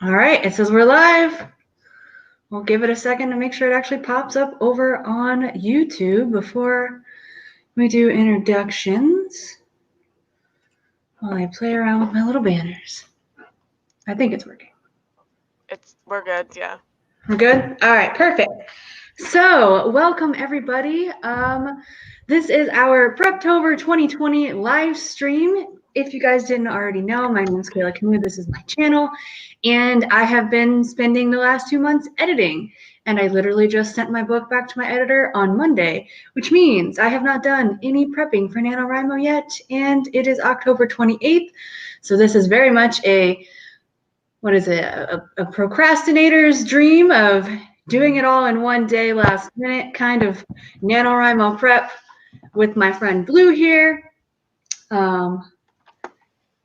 All right, it says we're live. We'll give it a second to make sure it actually pops up over on YouTube before we do introductions. While I play around with my little banners. I think it's working. We're good, yeah. We're good? All right, perfect. So, welcome everybody. This is our Preptober 2020 live stream. If you guys didn't already know, my name is Kayla Camus. This is my channel, and I have been spending the last 2 months editing. And I literally just sent my book back to my editor on Monday, which means I have not done any prepping for NaNoWriMo yet, and it is October 28th. So this is very much a procrastinator's dream of doing it all in one day, last minute kind of NaNoWriMo prep with my friend Blue here.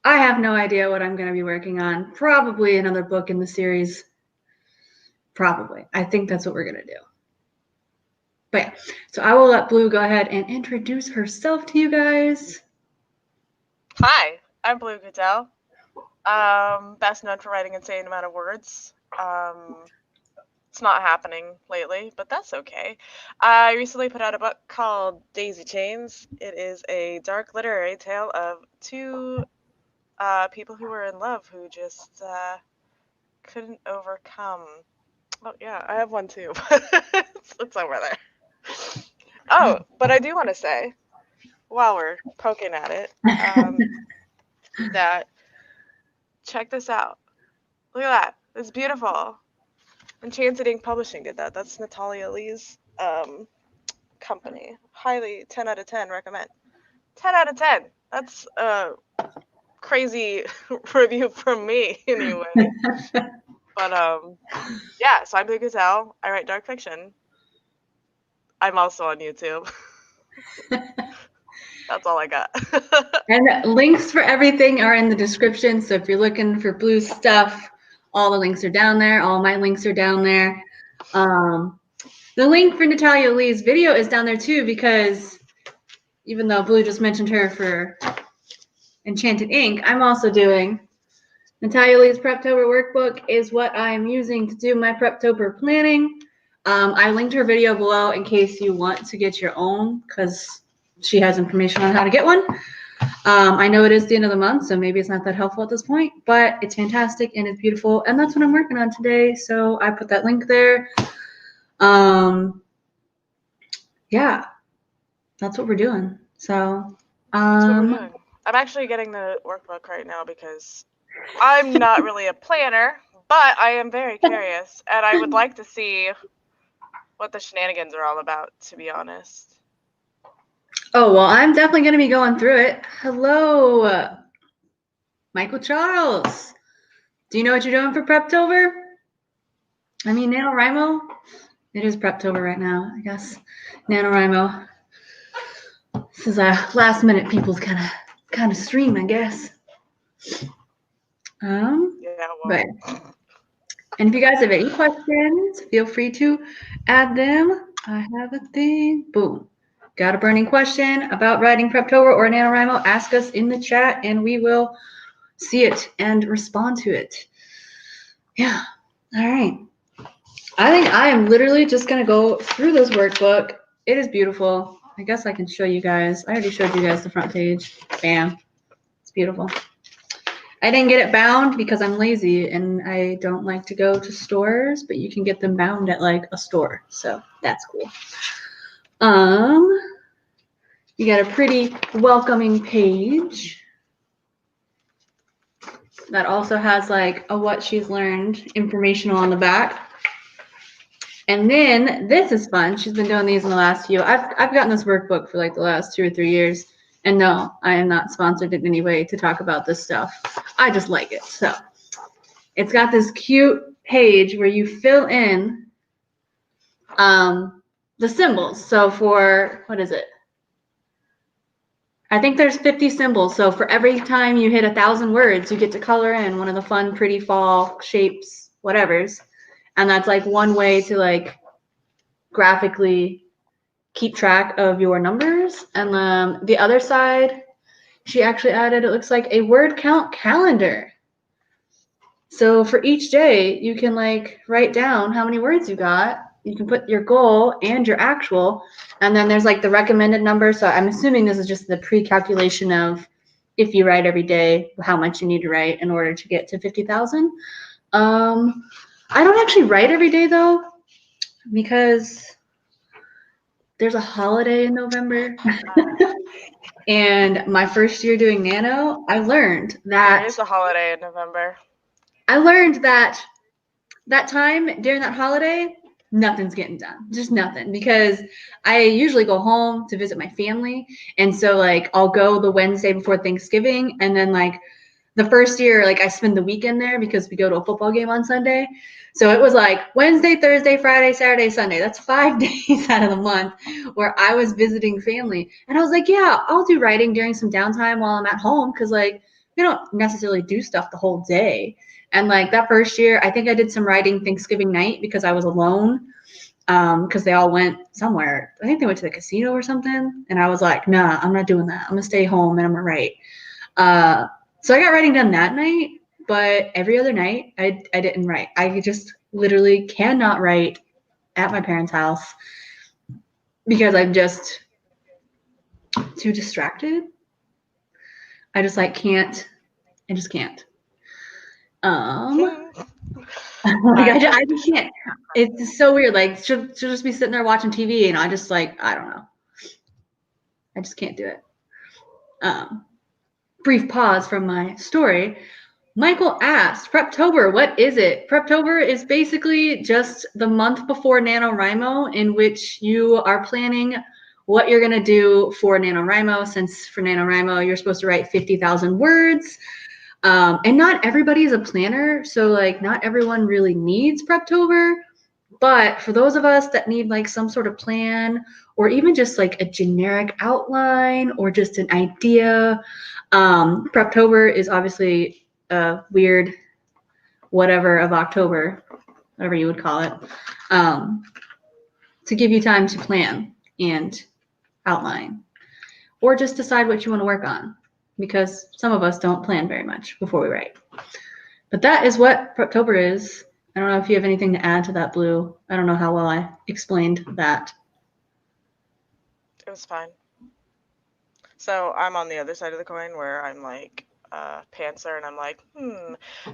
I have no idea what I'm going to be working on. Probably another book in the series. Probably. I think that's what we're going to do. But yeah, so I will let Blue go ahead and introduce herself to you guys. Hi, I'm Blue Goodell. Best known for writing an insane amount of words. It's not happening lately, but that's okay. I recently put out a book called Daisy Chains. It is a dark literary tale of two people who were in love who just couldn't overcome. Oh yeah, I have one too. It's over there. Oh, but I do want to say, while we're poking at it, that check this out. Look at that. It's beautiful. Enchanted Ink Publishing did that. That's Natalia Leigh's company. Highly 10 out of 10 recommend. 10 out of 10. That's a crazy review from me anyway. But yeah, so I'm Blue Gazelle. I write dark fiction. I'm also on YouTube. That's all I got. And links for everything are in the description. So if you're looking for Blue's stuff, all the links are down there. All my links are down there. The link for Natalia Leigh's video is down there too, because even though Blue just mentioned her for Enchanted Ink, I'm also doing Natalia Leigh's Preptober workbook is what I'm using to do my Preptober planning. I linked her video below in case you want to get your own, because she has information on how to get one. I know it is the end of the month, so maybe it's not that helpful at this point, but it's fantastic and it's beautiful, and that's what I'm working on today, so I put that link there. Yeah, that's what we're doing. So, That's what we're doing. I'm actually getting the workbook right now because I'm not really a planner, but I am very curious, and I would like to see what the shenanigans are all about, to be honest. Oh, well, I'm definitely going to be going through it. Hello, Michael Charles. Do you know what you're doing for Preptober? I mean, NaNoWriMo. It is Preptober right now, I guess. NaNoWriMo. This is a last minute people's kind of stream, I guess. Yeah, well. But and if you guys have any questions, feel free to add them. I have a thing. Boom. Got a burning question about writing Preptober or NaNoWriMo? Ask us in the chat and we will see it and respond to it. Yeah. All right. I think I am literally just going to go through this workbook. It is beautiful. I guess I can show you guys. I already showed you guys the front page. Bam. It's beautiful. I didn't get it bound because I'm lazy and I don't like to go to stores, but you can get them bound at like a store. So that's cool. You got a pretty welcoming page that also has like a what she's learned informational on the back. And then this is fun. She's been doing these in the last few. I've gotten this workbook for like the last 2 or 3 years. And no, I am not sponsored in any way to talk about this stuff. I just like it. So it's got this cute page where you fill in the symbols. So for, what is it? I think there's 50 symbols. So for every time you hit 1,000 words, you get to color in one of the fun, pretty fall shapes, whatevers. And that's like one way to like graphically keep track of your numbers. And the other side, she actually added, it looks like a word count calendar. So for each day, you can like write down how many words you got. You can put your goal and your actual, and then there's like the recommended number. So I'm assuming this is just the pre-calculation of if you write every day, how much you need to write in order to get to 50,000. I don't actually write every day though, because there's a holiday in November. And my first year doing nano, I learned There is that a holiday in November. that time during that holiday, nothing's getting done. Just nothing. Because I usually go home to visit my family. And so like I'll go the Wednesday before Thanksgiving, and then like the first year, like I spend the weekend there because we go to a football game on Sunday. So it was like Wednesday, Thursday, Friday, Saturday, Sunday. That's 5 days out of the month where I was visiting family. And I was like, yeah, I'll do writing during some downtime while I'm at home, because like we don't necessarily do stuff the whole day. And like that first year, I think I did some writing Thanksgiving night because I was alone, because they all went somewhere. I think they went to the casino or something. And I was like, nah, I'm not doing that. I'm going to stay home and I'm going to write. So I got writing done that night, but every other night I didn't write. I just literally cannot write at my parents' house because I'm just too distracted. I just like can't. I just can't. Like I just can't. It's so weird. Like she'll just be sitting there watching TV, and I just like, I don't know. I just can't do it. Brief pause from my story. Michael asked, Preptober, what is it? Preptober is basically just the month before NaNoWriMo, in which you are planning what you're going to do for NaNoWriMo, since for NaNoWriMo, you're supposed to write 50,000 words. And not everybody is a planner, so like not everyone really needs Preptober. But for those of us that need like some sort of plan, or even just like a generic outline or just an idea, Preptober is obviously a weird whatever of October, whatever you would call it, to give you time to plan and outline, or just decide what you want to work on, because some of us don't plan very much before we write. But that is what Preptober is. I don't know if you have anything to add to that, Blue. I don't know how well I explained that. It was fine. So I'm on the other side of the coin where I'm like pantser, and I'm like,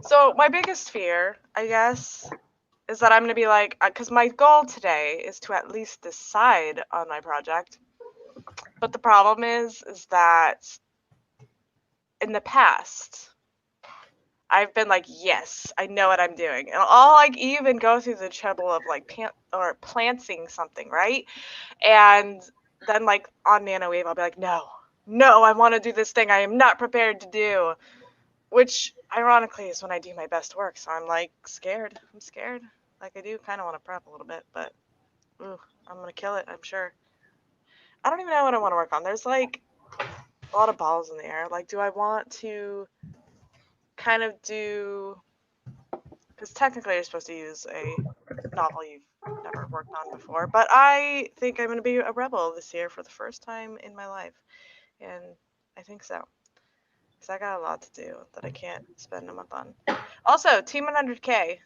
So my biggest fear, I guess, is that I'm going to be like, because my goal today is to at least decide on my project. But the problem is that in the past, I've been like, yes, I know what I'm doing. And I'll like even go through the trouble of like planting something, right? And then like on NanoWave, I'll be like, no, I want to do this thing I am not prepared to do. Which ironically is when I do my best work. So I'm like scared. I'm scared. Like I do kind of want to prep a little bit, but I'm going to kill it, I'm sure. I don't even know what I want to work on. There's like a lot of balls in the air. Like, do I want to kind of do, because technically you're supposed to use a novel you've never worked on before, but I think I'm going to be a rebel this year for the first time in my life, and I think so, because I got a lot to do that I can't spend a month on. Also, Team 100K.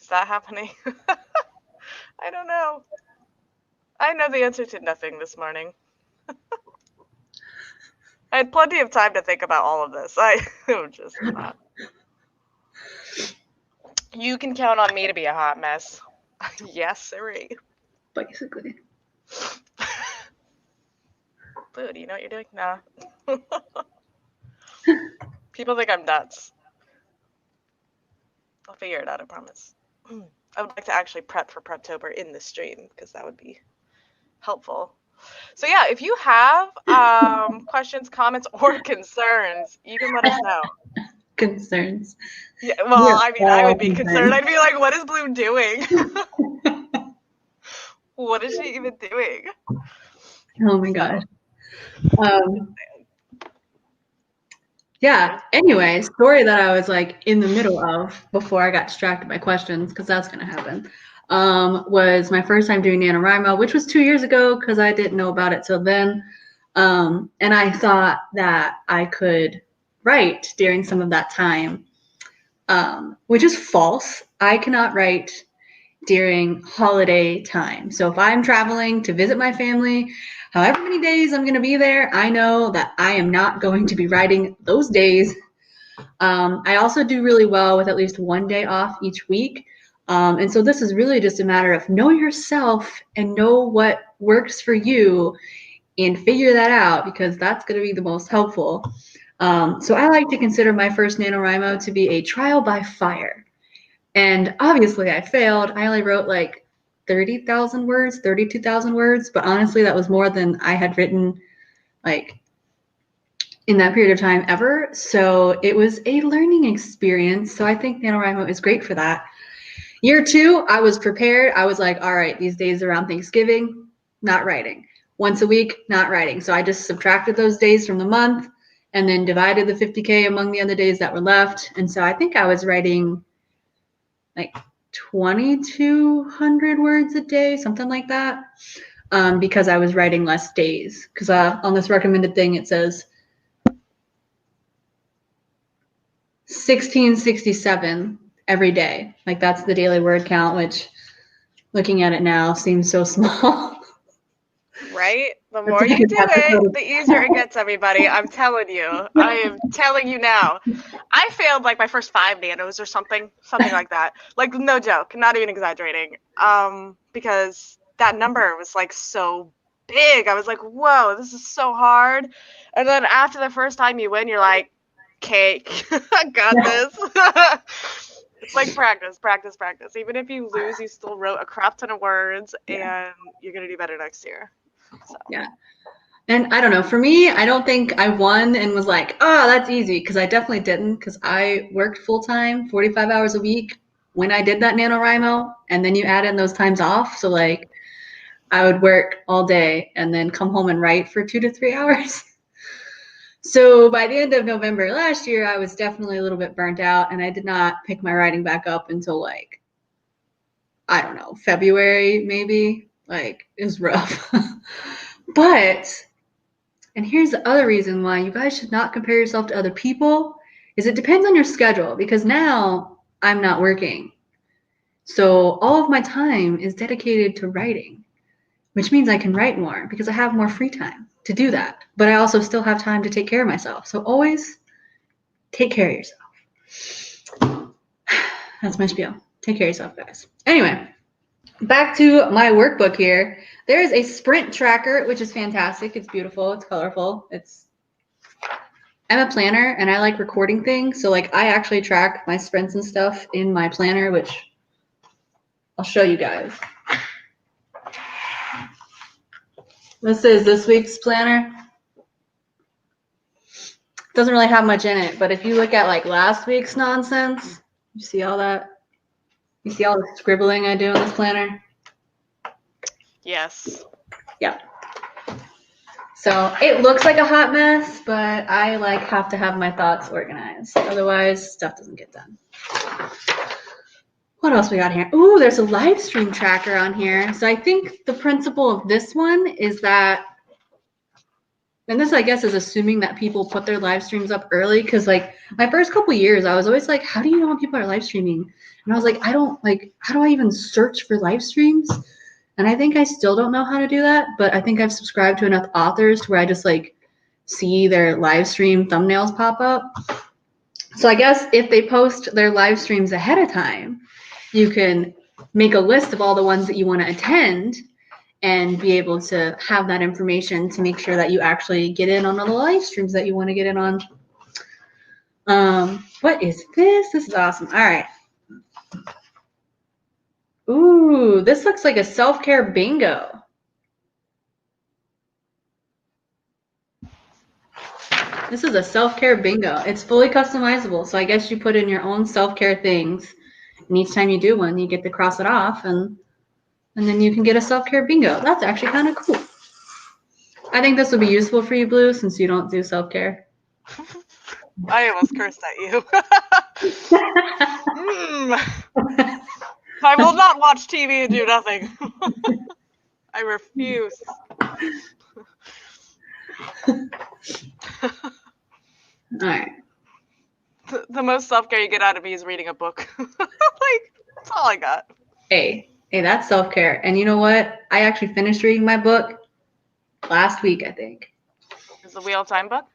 Is that happening? I don't know. I know the answer to nothing this morning. I had plenty of time to think about all of this. I'm just not. You can count on me to be a hot mess. Yes, sirree. Basically. Blue, do you know what you're doing? Nah. People think I'm nuts. I'll figure it out, I promise. I would like to actually prep for Preptober in the stream, because that would be helpful. So yeah, if you have questions, comments, or concerns, you can let us know. Concerns. Yeah, well, I mean, I would be concerned. I'd be like, what is Blue doing? What is she even doing? Oh my gosh. Yeah, anyway, story that I was like in the middle of before I got distracted by questions, because that's going to happen, was my first time doing NaNoWriMo, which was 2 years ago, because I didn't know about it till then. And I thought that I could write during some of that time, which is false. I cannot write during holiday time. So if I'm traveling to visit my family, however many days I'm going to be there, I know that I am not going to be writing those days. I also do really well with at least one day off each week. And so this is really just a matter of know yourself and know what works for you and figure that out, because that's going to be the most helpful. So I like to consider my first NaNoWriMo to be a trial by fire. And obviously I failed. I only wrote like 30,000 words, 32,000 words, but honestly that was more than I had written like in that period of time ever. So it was a learning experience. So I think NaNoWriMo is great for that. Year 2, I was prepared. I was like, all right, these days around Thanksgiving, not writing. Once a week, not writing. So I just subtracted those days from the month and then divided the 50K among the other days that were left. And so I think I was writing like 2,200 words a day, something like that, because I was writing less days. Because on this recommended thing, it says 1667 every day. Like that's the daily word count, which looking at it now seems so small. Right? The more you do it, the easier it gets, everybody. I'm telling you. I am telling you now. I failed like my first 5 nanos or something like that. Like no joke, not even exaggerating. Because that number was like so big. I was like, whoa, this is so hard. And then after the first time you win, you're like, cake. I got this. It's like practice. Even if you lose, you still wrote a crap ton of words, and you're gonna do better next year. So. Yeah. And I don't know, for me, I don't think I won and was like, oh, that's easy, because I definitely didn't, because I worked full-time, 45 hours a week when I did that NaNoWriMo, and then you add in those times off. So like I would work all day and then come home and write for 2 to 3 hours. So by the end of November last year, I was definitely a little bit burnt out, and I did not pick my writing back up until like, I don't know, February maybe. Like it was rough. But, and here's the other reason why you guys should not compare yourself to other people, is it depends on your schedule, because now I'm not working. So all of my time is dedicated to writing, which means I can write more because I have more free time to do that. But I also still have time to take care of myself. So always take care of yourself. That's my spiel. Take care of yourself, guys. Anyway, back to my workbook here. There is a sprint tracker, which is fantastic. It's beautiful. It's colorful. I'm a planner and I like recording things. So like I actually track my sprints and stuff in my planner, which I'll show you guys. This is this week's planner. Doesn't really have much in it, but if you look at like last week's nonsense, you see all that? You see all the scribbling I do in this planner? Yes. Yeah. So it looks like a hot mess, but I like have to have my thoughts organized. Otherwise, stuff doesn't get done. What else we got here? Ooh, there's a live stream tracker on here. So I think the principle of this one is that, and this I guess is assuming that people put their live streams up early, because like my first couple years, I was always like, how do you know when people are live streaming? And I was like, I don't like, how do I even search for live streams? And I think I still don't know how to do that, but I think I've subscribed to enough authors to where I just like see their live stream thumbnails pop up. So I guess if they post their live streams ahead of time, you can make a list of all the ones that you want to attend and be able to have that information to make sure that you actually get in on all the live streams that you want to get in on. What is this? This is awesome. All right. Ooh, this looks like a self-care bingo. This is a self-care bingo. It's fully customizable. So I guess you put in your own self-care things. And each time you do one, you get to cross it off. And then you can get a self-care bingo. That's actually kind of cool. I think this will be useful for you, Blue, since you don't do self-care. I almost cursed at you. I will not watch TV and do nothing. I refuse. All right. The most self-care you get out of me is reading a book. Like, that's all I got. Hey, that's self-care. And you know what? I actually finished reading my book last week, I think. Is the Wheel of Time book?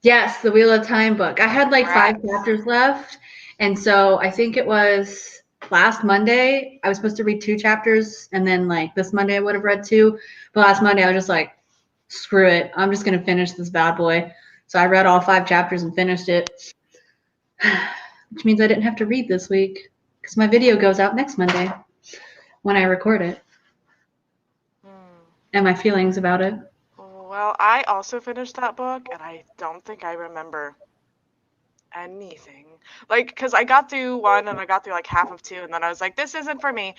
Yes, the Wheel of Time book. I had like 5 Congrats. chapters left. And so I think it was last Monday, I was supposed to read 2 chapters. And then like this Monday, I would have read 2. But last Monday, I was just like, screw it. I'm just going to finish this bad boy. So I read all 5 chapters and finished it. Which means I didn't have to read this week because my video goes out next Monday when I record it. And my feelings about it. Well, I also finished that book, and I don't think I remember anything. Like, because I got through 1 and I got through like half of 2, and then I was like, this isn't for me.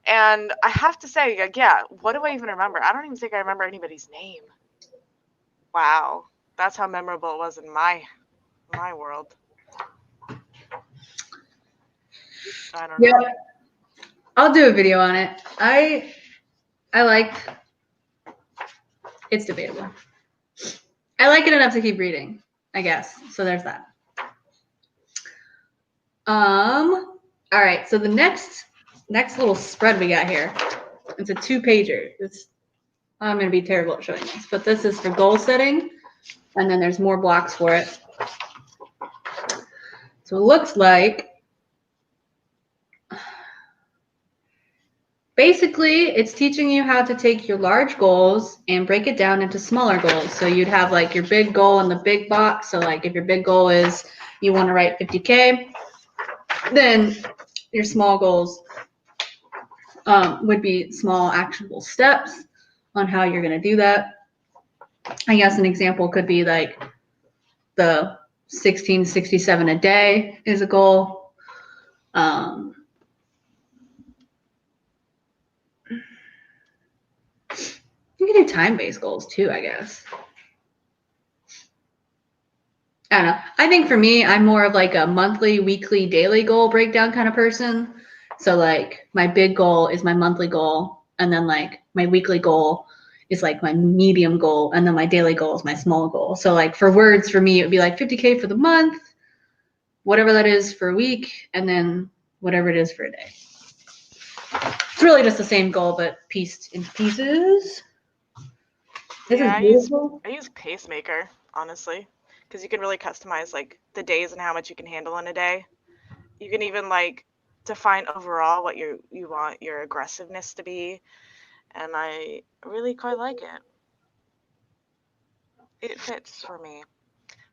And I have to say, like, yeah, what do I even remember? I don't even think I remember anybody's name. Wow. That's how memorable it was in my world. I don't know. I'll do a video on it. I liked. It's debatable. I like it enough to keep reading, I guess. So there's that. All right. So the next little spread we got here. It's a 2-pager. I'm gonna be terrible at showing this, but this is for goal setting, and then there's more blocks for it. So it looks like basically it's teaching you how to take your large goals and break it down into smaller goals. So you'd have like your big goal in the big box. So like if your big goal is you want to write 50K, then your small goals would be small actionable steps on how you're going to do that. I guess an example could be like the 1667 a day is a goal. You can do time-based goals too, I guess. I don't know. I think for me, I'm more of like a monthly, weekly, daily goal breakdown kind of person. So like my big goal is my monthly goal, and then like my weekly goal is like my medium goal, and then my daily goal is my small goal. So like for words, for me, it would be like 50K for the month, whatever that is for a week, and then whatever it is for a day. It's really just the same goal, but pieced into pieces. This is beautiful. I use Pacemaker, honestly, because you can really customize like the days and how much you can handle in a day. You can even like define overall what you want your aggressiveness to be, and I really quite like it. It fits for me.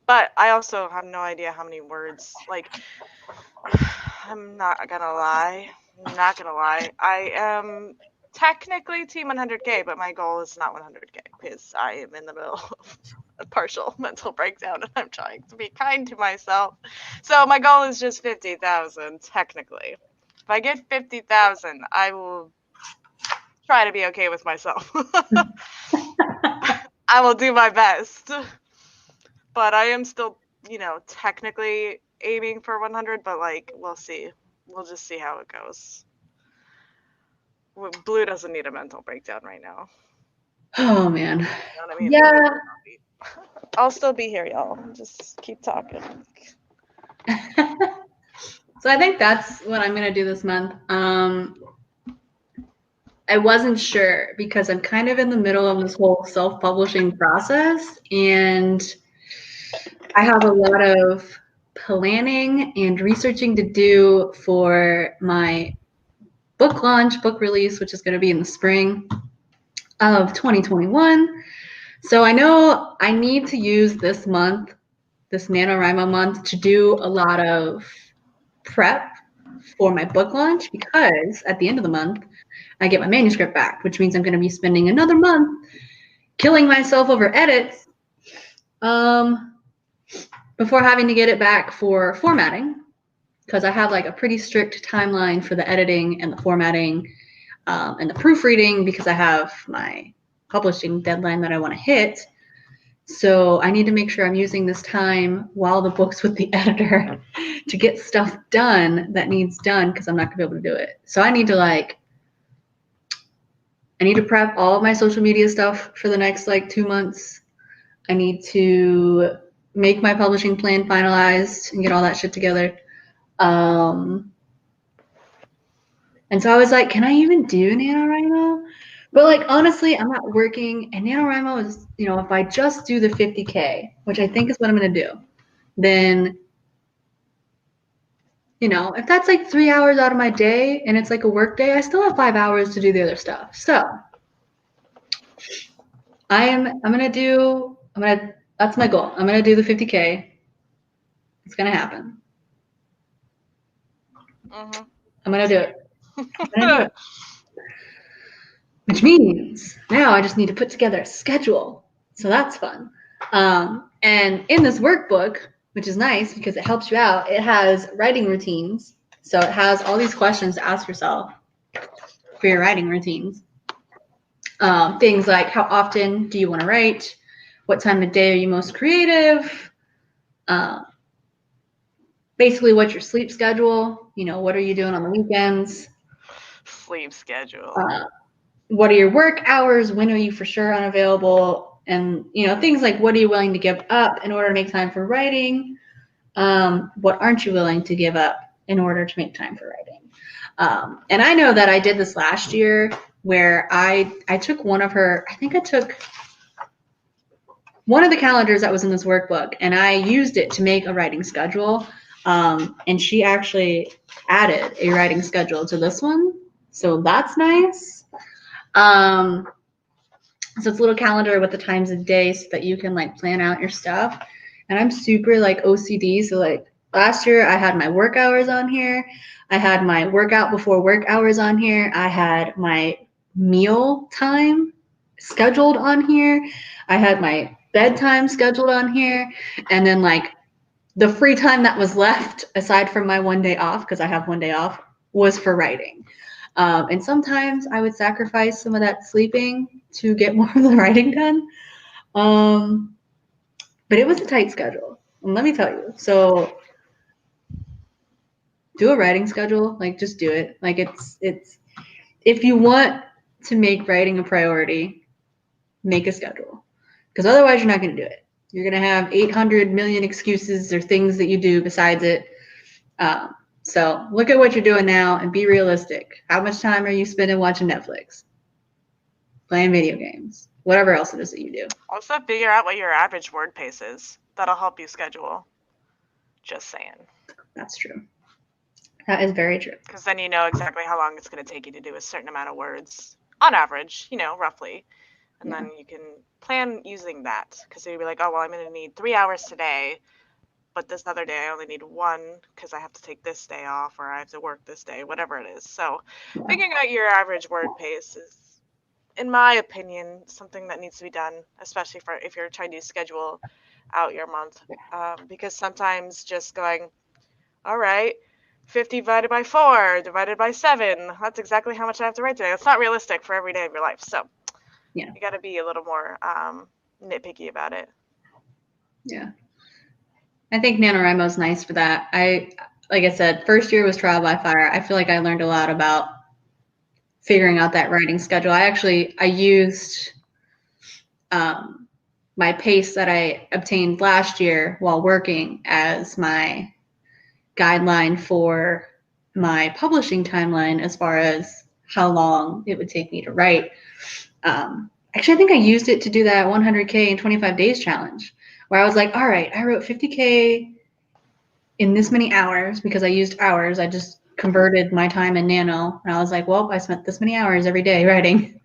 But I also have no idea how many words, like, I'm not gonna lie. I am technically team 100K, but my goal is not 100K because I am in the middle of a partial mental breakdown and I'm trying to be kind to myself. So my goal is just 50,000 technically. If I get 50,000, I will try to be okay with myself. I will do my best. But I am still, technically aiming for 100, but like, we'll see. We'll just see how it goes. Blue doesn't need a mental breakdown right now. Oh man. You know what I mean? Yeah. I'll still be here, y'all. Just keep talking. So I think that's what I'm gonna do this month. I wasn't sure because I'm kind of in the middle of this whole self-publishing process, and I have a lot of planning and researching to do for my book launch, book release, which is going to be in the spring of 2021. So I know I need to use this month, this NaNoWrimo month, to do a lot of prep for my book launch, because at the end of the month, I get my manuscript back, which means I'm going to be spending another month killing myself over edits before having to get it back for formatting, because I have like a pretty strict timeline for the editing and the formatting and the proofreading, because I have my publishing deadline that I want to hit. So I need to make sure I'm using this time while the book's with the editor to get stuff done that needs done, because I'm not gonna be able to do it. So I need to prep all of my social media stuff for the next like 2 months. I need to make my publishing plan finalized and get all that shit together. And so I was like, can I even do NaNoWriMo? But like, honestly, I'm not working, and NaNoWriMo is, you know, if I just do the 50K, which I think is what I'm going to do, then, you know, if that's like 3 hours out of my day and it's like a work day, I still have 5 hours to do the other stuff. So that's my goal. I'm going to do the 50K. It's going to happen. Mm-hmm. I'm going to do it. I'm going to do it. Which means now I just need to put together a schedule. So that's fun. And in this workbook, which is nice because it helps you out, it has writing routines. So it has all these questions to ask yourself for your writing routines. Things like, how often do you want to write? What time of day are you most creative? Basically, what's your sleep schedule? You know, what are you doing on the weekends? Sleep schedule. What are your work hours? When are you for sure unavailable? And, you know, things like, what are you willing to give up in order to make time for writing? What aren't you willing to give up in order to make time for writing? And I know that I did this last year where I took I took one of the calendars that was in this workbook, and I used it to make a writing schedule. And she actually added a writing schedule to this one. So that's nice. So it's a little calendar with the times of day so that you can like plan out your stuff. And I'm super like OCD. So like last year I had my work hours on here. I had my workout before work hours on here. I had my meal time scheduled on here. I had my bedtime scheduled on here. And then like the free time that was left aside from my one day off, because I have one day off, was for writing. And sometimes I would sacrifice some of that sleeping to get more of the writing done. But it was a tight schedule. And let me tell you. So do a writing schedule. Like just do it. Like it's if you want to make writing a priority, make a schedule. Because otherwise you're not going to do it. You're going to have 800 million excuses or things that you do besides it. So look at what you're doing now and be realistic. How much time are you spending watching Netflix? Playing video games? Whatever else it is that you do. Also, figure out what your average word pace is. That'll help you schedule. Just saying. That's true. That is very true. Because then you know exactly how long it's going to take you to do a certain amount of words. On average, you know, roughly. And then you can plan using that. Because you'll be like, oh, well, I'm going to need 3 hours today. But this other day I only need 1 because I have to take this day off or I have to work this day, whatever it is. So figuring out your average word pace is, in my opinion, something that needs to be done, especially for if you're trying to schedule out your month. Because sometimes just going, all right, 50 divided by 4 divided by 7, that's exactly how much I have to write today. That's not realistic for every day of your life. So you got to be a little more nitpicky about it. Yeah. I think NaNoWrimo is nice for that. Like I said, first year was trial by fire. I feel like I learned a lot about figuring out that writing schedule. I used my pace that I obtained last year while working as my guideline for my publishing timeline as far as how long it would take me to write. Actually, I think I used it to do that 100K in 25 days challenge, where I was like, all right, I wrote 50K in this many hours because I used hours. I just converted my time in Nano. And I was like, well, I spent this many hours every day writing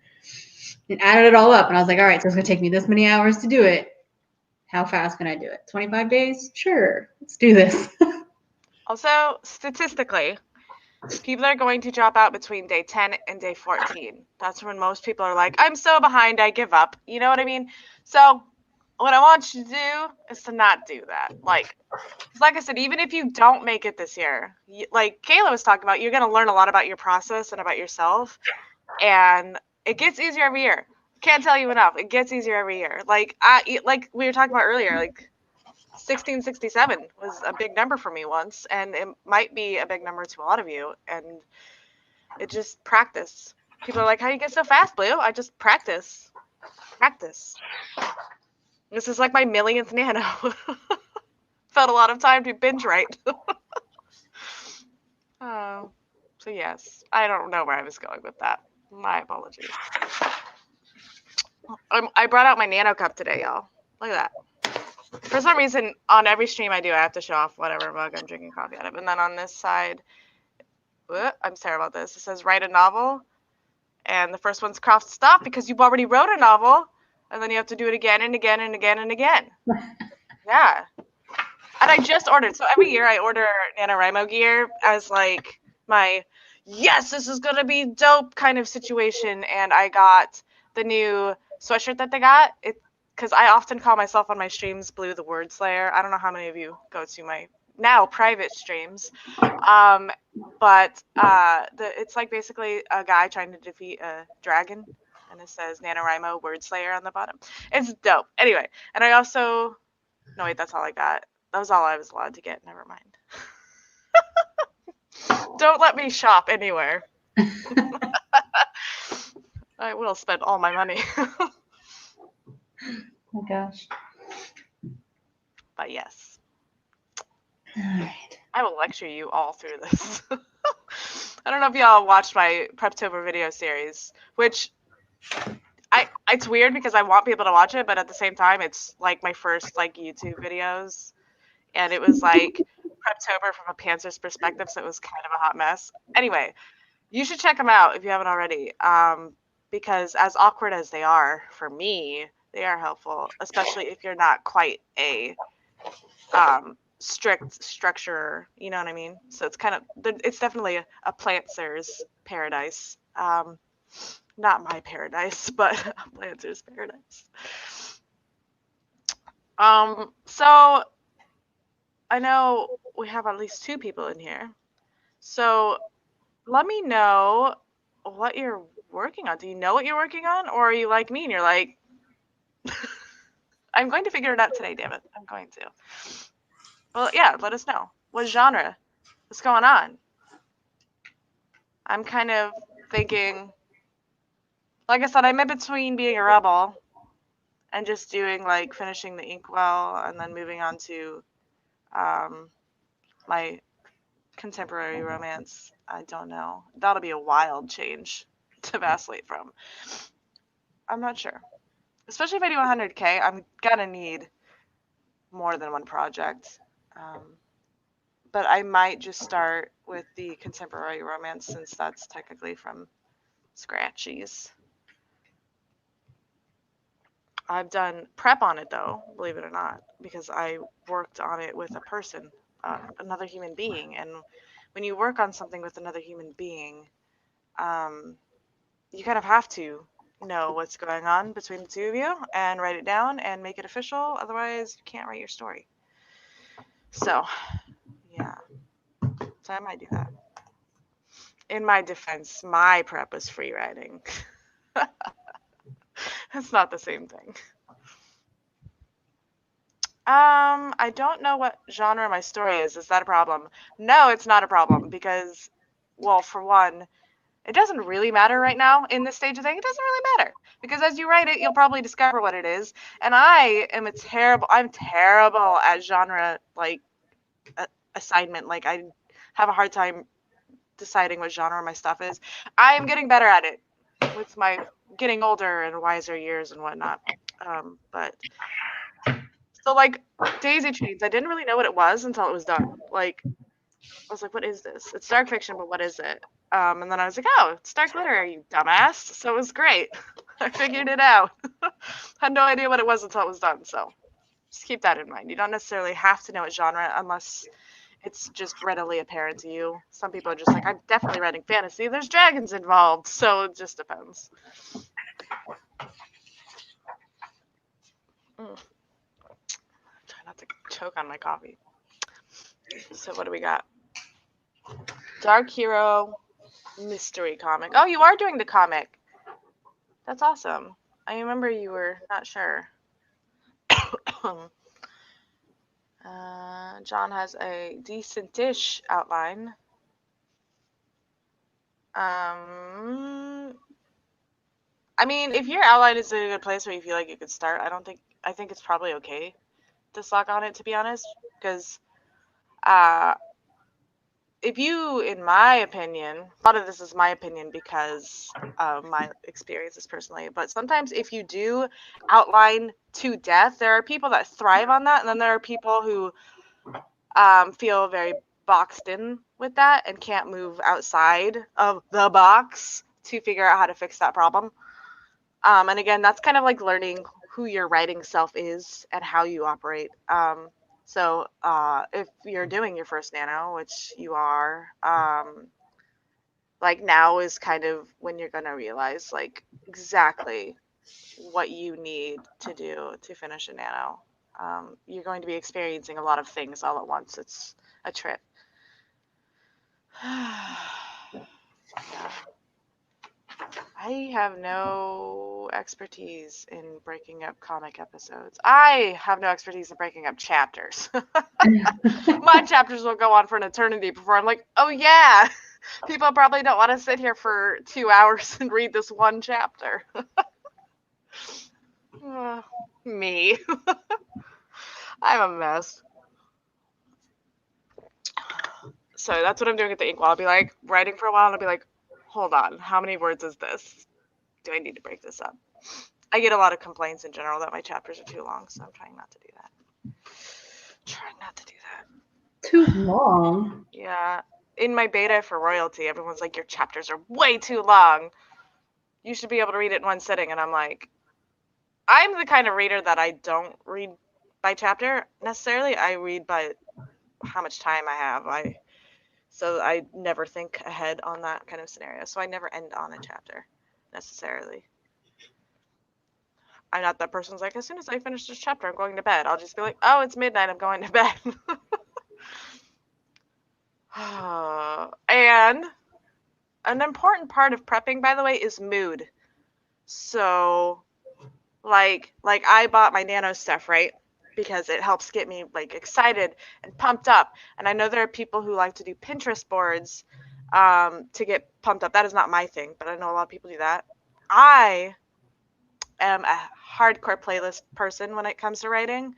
and added it all up. And I was like, all right, so it's going to take me this many hours to do it. How fast can I do it? 25 days? Sure. Let's do this. Also, statistically, people are going to drop out between day 10 and day 14. That's when most people are like, I'm so behind, I give up. You know what I mean? So what I want you to do is to not do that. Like I said, even if you don't make it this year, like Kayla was talking about, you're going to learn a lot about your process and about yourself. And it gets easier every year. Can't tell you enough. It gets easier every year. Like we were talking about earlier, like 1667 was a big number for me once, and it might be a big number to a lot of you. And it just practice. People are like, how do you get so fast, Blue? I just practice. This is like my millionth nano. felt a lot of time to binge write. So yes, I don't know where I was going with that. My apologies. I brought out my nano cup today, y'all. Look at that. For some reason, on every stream I do, I have to show off whatever mug I'm drinking coffee out of. And then on this side, I'm terrible at this. It says write a novel, and the first one's crossed stop because you've already wrote a novel, and then you have to do it again and again and again and again. Yeah. And I just ordered. So every year I order NaNoWriMo gear as like my, yes, this is going to be dope kind of situation. And I got the new sweatshirt that they got. Because I often call myself on my streams Blue the Word Slayer. I don't know how many of you go to my now private streams. But it's like basically a guy trying to defeat a dragon. And it says NaNoWriMo Word Slayer on the bottom. It's dope. Anyway, and I also, no, wait, that's all I got. That was all I was allowed to get. Never mind. Don't let me shop anywhere. I will spend all my money. Oh my gosh. But yes. All right. I will lecture you all through this. I don't know if y'all watched my Preptober video series, which it's weird because I want people to watch it, but at the same time, it's like my first like YouTube videos. And it was like Preptober from a pantser's perspective, so it was kind of a hot mess. Anyway, you should check them out if you haven't already, because as awkward as they are for me, they are helpful, especially if you're not quite a strict structurer, you know what I mean? So it's definitely a pantser's paradise. Not my paradise, but a pantser's paradise. So I know we have at least 2 people in here. So let me know what you're working on. Do you know what you're working on? Or are you like me and you're like, I'm going to figure it out today, damn it. I'm going to. Well, yeah, let us know. What genre? What's going on? I'm kind of thinking, like I said, I'm in between being a rebel and just doing like finishing the inkwell and then moving on to my contemporary romance. I don't know. That'll be a wild change to vacillate from. I'm not sure. Especially if I do 100K, I'm gonna need more than one project. But I might just start with the contemporary romance since that's technically from scratchies. I've done prep on it though, believe it or not, because I worked on it with a person, another human being. And when you work on something with another human being, you kind of have to know what's going on between the two of you and write it down and make it official. Otherwise, you can't write your story. So, yeah. So I might do that. In my defense, my prep is free writing. It's not the same thing. I don't know what genre my story is. Is that a problem? No, it's not a problem because, well, for one, it doesn't really matter right now in this stage of thing. It doesn't really matter because as you write it, you'll probably discover what it is. And I'm terrible at genre like assignment. Like I have a hard time deciding what genre my stuff is. I am getting better at it with my getting older and wiser years and whatnot. But so like Daisy Chains, I didn't really know what it was until it was done. Like I was like, what is this? It's dark fiction, but what is it? And then I was like, oh, it's dark literary, you dumbass. So it was great. I figured it out. Had no idea what it was until it was done. So just keep that in mind. You don't necessarily have to know what genre unless it's just readily apparent to you. Some people are just like, I'm definitely writing fantasy. There's dragons involved. So it just depends. Try not to choke on my coffee. So what do we got? Dark Hero mystery comic. Oh, you are doing the comic. That's awesome. I remember you were not sure. John has a decent-ish outline. I mean, if your outline is in a good place where you feel like you could start, I think it's probably okay. to suck on it, to be honest, because if you, in my opinion, a lot of this is my opinion because of my experiences personally, but sometimes if you do outline to death, there are people that thrive on that, and then there are people who feel very boxed in with that and can't move outside of the box to figure out how to fix that problem. And again, that's kind of like learning who your writing self is and how you operate. So if you're doing your first nano, which you are, like now is kind of when you're going to realize like exactly what you need to do to finish a nano. You're going to be experiencing a lot of things all at once. It's a trip. Yeah. I have no expertise in breaking up comic episodes. I have no expertise in breaking up chapters. My chapters will go on for an eternity before I'm like, oh yeah, people probably don't want to sit here for 2 hours and read this one chapter. Me. I'm a mess. So that's what I'm doing at the inkwell. I'll be like writing for a while and I'll be like, hold on, how many words is this? Do I need to break this up? I get a lot of complaints in general that my chapters are too long, so I'm trying not to do that. Trying not to do that. Too long? Yeah. In my beta for royalty, everyone's like, your chapters are way too long. You should be able to read it in one sitting. And I'm like, I'm the kind of reader that I don't read by chapter necessarily. I read by how much time I have. So I never think ahead on that kind of scenario. So I never end on a chapter necessarily. I'm not that person's like, as soon as I finish this chapter, I'm going to bed. I'll just be like, oh, it's midnight, I'm going to bed. And an important part of prepping, by the way, is mood. So, like I bought my nano stuff, right? Because it helps get me like excited and pumped up. And I know there are people who like to do Pinterest boards to get pumped up. That is not my thing, but I know a lot of people do that. I am a hardcore playlist person when it comes to writing.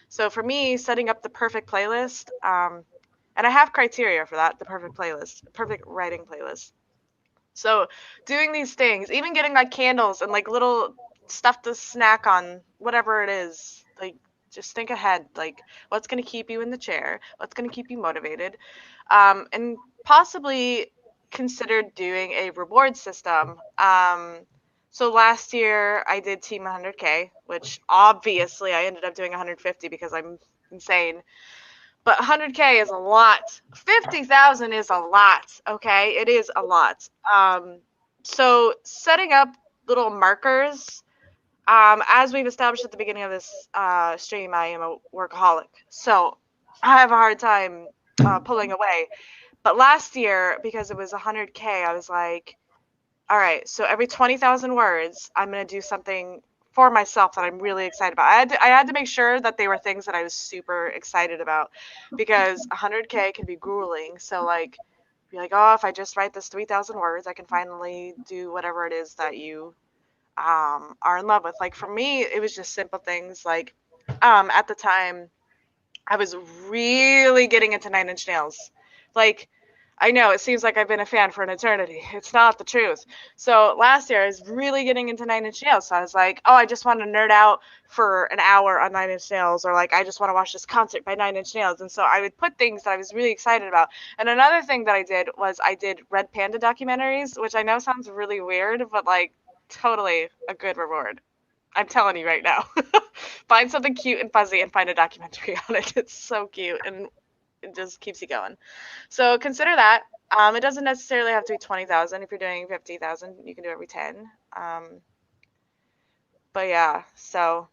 So for me, setting up the perfect playlist, and I have criteria for that, the perfect playlist, perfect writing playlist. So doing these things, even getting like candles and like little stuff to snack on, whatever it is, like just think ahead, like what's going to keep you in the chair, what's going to keep you motivated, and possibly consider doing a reward system. So last year I did Team 100K, which obviously I ended up doing 150 because I'm insane. But 100K is a lot. 50,000 is a lot. Okay, it is a lot. So setting up little markers. As we've established at the beginning of this stream, I am a workaholic, so I have a hard time pulling away. But last year, because it was 100K, I was like, all right, so every 20,000 words, I'm going to do something for myself that I'm really excited about. I had to make sure that they were things that I was super excited about, because 100K can be grueling. So like, be like, oh, if I just write this 3,000 words, I can finally do whatever it is that you are in love with. Like for me, it was just simple things. Like at the time, I was really getting into Nine Inch Nails. Like, I know it seems like I've been a fan for an eternity. It's not the truth. So last year I was really getting into Nine Inch Nails. So I was like, oh, I just want to nerd out for an hour on Nine Inch Nails, or like I just want to watch this concert by Nine Inch Nails. And so I would put things that I was really excited about. And another thing that I did was I did Red Panda documentaries, which I know sounds really weird, but like totally a good reward. I'm telling you right now. Find something cute and fuzzy and find a documentary on it. It's so cute and it just keeps you going. So consider that. It doesn't necessarily have to be 20,000. If you're doing 50,000, you can do every 10. But yeah, so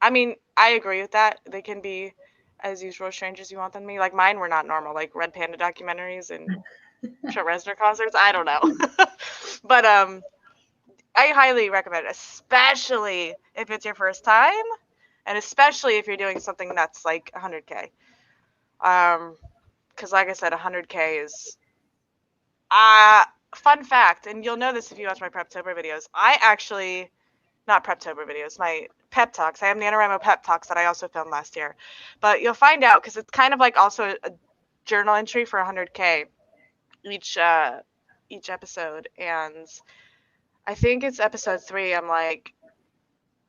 I mean, I agree with that. They can be as usual strange as you want them to be. Like mine were not normal, like Red Panda documentaries and Trent Reznor concerts. I don't know. But I highly recommend it, especially if it's your first time, and especially if you're doing something that's like 100K. Because like I said, 100K is fun fact, and you'll know this if you watch my Preptober videos. I actually, not Preptober videos, my pep talks. I have NaNoWriMo pep talks that I also filmed last year. But you'll find out, because it's kind of like also a journal entry for 100K each episode. And I think it's episode 3. I'm like,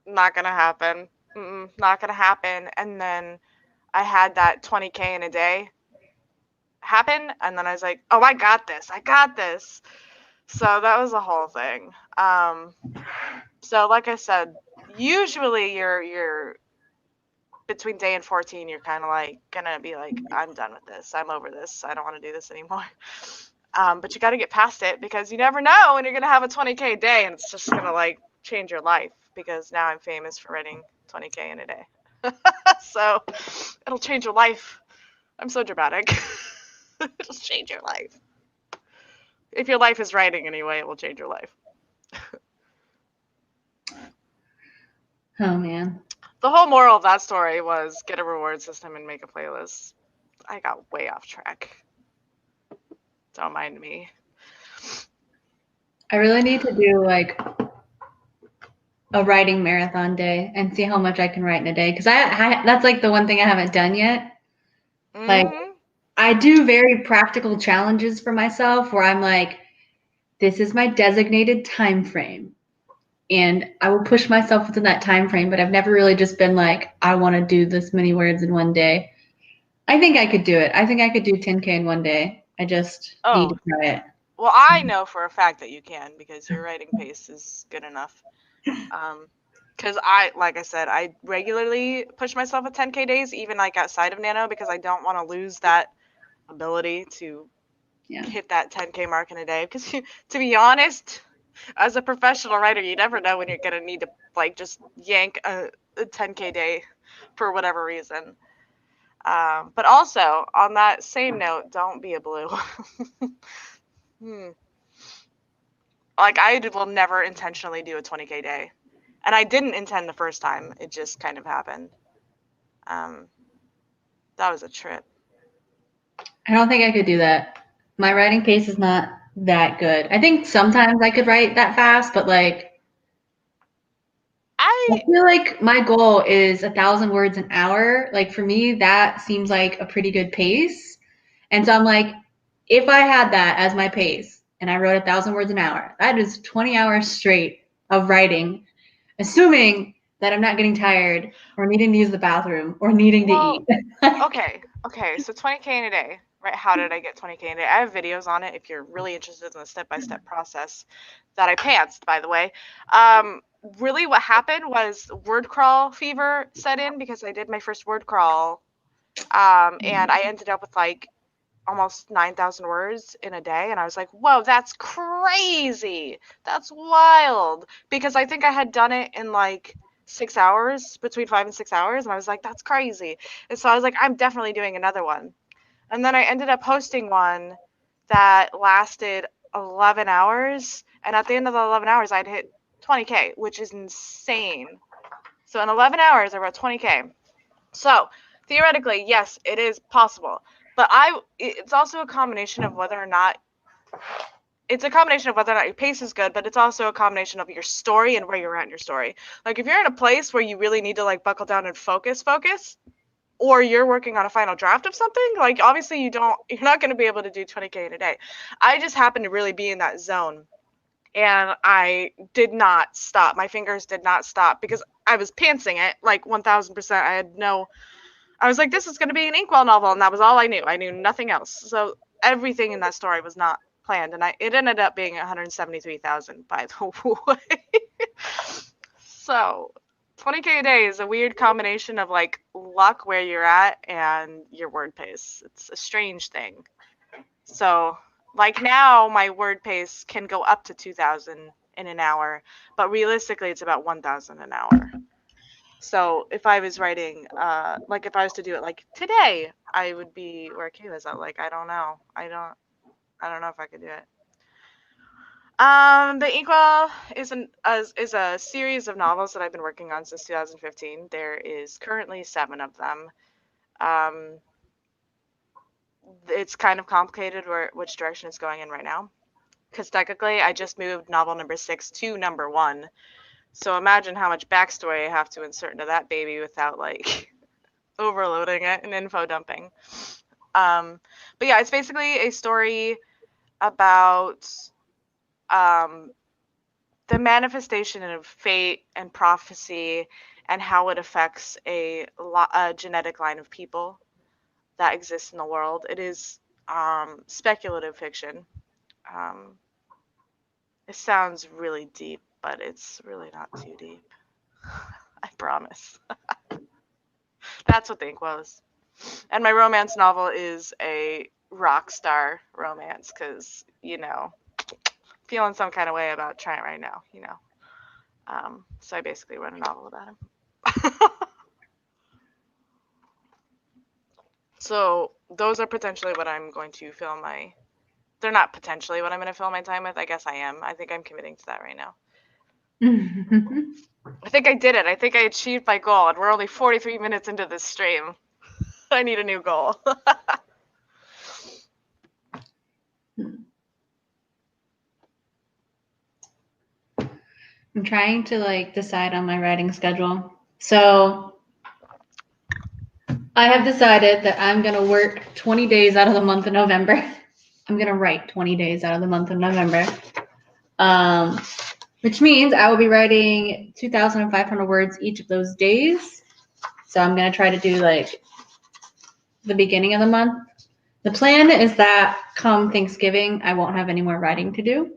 not going to happen. Not going to happen. And then I had that 20K in a day happen. And then I was like, oh, I got this. So that was the whole thing. So like I said, usually you're between day and 14, you're kind of like gonna be like, I'm done with this. I'm over this. I don't want to do this anymore. But you got to get past it, because you never know when you're gonna have a 20K day, and it's just gonna like change your life, because now I'm famous for writing 20K in a day. So it'll change your life. I'm so dramatic. It'll change your life. If your life is writing anyway, it will change your life. Oh man. The whole moral of that story was get a reward system and make a playlist. I got way off track. Don't mind me. I really need to do like a writing marathon day and see how much I can write in a day, because I that's like the one thing I haven't done yet. Like, I do very practical challenges for myself where I'm like, this is my designated time frame, and I will push myself within that time frame, but I've never really just been like, I want to do this many words in one day. I think I could do it. I think I could do 10K in one day. I just need to try it. Well, I know for a fact that you can, because your writing pace is good enough. Because like I said, I regularly push myself at 10K days, even like outside of Nano, because I don't want to lose that ability to hit that 10K mark in a day. Because to be honest, as a professional writer, you never know when you're gonna need to like just yank a 10K day for whatever reason. But also on that same note, don't be a blue. Like, I will never intentionally do a 20K day. And I didn't intend the first time. It just kind of happened. That was a trip. I don't think I could do that. My writing pace is not that good. I think sometimes I could write that fast, but like, I feel like my goal is 1,000 words an hour. Like, for me, that seems like a pretty good pace. And so I'm like, if I had that as my pace and I wrote 1,000 words an hour, that is 20 hours straight of writing, assuming that I'm not getting tired or needing to use the bathroom or needing to eat. Okay. So 20K in a day, right? How did I get 20K in a day? I have videos on it if you're really interested in the step-by-step process that I pantsed, by the way. Really what happened was word crawl fever set in, because I did my first word crawl, and I ended up with like almost 9,000 words in a day, and I was like, whoa, that's crazy. That's wild. Because I think I had done it in like 6 hours, between 5 and 6 hours, and I was like, that's crazy. And so I was like, I'm definitely doing another one. And then I ended up posting one that lasted 11 hours, and at the end of the 11 hours, I'd hit 20K, which is insane. So in 11 hours, I wrote 20K. So theoretically, yes, it is possible. But it's also a combination of whether or not your pace is good, but it's also a combination of your story and where you're at in your story. Like, if you're in a place where you really need to like buckle down and focus, or you're working on a final draft of something, like, obviously you're not going to be able to do 20K in a day. I just happened to really be in that zone, and I did not stop. My fingers did not stop, because I was pantsing it like 1,000%. I was like, this is going to be an Inkwell novel, and that was all I knew. I knew nothing else. So everything in that story was not planned, and it ended up being 173,000, by the way. So 20K a day is a weird combination of like luck where you're at and your word pace. It's a strange thing. So like now my word pace can go up to 2,000 in an hour, but realistically it's about 1,000 an hour. So if I was writing, like if I was to do it like today, I would be where Kayla's at. Like, I don't know. I don't know if I could do it. The Inkwell is a series of novels that I've been working on since 2015. There is currently 7 of them. It's kind of complicated which direction it's going in right now, because technically I just moved novel number 6 to number 1. So imagine how much backstory I have to insert into that baby without like overloading it and info dumping. But yeah, it's basically a story about the manifestation of fate and prophecy and how it affects a genetic line of people that exists in the world. It is speculative fiction. It sounds really deep, but it's really not too deep. I promise. That's what the ink was. And my romance novel is a rock star romance because, you know, feeling some kind of way about Trent right now, you know. So I basically wrote a novel about him. So those are potentially what I'm going to fill my... They're not potentially what I'm going to fill my time with. I guess I am. I think I'm committing to that right now. I think I did it. I think I achieved my goal, and we're only 43 minutes into this stream. I need a new goal. I'm trying to like decide on my writing schedule. So I have decided that I'm going to work 20 days out of the month of November. I'm going to write 20 days out of the month of November. Which means I will be writing 2,500 words each of those days. So I'm going to try to do like the beginning of the month. The plan is that come Thanksgiving, I won't have any more writing to do.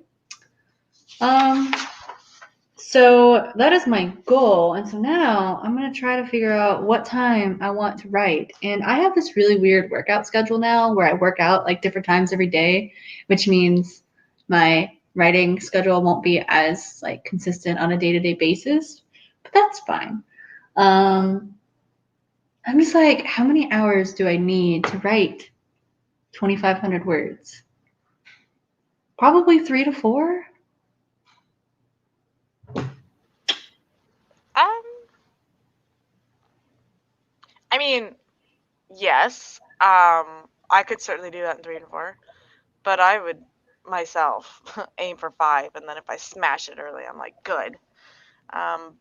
So that is my goal. And so now I'm going to try to figure out what time I want to write. And I have this really weird workout schedule now where I work out like different times every day, which means my writing schedule won't be as like consistent on a day-to-day basis, but that's fine. I'm just like, how many hours do I need to write 2,500 words? Probably 3 to 4. I mean, yes. I could certainly do that in 3 to 4, but I would myself aim for 5, and then if I smash it early, I'm like, good. I'm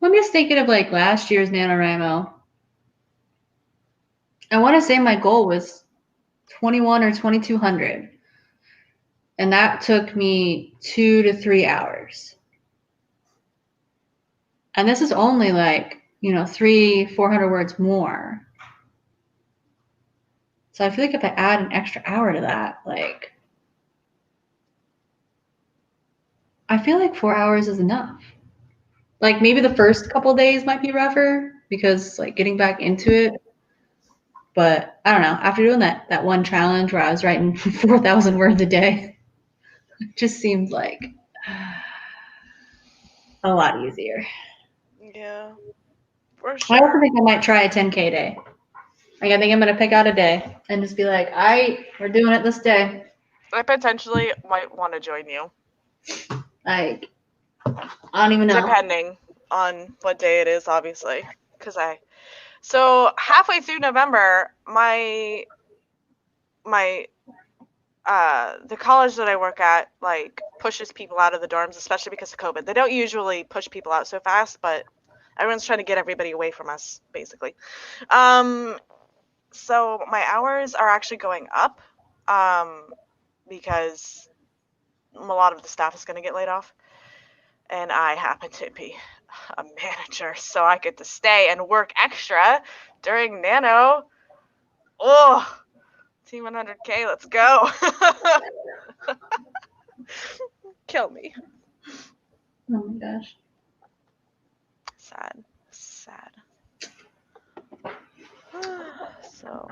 just thinking of like last year's NaNoWriMo. I want to say my goal was 21 or 2,200. And that took me 2 to 3 hours. And this is only like, 300-400 words more. So I feel like if I add an extra hour to that, like, I feel like 4 hours is enough. Like maybe the first couple days might be rougher because like getting back into it. But I don't know. After doing that one challenge where I was writing 4,000 words a day, it just seemed like a lot easier. Yeah, for sure. I also think I might try a 10K day. Like I think I'm gonna pick out a day and just be like, all right, we're doing it this day. I potentially might want to join you. Like, I don't even know. Depending on what day it is, obviously. So halfway through November, the college that I work at like pushes people out of the dorms, especially because of COVID. They don't usually push people out so fast, but everyone's trying to get everybody away from us, basically. So my hours are actually going up, because a lot of the staff is going to get laid off, and I happen to be a manager, so I get to stay and work extra during Nano. Oh, Team 100K, let's go. Kill me. Oh my gosh. Sad. So,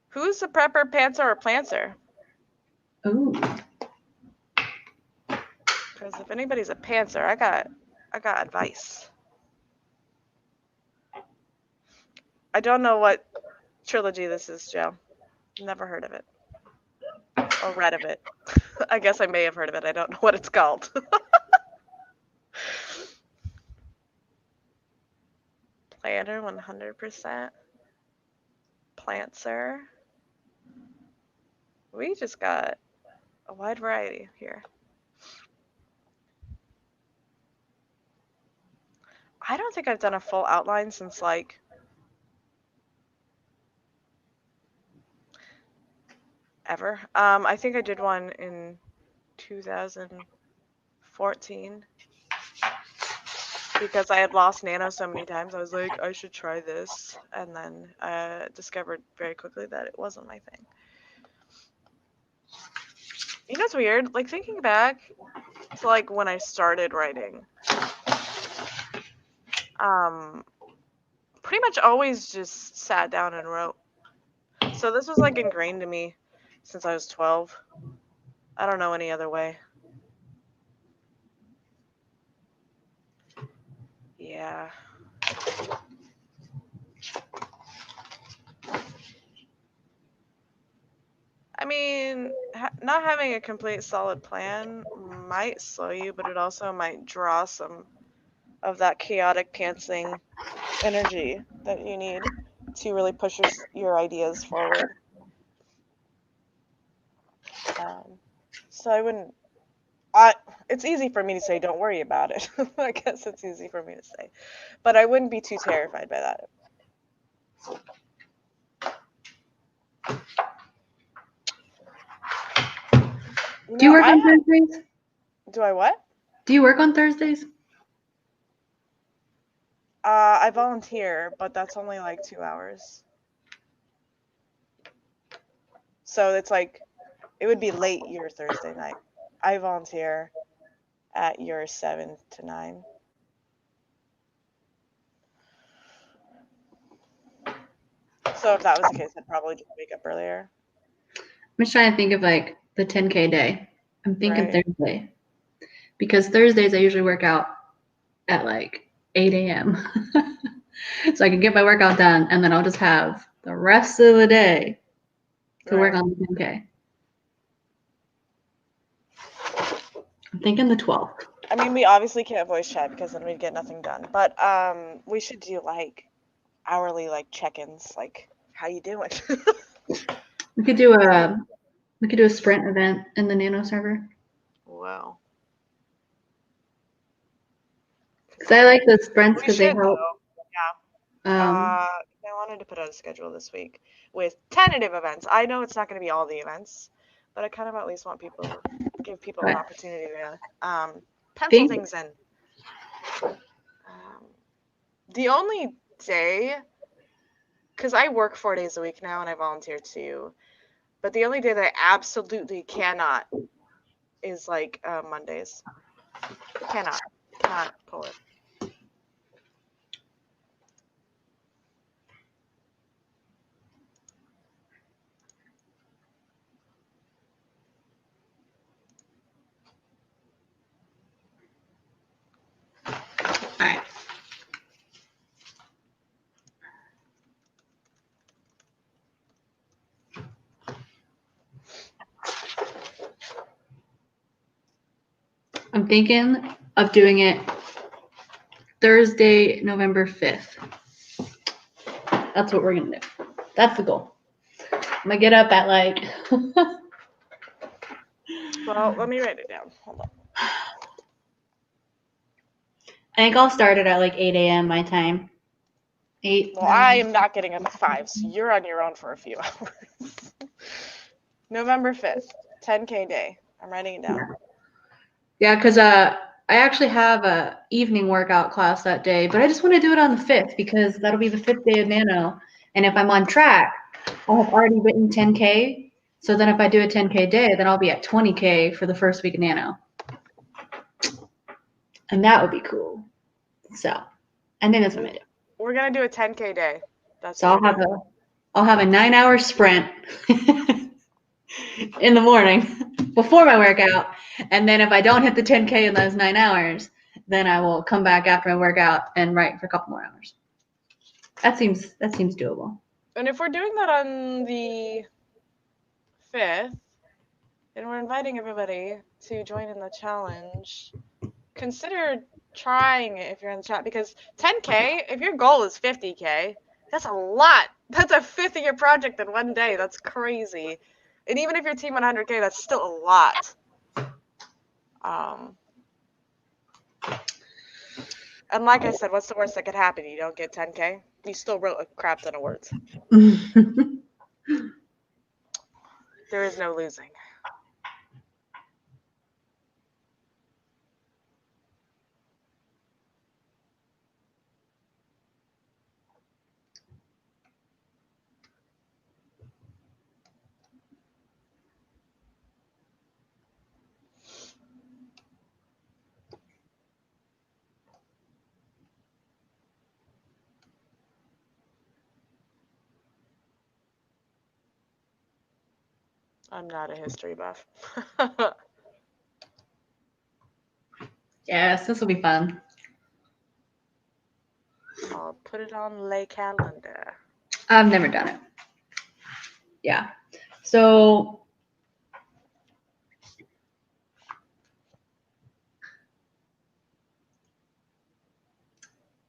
who's a prepper, pantser, or planter? Ooh. Because if anybody's a pantser, I got advice. I don't know what trilogy this is, Joe. Never heard of it. Or read of it. I guess I may have heard of it. I don't know what it's called. Planter 100%. Plantser. We just got a wide variety here. I don't think I've done a full outline since like ever. I think I did one in 2014 because I had lost nano so many times. I was like, I should try this, and then I discovered very quickly that it wasn't my thing. You know, it's weird. Like thinking back to like when I started writing, pretty much always just sat down and wrote. So this was like ingrained to me since I was 12. I don't know any other way. Yeah. I mean, not having a complete solid plan might slow you, but it also might draw some of that chaotic pantsing energy that you need to really push your ideas forward. So I wouldn't. It's easy for me to say, don't worry about it. I guess it's easy for me to say, but I wouldn't be too terrified by that. Do you work on Thursdays? Do I what? Do you work on Thursdays? I volunteer, but that's only like 2 hours. So it's like, it would be late your Thursday night. I volunteer at your 7 to 9. So if that was the case, I'd probably just wake up earlier. I'm just trying to think of like the 10K day. I'm thinking Right. Thursday. Because Thursdays I usually work out at like 8 a.m. So I can get my workout done and then I'll just have the rest of the day to work on the 10K. I'm thinking the 12th. I mean, we obviously can't voice chat because then we'd get nothing done. But we should do like hourly like check-ins, like how you doing? We could do a sprint event in the nano server. Wow. Because I like the sprints because they help. Though. Yeah. I wanted to put out a schedule this week with tentative events. I know it's not going to be all the events, but I kind of at least want give people an opportunity to pencil things in. The only day, because I work 4 days a week now and I volunteer too, but the only day that I absolutely cannot is like Mondays. Cannot pull it. All right. I'm thinking of doing it Thursday, November 5th. That's what we're going to do. That's the goal. I'm going to get up at like... Well, let me write it down. Hold on. I think I'll start it at like 8 a.m. my time. 8. Well, I am not getting up at 5, so you're on your own for a few hours. November 5th, 10K day. I'm writing it down. Yeah, because I actually have a evening workout class that day, but I just want to do it on the 5th because that'll be the 5th day of nano. And if I'm on track, I'll have already written 10K. So then if I do a 10K day, then I'll be at 20K for the first week of nano. And that would be cool. So I think that's what I'm going to do. We're going to do a 10K day. So I'll have a 9-hour sprint in the morning before my workout. And then if I don't hit the 10K in those 9 hours, then I will come back after my workout and write for a couple more hours. That seems doable. And if we're doing that on the 5th, and we're inviting everybody to join in the challenge, consider trying it if you're in the chat, because 10K, if your goal is 50K, that's a lot. That's a fifth of your project in one day. That's crazy. And even if your team 100K, that's still a lot. And like I said, what's the worst that could happen? You don't get 10K? You still wrote a crap ton of words. There is no losing. I'm not a history buff. Yes, this will be fun. I'll put it on lay calendar. I've never done it. Yeah. So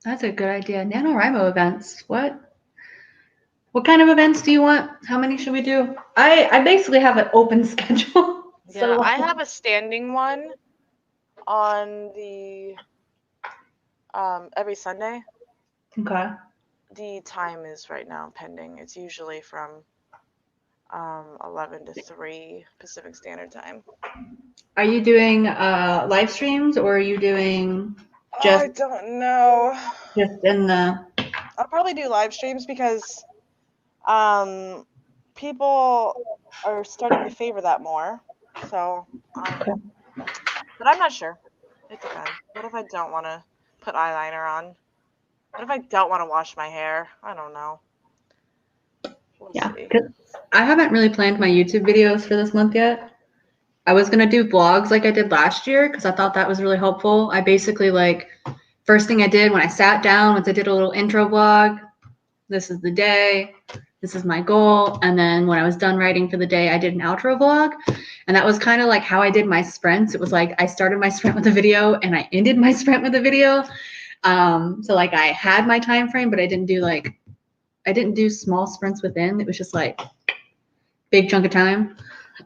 that's a good idea. NaNoWriMo events. What kind of events do you want? How many should we do? I basically have an open schedule. Yeah, I have a standing one on the every Sunday. Okay. The time is right now pending. It's usually from 11 to 3 Pacific Standard Time. Are you doing live streams or are you doing just I don't know. just in the I'll probably do live streams because people are starting to favor that more. So, but I'm not sure. It depends. What if I don't want to put eyeliner on? What if I don't want to wash my hair? I don't know. We'll see. 'Cause I haven't really planned my YouTube videos for this month yet. I was gonna do vlogs like I did last year because I thought that was really helpful. I basically first thing I did when I sat down was I did a little intro vlog. This is the day. This is my goal. And then when I was done writing for the day, I did an outro vlog. And that was kind of like how I did my sprints. It was like I started my sprint with a video and I ended my sprint with a video. So like I had my time frame, but I didn't do small sprints within. It was just like big chunk of time.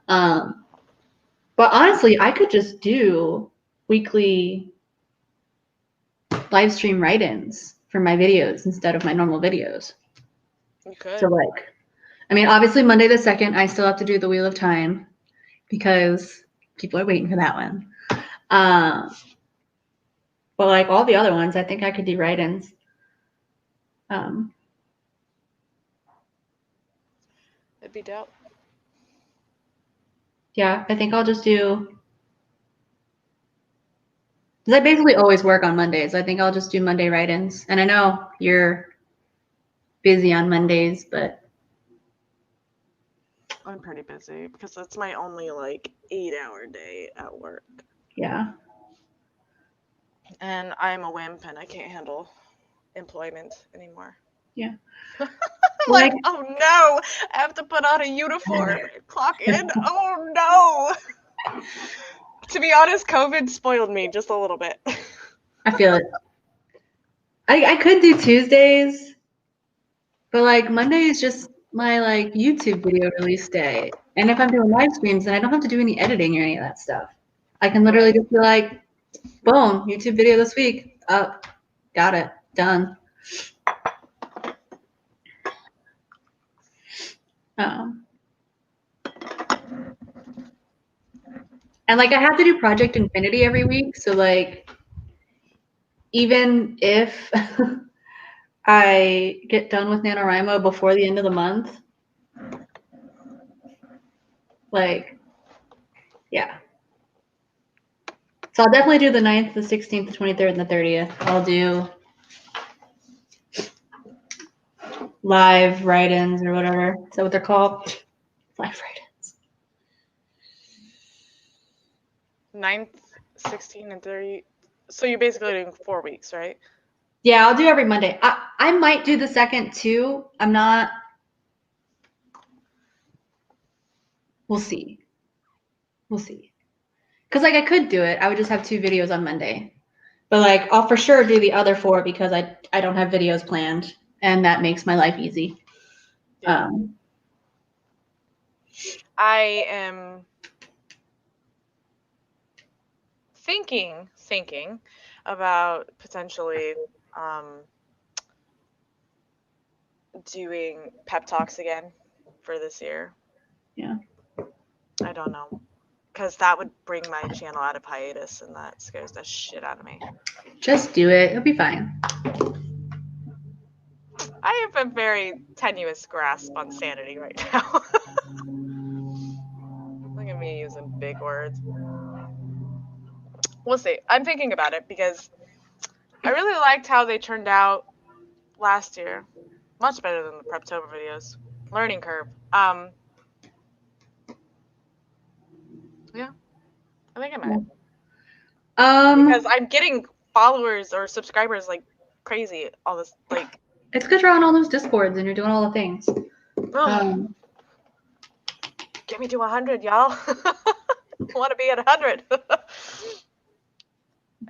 But honestly, I could just do weekly live stream write-ins for my videos instead of my normal videos. You could. So obviously Monday the 2nd, I still have to do the Wheel of Time because people are waiting for that one. But like all the other ones, I think I could do write-ins. It'd be dope. Yeah, I think I'll just do. Because I basically always work on Mondays. I think I'll just do Monday write-ins. And I know you're busy on Mondays, but I'm pretty busy because that's my only 8-hour day at work. Yeah. And I'm a wimp and I can't handle employment anymore. Yeah. Oh no, I have to put on a uniform, clock in. Oh no. To be honest, COVID spoiled me just a little bit. I feel it. I could do Tuesdays, but Monday is just my YouTube video release day. And if I'm doing live streams, then I don't have to do any editing or any of that stuff. I can literally just be like, boom, YouTube video this week. Up. Got it. Done. And I have to do Project Infinity every week. So even if I get done with NaNoWriMo before the end of the month, yeah. So I'll definitely do the 9th, the 16th, the 23rd, and the 30th. I'll do live write-ins or whatever. Is that what they're called? Live write-ins. 9th, 16th, and 30th. So you're basically doing 4 weeks, right? Yeah, I'll do every Monday. I might do the 2nd too. I'm not. We'll see. We'll see. Because I could do it. I would just have 2 videos on Monday. But I'll for sure do the other 4 because I don't have videos planned, and that makes my life easy. Yeah. I am thinking about potentially doing pep talks again for this year. Yeah. I don't know. Because that would bring my channel out of hiatus, and that scares the shit out of me. Just do it. It'll be fine. I have a very tenuous grasp on sanity right now. Look at me using big words. We'll see. I'm thinking about it because I really liked how they turned out last year. Much better than the Preptober videos. Learning curve. Yeah, I think I might. Because I'm getting followers or subscribers like crazy. All this, like. It's because you're on all those Discords and you're doing all the things. Get me to 100, y'all. I want to be at 100.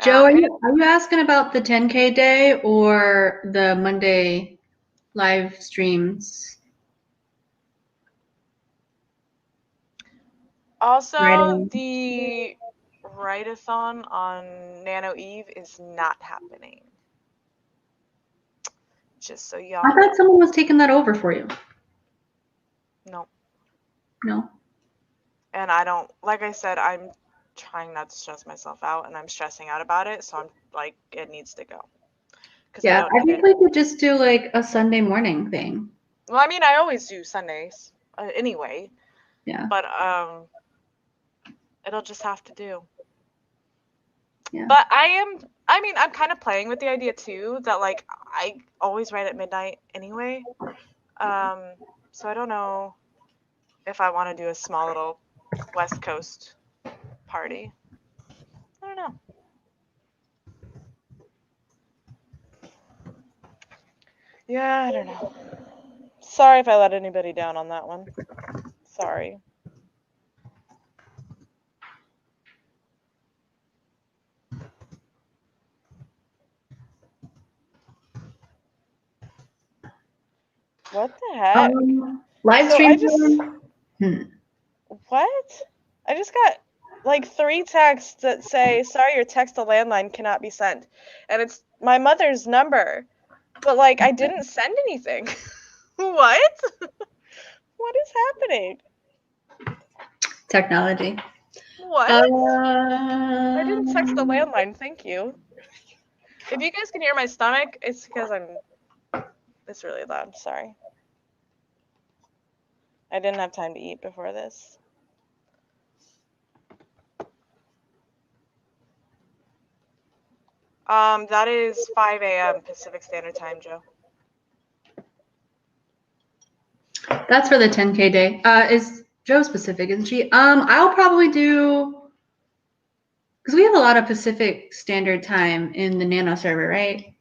Joe, are you asking about the 10K day or the Monday live streams? Also, the write-a-thon on Nano Eve is not happening. Just so y'all I thought someone was taking that over for you. No. No. And I don't, like I said, I'm trying not to stress myself out, and I'm stressing out about it, so I'm like, it needs to go. Yeah, I think we could just do like a Sunday morning thing. Well, I mean, I always do Sundays anyway. Yeah. But it'll just have to do. Yeah. But I'm kind of playing with the idea too that like I always write at midnight anyway. So I don't know if I want to do a small little West Coast party. I don't know. Yeah, I don't know. Sorry if I let anybody down on that one. Sorry. What the heck? Live stream. What? I just got like 3 texts that say, sorry, your text to landline cannot be sent. And it's my mother's number. But like, I didn't send anything. What? What is happening? Technology. What? I didn't text the landline, thank you. If you guys can hear my stomach, it's because it's really loud, sorry. I didn't have time to eat before this. That is 5 a.m. Pacific Standard Time, Joe. That's for the 10K day. Is Joe Pacific, isn't she? I'll probably do, because we have a lot of Pacific Standard Time in the Nano server, right?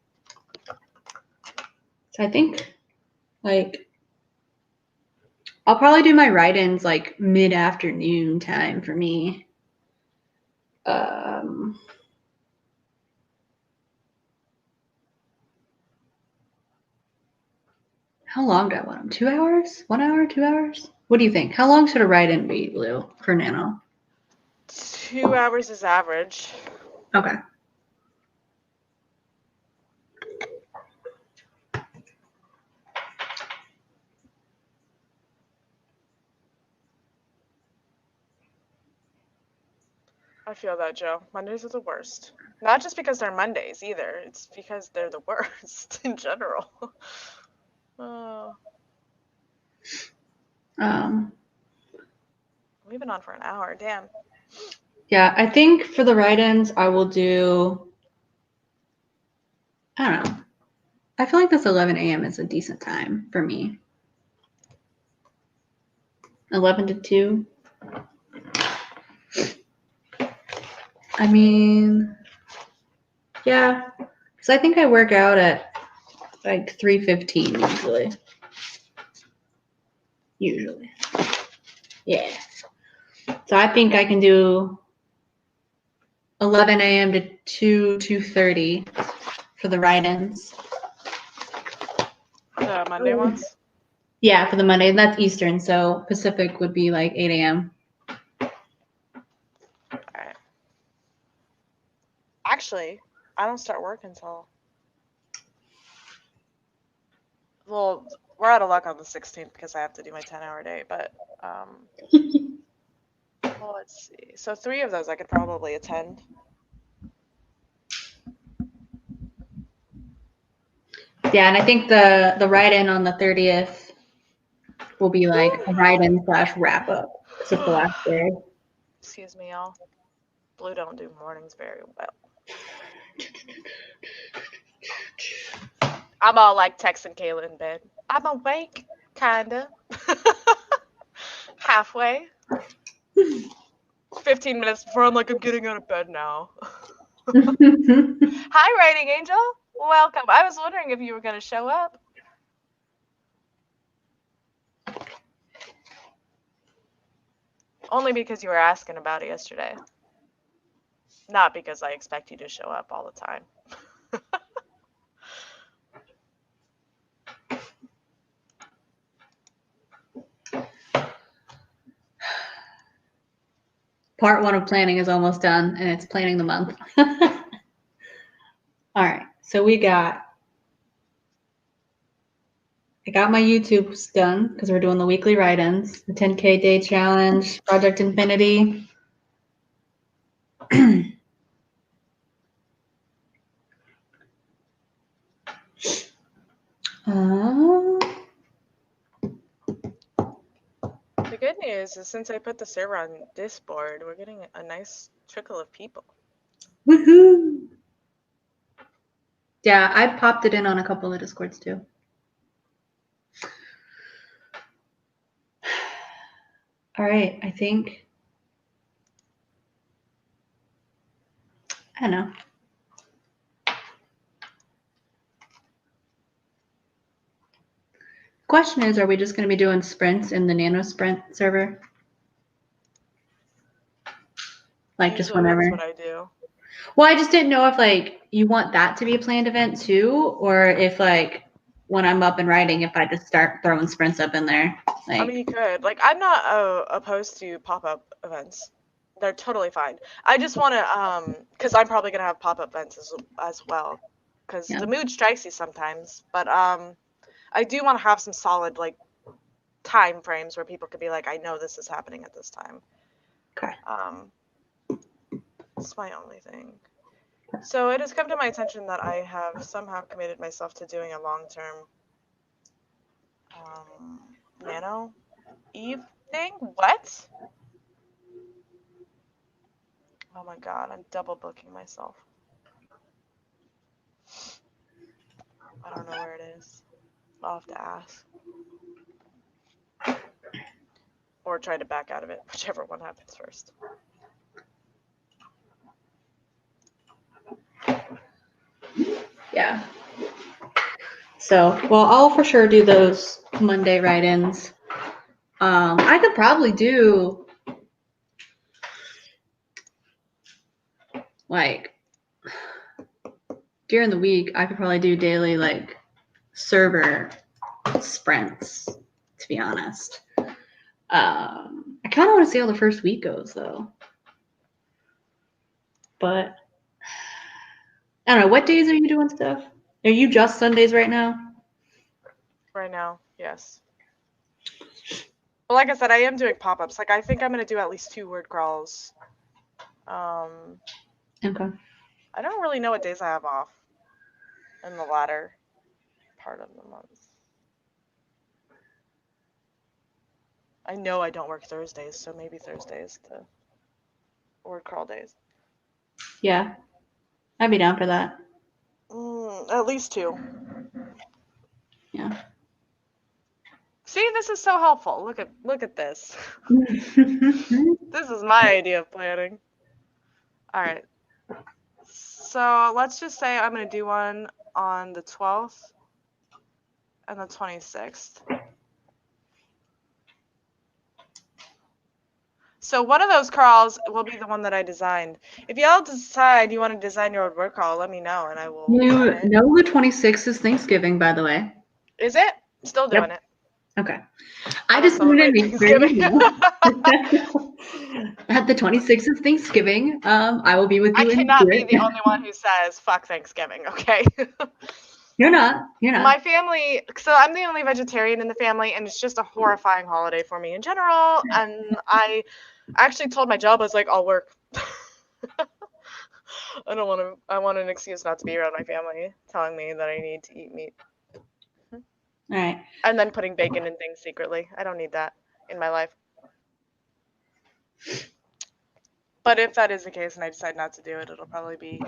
So I think, like, I'll probably do my write-ins like mid-afternoon time for me. How long do I want them? 2 hours? 1 hour? 2 hours? What do you think? How long should a write-in be, Lou, for Nano? 2 hours is average. Okay. I feel that, Joe. Mondays are the worst. Not just because they're Mondays either. It's because they're the worst in general. We've been on for an hour. Damn. Yeah, I think for the write-ins, I will do, I don't know. I feel like this 11 a.m. is a decent time for me. 11 to 2. I mean, yeah, because I think I work out at like 3:15 usually. Usually. Yeah. So I think I can do 11 a.m. to 2:30 for the write-ins. The Monday ones? Yeah, for the Monday. That's Eastern, so Pacific would be like 8 a.m. Alright. Actually, I don't start work until. Well, we're out of luck on the 16th because I have to do my 10-hour day. But well, let's see. So 3 of those I could probably attend. Yeah, and I think the write-in on the 30th will be like a write-in / wrap up. It's the last day. Excuse me, y'all. Blue don't do mornings very well. I'm all like texting Kayla in bed. I'm awake, kinda. Halfway. 15 minutes before I'm like, I'm getting out of bed now. Hi, Writing Angel. Welcome. I was wondering if you were going to show up. Only because you were asking about it yesterday. Not because I expect you to show up all the time. Part 1 of planning is almost done, and it's planning the month. All right, so I got my YouTubes done because we're doing the weekly write-ins, the 10K day challenge, Project Infinity. The good news is since I put the server on Discord, we're getting a nice trickle of people. Woohoo! Yeah, I popped it in on a couple of Discords too. All right, I don't know. Question is, are we just going to be doing sprints in the nano sprint server? Like just whenever? That's what I do. Well, I just didn't know if like you want that to be a planned event too, or if like when I'm up and writing, if I just start throwing sprints up in there. Like, I mean, you could. Like, I'm not opposed to pop-up events. They're totally fine. I just want to, because I'm probably going to have pop-up events as well. Because the mood strikes you sometimes. But I do want to have some solid, like, time frames where people could be like, I know this is happening at this time. Okay. That's my only thing. So it has come to my attention that I have somehow committed myself to doing a long-term nano Eve thing? What? Oh my god, I'm double booking myself. I don't know where it is. I'll have to ask. Or try to back out of it, whichever one happens first. Yeah. So, well, I'll for sure do those Monday write-ins. I could probably do like during the week, I could probably do daily like server sprints, to be honest. I kind of want to see how the first week goes though. But I don't know, what days are you doing stuff? Are you just Sundays right now? Right now, yes. But like I said, I am doing pop-ups. Like, I think I'm going to do at least 2 word crawls. Okay. I don't really know what days I have off in the latter part of the month. I know I don't work Thursdays, so maybe Thursdays to word crawl days. Yeah, I'd be down for that. At least 2. Yeah. See, this is so helpful. Look at this. This is my idea of planning. All right. So let's just say I'm going to do one on the 12th and the 26th. So one of those crawls will be the one that I designed. If y'all decide you want to design your own word crawl, let me know and I will. You know the 26th is Thanksgiving, by the way. Is it? Still doing it. Okay. I I don't just wanted to celebrate make sure Thanksgiving. you know. At the 26th of Thanksgiving, I will be with I you in cannot be spirit. the only one who says fuck Thanksgiving, okay? You're not. You're not. My family, so I'm the only vegetarian in the family, and it's just a horrifying holiday for me in general. And I actually told my job, I was like, I'll work. I don't want to, I want an excuse not to be around my family telling me that I need to eat meat. All right. And then putting bacon in things secretly. I don't need that in my life. But if that is the case and I decide not to do it, it'll probably be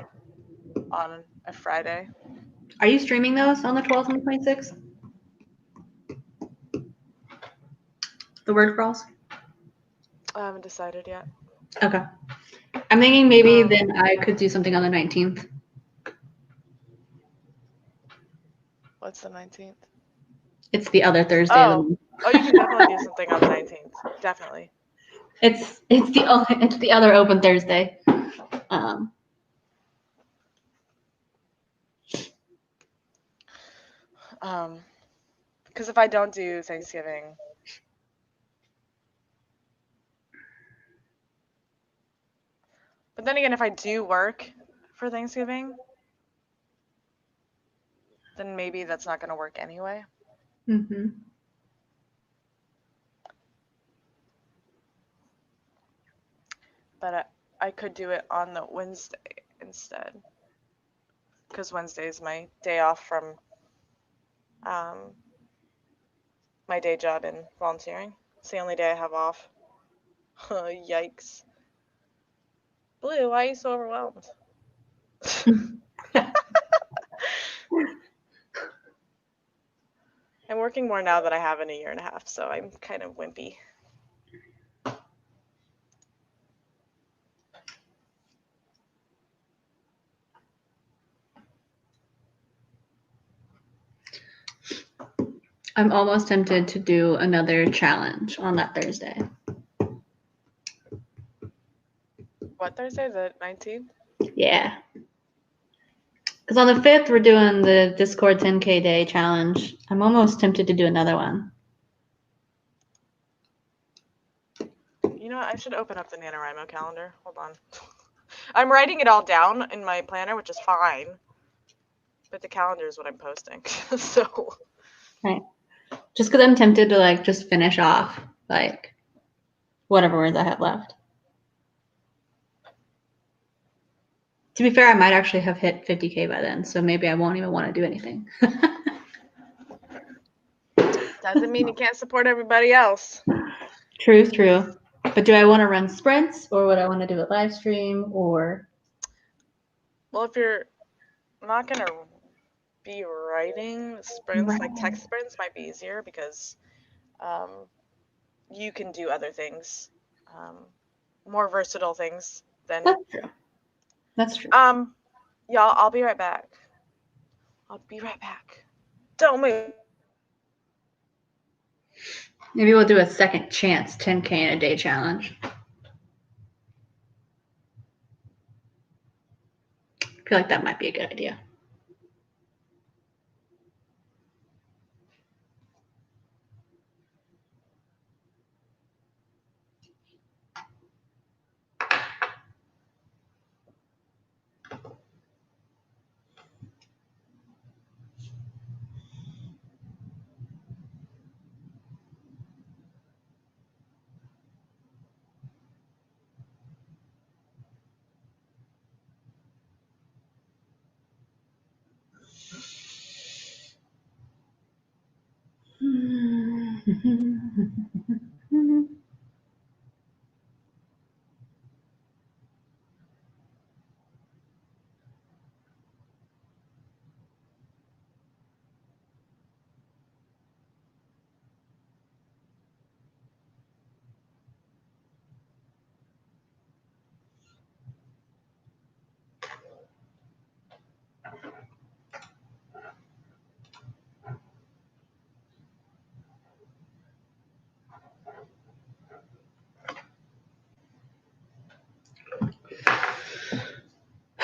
on a Friday. Are you streaming those on the 12th and the 26th? The word crawls? I haven't decided yet. Okay. I'm thinking maybe then I could do something on the 19th. What's the 19th? It's the other Thursday of the Oh, month. oh, you can definitely do something on the 19th. Definitely. It's the other open Thursday. Because if I don't do Thanksgiving, but then again, if I do work for Thanksgiving, then maybe that's not going to work anyway. Mm-hmm. But I could do it on the Wednesday instead. Because Wednesday is my day off from my day job in volunteering. It's the only day I have off. Yikes. Blue, why are you so overwhelmed? I'm working more now than I have in a year and a half, so I'm kind of wimpy. I'm almost tempted to do another challenge on that Thursday. What Thursday? The 19th? Yeah. Because on the 5th, we're doing the Discord 10K day challenge. I'm almost tempted to do another one. You know what? I should open up the NaNoWriMo calendar. Hold on. I'm writing it all down in my planner, which is fine. But the calendar is what I'm posting. So. Right. Just because I'm tempted to like just finish off like whatever words I have left. To be fair, I might actually have hit 50K by then, so maybe I won't even want to do anything. Doesn't mean you can't support everybody else. True. But do I want to run sprints or would I want to do a live stream or? Well, if you're not going to be writing sprints, like text sprints might be easier because you can do other things, more versatile things than. That's true. Y'all, I'll be right back. Don't move. Maybe we'll do a second chance 10K in a day challenge. I feel like that might be a good idea.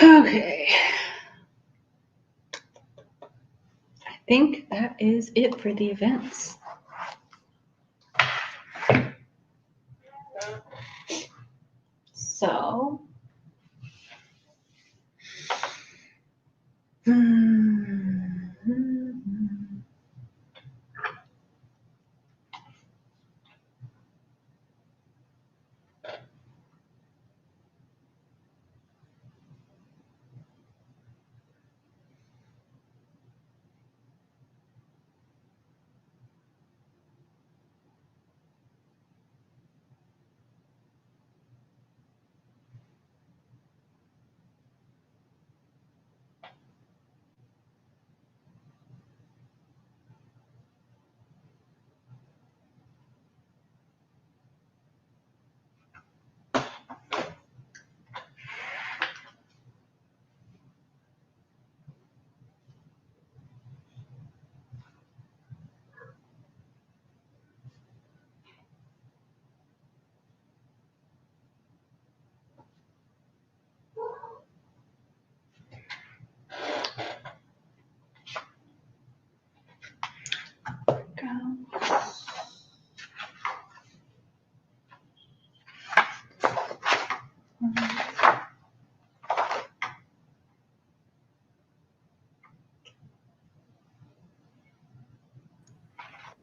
Okay. I think that is it for the events. go.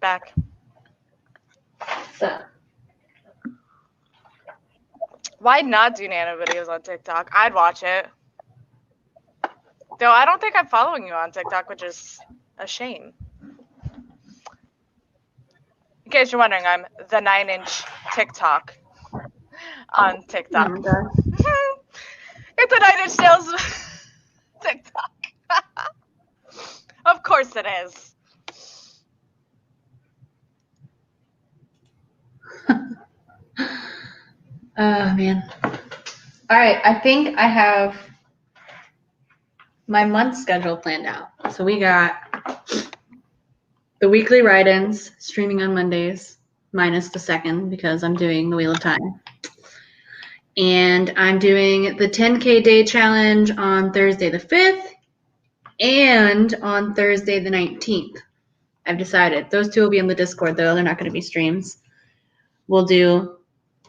Back. So, Why not do nano videos on TikTok? I'd watch it. Though I don't think I'm following you on TikTok, which is a shame. In case you're wondering, I'm the 9-inch TikTok on TikTok. oh my God. It's a 9-inch nails TikTok. Of course it is. Oh, man. All right, I think I have my month schedule planned out. So we got the weekly write-ins streaming on Mondays, minus the second because I'm doing the Wheel of Time. And I'm doing the 10K day challenge on Thursday the 5th and on Thursday the 19th. I've decided. Those two will be in the Discord, though. They're not going to be streams. We'll do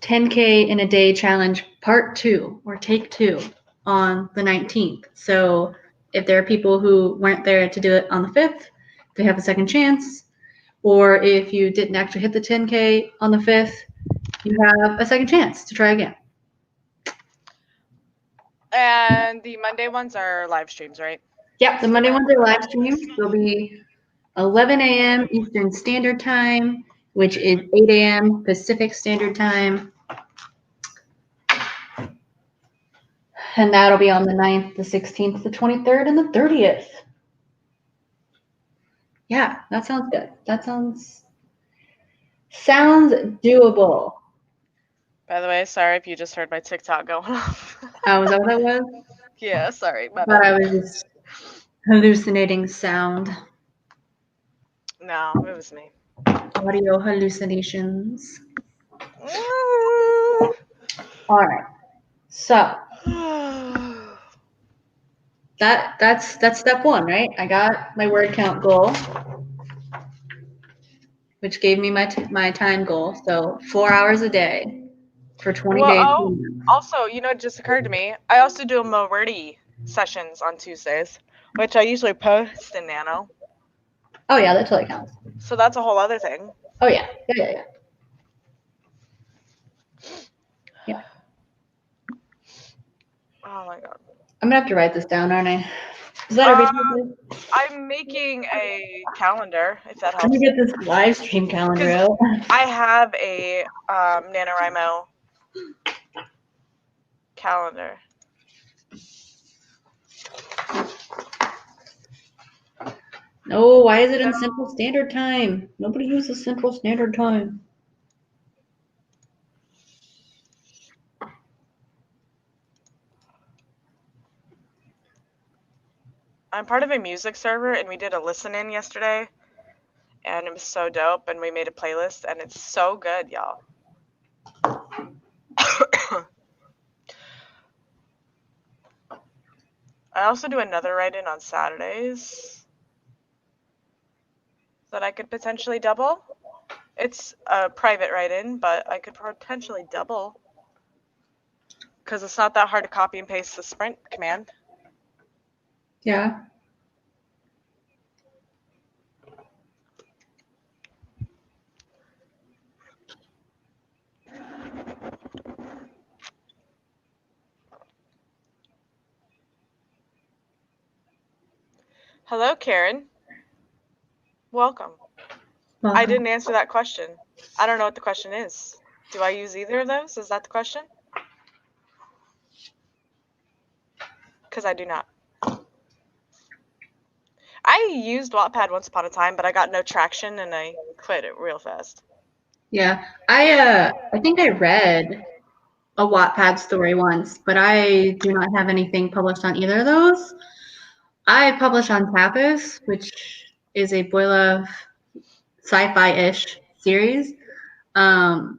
10K in a day challenge part 2 or take 2 on the 19th. So if there are people who weren't there to do it on the 5th, they have a second chance. Or if you didn't actually hit the 10K on the 5th, you have a second chance to try again. And the Monday ones are live streams, right? Yep, the Monday ones are live streams. They'll be 11 a.m. Eastern Standard Time, which is 8 a.m. Pacific Standard Time. And that'll be on the 9th, the 16th, the 23rd, and the 30th. Yeah, that sounds good. That sounds doable. By the way, sorry if you just heard my TikTok going off. Oh, is that what that was? Yeah, sorry. My I thought I bad. was just hallucinating sound. No, it was me. Audio hallucinations. Mm. All right. So that's step 1, right? I got my word count goal, which gave me my time goal. So 4 hours a day for 20 days. Well, also, it just occurred to me. I also do Moriarty sessions on Tuesdays, which I usually post in Nano. Oh yeah, that totally counts. So that's a whole other thing. Oh yeah. Yeah. Oh my God. I'm gonna have to write this down, aren't I? Is that everything? I'm making a calendar, if that helps. Let me get this live stream calendar out. I have a NaNoWriMo calendar. No, why is it in Central Standard Time? Nobody uses Central Standard Time. I'm part of a music server, and we did a listen-in yesterday, and it was so dope, and we made a playlist, and it's so good, y'all. I also do another write-in on Saturdays that I could potentially double. It's a private write-in, but I could potentially double. because it's not that hard to copy and paste the sprint command. Yeah. Hello, Karen. Welcome. Well, I didn't answer that question. I don't know what the question is. Do I use either of those? Is that the question? Because I do not. I used Wattpad once upon a time, but I got no traction and I quit it real fast. Yeah. I think I read a Wattpad story once, but I do not have anything published on either of those. I publish on Tapas, which is a boy love sci-fi-ish series. And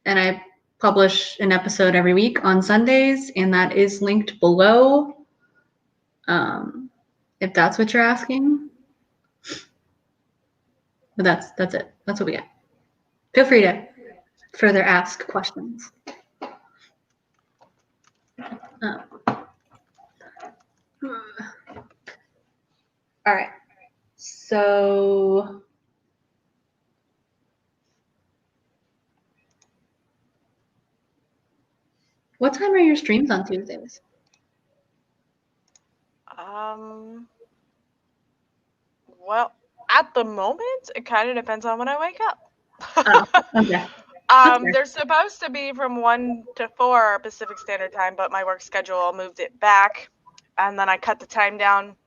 I publish an episode every week on Sundays, and that is linked below. If that's what you're asking. But that's it. That's what we got. Feel free to further ask questions. All right. So what time are your streams on Tuesdays? Well, at the moment, it kind of depends on when I wake up. Okay. They're supposed to be from 1 to 4 Pacific Standard Time, but my work schedule moved it back, and then I cut the time down.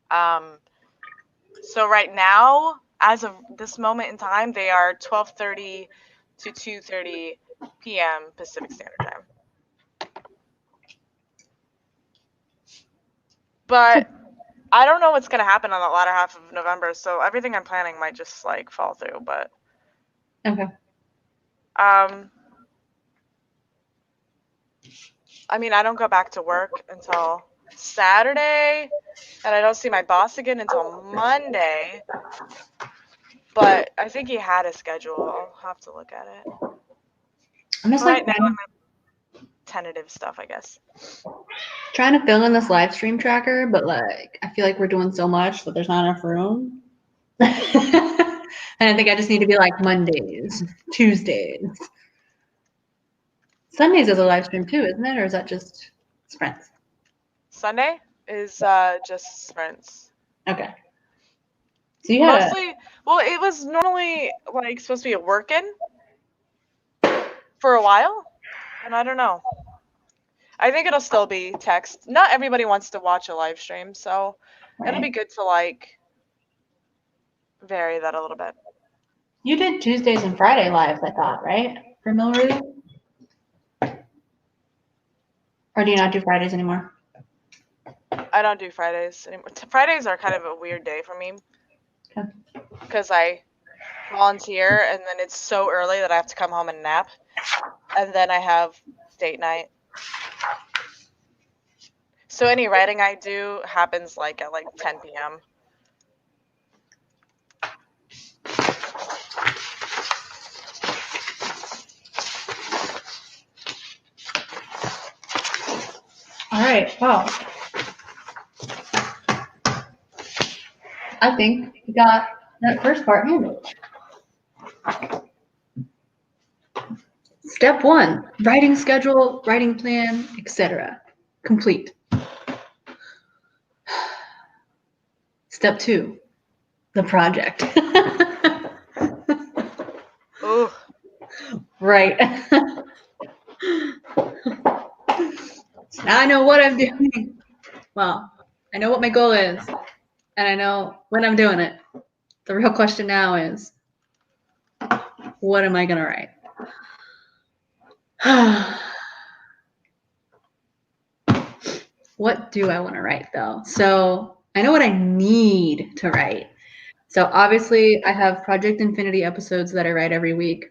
So right now, as of this moment in time, they are 12:30 to 2:30 p.m. Pacific Standard Time. But I don't know what's going to happen on the latter half of November, so everything I'm planning might just like fall through, but Okay. I mean, I don't go back to work until Saturday, and I don't see my boss again until Monday. But I think he had a schedule. I'll have to look at it. I'm just right now, I'm tentative stuff, I guess. trying to fill in this live stream tracker, but like I feel like we're doing so much that there's not enough room. And I think I just need to be like Mondays, Tuesdays. Sundays is a live stream too, isn't it? Or is that just sprints? Sunday is just sprints. Okay. So you had mostly, well, it was normally like supposed to be a work-in for a while, and I don't know. I think it'll still be text. Not everybody wants to watch a live stream, so it'll be good to like vary that a little bit. You did Tuesdays and Friday lives, I thought, right? For Miller? Or do you not do Fridays anymore? I don't do Fridays anymore. Fridays are kind of a weird day for me. Okay. Because I volunteer and then it's so early that I have to come home and nap. And then I have date night. So any writing I do happens like at like 10 p.m. All right. Well, I think we got that first part handled. Step 1, writing schedule, writing plan, etc. Complete. Step 2, the project. Ooh. Right. Now I know what I'm doing. Well, I know what my goal is, and I know when I'm doing it. The real question now is, what am I going to write? What do I want to write, though? So I know what I need to write. So obviously, I have Project Infinity episodes that I write every week.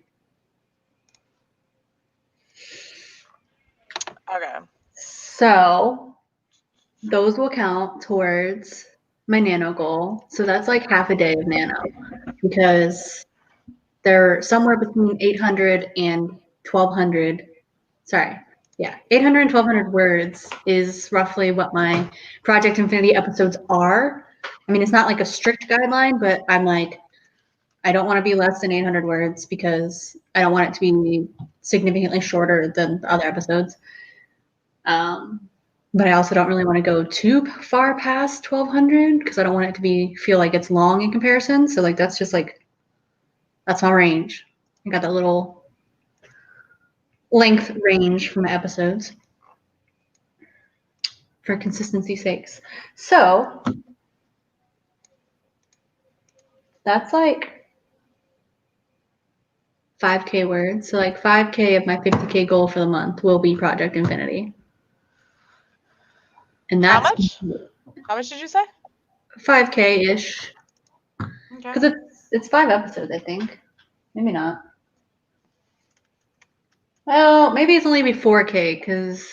Okay. So those will count towards my nano goal. So that's like half a day of nano because they're somewhere between 800 and 1200. Sorry, Yeah, 800 and 1200 words is roughly what my Project Infinity episodes are. I mean, it's not like a strict guideline, but I'm like, I don't want to be less than 800 words because I don't want it to be significantly shorter than the other episodes. But I also don't really want to go too far past 1200 because I don't want it to feel like it's long in comparison. So like that's just like that's my range. I got that little length range from the episodes for consistency's sakes. So that's like 5K words. So like 5K of my 50K goal for the month will be Project Infinity. And How that's much? How much did you say? 5K-ish. Okay. Because it's 5 episodes, I think. Maybe not. Well, maybe it's only be 4K because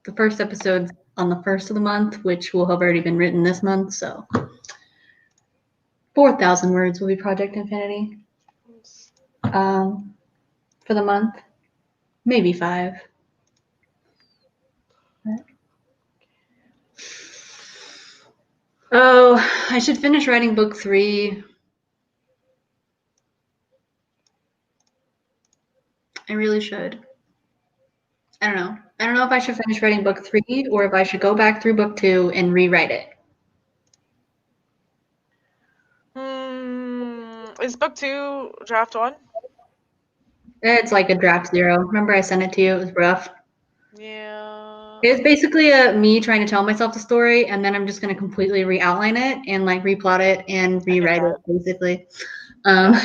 the first episode's on the first of the month, which will have already been written this month. So 4,000 words will be Project Infinity for the month. Maybe 5. Oh, I should finish writing book 3. I really should. I don't know. I don't know if I should finish writing book 3 or if I should go back through book 2 and rewrite it. Is book 2 draft 1? It's like a draft 0. Remember I sent it to you? It was rough. Yeah. It's basically me trying to tell myself the story, and then I'm just going to completely re-outline it and like replot it and rewrite it, basically. And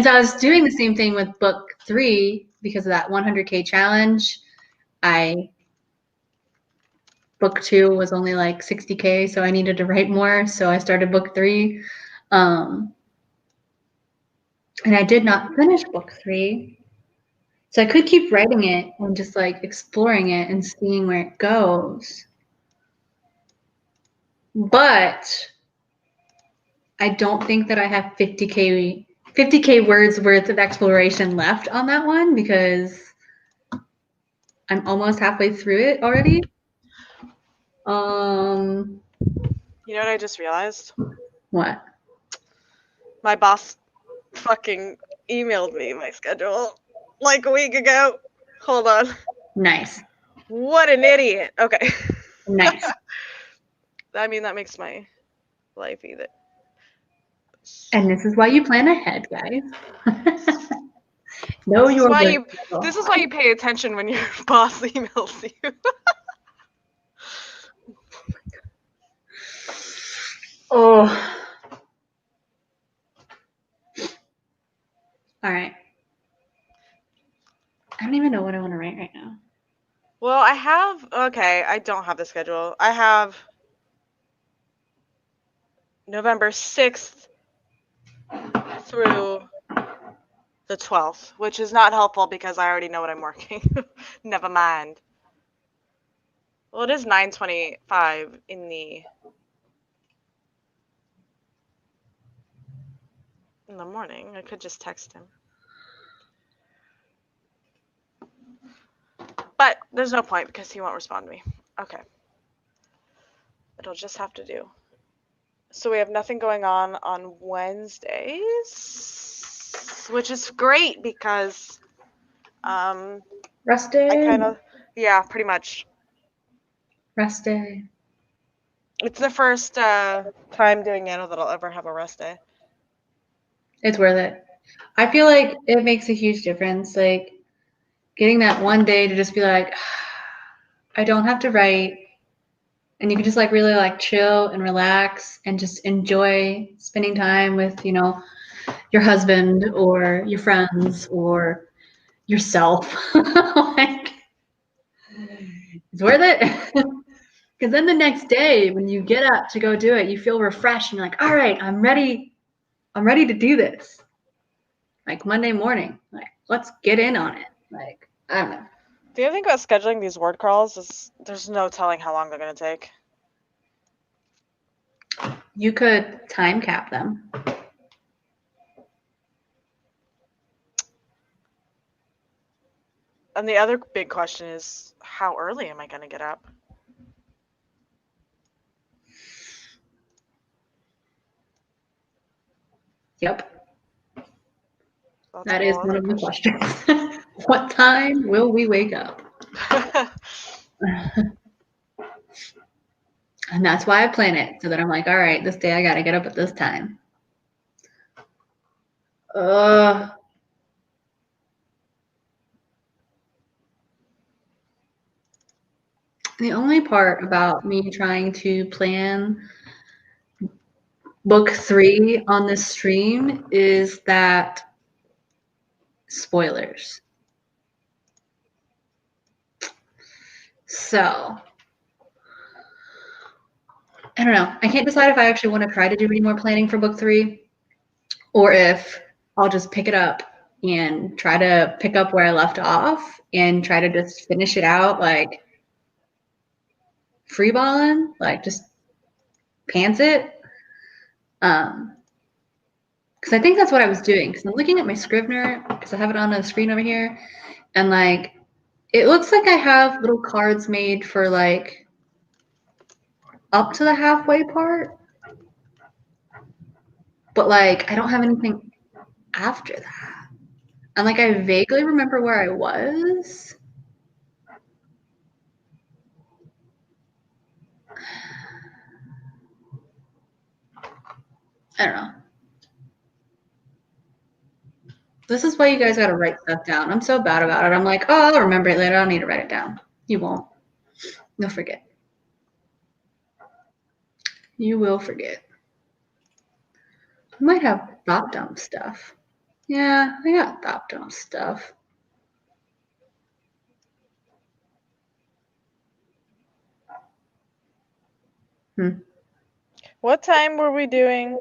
so I was doing the same thing with book 3 because of that 100K challenge. Book 2 was only like 60K, so I needed to write more. So I started book 3. And I did not finish book 3. So I could keep writing it and just like exploring it and seeing where it goes. But I don't think that I have 50K words worth of exploration left on that one because I'm almost halfway through it already. You know what I just realized? What? My boss fucking emailed me my schedule like a week ago. Hold on. Nice. What an idiot. Okay. Nice. I mean, that makes my life either. And this is why you plan ahead, guys. Know This is your why work you schedule. this is why you pay attention when your boss emails you. Oh. All right. I don't even know what I want to write right now. Well, I don't have the schedule. I have November 6th through the 12th, which is not helpful because I already know what I'm working. Never mind. Well, it is 9:25 in the morning. I could just text him. But there's no point because he won't respond to me. Okay. It'll just have to do. So we have nothing going on Wednesdays, which is great because Rest day. pretty much. Rest day. It's the first time doing nano that I'll ever have a rest day. It's worth it. I feel like it makes a huge difference. Like getting that one day to just be like, I don't have to write. And you can just like really like chill and relax and just enjoy spending time with, your husband or your friends or yourself. Like, it's worth it. Because then the next day when you get up to go do it, you feel refreshed and you're like, all right, I'm ready to do this. Like Monday morning, like let's get in on it. Like, I don't know. The other thing about scheduling these word crawls is there's no telling how long they're going to take. You could time cap them. And the other big question is, how early am I going to get up? Yep. That's That a is whole one other of the question. questions. What time will we wake up? And that's why I plan it, so that I'm like, all right, this day I gotta get up at this time. The only part about me trying to plan book 3 on this stream is that spoilers. So I don't know. I can't decide if I actually want to try to do any more planning for book 3, or if I'll just pick it up and try to pick up where I left off and try to just finish it out like freeballing, like just pants it. Because I think that's what I was doing. Because I'm looking at my Scrivener, because I have it on the screen over here, and like it looks like I have little cards made for like up to the halfway part, but like I don't have anything after that. And like I vaguely remember where I was. I don't know. This is why you guys gotta write stuff down. I'm so bad about it. I'm like, oh, I'll remember it later. I don't need to write it down. You won't. You'll forget. You will forget. I might have thought dump stuff. Yeah, I got thought dump stuff. What time were we doing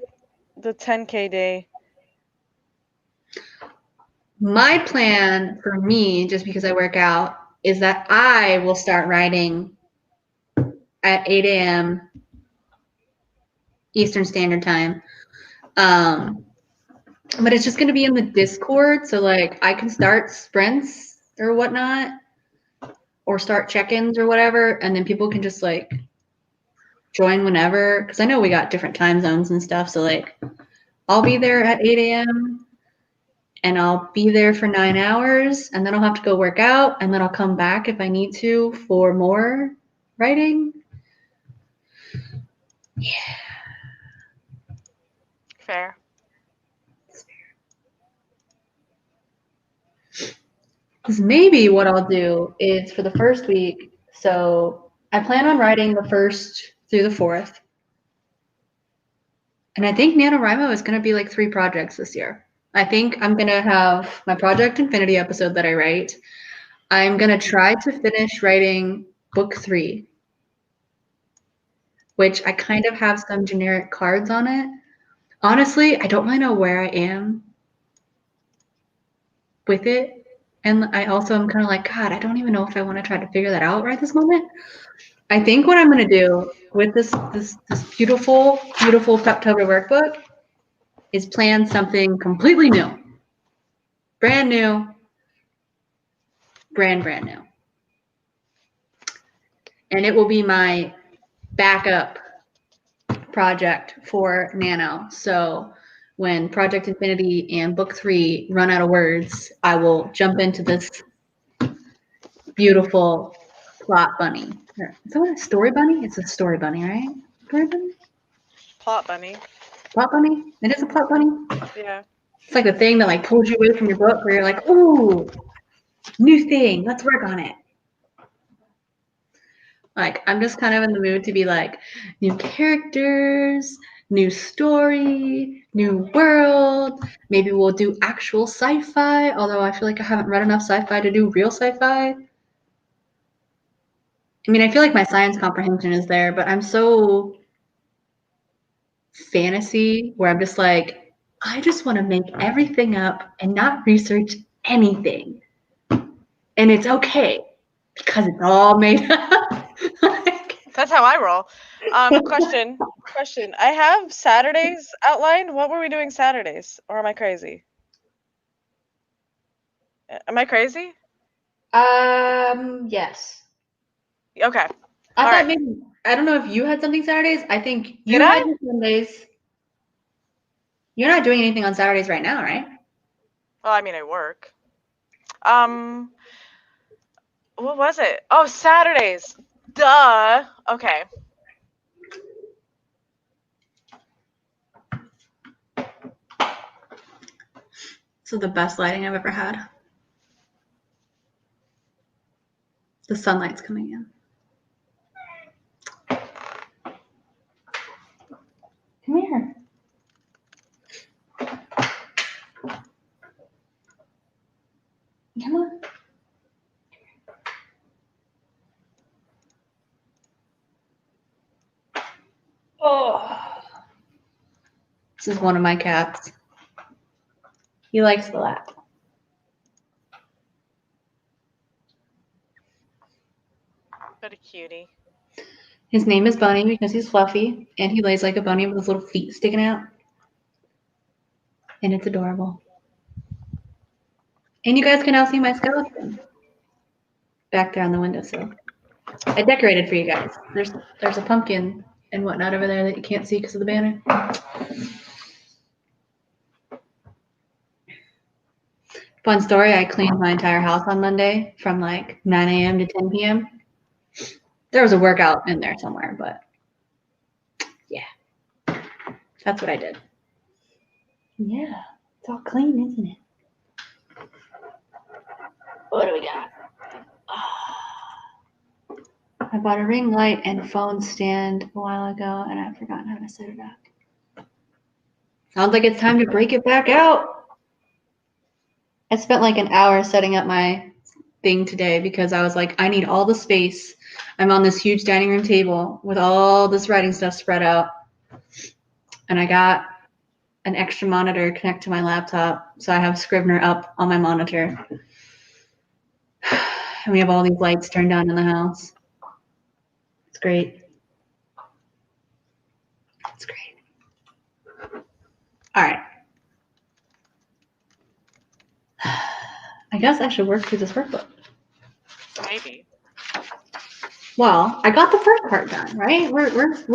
the 10K day? My plan for me, just because I work out, is that I will start writing at 8 a.m. Eastern Standard Time. But it's just going to be in the Discord. So, like, I can start sprints or whatnot, or start check-ins or whatever, and then people can just, like, join whenever. Because I know we got different time zones and stuff. So, like, I'll be there at 8 a.m. and I'll be there for 9 hours, and then I'll have to go work out, and then I'll come back if I need to for more writing. Yeah. Fair. Because maybe what I'll do is for the first week, so I plan on writing the 1st through the 4th. And I think NaNoWriMo is going to be like 3 projects this year. I think I'm going to have my Project Infinity episode that I write. I'm going to try to finish writing book 3, which I kind of have some generic cards on it. Honestly, I don't really know where I am with it. And I also am kind of like, God, I don't even know if I want to try to figure that out right this moment. I think what I'm going to do with this beautiful, beautiful Preptober workbook is plan something completely new. Brand new. Brand new. And it will be my backup project for Nano. So when Project Infinity and Book 3 run out of words, I will jump into this beautiful plot bunny. Is that what a story bunny? It's a story bunny, right? Story bunny? Plot bunny. Plot bunny? It is a plot bunny? Yeah. It's like the thing that like pulls you away from your book where you're like, ooh, new thing, let's work on it. Like, I'm just kind of in the mood to be like, new characters, new story, new world. Maybe we'll do actual sci-fi, although I feel like I haven't read enough sci-fi to do real sci-fi. I mean, I feel like my science comprehension is there, but I'm so fantasy where I'm just like, I just want to make everything up and not research anything. And it's okay because it's all made up. That's how I roll. Question. I have Saturdays outlined. What were we doing Saturdays? Or am I crazy? Am I crazy? Yes. Okay. I All thought right. maybe, I don't know if you had something Saturdays. I think you Did had I? your Sundays. You're not doing anything on Saturdays right now, right? Well, I mean, I work. What was it? Oh, Saturdays. Duh. Okay. This is the best lighting I've ever had. The sunlight's coming in. Come here. Come on. Oh. This is one of my cats. He likes the lap. What a cutie. His name is Bunny because he's fluffy, and he lays like a bunny with his little feet sticking out. And it's adorable. And you guys can now see my skeleton back there on the windowsill. I decorated for you guys. There's a pumpkin and whatnot over there that you can't see because of the banner. Fun story, I cleaned my entire house on Monday from like 9 a.m. to 10 p.m. There was a workout in there somewhere, but yeah, that's what I did. Yeah, it's all clean, isn't it? What do we got? I bought a ring light and phone stand a while ago, and I've forgotten how to set it up. Sounds like it's time to break it back out. I spent like an hour setting up my thing today because I was like, I need all the space. I'm on this huge dining room table with all this writing stuff spread out. And I got an extra monitor to connect to my laptop. So I have Scrivener up on my monitor. And we have all these lights turned on in the house. It's great. It's great. All right. I guess I should work through this workbook. Maybe. Well, I got the first part done, right? We're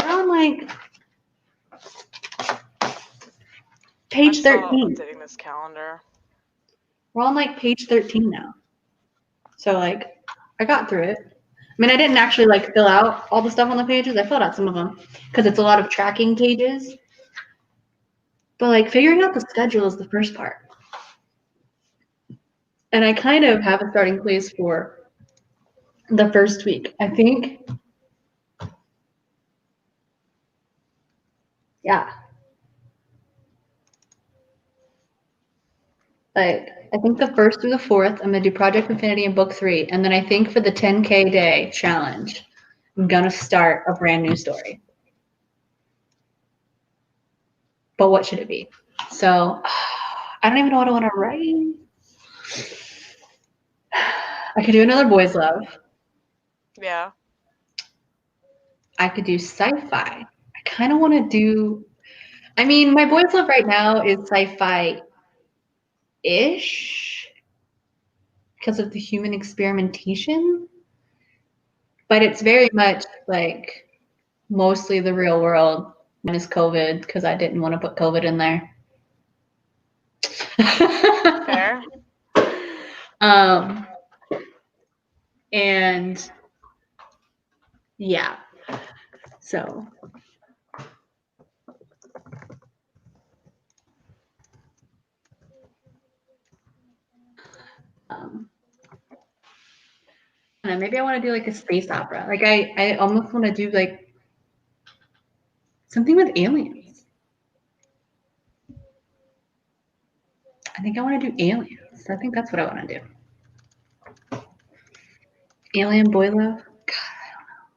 on like page I'm still 13. updating this calendar. We're on like page 13 now. So like I got through it. I mean, I didn't actually like fill out all the stuff on the pages. I filled out some of them because it's a lot of tracking pages. But like figuring out the schedule is the first part. And I kind of have a starting place for the first week. I think, yeah. Like, I think the 1st through the 4th, I'm going to do Project Infinity in book 3. And then I think for the 10K day challenge, I'm going to start a brand new story. But what should it be? So I don't even know what I want to write. I could do another boys' love. Yeah. I could do sci-fi. I kind of want to do, I mean, my boys' love right now is sci-fi-ish because of the human experimentation. But it's very much like mostly the real world minus COVID because I didn't want to put COVID in there. Fair. And yeah, so and maybe I want to do like a space opera. Like I almost want to do like something with aliens. I think I want to do aliens. I think that's what I want to do. Alien boy love. God, I don't know.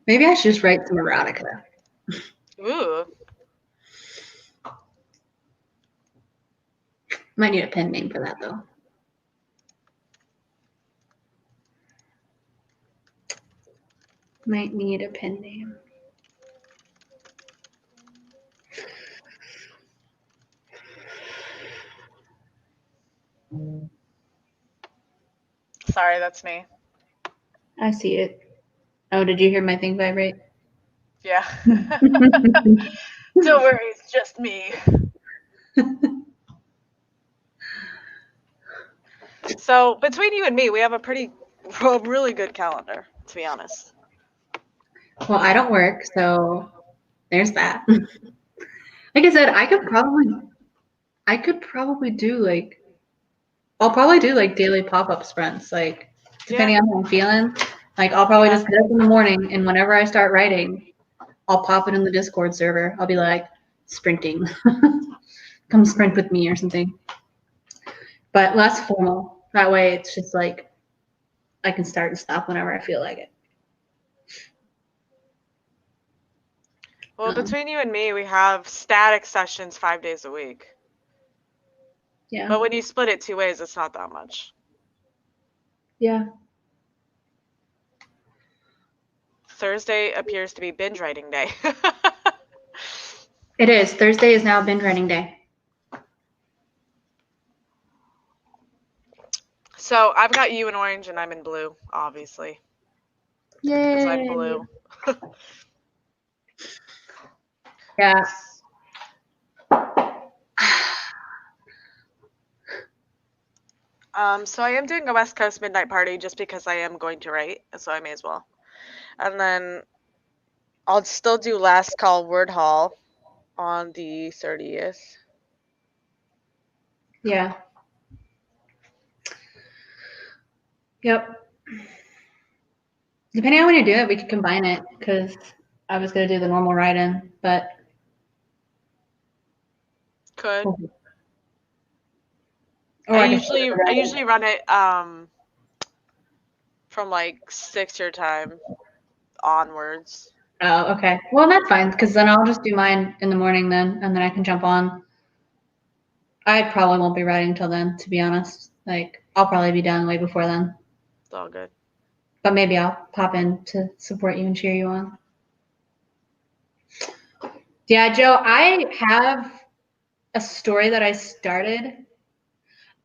Maybe I should just write some erotica. Ooh. Might need a pen name for that though. Might need a pen name. Sorry, that's me. I see it. Oh, did you hear my thing vibrate? Yeah. Don't worry, it's just me. So between you and me, we have a really good calendar, to be honest. Well, I don't work, so there's that. Like I said, I could probably do like, I'll probably do like daily pop-up sprints, like depending on how I'm feeling. Like I'll probably just get up in the morning, and whenever I start writing, I'll pop it in the Discord server. I'll be like, sprinting. Come sprint with me or something. But less formal. That way it's just like I can start and stop whenever I feel like it. Well, between you and me, we have static sessions 5 days a week. Yeah. But when you split it 2 ways, it's not that much. Yeah. Thursday appears to be binge writing day. It is. Thursday is now binge writing day. So I've got you in orange and I'm in blue, obviously. Yay. Because I'm blue. Yeah. So I am doing a West Coast midnight party just because I am going to write, so I may as well. And then I'll still do last call word hall on the 30th. Yeah. Yep. Depending on when you do it, we could combine it because I was going to do the normal write-in, but. Could. Or I usually run it from like 6 your time onwards. Oh, okay. Well, that's fine because then I'll just do mine in the morning then, and then I can jump on. I probably won't be writing till then, to be honest. Like, I'll probably be done way before then. It's all good. But maybe I'll pop in to support you and cheer you on. Yeah, Joe, I have a story that I started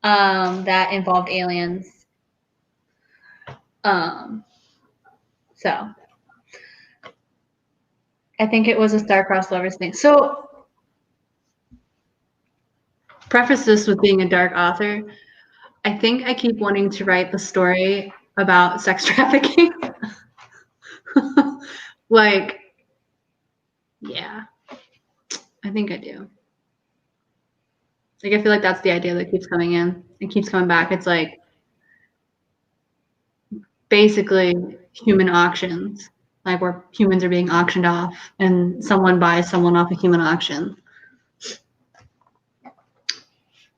that involved aliens. So I think it was a star-crossed lovers thing. So preface this with being a dark author. I think I keep wanting to write the story about sex trafficking. Like, yeah, I think I do. Like, I feel like that's the idea that keeps coming in. It keeps coming back. It's like basically human auctions, like where humans are being auctioned off and someone buys someone off a human auction.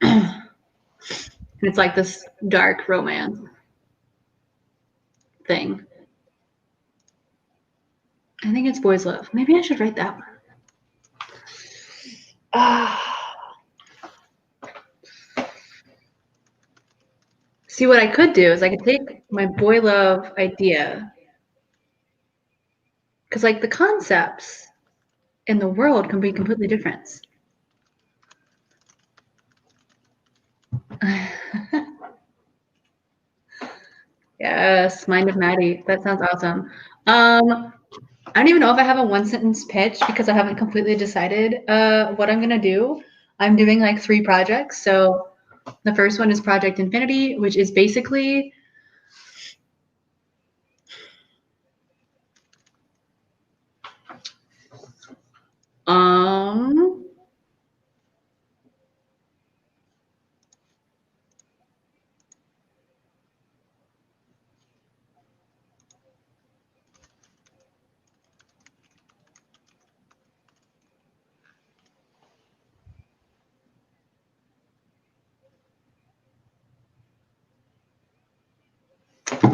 And it's like this dark romance thing. I think it's boys love. Maybe I should write that one. See, what I could do is I could take my boy love idea, because like the concepts in the world can be completely different. Yes, Mind of Maddie. That sounds awesome. I don't even know if I have a one sentence pitch because I haven't completely decided what I'm gonna do. I'm doing like 3 projects. So the first one is Project Infinity, which is basically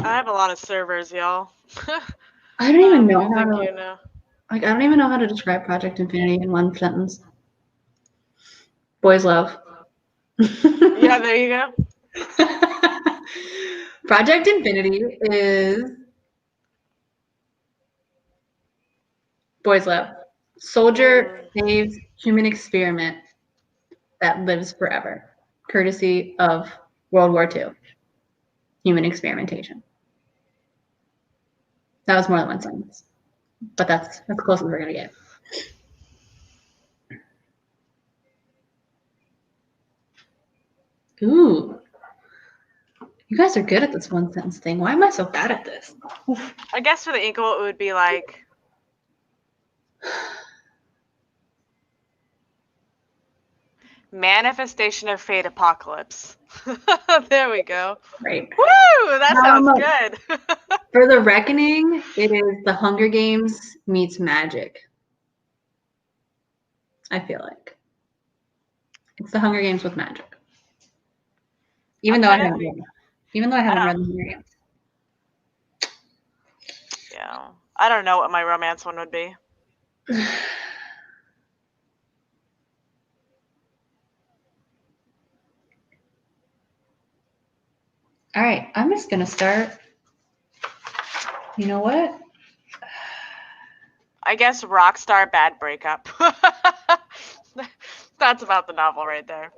I have a lot of servers, y'all. I don't even know how to, you know. like, I don't even know how to describe Project Infinity in one sentence. Boys love. Yeah, there you go. Project Infinity is boys love. Soldier saves human experiment that lives forever, courtesy of World War II. human experimentation. That was more than one sentence, but that's close as we're gonna get. Ooh, you guys are good at this one sentence thing. Why am I so bad at this? I guess for the ink quote, it would be like, manifestation of fate apocalypse. There we go. Right. Woo! That sounds good. For the Reckoning, it is the Hunger Games meets magic. I feel like it's the Hunger Games with magic. Even though I haven't read the Hunger Games. Yeah, I don't know what my romance one would be. All right, I'm just gonna start. You know what? I guess Rockstar Bad Breakup. That's about the novel right there.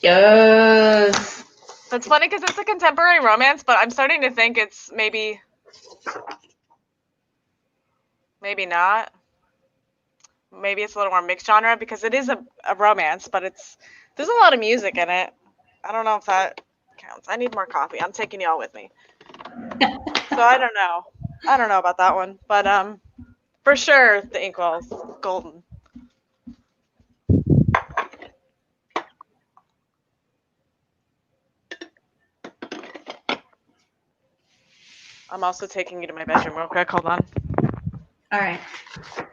Yes. That's funny because it's a contemporary romance, but I'm starting to think it's maybe not. Maybe it's a little more mixed genre because it is a romance, but there's a lot of music in it. I don't know if that counts. I need more coffee. I'm taking y'all with me. So I don't know. I don't know about that one, but for sure the Inkwell's golden. I'm also taking you to my bedroom real quick. Hold on. All right.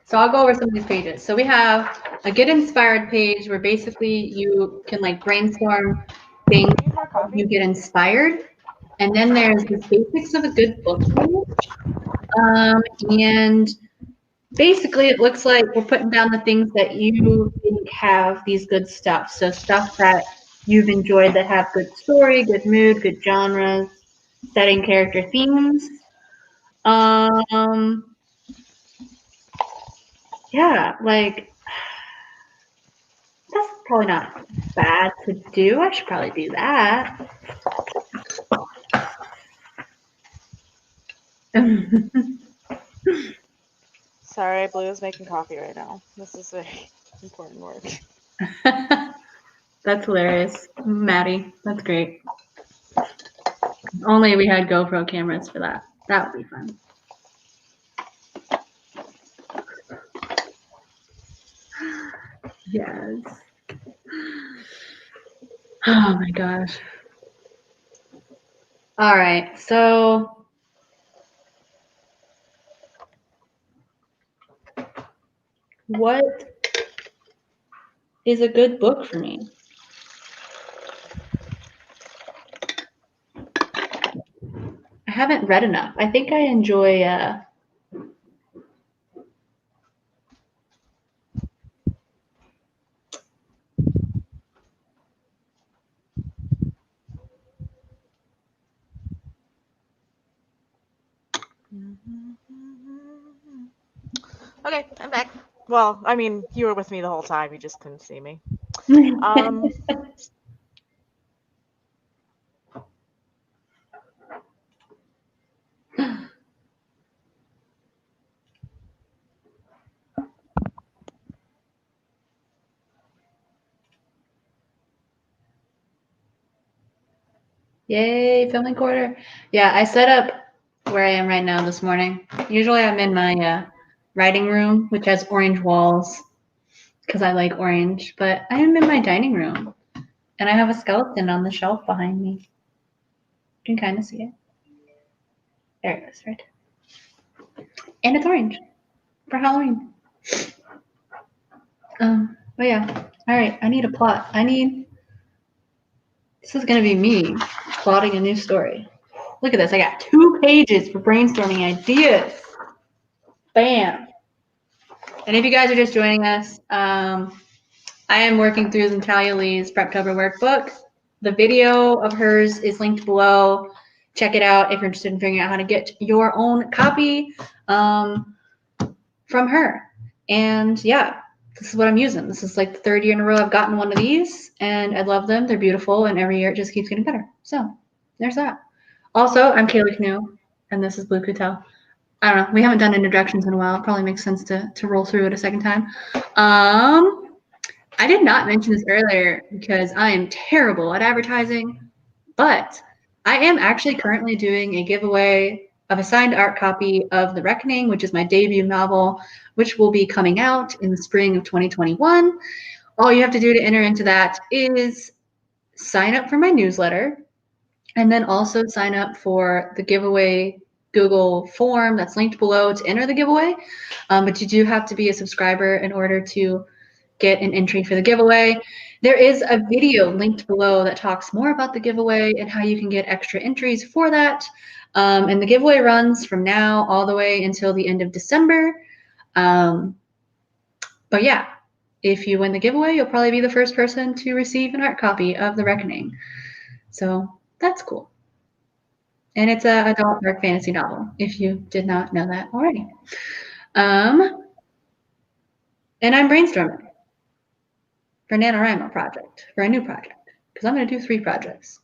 So I'll go over some of these pages. So we have a Get Inspired page where basically you can like brainstorm things, you get inspired. And then there's the basics of a good book page. And basically it looks like we're putting down the things that you think have these good stuff. So stuff that you've enjoyed that have good story, good mood, good genres, setting character themes. Yeah, like that's probably not bad to do. I should probably do that. Sorry, Blue is making coffee right now. This is very important work. That's hilarious. Maddie, that's great. If only we had GoPro cameras for that. That would be fun. Yes. Oh my gosh. All right, so what is a good book for me? I haven't read enough. I think I enjoy Okay, I'm back. Well, I mean, you were with me the whole time. You just couldn't see me. Yay, filming quarter. Yeah, I set up where I am right now this morning. Usually I'm in my writing room, which has orange walls because I like orange, but I am in my dining room and I have a skeleton on the shelf behind me. You can kind of see it. There it is, right? And it's orange for Halloween. But yeah, all right, I need a plot. This is going to be me plotting a new story. Look at this. I got 2 pages for brainstorming ideas. Bam. And if you guys are just joining us, I am working through Natalia Leigh's Preptober workbook. The video of hers is linked below. Check it out if you're interested in figuring out how to get your own copy from her. And yeah, this is what I'm using. This is like the 3rd year in a row I've gotten one of these, and I love them. They're beautiful, and every year it just keeps getting better. So there's that. Also, I'm Kaylee Canoe, and this is Blue Coutel. I don't know. We haven't done introductions in a while. It probably makes sense to roll through it a second time. I did not mention this earlier because I am terrible at advertising, but I am actually currently doing a giveaway of a signed art copy of The Reckoning, which is my debut novel, which will be coming out in the spring of 2021. All you have to do to enter into that is sign up for my newsletter and then also sign up for the giveaway Google form that's linked below to enter the giveaway. But you do have to be a subscriber in order to get an entry for the giveaway. There is a video linked below that talks more about the giveaway and how you can get extra entries for that. And the giveaway runs from now all the way until the end of December. But yeah, if you win the giveaway, you'll probably be the first person to receive an art copy of The Reckoning. So that's cool. And it's an adult dark fantasy novel, if you did not know that already. And I'm brainstorming for NaNoWriMo project, for a new project, because I'm going to do 3 projects.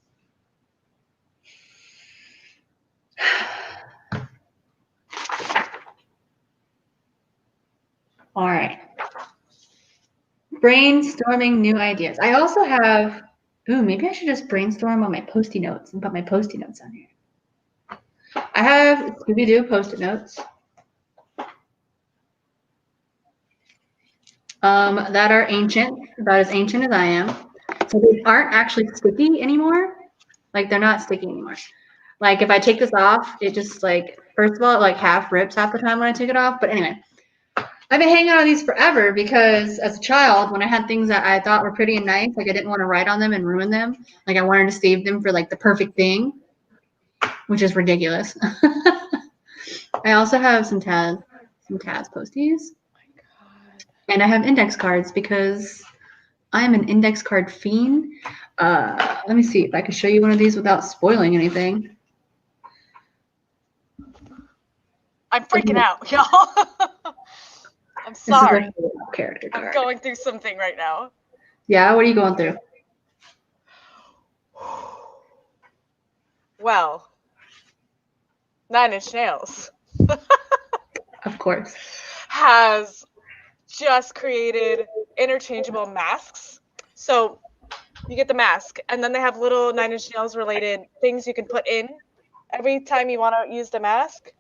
All right. Brainstorming new ideas. I also have, maybe I should just brainstorm on my Post-it notes and put my Post-it notes on here. I have Scooby-Doo Post-it notes that are ancient, about as ancient as I am. So they aren't actually sticky anymore. Like, they're not sticky anymore. Like, if I take this off, it just, like, first of all, it, like, half rips half the time when I take it off. But anyway, I've been hanging on these forever because as a child, when I had things that I thought were pretty and nice, like, I didn't want to write on them and ruin them. Like, I wanted to save them for, like, the perfect thing, which is ridiculous. I also have some Taz posties. And I have index cards because I'm an index card fiend. Let me see if I can show you one of these without spoiling anything. I'm freaking out, y'all. I'm sorry. This is a character card. I'm going through something right now. Yeah, what are you going through? Well, 9 Inch Nails. Of course. Has just created interchangeable masks. So you get the mask, and then they have little 9 Inch Nails related things you can put in every time you want to use the mask.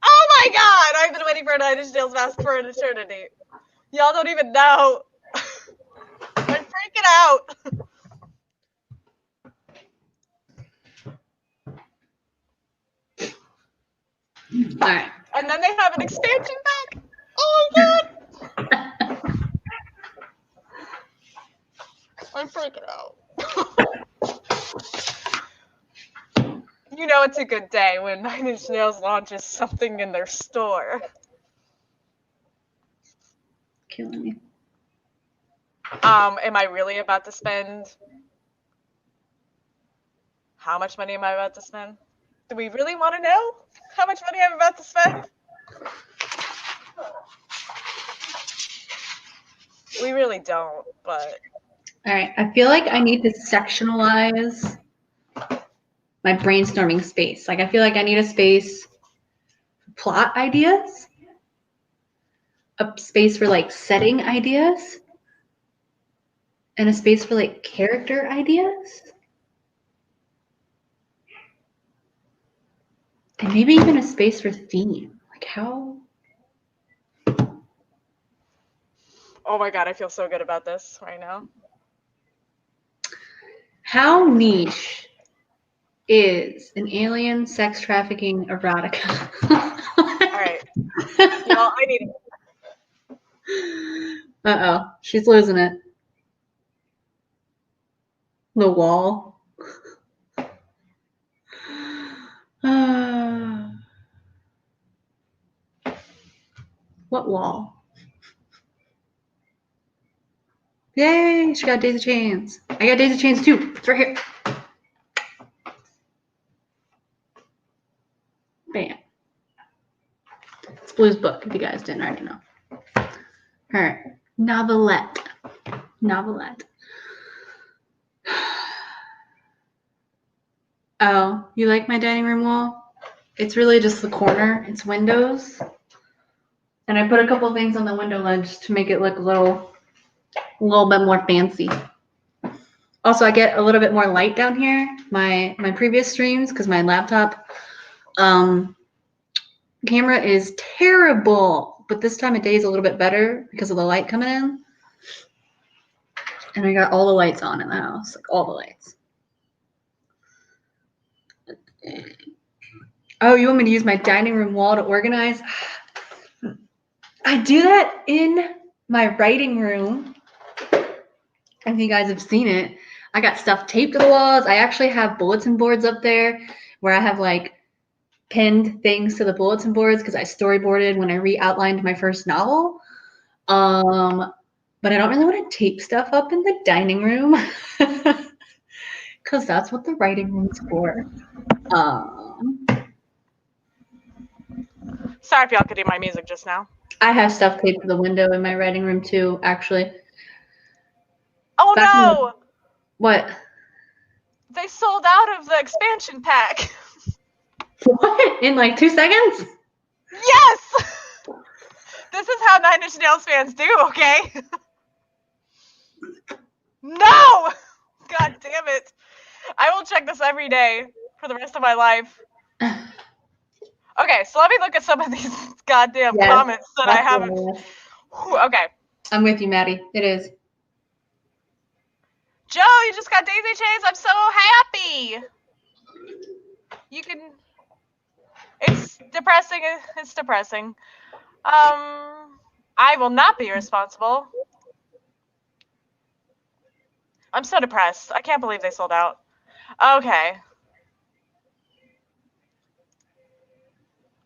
Oh my god! I've been waiting for a 9 Inch Nails mask for an eternity. Y'all don't even know. I'm freaking out. All right. And then they have an expansion pack. Oh my god! I'm freaking out. You know it's a good day when 9 Inch Nails launches something in their store. Killing me. Am I really about to spend? How much money am I about to spend? Do we really want to know how much money I'm about to spend? We really don't, but... All right. I feel like I need to sectionalize my brainstorming space. Like, I feel like I need a space for plot ideas, a space for, like, setting ideas, and a space for, like, character ideas. And maybe even a space for theme. Like, how? Oh my god, I feel so good about this right now. How niche is an alien sex trafficking erotica? All right. Y'all, I need... Uh-oh. She's losing it. The wall. What wall? Yay, she got Daisy Chains. I got Daisy Chains too. It's right here. Bam. It's Blue's book, if you guys didn't already know. Her novelette. Oh, you like my dining room wall? It's really just the corner. It's windows. And I put a couple things on the window ledge to make it look a little bit more fancy. Also, I get a little bit more light down here. My previous streams, because my laptop camera is terrible, but this time of day is a little bit better because of the light coming in. And I got all the lights on in the house, like all the lights. Oh, you want me to use my dining room wall to organize? I do that in my writing room. I think you guys have seen it. I got stuff taped to the walls. I actually have bulletin boards up there where I have like pinned things to the bulletin boards because I storyboarded when I re-outlined my first novel. But I don't really want to tape stuff up in the dining room because that's what the writing room's for. Sorry if y'all could hear my music just now. I have stuff taped to the window in my writing room too, actually. Oh no! What? They sold out of the expansion pack. What? In like 2 seconds? Yes! This is how Nine Inch Nails fans do, okay? No! God damn it. I will check this every day for the rest of my life. Okay, so let me look at some of these goddamn comments that I haven't. Okay. I'm with you, Maddie. It is. Joe, you just got daisy chains. I'm so happy. You can. It's depressing. It's depressing. I will not be responsible. I'm so depressed. I can't believe they sold out. Okay.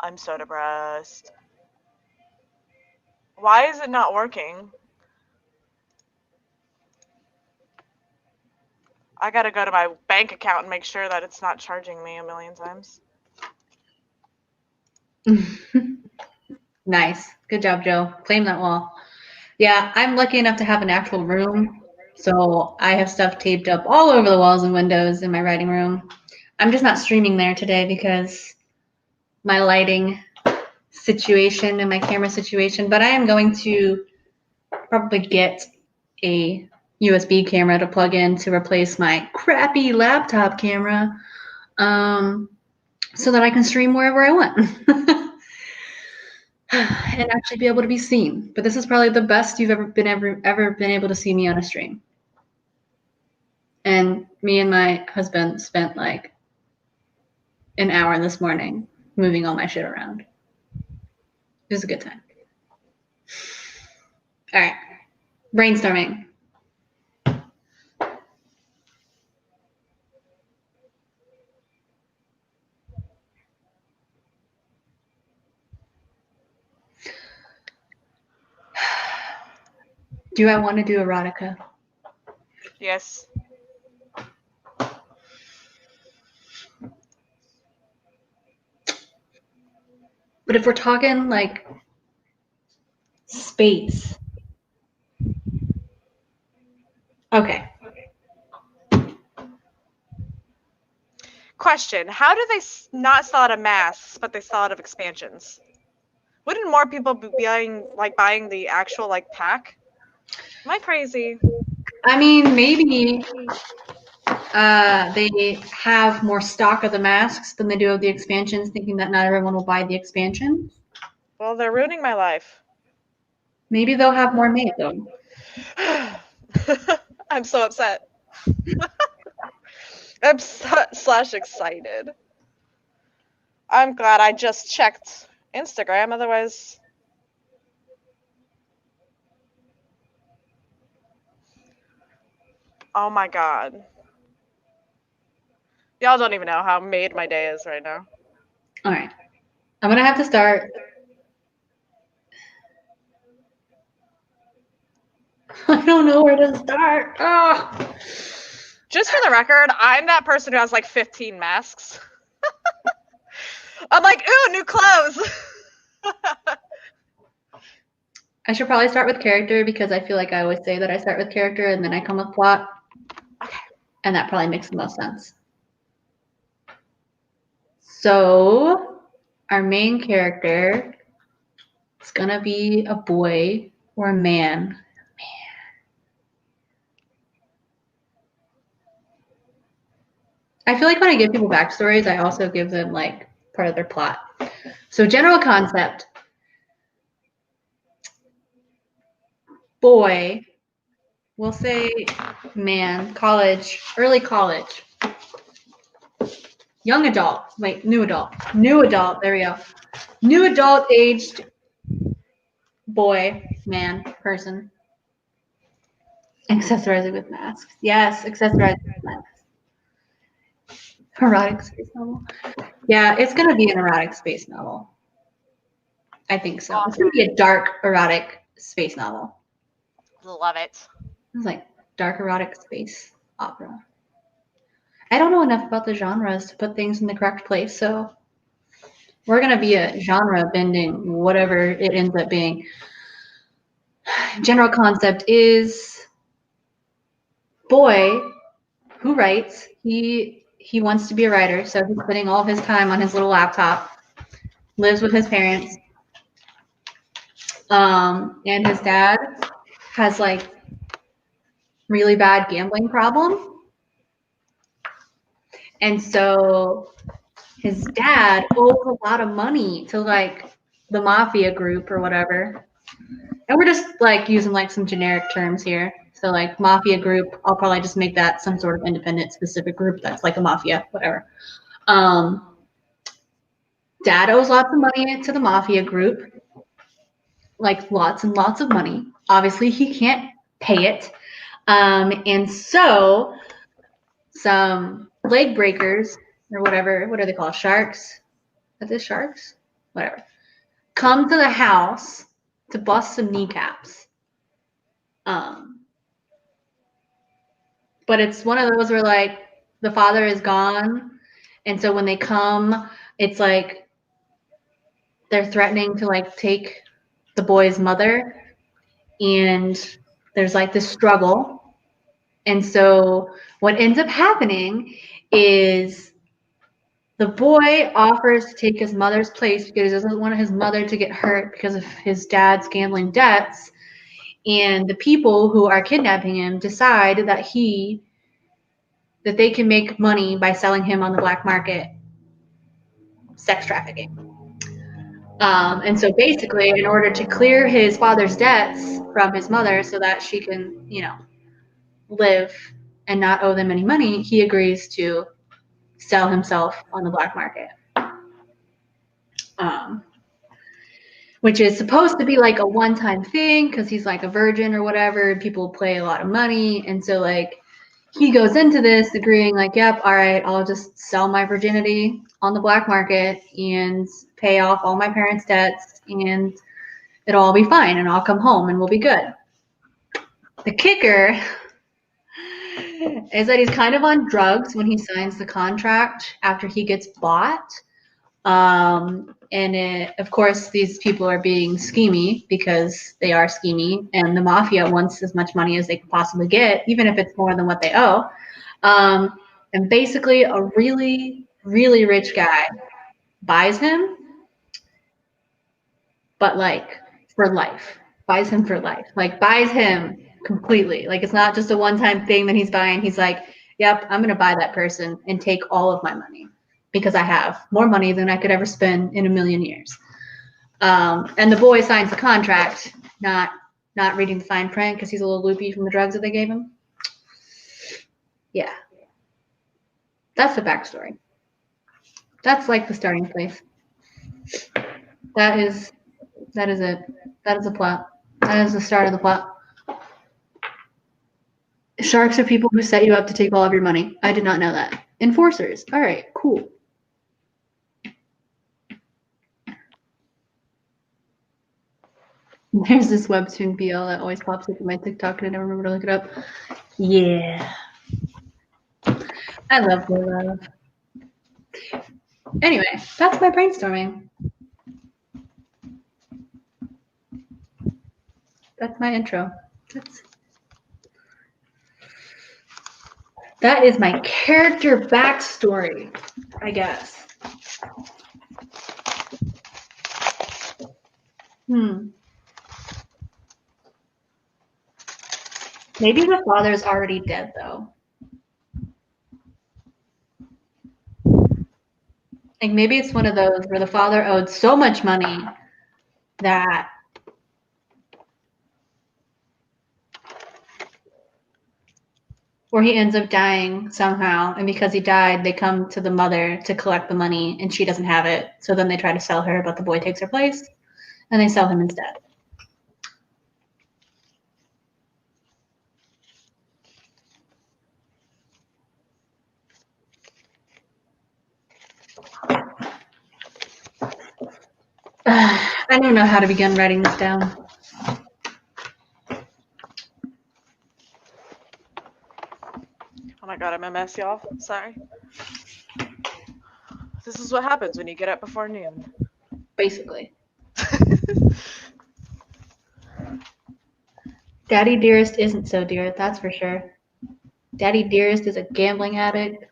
I'm so depressed. Why is it not working? I gotta go to my bank account and make sure that it's not charging me a million times. Nice. Good job, Joe. Claim that wall. Yeah, I'm lucky enough to have an actual room. So I have stuff taped up all over the walls and windows in my writing room. I'm just not streaming there today because my lighting situation and my camera situation, but I am going to probably get a USB camera to plug in to replace my crappy laptop camera so that I can stream wherever I want and actually be able to be seen. But this is probably the best you've ever been able to see me on a stream. And me and my husband spent like an hour this morning moving all my shit around. It was a good time. All right. Brainstorming. Do I want to do erotica? Yes. But if we're talking like space. Okay. Question: how do they not sell out of masks, but they sell out of expansions? Wouldn't more people be buying the actual like pack? Am I crazy? I mean, maybe they have more stock of the masks than they do of the expansions, thinking that not everyone will buy the expansion. Well, they're ruining my life. Maybe they'll have more made though. I'm so upset. Upset / excited. I'm glad I just checked Instagram, otherwise. Oh my god. Y'all don't even know how made my day is right now. All right. I'm going to have to start. I don't know where to start. Oh. Just for the record, I'm that person who has like 15 masks. I'm like, ooh, new clothes. I should probably start with character because I feel like I always say that I start with character and then I come with plot. Okay. And that probably makes the most sense. So our main character is gonna be a boy or a man. I feel like when I give people backstories, I also give them like part of their plot. So general concept. Boy, we'll say man, college, early college. Young adult, wait, new adult, there we go. New adult aged boy, man, person. Accessorizing with masks. Yes, accessorizing with masks. Erotic space novel. Yeah, it's gonna be an erotic space novel. I think so. It's gonna be a dark erotic space novel. Love it. It's like dark erotic space opera. I don't know enough about the genres to put things in the correct place, so we're gonna be a genre bending whatever it ends up being. General concept is boy who writes. He wants to be a writer, so he's putting all of his time on his little laptop. Lives with his parents, and his dad has like really bad gambling problem, and so his dad owes a lot of money to like the mafia group or whatever. And we're just like using like some generic terms here. So like mafia group, I'll probably just make that some sort of independent specific group that's like a mafia, whatever. Dad owes lots of money to the mafia group, like lots and lots of money. Obviously, he can't pay it. And so some leg breakers or whatever, what are they called? Sharks? Are they sharks? Whatever. Come to the house to bust some kneecaps. But it's one of those where like the father is gone, and so when they come, it's like they're threatening to like take the boy's mother, and there's like this struggle. And so what ends up happening is the boy offers to take his mother's place because he doesn't want his mother to get hurt because of his dad's gambling debts. And the people who are kidnapping him decide that they can make money by selling him on the black market, sex trafficking. And so basically, in order to clear his father's debts from his mother so that she can, live and not owe them any money, he agrees to sell himself on the black market. Which is supposed to be like a one-time thing because he's like a virgin or whatever, and people pay a lot of money. And so like he goes into this agreeing like, yep, all right, I'll just sell my virginity on the black market and pay off all my parents' debts, and it'll all be fine, and I'll come home and we'll be good. The kicker is that he's kind of on drugs when he signs the contract after he gets bought. Of course, these people are being schemy because they are schemy, and the mafia wants as much money as they can possibly get, even if it's more than what they owe. And basically, a really, really rich guy buys him, but like for life. Buys him for life. Like buys him completely. Like it's not just a one-time thing that he's buying. He's like, yep, I'm gonna buy that person and take all of my money because I have more money than I could ever spend in a million years. And the boy signs the contract, not reading the fine print because he's a little loopy from the drugs that they gave him. Yeah. That's the backstory. That's like the starting place. That is it. That is the plot. That is the start of the plot. Sharks are people who set you up to take all of your money. I did not know that. Enforcers. All right, cool. There's this webtoon BL that always pops up in my TikTok and I never remember to look it up. Yeah. I love Blue Love. Anyway, that's my brainstorming. That's my intro. That is my character backstory, I guess. Maybe the father's already dead, though. Like, maybe it's one of those where the father owed so much money that or he ends up dying somehow, and because he died, they come to the mother to collect the money, and she doesn't have it. So then they try to sell her, but the boy takes her place, and they sell him instead. I don't know how to begin writing this down. Oh my god, I'm a mess, y'all. Sorry. This is what happens when you get up before noon. Basically. Daddy Dearest isn't so dear, that's for sure. Daddy Dearest is a gambling addict.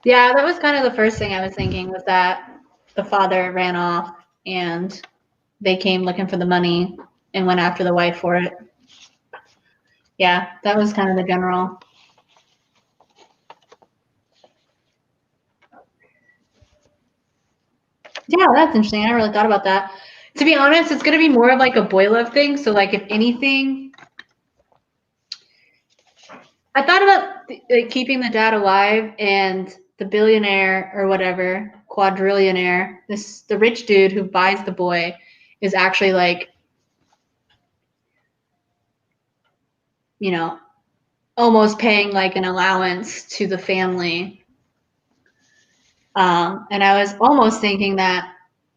Yeah, that was kind of the first thing I was thinking, was that the father ran off and they came looking for the money and went after the wife for it. Yeah, that was kind of the general. Yeah, that's interesting. I never really thought about that. To be honest, it's going to be more of like a boy love thing. So, like, if anything, I thought about keeping the dad alive and the billionaire or whatever, quadrillionaire, the rich dude who buys the boy is actually like, you know, almost paying like an allowance to the family. And I was almost thinking that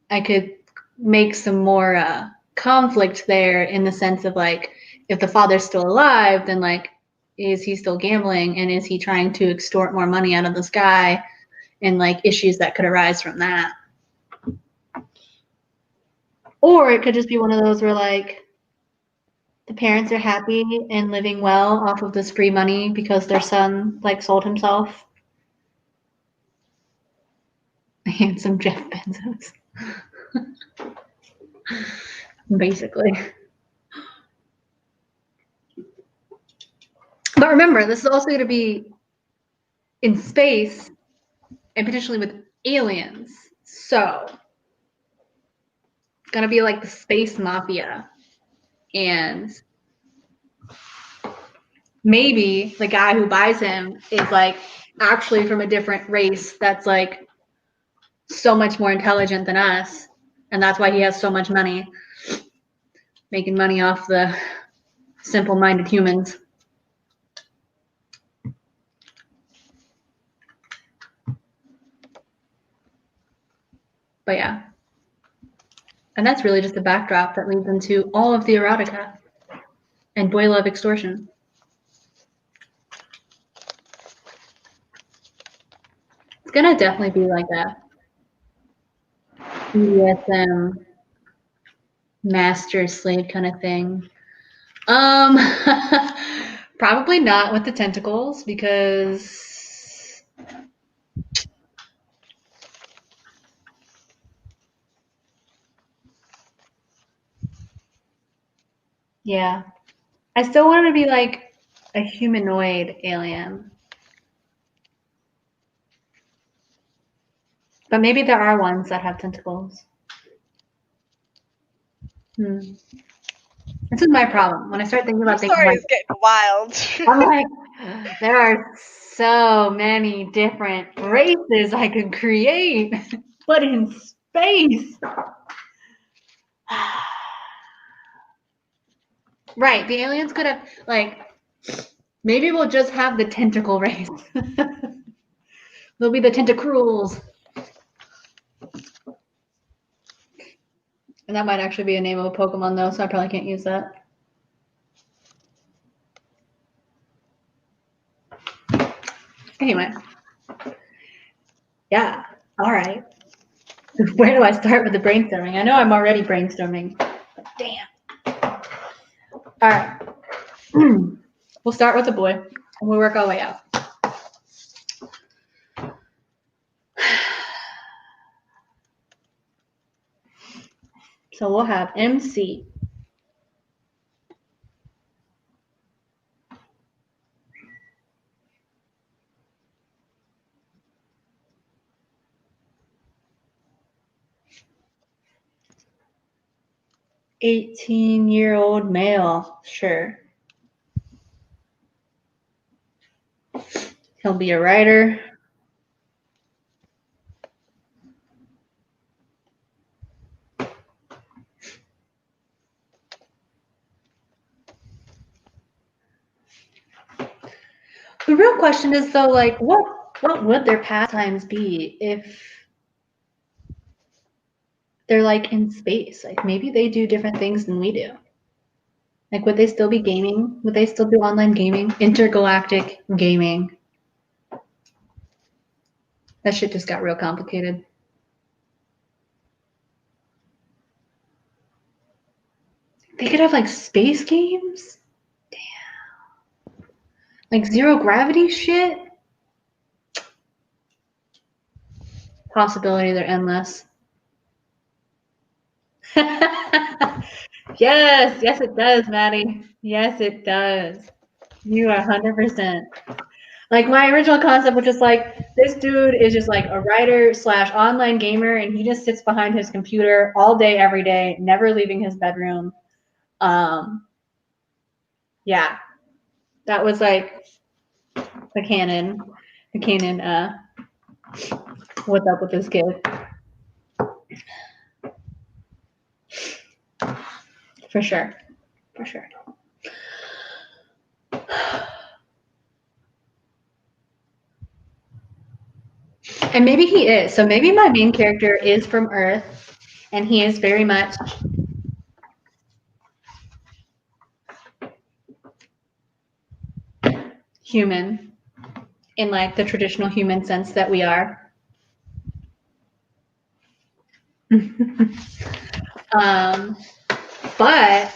I could make some more conflict there, in the sense of like, if the father's still alive, then like, is he still gambling, and is he trying to extort more money out of this guy, and like issues that could arise from that. Or it could just be one of those where like the parents are happy and living well off of this free money because their son like sold himself. Handsome Jeff Bezos. Basically. But remember, this is also going to be in space and potentially with aliens. So it's going to be like the space mafia. And maybe the guy who buys him is like actually from a different race that's like so much more intelligent than us. And that's why he has so much money, making money off the simple-minded humans. But yeah. And that's really just the backdrop that leads into all of the erotica and boy love extortion. It's gonna definitely be like a BDSM master slave kind of thing. Probably not with the tentacles, because yeah, I still want it to be like a humanoid alien. But maybe there are ones that have tentacles. This is my problem. When I start thinking about things, Sorry, it's getting wild. I'm like, there are so many different races I could create, but in space. Right, the aliens could have, like, maybe we'll just have the tentacle race. They'll be the tentacruels. And that might actually be a name of a Pokemon, though, so I probably can't use that. Anyway. Yeah, all right. Where do I start with the brainstorming? I know I'm already brainstorming. But damn. All right. We'll start with the boy, and we'll work our way out. So we'll have MC. "18-year-old male." Sure. He'll be a writer. The real question is though, like, what would their pastimes be if they're like in space? Like maybe they do different things than we do. Like would they still be gaming? Would they still do online gaming? Intergalactic gaming. That shit just got real complicated. They could have like space games? Damn. Like zero gravity shit? Possibilities are endless. Yes, it does, Maddie. Yes, it does. You are 100%. Like my original concept was just like, this dude is just like a writer / online gamer, and he just sits behind his computer all day, every day, never leaving his bedroom. Yeah, that was like the canon. What's up with this kid? For sure. And maybe he is. So maybe my main character is from Earth, and he is very much human in like the traditional human sense that we are. But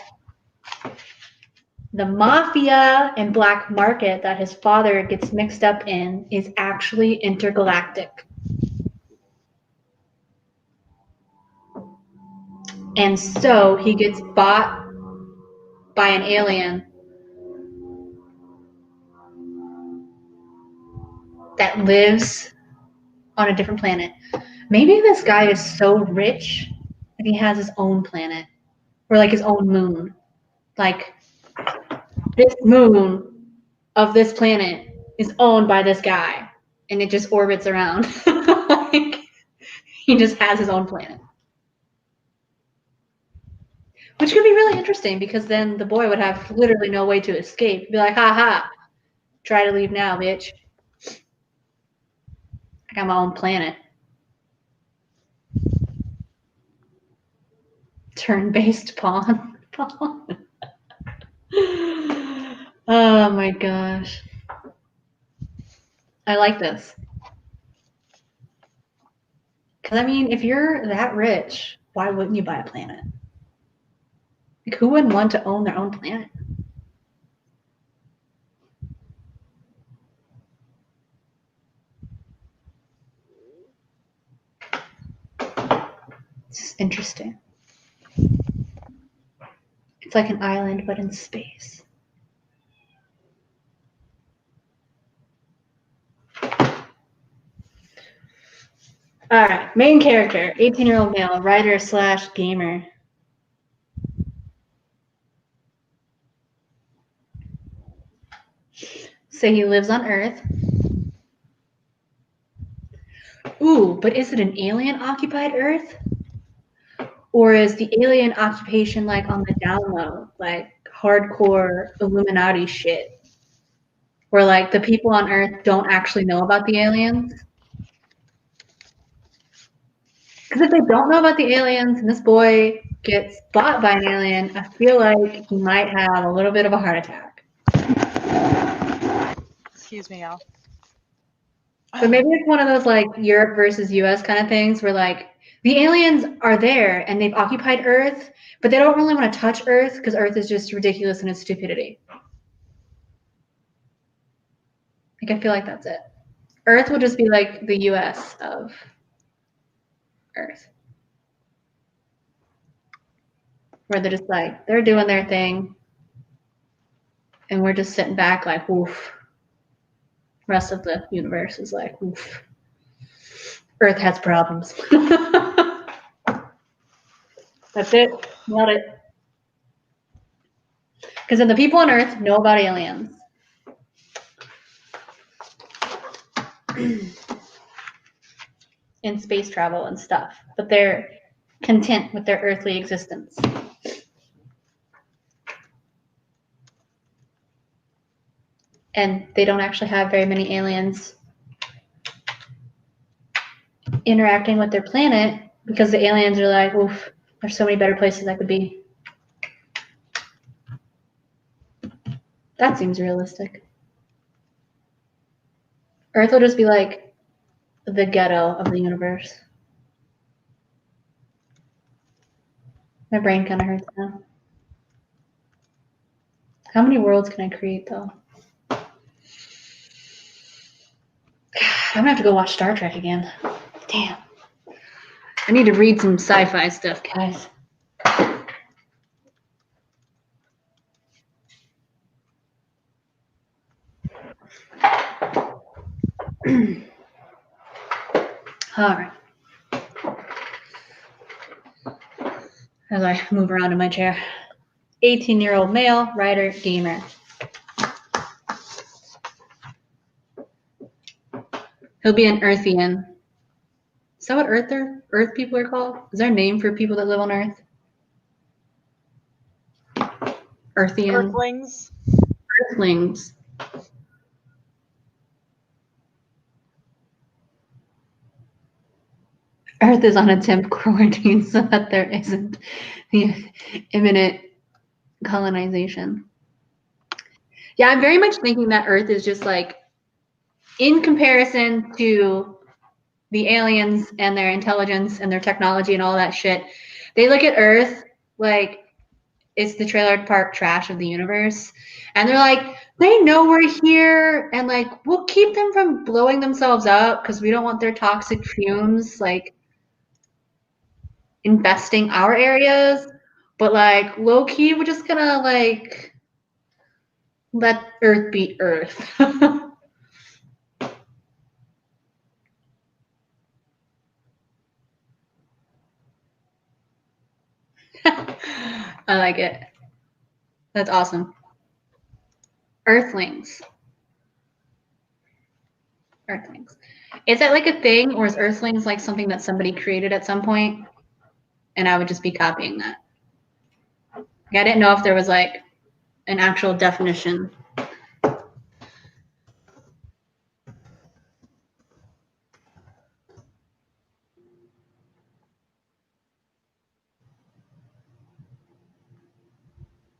the mafia and black market that his father gets mixed up in is actually intergalactic. And so he gets bought by an alien that lives on a different planet. Maybe this guy is so rich that he has his own planet, or like his own moon. Like this moon of this planet is owned by this guy, and it just orbits around. Like he just has his own planet. Which could be really interesting because then the boy would have literally no way to escape. Be like, ha ha, try to leave now, bitch. I got my own planet. Turn-based pawn. Oh my gosh. I like this. Because, I mean, if you're that rich, why wouldn't you buy a planet? Like, who wouldn't want to own their own planet? It's interesting. It's like an island, but in space. All right, main character, 18-year-old male, writer / gamer. Say he lives on Earth. Ooh, but is it an alien-occupied Earth? Or is the alien occupation like on the down low, like hardcore Illuminati shit? Where like the people on Earth don't actually know about the aliens? Because if they don't know about the aliens and this boy gets bought by an alien, I feel like he might have a little bit of a heart attack. Excuse me, y'all. But maybe it's one of those like Europe versus US kind of things where like the aliens are there and they've occupied Earth, but they don't really want to touch Earth because Earth is just ridiculous in its stupidity. Like I feel like that's it. Earth will just be like the US of Earth. where they're just like, they're doing their thing, and we're just sitting back like, oof. Rest of the universe is like, oof. Earth has problems. That's it. Not it. Because then the people on Earth know about aliens. And space travel and stuff. But they're content with their earthly existence. And they don't actually have very many aliens interacting with their planet because the aliens are like, oof, there's so many better places I could be. That seems realistic. Earth will just be like the ghetto of the universe. My brain kind of hurts now. How many worlds can I create, though? I'm gonna have to go watch Star Trek again. Damn. I need to read some sci-fi stuff, guys. All right. As I move around in my chair. 18-year-old male, writer, gamer. He'll be an Earthian. Is that what Earth people are called? Is there a name for people that live on Earth? Earthian. Earthlings. Earthlings. Earth is on a temp quarantine so that there isn't the imminent colonization. Yeah, I'm very much thinking that Earth is just like, in comparison to the aliens and their intelligence and their technology and all that shit, they look at Earth like it's the trailer park trash of the universe. And they're like, they know we're here, and like, we'll keep them from blowing themselves up because we don't want their toxic fumes like infesting our areas. But like, low key, we're just gonna like let Earth be Earth. I like it. That's awesome. Earthlings. Earthlings. Is that like a thing, or is Earthlings like something that somebody created at some point, and I would just be copying that? Like, I didn't know if there was like an actual definition.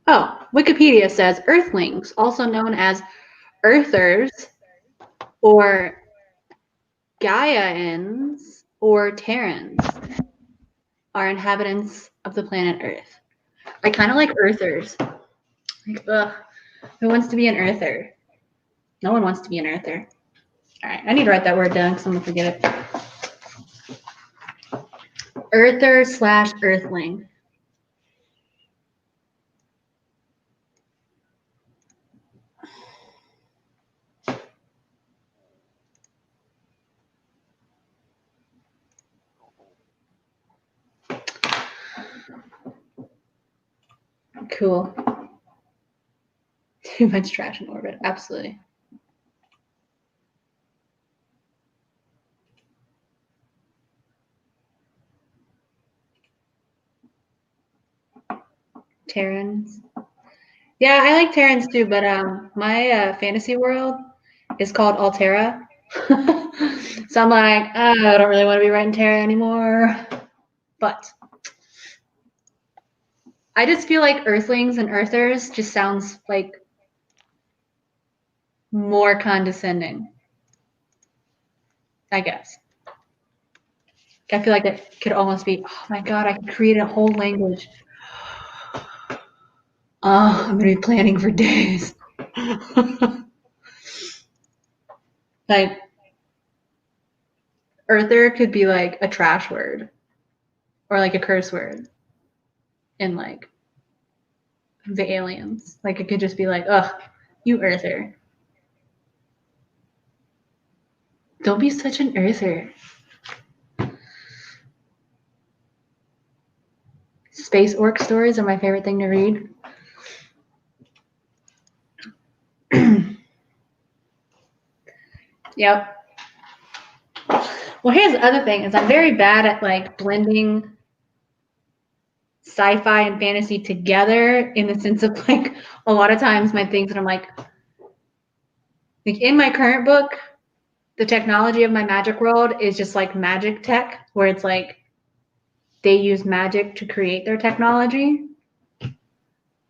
Oh, Wikipedia says Earthlings, also known as Earthers or Gaians or Terrans, are inhabitants of the planet Earth. I kind of like Earthers. Like, ugh, who wants to be an Earther? No one wants to be an Earther. All right, I need to write that word down because I'm gonna forget it. Earther/Earthling. Cool. Too much trash in orbit. Absolutely. Terrans. Yeah, I like Terrans too, but my fantasy world is called Altera. So I'm like, I don't really want to be writing Terra anymore. But I just feel like Earthlings and Earthers just sounds like more condescending, I guess. I feel like it could almost be, oh my god, I could create a whole language. Oh, I'm gonna be planning for days. Like, Earther could be like a trash word or like a curse word in like the aliens. Like it could just be like, ugh, you earther. Don't be such an earther. Space orc stories are my favorite thing to read. Yep. Well, here's the other thing is I'm very bad at like blending sci-fi and fantasy together in the sense of like a lot of times my things that I'm like in my current book, the technology of my magic world is just like magic tech, where it's like they use magic to create their technology.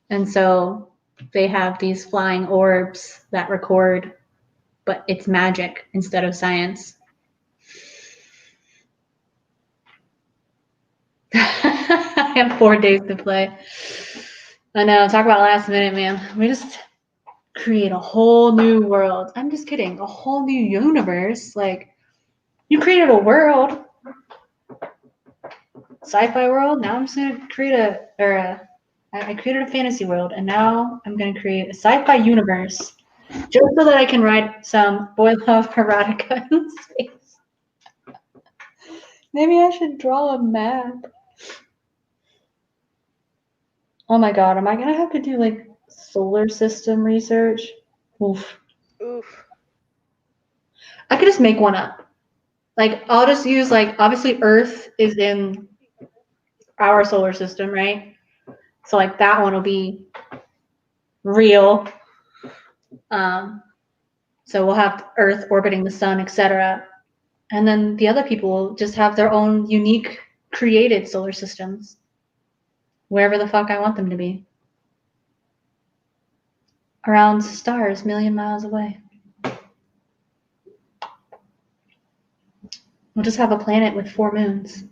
And so they have these flying orbs that record, but it's magic instead of science. I have 4 days to play. I know, talk about last minute, man. We just create a whole new world. I'm just kidding. A whole new universe. Like, you created a world, sci-fi world. Now I'm just gonna create I created a fantasy world, and now I'm gonna create a sci-fi universe, just so that I can write some boy love erotica in space. Maybe I should draw a map. Oh my god, am I gonna have to do like solar system research? Oof. Oof. I could just make one up. Like, I'll just use, like, obviously Earth is in our solar system, right? So, like, that one will be real. So we'll have Earth orbiting the sun, etc. And then the other people will just have their own unique created solar systems, wherever the fuck I want them to be. Around stars, a million miles away. We'll just have a planet with 4 moons.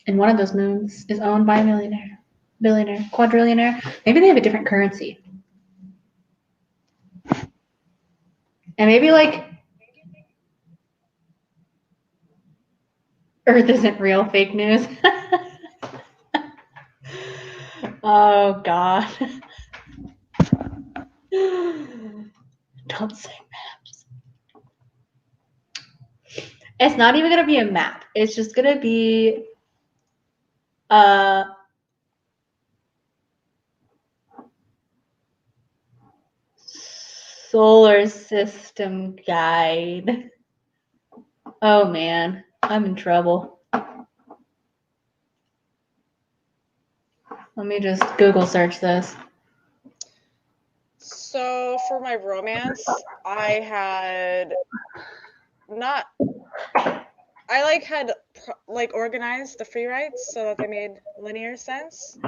And one of those moons is owned by a millionaire, billionaire, quadrillionaire. Maybe they have a different currency. And maybe like Earth isn't real, fake news. Oh god. Don't say maps. It's not even gonna be a map. It's just gonna be a solar system guide. Oh man, I'm in trouble. Let me just Google search this. So for my romance, I had not. I like had like organized the free writes so that they made linear sense,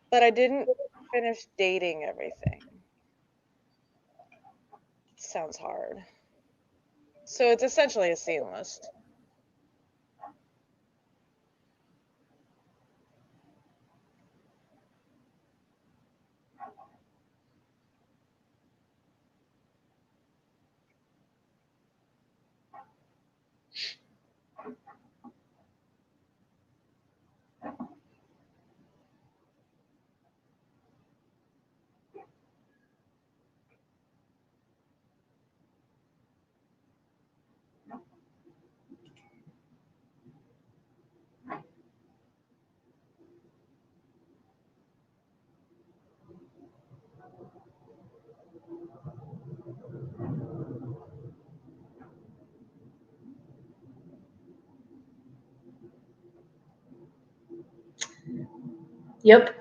but I didn't finish dating everything. Sounds hard. So it's essentially a scene list. Yep.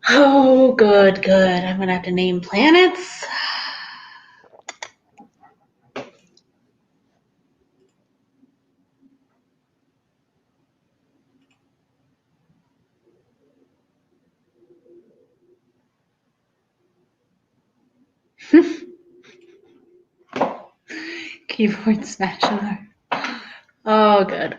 Oh, good, good. I'm gonna have to name planets. Keyboard smasher. Oh, good.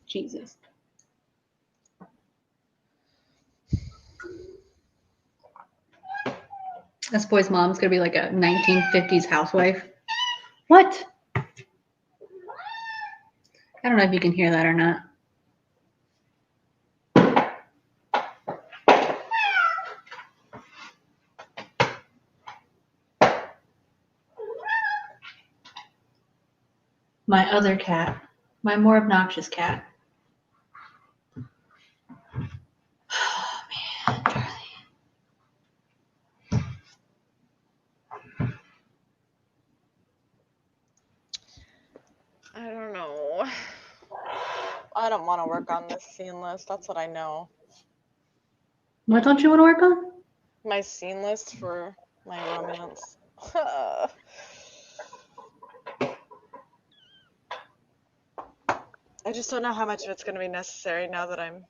Jesus. This boy's mom's gonna be like a 1950s housewife. What? I don't know if you can hear that or not. My other cat, my more obnoxious cat. Oh man, Charlie. I don't know. I don't want to work on this scene list. That's what I know. What don't you want to work on? My scene list for my romance. I just don't know how much of it's going to be necessary now that I'm...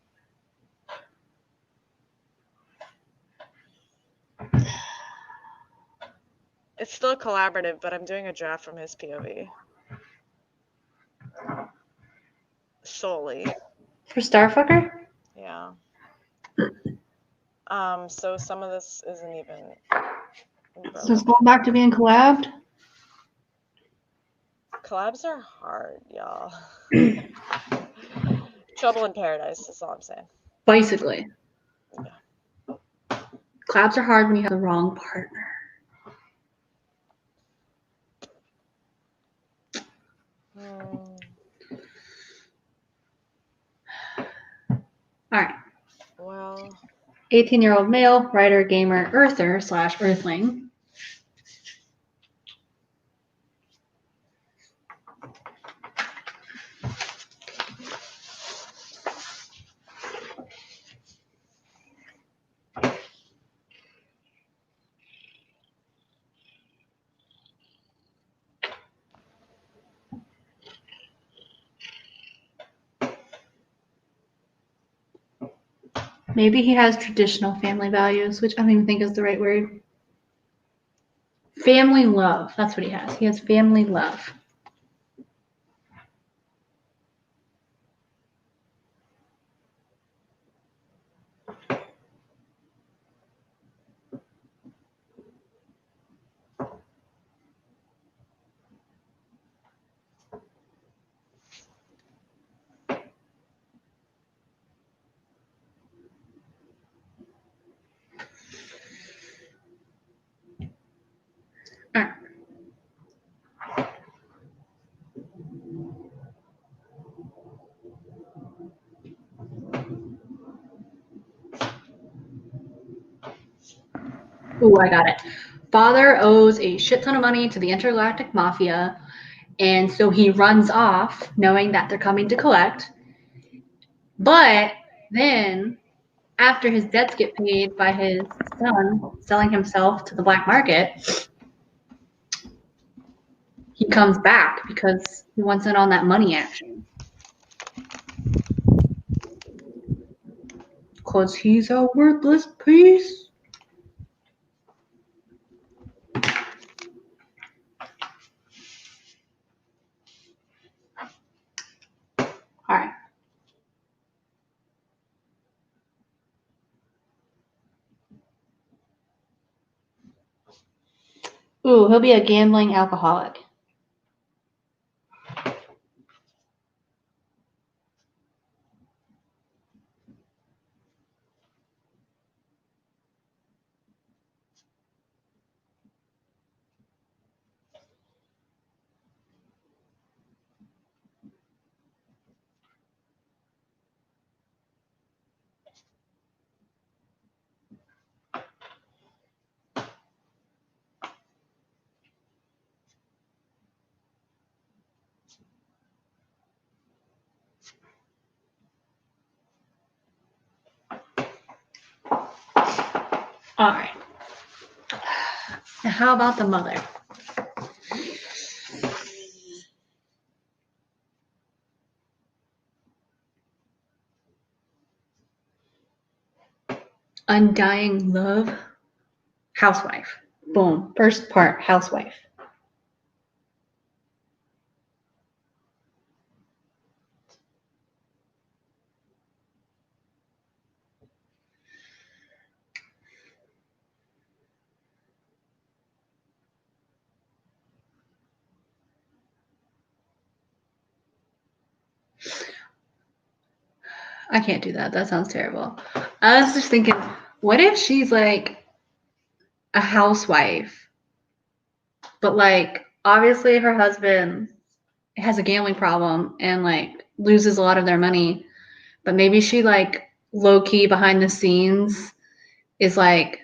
It's still collaborative, but I'm doing a draft from his POV. Solely. For Starfucker? Yeah. So some of this isn't even... So it's going back to being collabed? Collabs are hard, y'all. Trouble in paradise is all I'm saying. Basically. Yeah. Collabs are hard when you have the wrong partner. All right. Well, 18-year-old male, writer, gamer, earther / earthling. Maybe he has traditional family values, which I don't even think is the right word. Family love. That's what he has. He has family love. All right. Ooh, I got it. Father owes a shit ton of money to the intergalactic mafia, and so he runs off knowing that they're coming to collect. But then, after his debts get paid by his son selling himself to the black market, he comes back because he wants in on that money action. Because he's a worthless piece. All right. Ooh, he'll be a gambling alcoholic. All right. Now, how about the mother? Undying love, housewife. Boom. First part, housewife. I can't do that. That sounds terrible. I was just thinking, what if she's like a housewife, but like obviously her husband has a gambling problem and like loses a lot of their money, but maybe she like low key behind the scenes is like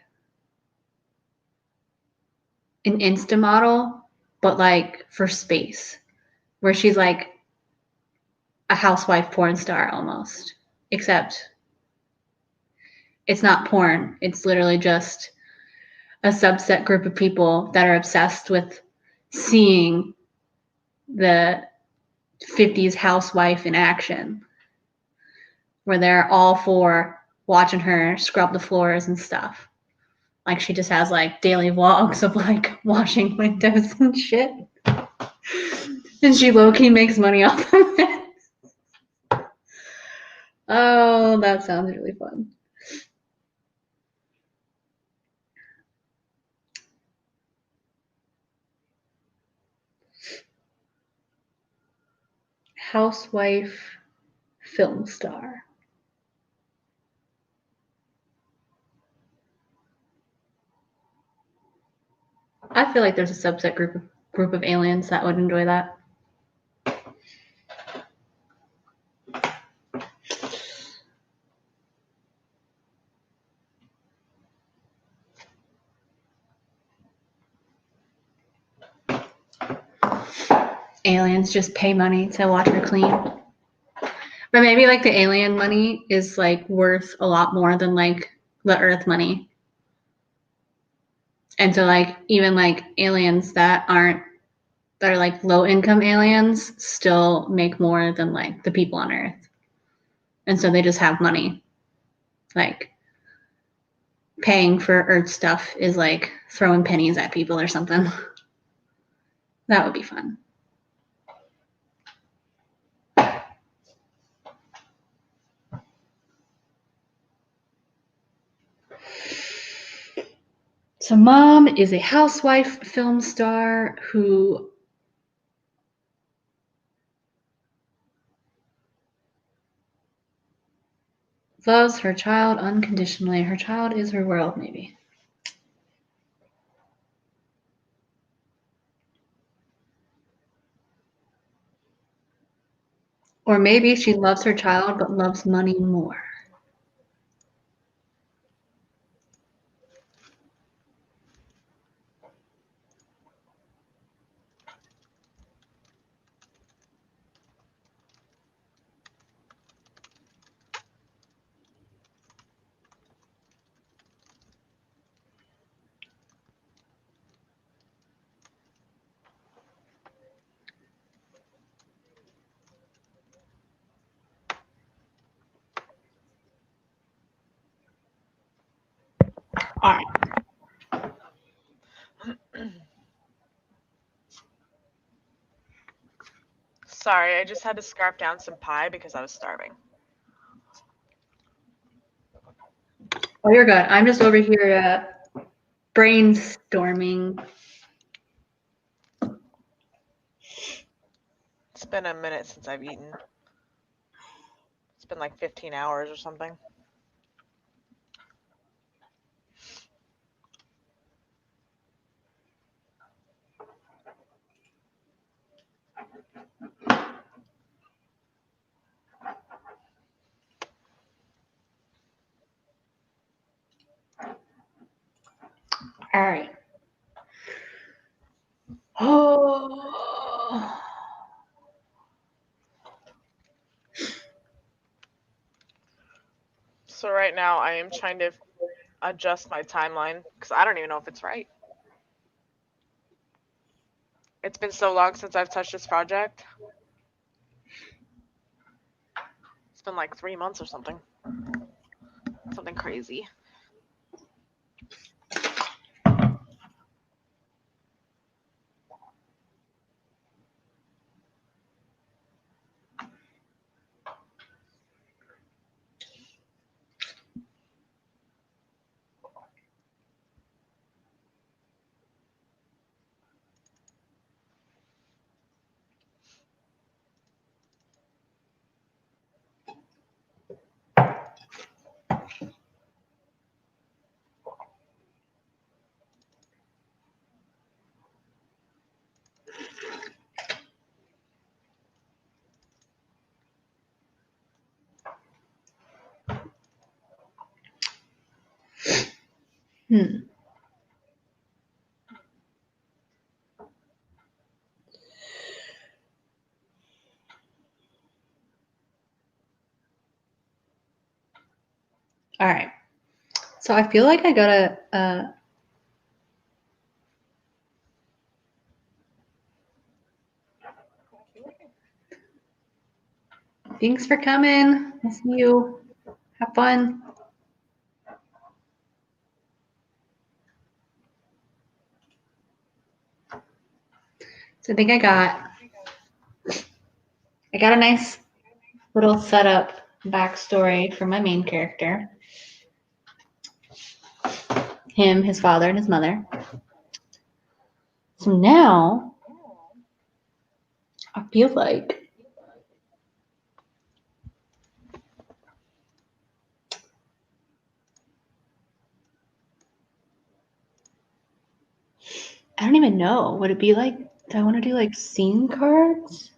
an Insta model, but like for space, where she's like a housewife porn star almost, except it's not porn. It's literally just a subset group of people that are obsessed with seeing the 50s housewife in action, where they're all for watching her scrub the floors and stuff. Like she just has like daily vlogs of like washing windows and shit. And she low-key makes money off of it. Oh, that sounds really fun. Housewife film star. I feel like there's a subset group of aliens that would enjoy that. Aliens just pay money to watch her clean. But maybe like the alien money is like worth a lot more than like the Earth money. And so like even like aliens that are like low income aliens still make more than like the people on Earth. And so they just have money. Like paying for Earth stuff is like throwing pennies at people or something. That would be fun. So mom is a housewife film star who loves her child unconditionally. Her child is her world, maybe. Or maybe she loves her child but loves money more. All right. Sorry, I just had to scarf down some pie because I was starving. Oh, you're good. I'm just over here brainstorming. It's been a minute since I've eaten. It's been like 15 hours or something. All right. Oh. So right now I am trying to adjust my timeline because I don't even know if it's right. It's been so long since I've touched this project. It's been like 3 months or something. Something crazy. Hmm. All right. So I feel like I gotta. Thanks for coming. I'll see you. Have fun. So I think I got a nice little setup backstory for my main character. Him, his father, and his mother. So now I feel like I don't even know. Would it be like, do I want to do like scene cards?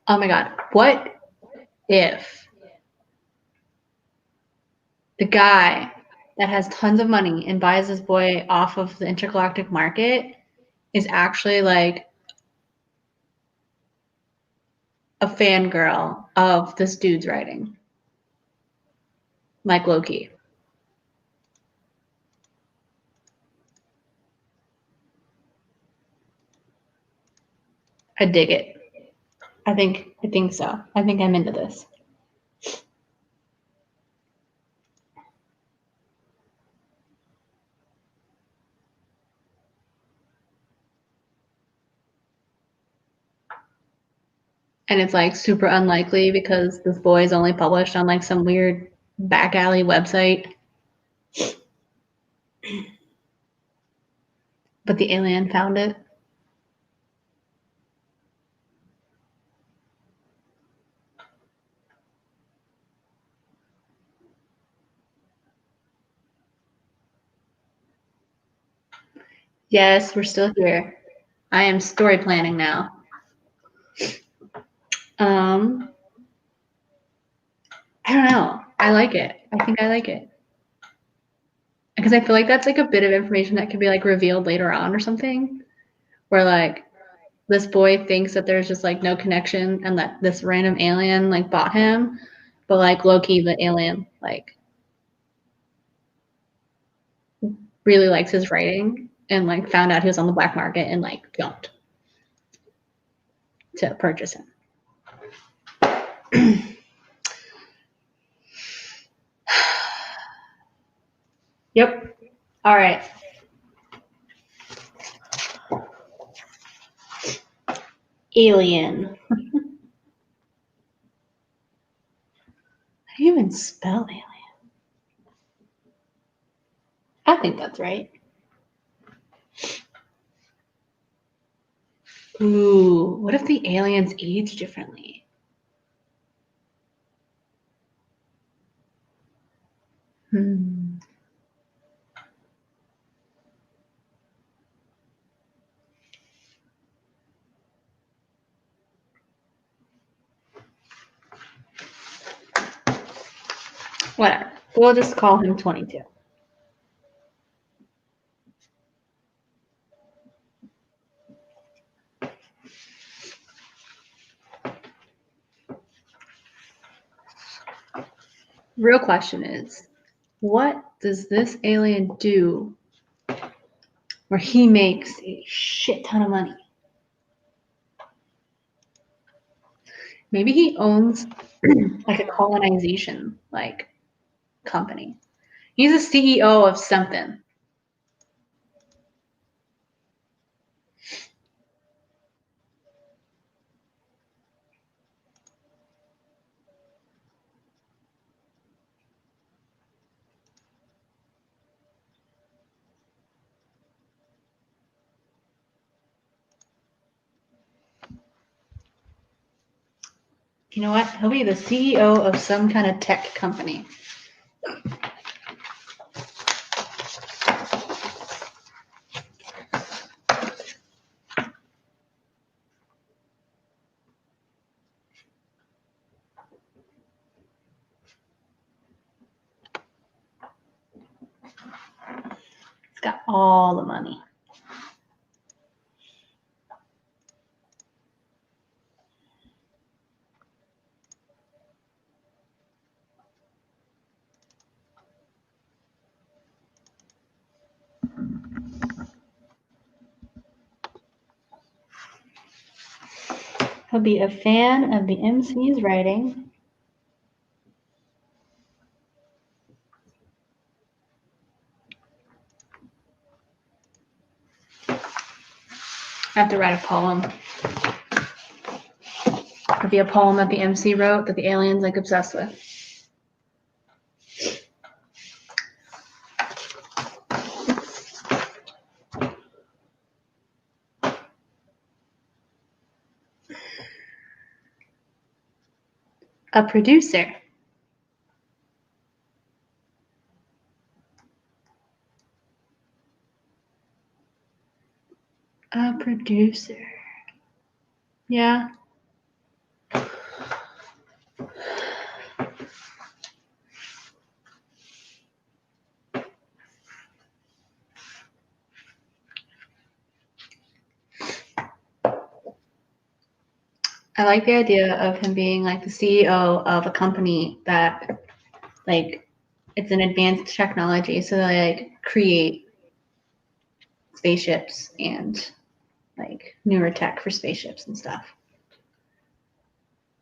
Oh my God. What if the guy that has tons of money and buys this boy off of the intergalactic market is actually like a fangirl of this dude's writing? Like Loki. I dig it. I think so. I think I'm into this. And it's like super unlikely because this boy is only published on like some weird back alley website. But the alien found it. Yes, we're still here. I am story planning now. I don't know. I like it. I think I like it. Because I feel like that's like a bit of information that could be like revealed later on or something. Where like this boy thinks that there's just like no connection and that this random alien like bought him. But like Loki, the alien, like really likes his writing and like found out he was on the black market and like jumped to purchase him. Yep. All right. Alien. How do you even spell alien? I think that's right. Ooh, what if the aliens age differently? Hmm. Whatever. We'll just call him 22. Real question is, what does this alien do where he makes a shit ton of money? Maybe he owns like a colonization like company. He's a CEO of something. You know what? He'll be the CEO of some kind of tech company. He's got all the money. He'll be a fan of the MC's writing. I have to write a poem. It'll be a poem that the MC wrote that the alien's like obsessed with. A producer. A producer. Yeah. I like the idea of him being like the CEO of a company that like it's an advanced technology, so they like create spaceships and like newer tech for spaceships and stuff.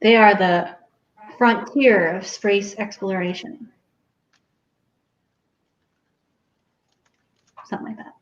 They are the frontier of space exploration. Something like that.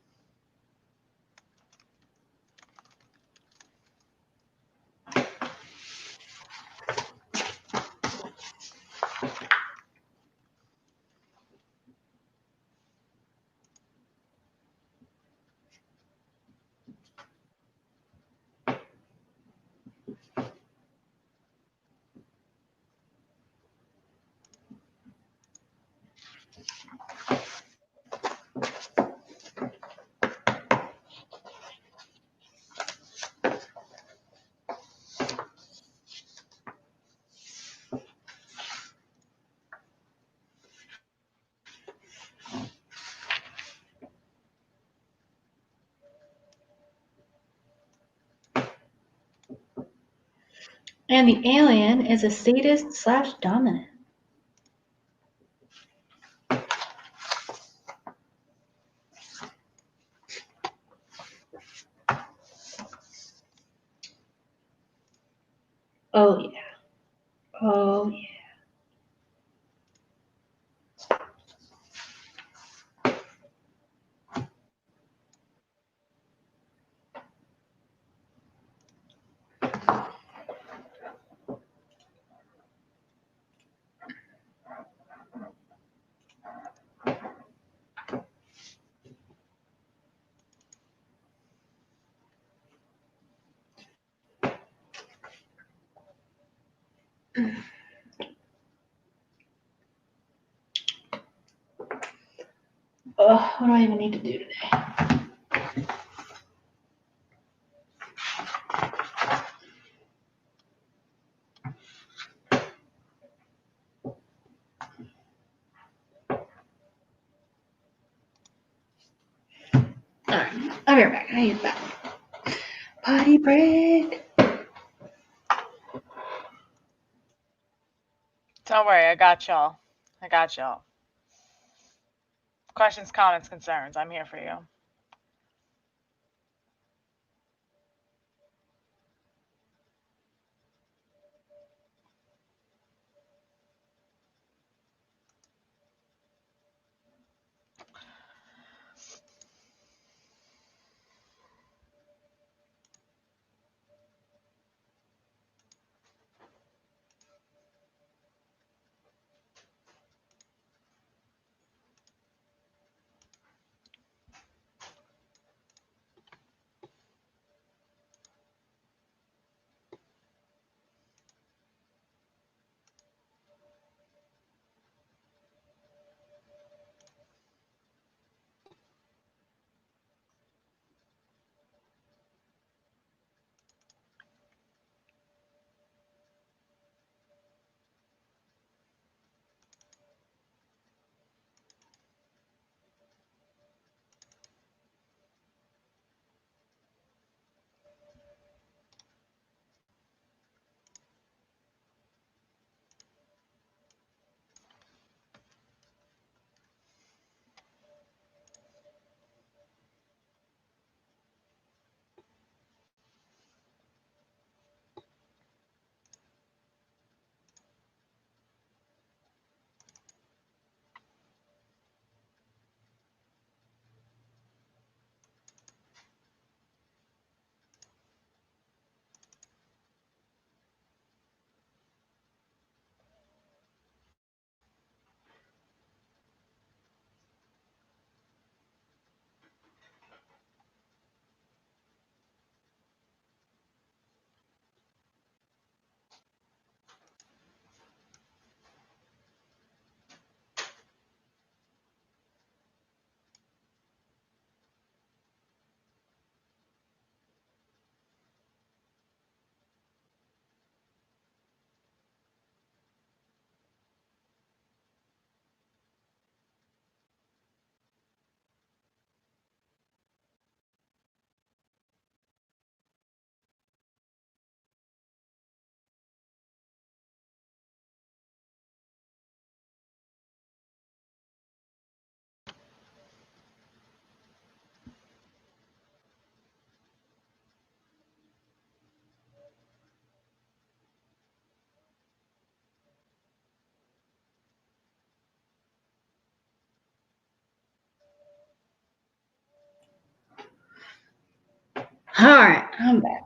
And the alien is a sadist/dominant. Oh yeah. Oh yeah. Oh, what do I even need to do today? Alright, I'll be right back. I need that. Potty break. Don't worry, I got y'all. I got y'all. Questions, comments, concerns. I'm here for you. I'm back.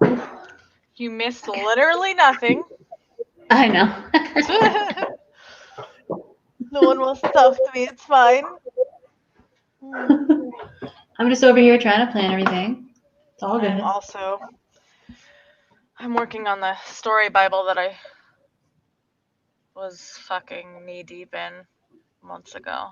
You missed literally nothing. I know. No one wants to talk to me. It's fine. I'm just over here trying to plan everything. It's all good. I'm working on the story Bible that I was fucking knee deep in months ago.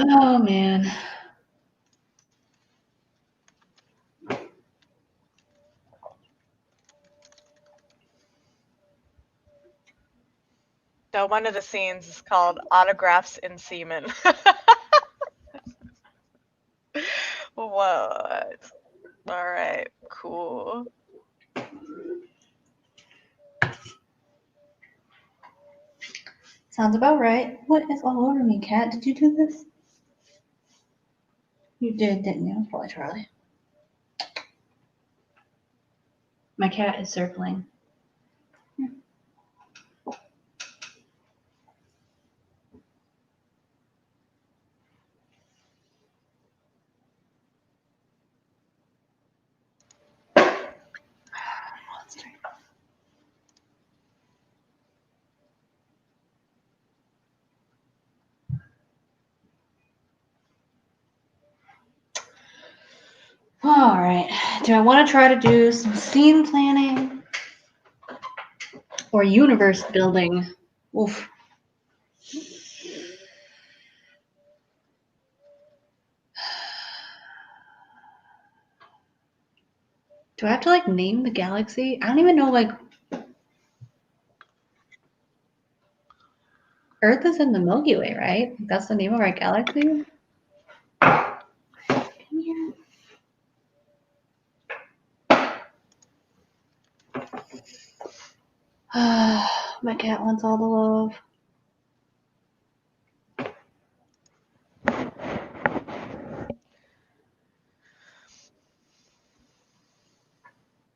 Oh, man. So one of the scenes is called Autographs in Semen. What? All right, cool. Sounds about right. What is all over me, cat? Did you do this? You did, didn't you? Probably Charlie. My cat is circling. All right. Do I want to try to do some scene planning or universe building? Oof. Do I have to like name the galaxy? I don't even know. Like, Earth is in the Milky Way, right? That's the name of our galaxy. My cat wants all the love.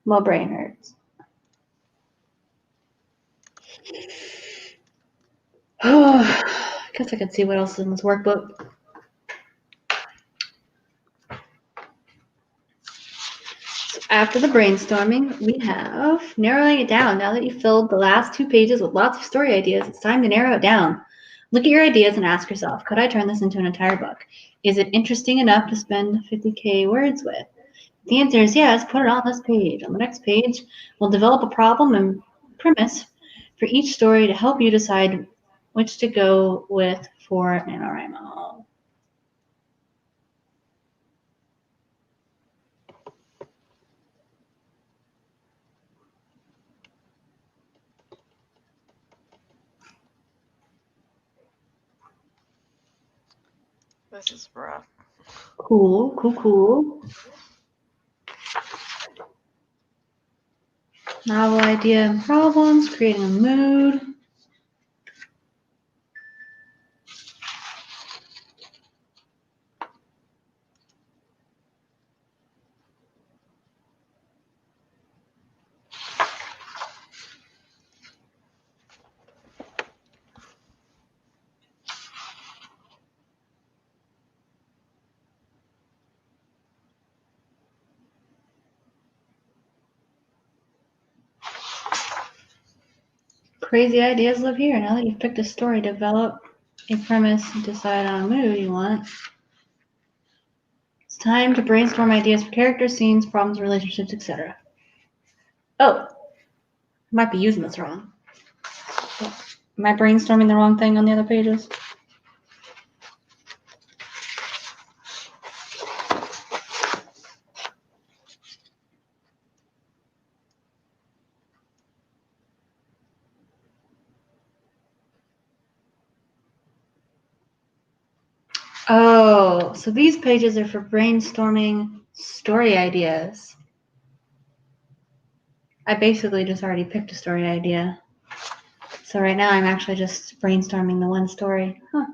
My brain hurts. I guess I could see what else is in this workbook. So after the brainstorming, we have narrowing it down. Now that you've filled the last 2 pages with lots of story ideas, it's time to narrow it down. Look at your ideas and ask yourself, could I turn this into an entire book? Is it interesting enough to spend 50K words with? If the answer is yes, put it on this page. On the next page, we'll develop a problem and premise for each story to help you decide which to go with for NaNoWriMo. This is rough. Cool. Novel idea and problems, creating a mood. Crazy ideas live here. Now that you've picked a story, develop a premise, and decide on a mood you want. It's time to brainstorm ideas for characters, scenes, problems, relationships, etc. Oh, I might be using this wrong. Am I brainstorming the wrong thing on the other pages? Oh, so these pages are for brainstorming story ideas. I basically just already picked a story idea. So right now I'm actually just brainstorming the one story. Huh.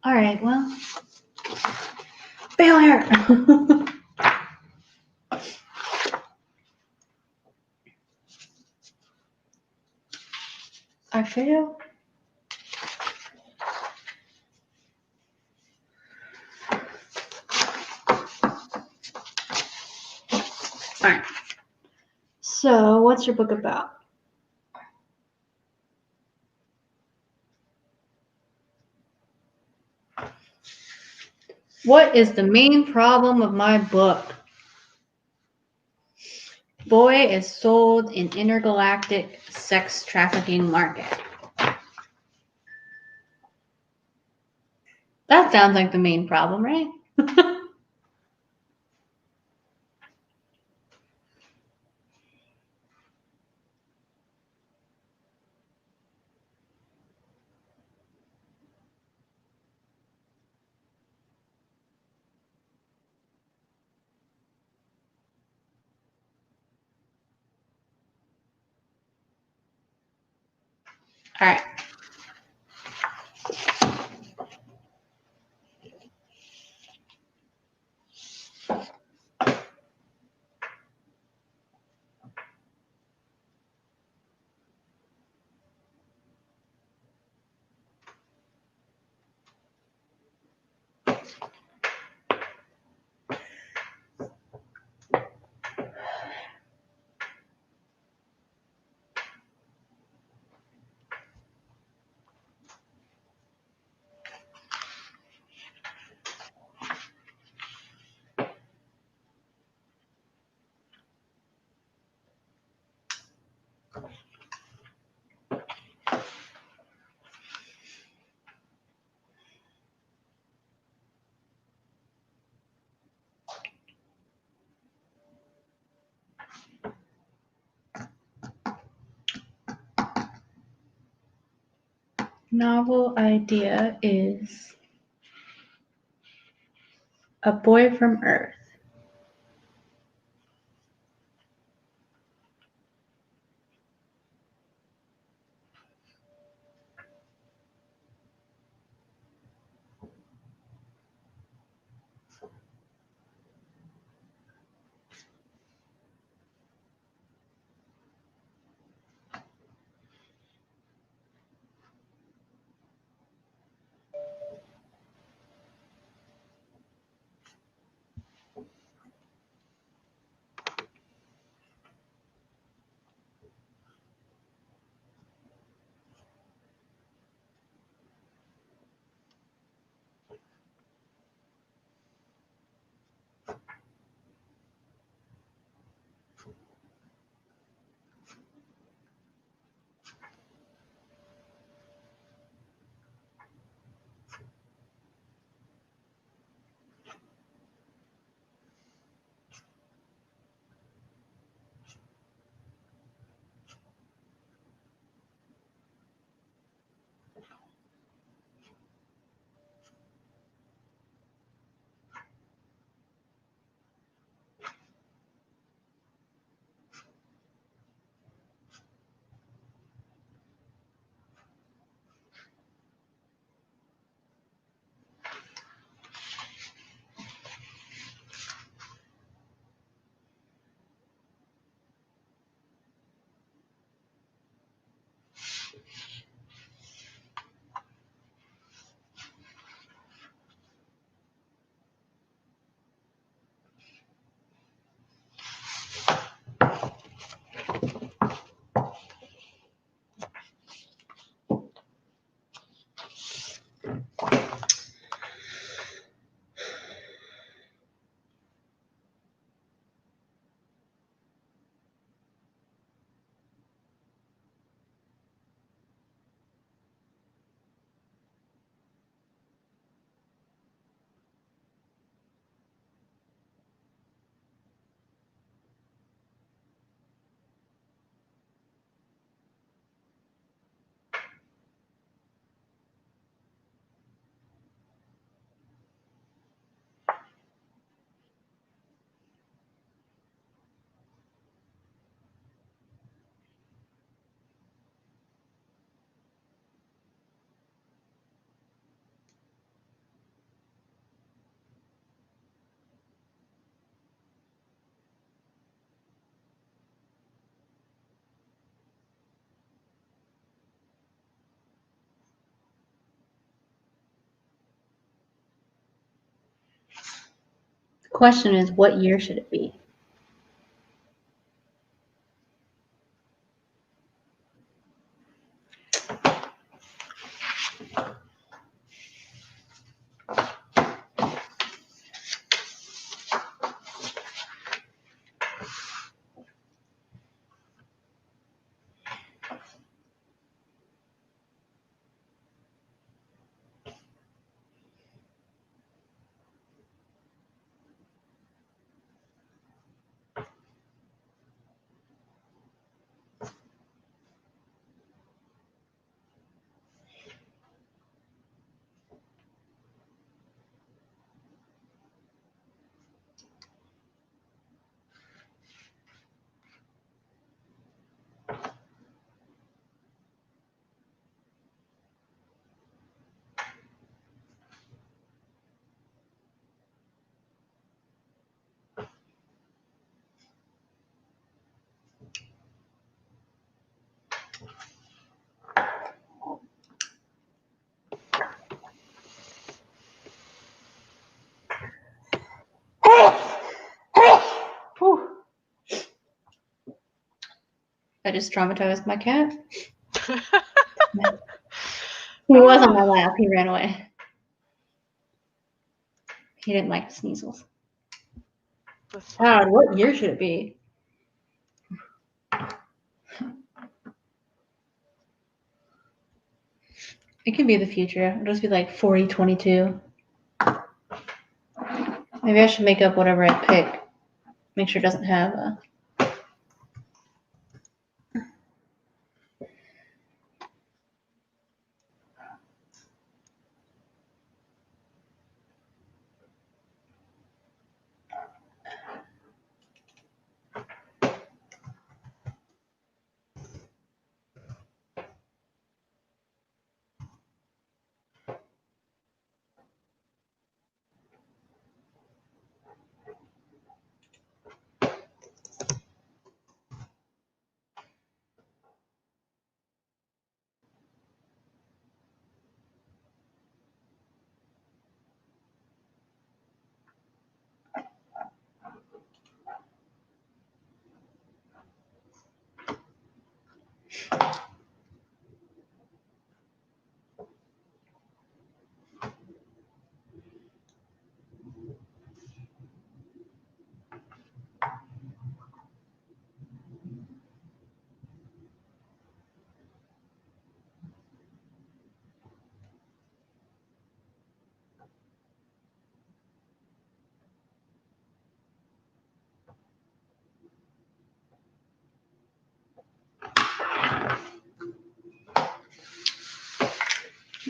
All right, well, failure. I fail. right. So, what's your book about? What is the main problem of my book? Boy is sold in intergalactic sex trafficking market. That sounds like the main problem, right? All right. Novel idea is A Boy from Earth. The question is, what year should it be? I just traumatized my cat. He was on my lap. He ran away. He didn't like the sneezels. God, what year should it be? It can be the future. It'll just be like 4022. Maybe I should make up whatever I pick. Make sure it doesn't have a...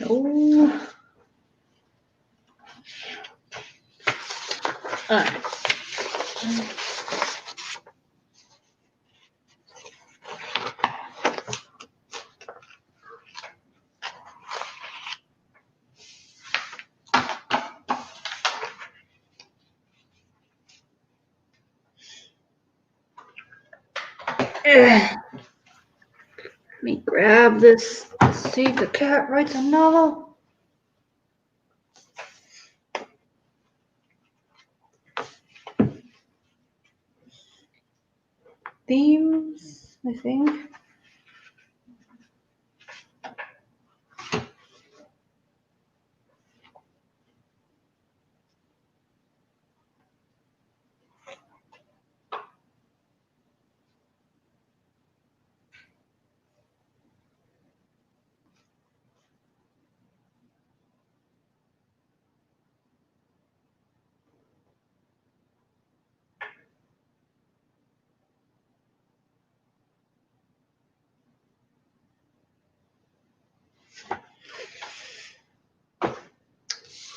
Oh. Alright. Let me grab this. See if the cat writes a novel. Themes, I think.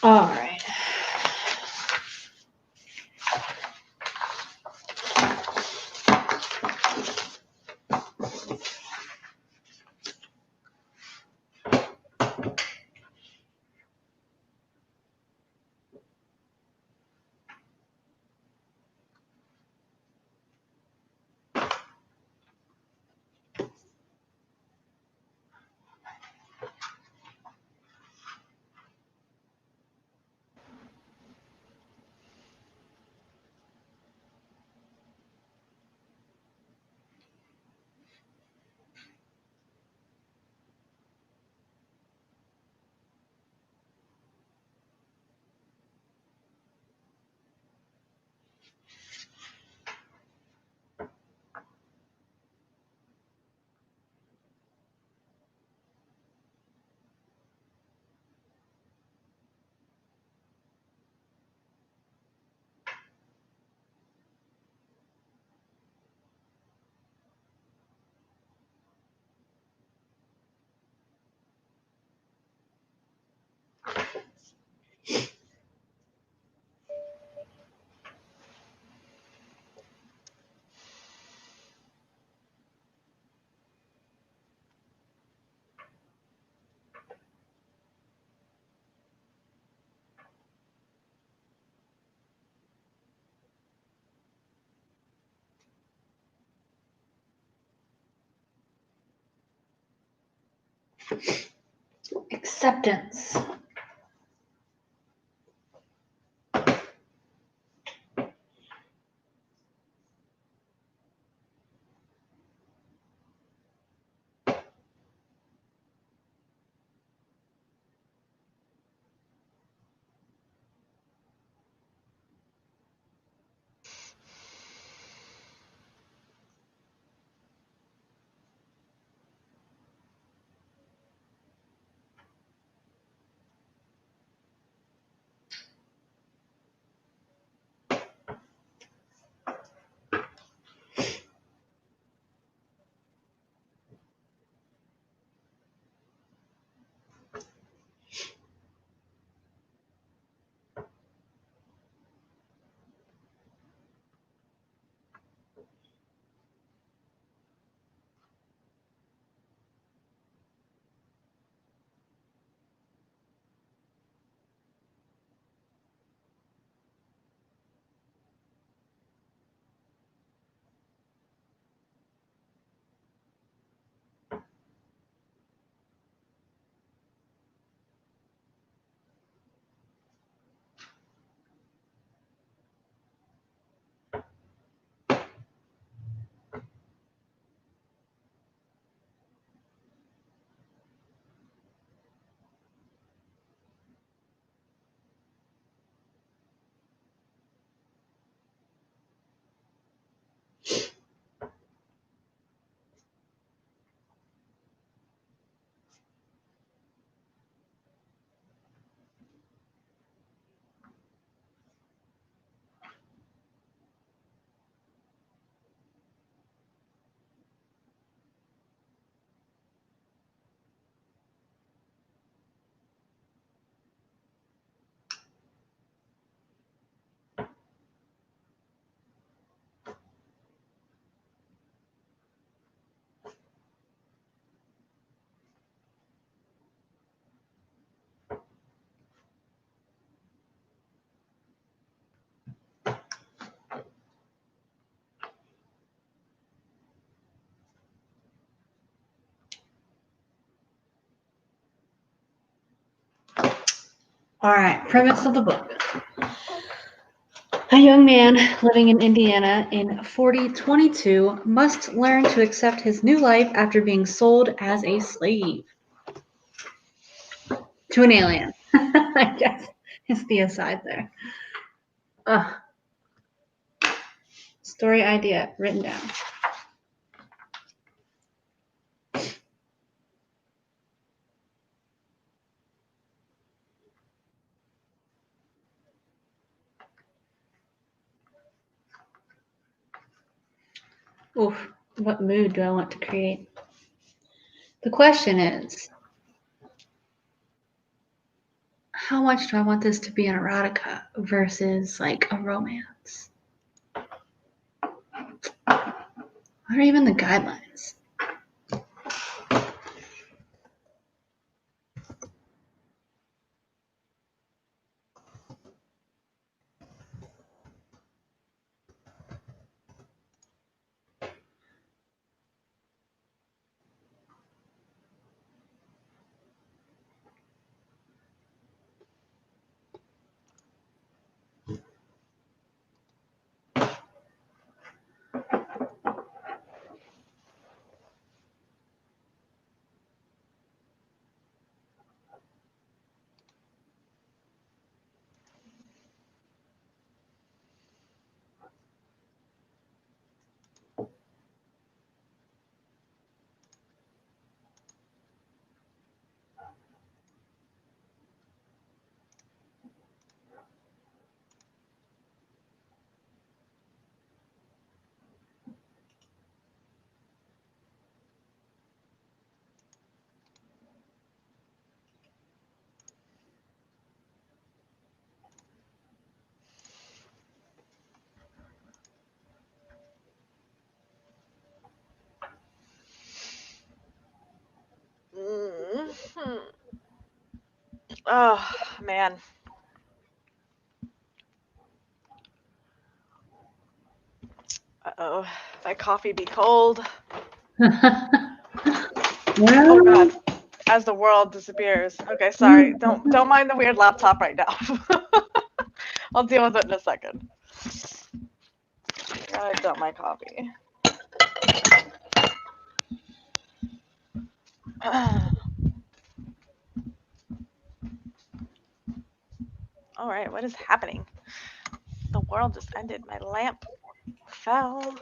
All right. Acceptance. All right, premise of the book. A young man living in Indiana in 4022 must learn to accept his new life after being sold as a slave to an alien. I guess is the aside there. Story idea written down. Oof, what mood do I want to create? The question is, how much do I want this to be an erotica versus like a romance? What are even the guidelines? Oh, man. Uh-oh. My coffee be cold. Well, Oh, God. As the world disappears. Okay, sorry. Don't mind the weird laptop right now. I'll deal with it in a second. I gotta dump my coffee. All right, what is happening? The world just ended. My lamp fell.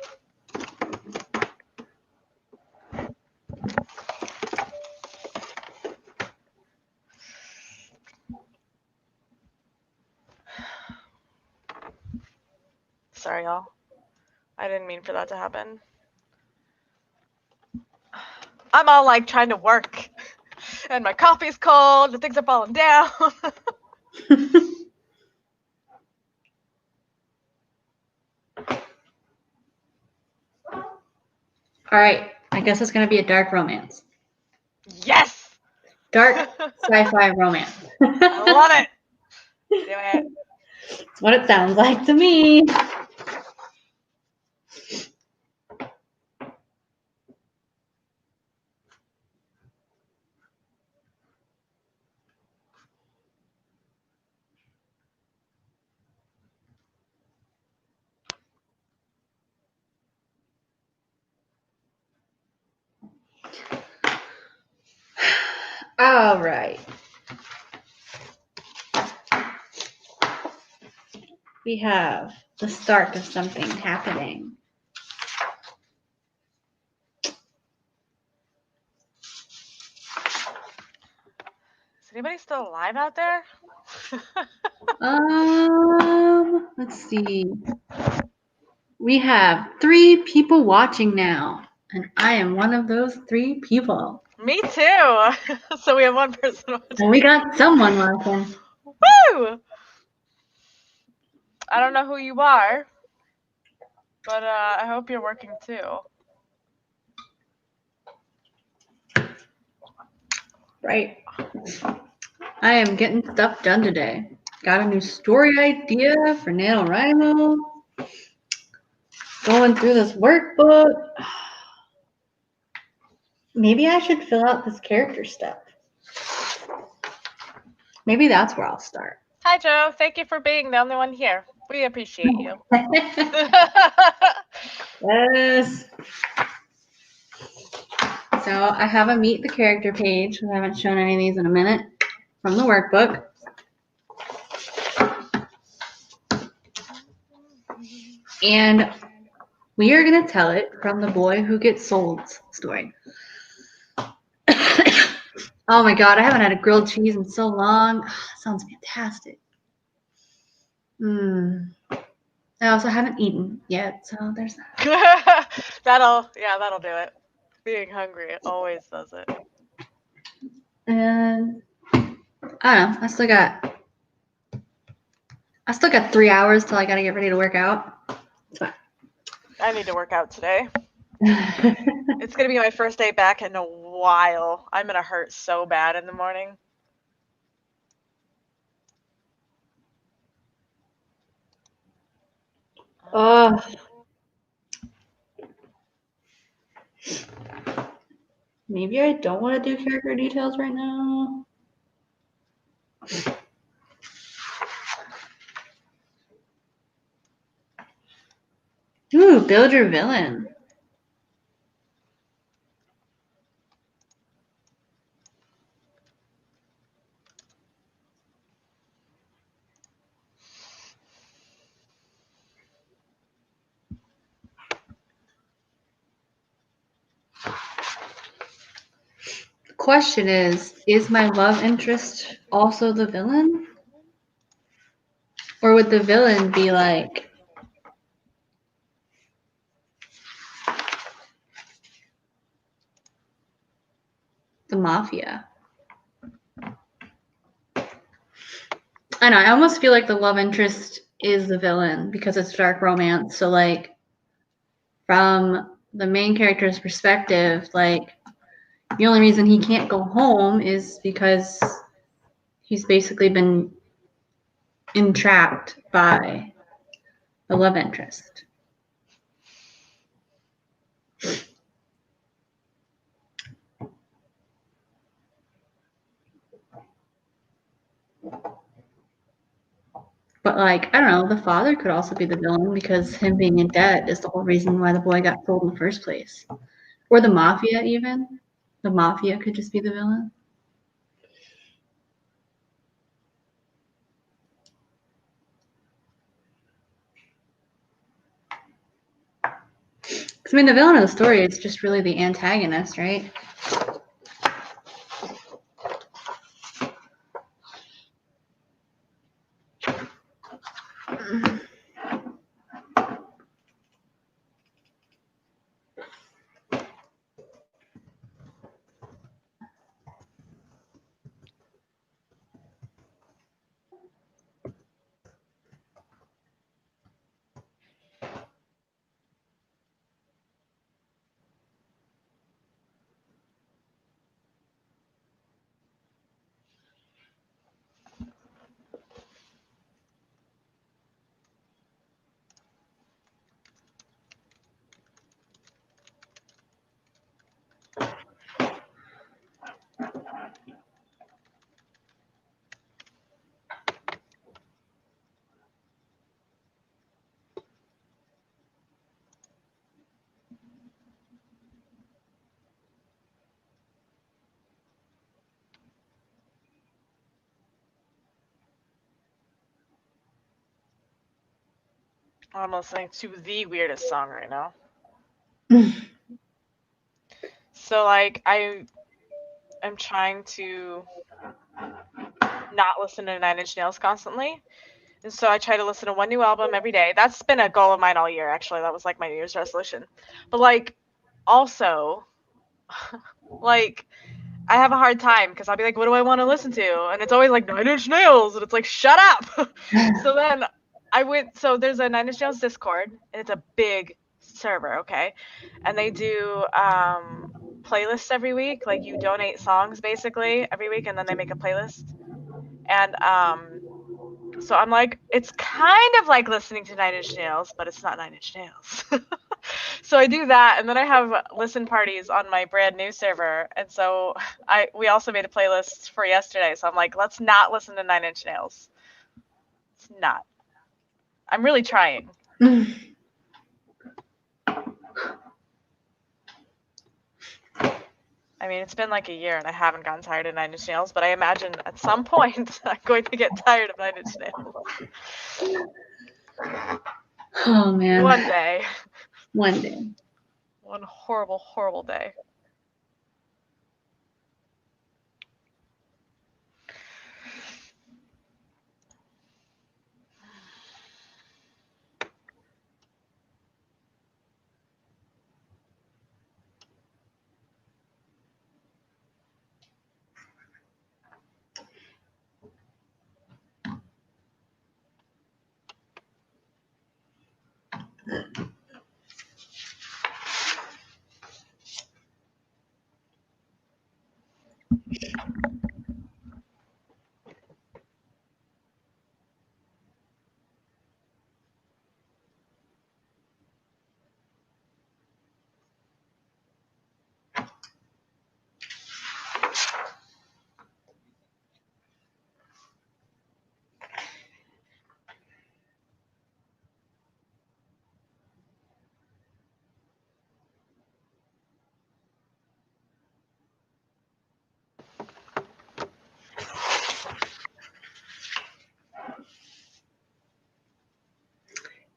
Sorry, y'all. I didn't mean for that to happen. I'm all like trying to work, and my coffee's cold, and things are falling down. all right, I guess it's going to be a dark romance. Yes! Dark sci-fi romance. I love it! Do it. That's what it sounds like to me. All right. We have the start of something happening. Is anybody still alive out there? Let's see. We have 3 people watching now, and I am one of those 3 people. Me too! So we have one person watching. And we got someone watching. Woo! I don't know who you are, but I hope you're working too. Right. I am getting stuff done today. Got a new story idea for NaNoWriMo. Going through this workbook. Maybe I should fill out this character stuff. Maybe that's where I'll start. Hi, Joe. Thank you for being the only one here. We appreciate you. Yes. So I have a meet the character page. I haven't shown any of these in a minute from the workbook. And we are going to tell it from the boy who gets sold story. Oh my God, I haven't had a grilled cheese in so long. Sounds fantastic. I also haven't eaten yet, so there's that. That'll do it. Being hungry always does it. And I don't know. I still got 3 hours till I gotta get ready to work out. It's fine. I need to work out today. It's gonna be my first day back in a while. I'm gonna hurt so bad in the morning. Oh. Maybe I don't want to do character details right now. Ooh, build your villain. The question is my love interest also the villain? Or would the villain be like the mafia? I know, I almost feel like the love interest is the villain because it's dark romance. So like from the main character's perspective, like the only reason he can't go home is because he's basically been entrapped by the love interest. But like, I don't know, the father could also be the villain because him being in debt is the whole reason why the boy got sold in the first place. Or the mafia even. The mafia could just be the villain. Because I mean the villain of the story is just really the antagonist, right? I'm listening to the weirdest song right now. So like I'm trying to not listen to Nine Inch Nails constantly. And so I try to listen to one new album every day. That's been a goal of mine all year, actually. That was like my New Year's resolution. But like also like I have a hard time because I'll be like, what do I want to listen to? And it's always like Nine Inch Nails, and it's like, shut up. So then so there's a Nine Inch Nails Discord, and it's a big server, okay? And they do playlists every week. Like you donate songs basically every week, and then they make a playlist. And so I'm like, it's kind of like listening to Nine Inch Nails, but it's not Nine Inch Nails. So I do that, and then I have listen parties on my brand new server, and so we also made a playlist for yesterday. So I'm like, let's not listen to Nine Inch Nails. It's not. I'm really trying. I mean, it's been like a year, and I haven't gotten tired of Nine Inch Nails, but I imagine at some point I'm going to get tired of Nine Inch Nails. Oh man. One day. One day. One horrible, horrible day.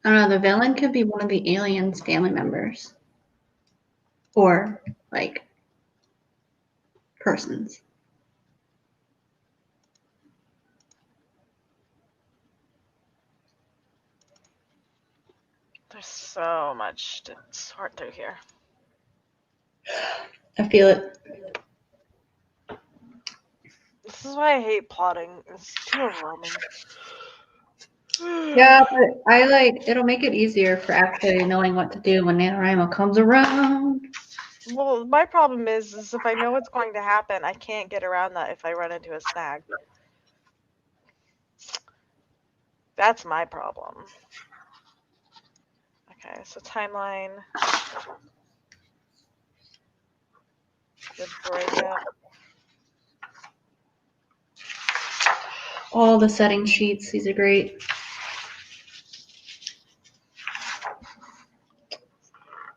I don't know, the villain could be one of the aliens' family members. Or, like, persons. There's so much to sort through here. I feel it. This is why I hate plotting. It's too overwhelming. Yeah, but it'll make it easier for actually knowing what to do when NaNoWriMo comes around. Well, my problem is if I know what's going to happen, I can't get around that if I run into a snag. That's my problem. Okay, so timeline. The breakup. All the setting sheets, these are great.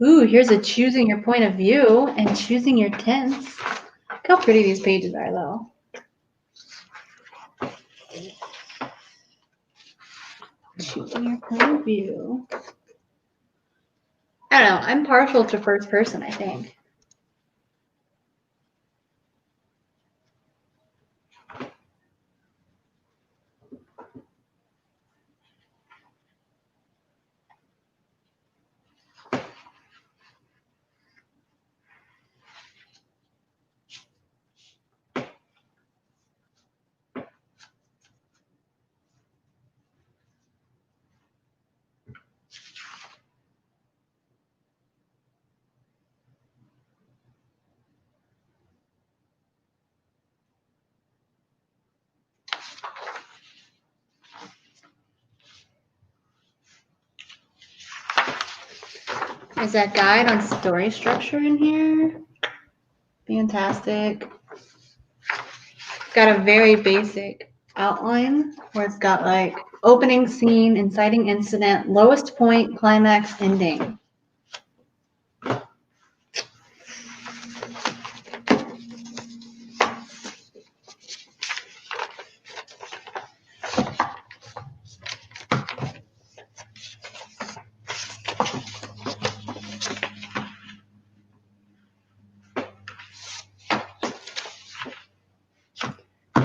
Ooh, here's a choosing your point of view and choosing your tense. Look how pretty these pages are, though. Choosing your point of view. I don't know. I'm partial to first person, I think. Is that guide on story structure in here? Fantastic. Got a very basic outline where it's got like opening scene, inciting incident, lowest point, climax, ending.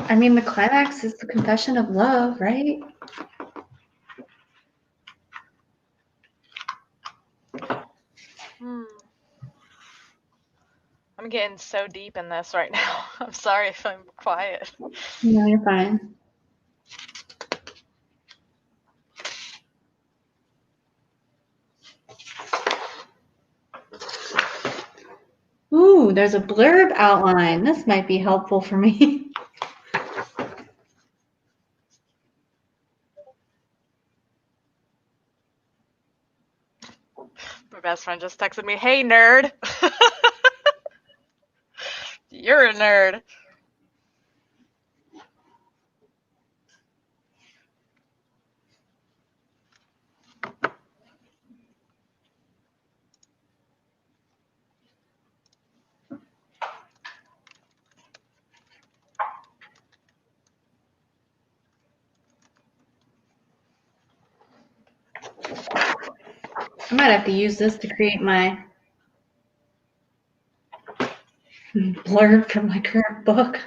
I mean, the climax is the confession of love, right? I'm getting so deep in this right now. I'm sorry if I'm quiet. No, you're fine. Ooh, there's a blurb outline. This might be helpful for me. The best friend just texted me, "Hey, nerd." You're a nerd. I might have to use this to create my blurb for my current book.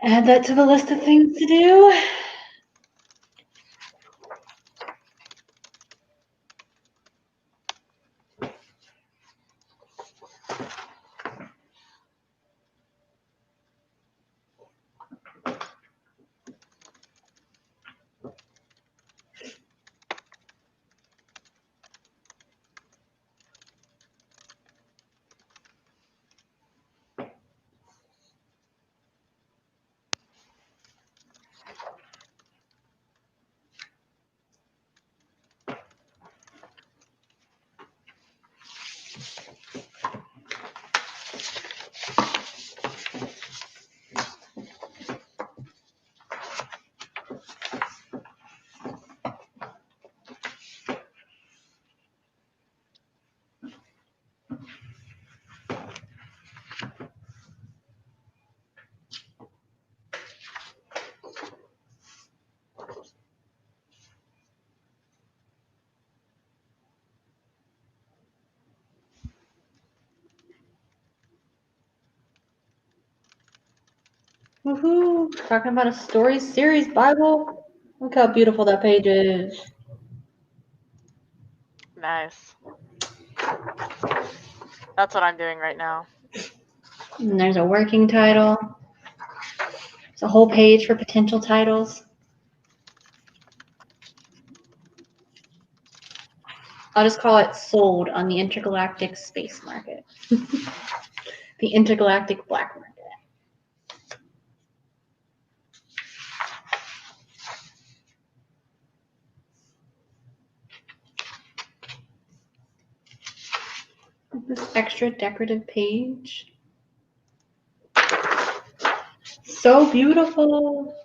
Add that to the list of things to do. Woohoo! Talking about a story series Bible. Look how beautiful that page is. Nice. That's what I'm doing right now. And there's a working title. There's a whole page for potential titles. I'll just call it Sold on the Intergalactic Space Market. The Intergalactic Black Market. This extra decorative page. So beautiful.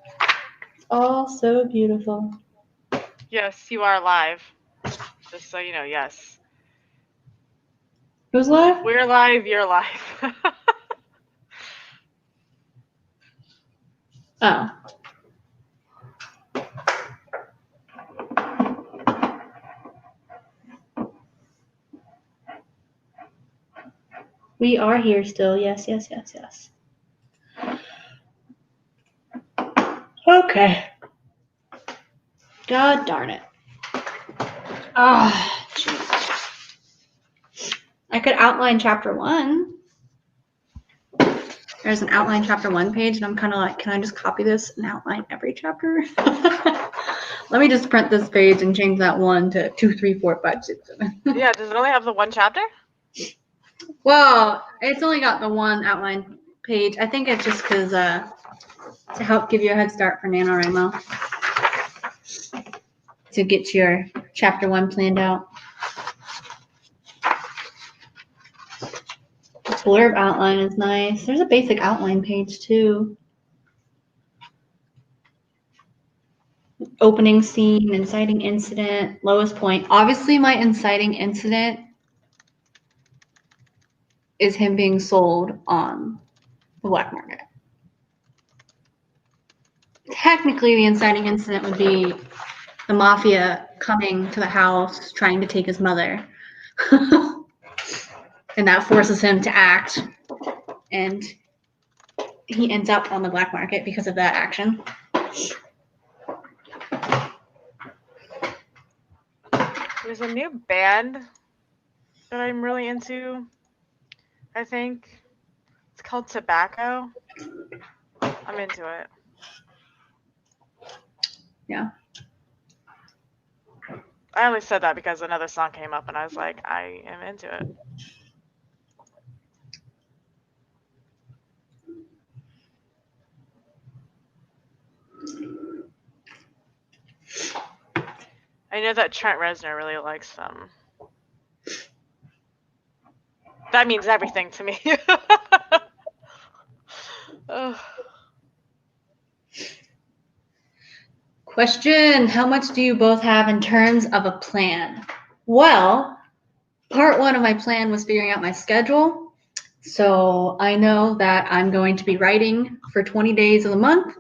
It's all so beautiful. Yes, you are live. Just so you know, yes. Who's live? If we're live, you're live. Oh. We are here still. Yes, yes, yes, yes. Okay. God darn it. Ah, I could outline chapter 1. There's an outline chapter 1 page, and I'm kind of like, can I just copy this and outline every chapter? Let me just print this page and change that 1 to 2, 3, 4, 5, 6, 7. Yeah, does it only have the one chapter? Well, it's only got the 1 outline page. I think it's just because to help give you a head start for NaNoWriMo. To get your chapter 1 planned out. Blurb outline is nice. There's a basic outline page too. Opening scene, inciting incident, lowest point. Obviously, my inciting incident is him being sold on the black market. Technically, the inciting incident would be the mafia coming to the house, trying to take his mother. And that forces him to act. And he ends up on the black market because of that action. There's a new band that I'm really into, I think. It's called Tobacco. I'm into it. Yeah. I only said that because another song came up and I was like, I am into it. I know that Trent Reznor really likes them. That means everything to me. Ugh. Question, how much do you both have in terms of a plan? Well, part one of my plan was figuring out my schedule. So I know that I'm going to be writing for 20 days of the month.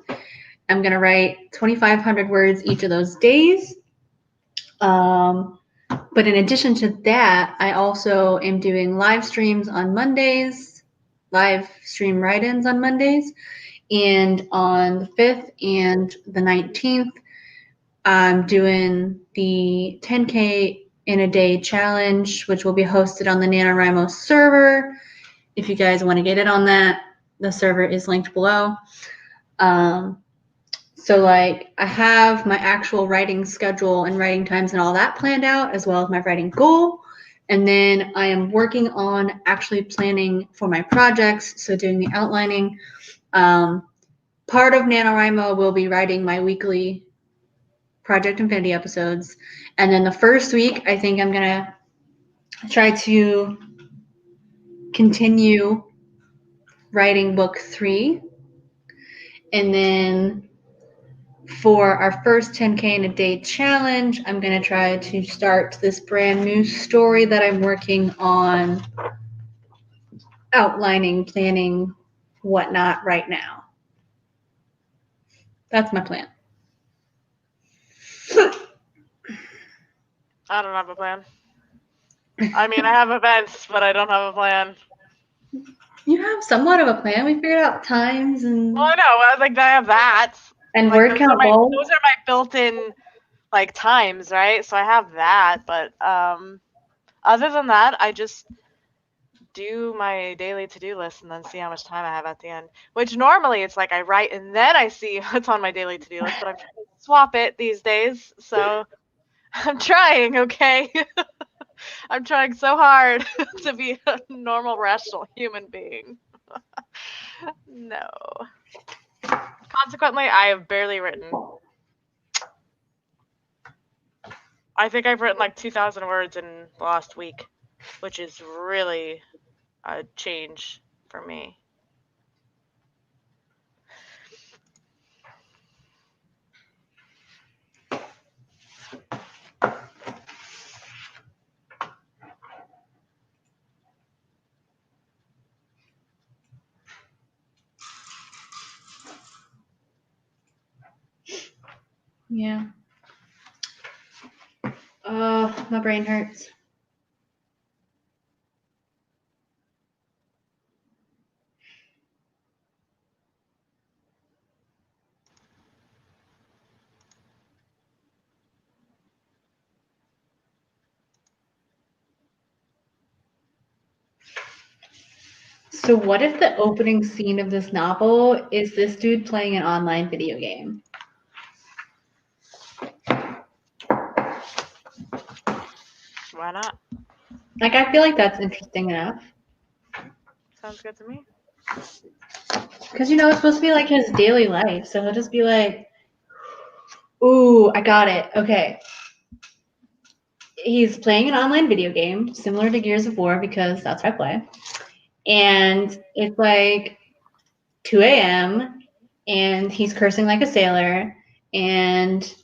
I'm going to write 2,500 words each of those days. But in addition to that, I also am doing live streams on Mondays, live stream write-ins on Mondays. And on the 5th and the 19th, I'm doing the 10K in a day challenge, which will be hosted on the NaNoWriMo server. If you guys want to get in on that, the server is linked below. So like I have my actual writing schedule and writing times and all that planned out, as well as my writing goal. And then I am working on actually planning for my projects. So doing the outlining. Part of NaNoWriMo will be writing my weekly Project Infinity episodes. And then the first week, I think I'm going to try to continue writing book 3. And then for our first 10K in a day challenge, I'm going to try to start this brand new story that I'm working on outlining, planning, whatnot right now. That's my plan. I don't have a plan. I mean, I have events, but I don't have a plan. You have somewhat of a plan. We figured out times and. Well, I know. Like I have that. And like, word count goals. Those are my built-in like times, right? So I have that, but other than that, I just do my daily to-do list and then see how much time I have at the end. Which normally it's like I write and then I see what's on my daily to-do list, but I'm trying to swap it these days. So I'm trying, okay? I'm trying so hard to be a normal, rational human being. No. Consequently, I have barely written. I think I've written like 2,000 words in the last week, which is really a change for me. Yeah. Oh, my brain hurts. So what if the opening scene of this novel is this dude playing an online video game? Why not? Like, I feel like that's interesting enough. Sounds good to me. Because, you know, it's supposed to be like his daily life. So he'll just be like, ooh, I got it. Okay. He's playing an online video game similar to Gears of War because that's what I play. And it's like 2 a.m. and he's cursing like a sailor. And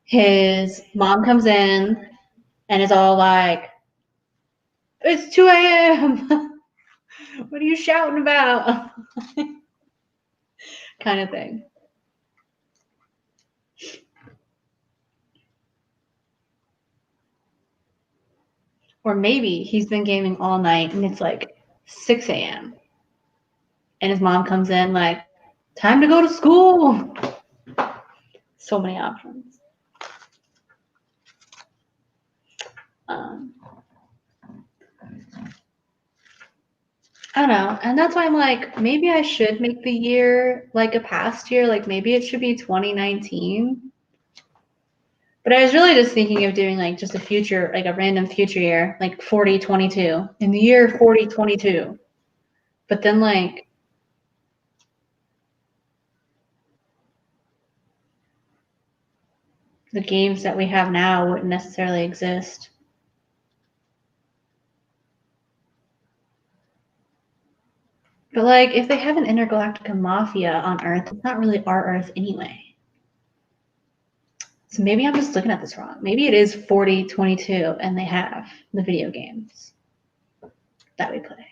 his mom comes in and is all like, it's 2 a.m. What are you shouting about? Kind of thing. Or maybe he's been gaming all night and it's like 6 a.m. and his mom comes in like, time to go to school. So many options. I don't know. And that's why I'm like, maybe I should make the year like a past year. Like maybe it should be 2019. But I was really just thinking of doing like just a future, like a random future year, like 4022. In the year 4022. But then like, the games that we have now wouldn't necessarily exist. But like, if they have an intergalactic mafia on Earth, it's not really our Earth anyway. So maybe I'm just looking at this wrong. Maybe it is 4022 and they have the video games that we play.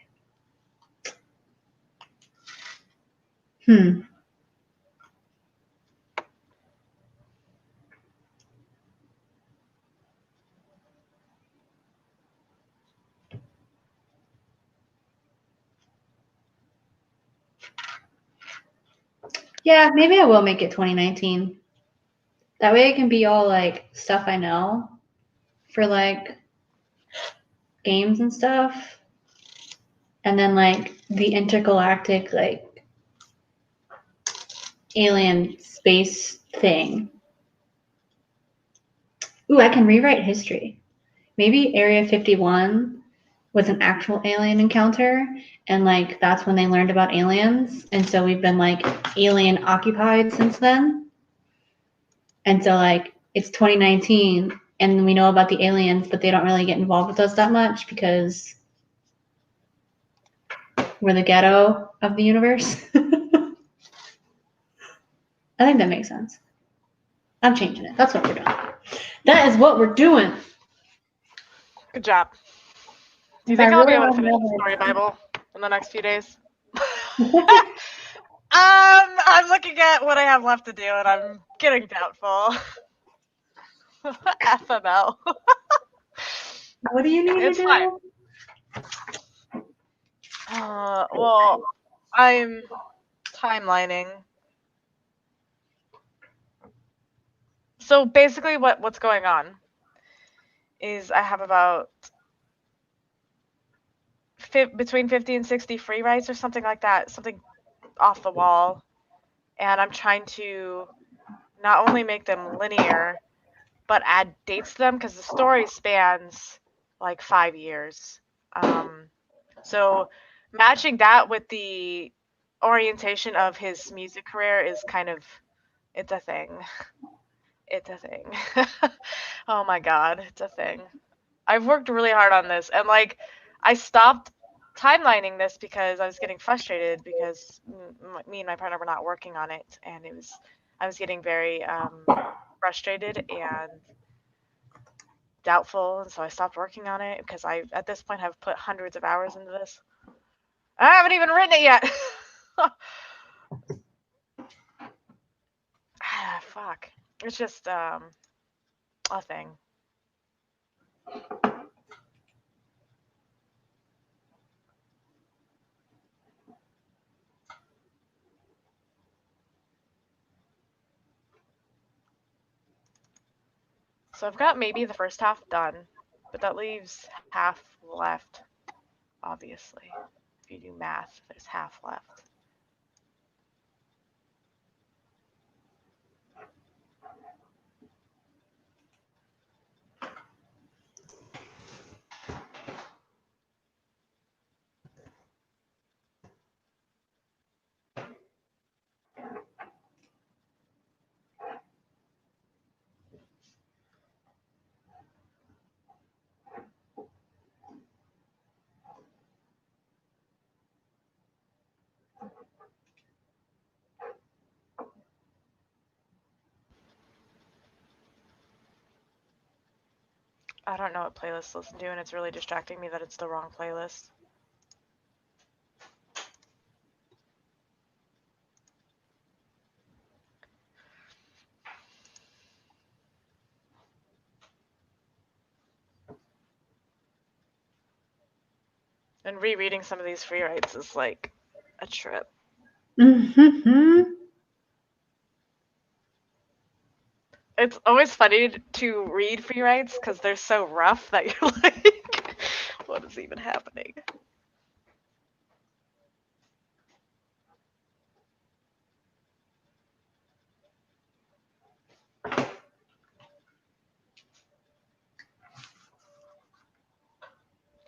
Yeah, maybe I will make it 2019. That way it can be all like stuff I know for like games and stuff. And then like the intergalactic like alien space thing. Ooh, I can rewrite history. Maybe Area 51 was an actual alien encounter, and like that's when they learned about aliens, and so we've been like alien occupied since then. And so like it's 2019 and we know about the aliens, but they don't really get involved with us that much because we're the ghetto of the universe. I think that makes sense. I'm changing it. That's what we're doing. That is what we're doing. Good job. Do you think I'll be able to finish the story Bible in the next few days? I'm looking at what I have left to do, and I'm getting doubtful. FML. What do you need It's to do? fine. Well, I'm timelining. So basically what's going on is I have about between 50 and 60 free writes or something like that, something off the wall. And I'm trying to not only make them linear, but add dates to them because the story spans like 5 years. So matching that with the orientation of his music career is kind of, it's a thing. It's a thing. Oh my God, it's a thing. I've worked really hard on this, and like I stopped timelining this because I was getting frustrated because me and my partner were not working on it, and I was getting very frustrated and doubtful, and so I stopped working on it because I at this point have put hundreds of hours into this. I haven't even written it yet. Fuck. It's just a thing. So I've got maybe the first half done, but that leaves half left, obviously. If you do math, there's half left. I don't know what playlist to listen to, and it's really distracting me that it's the wrong playlist. And rereading some of these free writes is like a trip. Mm-hmm. It's always funny to read free writes because they're so rough that you're like, what is even happening?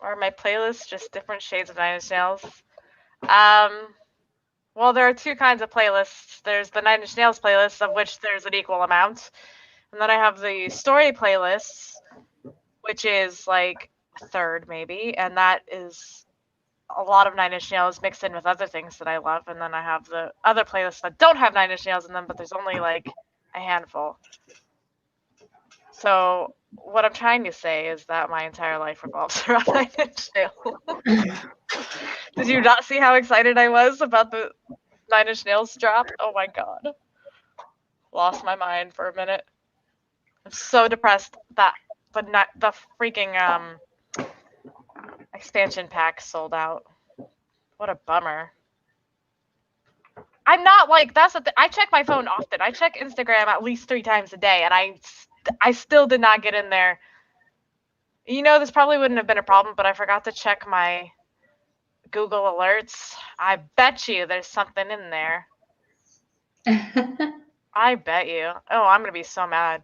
Are my playlists just different shades of Nine Inch Nails? Well, there are two kinds of playlists. There's the Nine Inch Nails playlist, of which there's an equal amount. And then I have the story playlists, which is like a third maybe, and that is a lot of Nine Inch Nails mixed in with other things that I love. And then I have the other playlists that don't have Nine Inch Nails in them, but there's only like a handful. So what I'm trying to say is that my entire life revolves around Nine Inch Nails. Did you not see how excited I was about the Nine Inch Nails drop? Oh my god. Lost my mind for a minute. I'm so depressed that the freaking expansion pack sold out. What a bummer. I'm not like, that's the thing. I check my phone often. I check Instagram at least 3 times a day, and I still did not get in there. You know, this probably wouldn't have been a problem, but I forgot to check my Google alerts. I bet you there's something in there. I bet you. Oh, I'm gonna be so mad.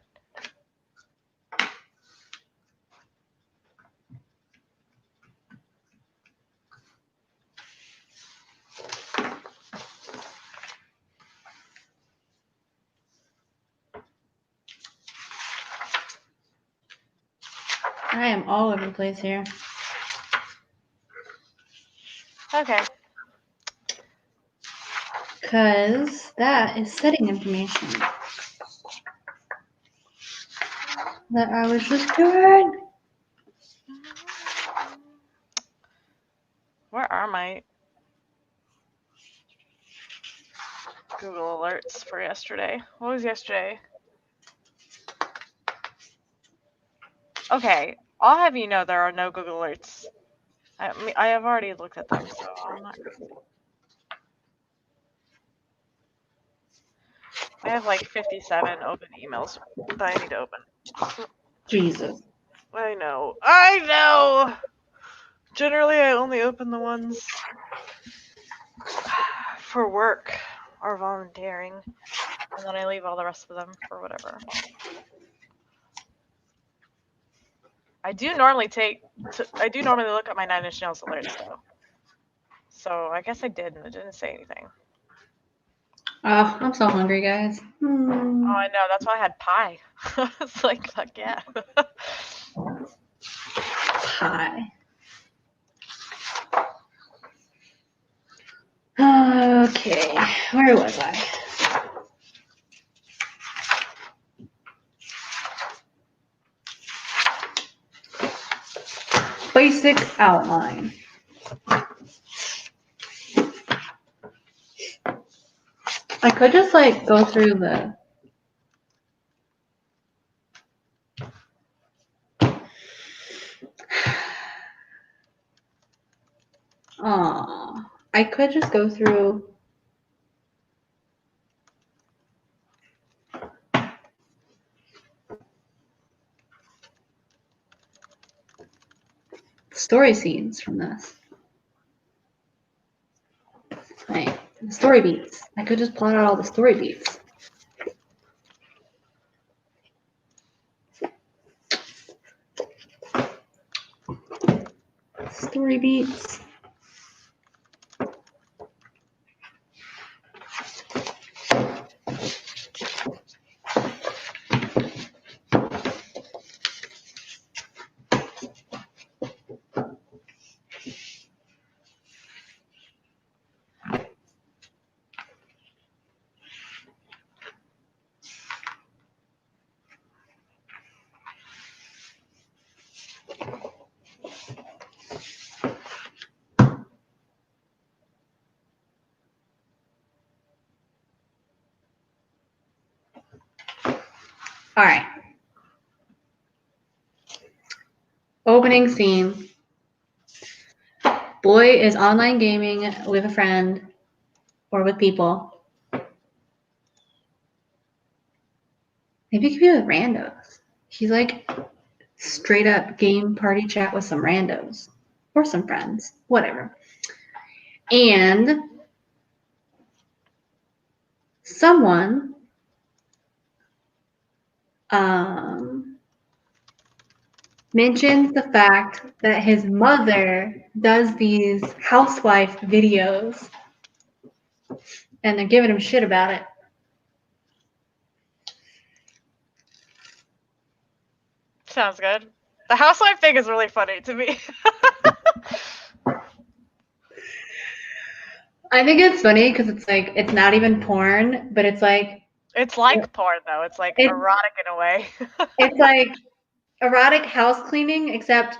I am all over the place here. Okay. Because that is setting information that I was just doing. Where are my Google alerts for yesterday? What was yesterday? Okay, I'll have you know there are no Google alerts. I have already looked at them, so I'm not crazy. I have like 57 open emails that I need to open. Jesus. I know! Generally, I only open the ones for work or volunteering, and then I leave all the rest of them for whatever. I do normally look at my Nine Inch Nails alerts, though. So I guess I did, and it didn't say anything. Oh, I'm so hungry, guys. Oh, I know. That's why I had pie. It's like, fuck yeah. Pie. Okay, where was I? Basic outline. I could just like go through the I could just go through story scenes from this. Like, story beats. I could just plot out all the story beats. Story beats. All right. Opening scene. Boy is online gaming with a friend or with people. Maybe it could be with randos. He's like straight up game party chat with some randos or some friends, whatever. And someone mentions the fact that his mother does these housewife videos and they're giving him shit about it. Sounds good. The housewife thing is really funny to me. I think it's funny because it's like it's not even porn, but it's like It's like porn though. It's like it's erotic in a way. it's like erotic house cleaning, except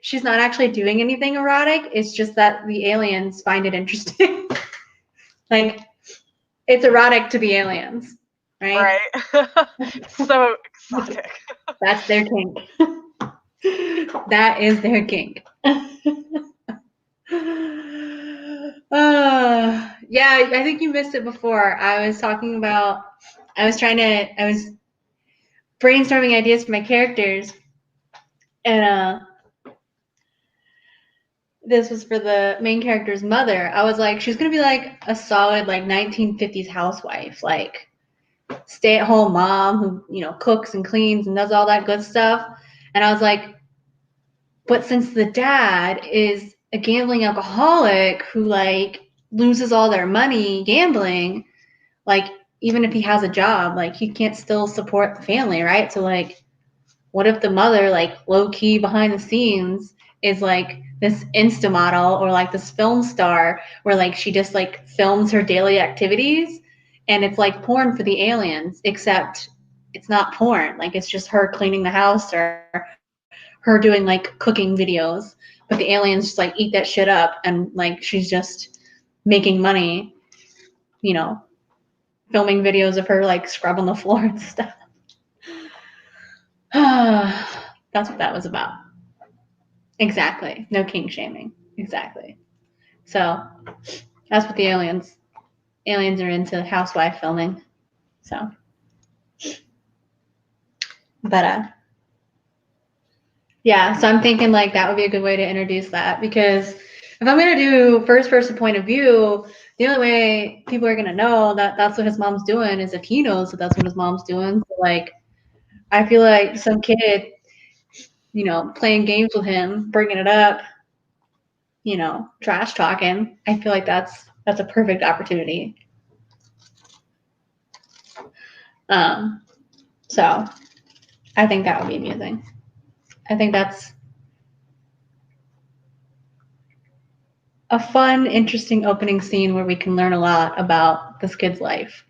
she's not actually doing anything erotic. It's just that the aliens find it interesting. Like it's erotic to the aliens, right? Right. So exotic. That's their kink. That is their kink. Yeah, I think you missed it before. I was brainstorming ideas for my characters, and this was for the main character's mother. I was like, she's gonna be like a solid like 1950s housewife, like stay-at-home mom who cooks and cleans and does all that good stuff. And I was like, but since the dad is a gambling alcoholic who like loses all their money gambling, like even if he has a job, like he can't still support the family, right? So like what if the mother, like low key behind the scenes, is like this Insta model or like this film star where like she just like films her daily activities and it's like porn for the aliens, except it's not porn. Like it's just her cleaning the house or her doing like cooking videos. But the aliens just like eat that shit up and like she's just making money, you know, filming videos of her like scrubbing the floor and stuff. That's what that was about. Exactly. No king shaming. Exactly. So that's what the aliens are into housewife filming. So but yeah, so I'm thinking like that would be a good way to introduce that, because if I'm gonna do first person point of view, the only way people are gonna know that that's what his mom's doing is if he knows that that's what his mom's doing. So like I feel like some kid, playing games with him, bringing it up, trash talking. I feel like that's a perfect opportunity. So I think that would be amusing. I think that's a fun, interesting opening scene where we can learn a lot about this kid's life.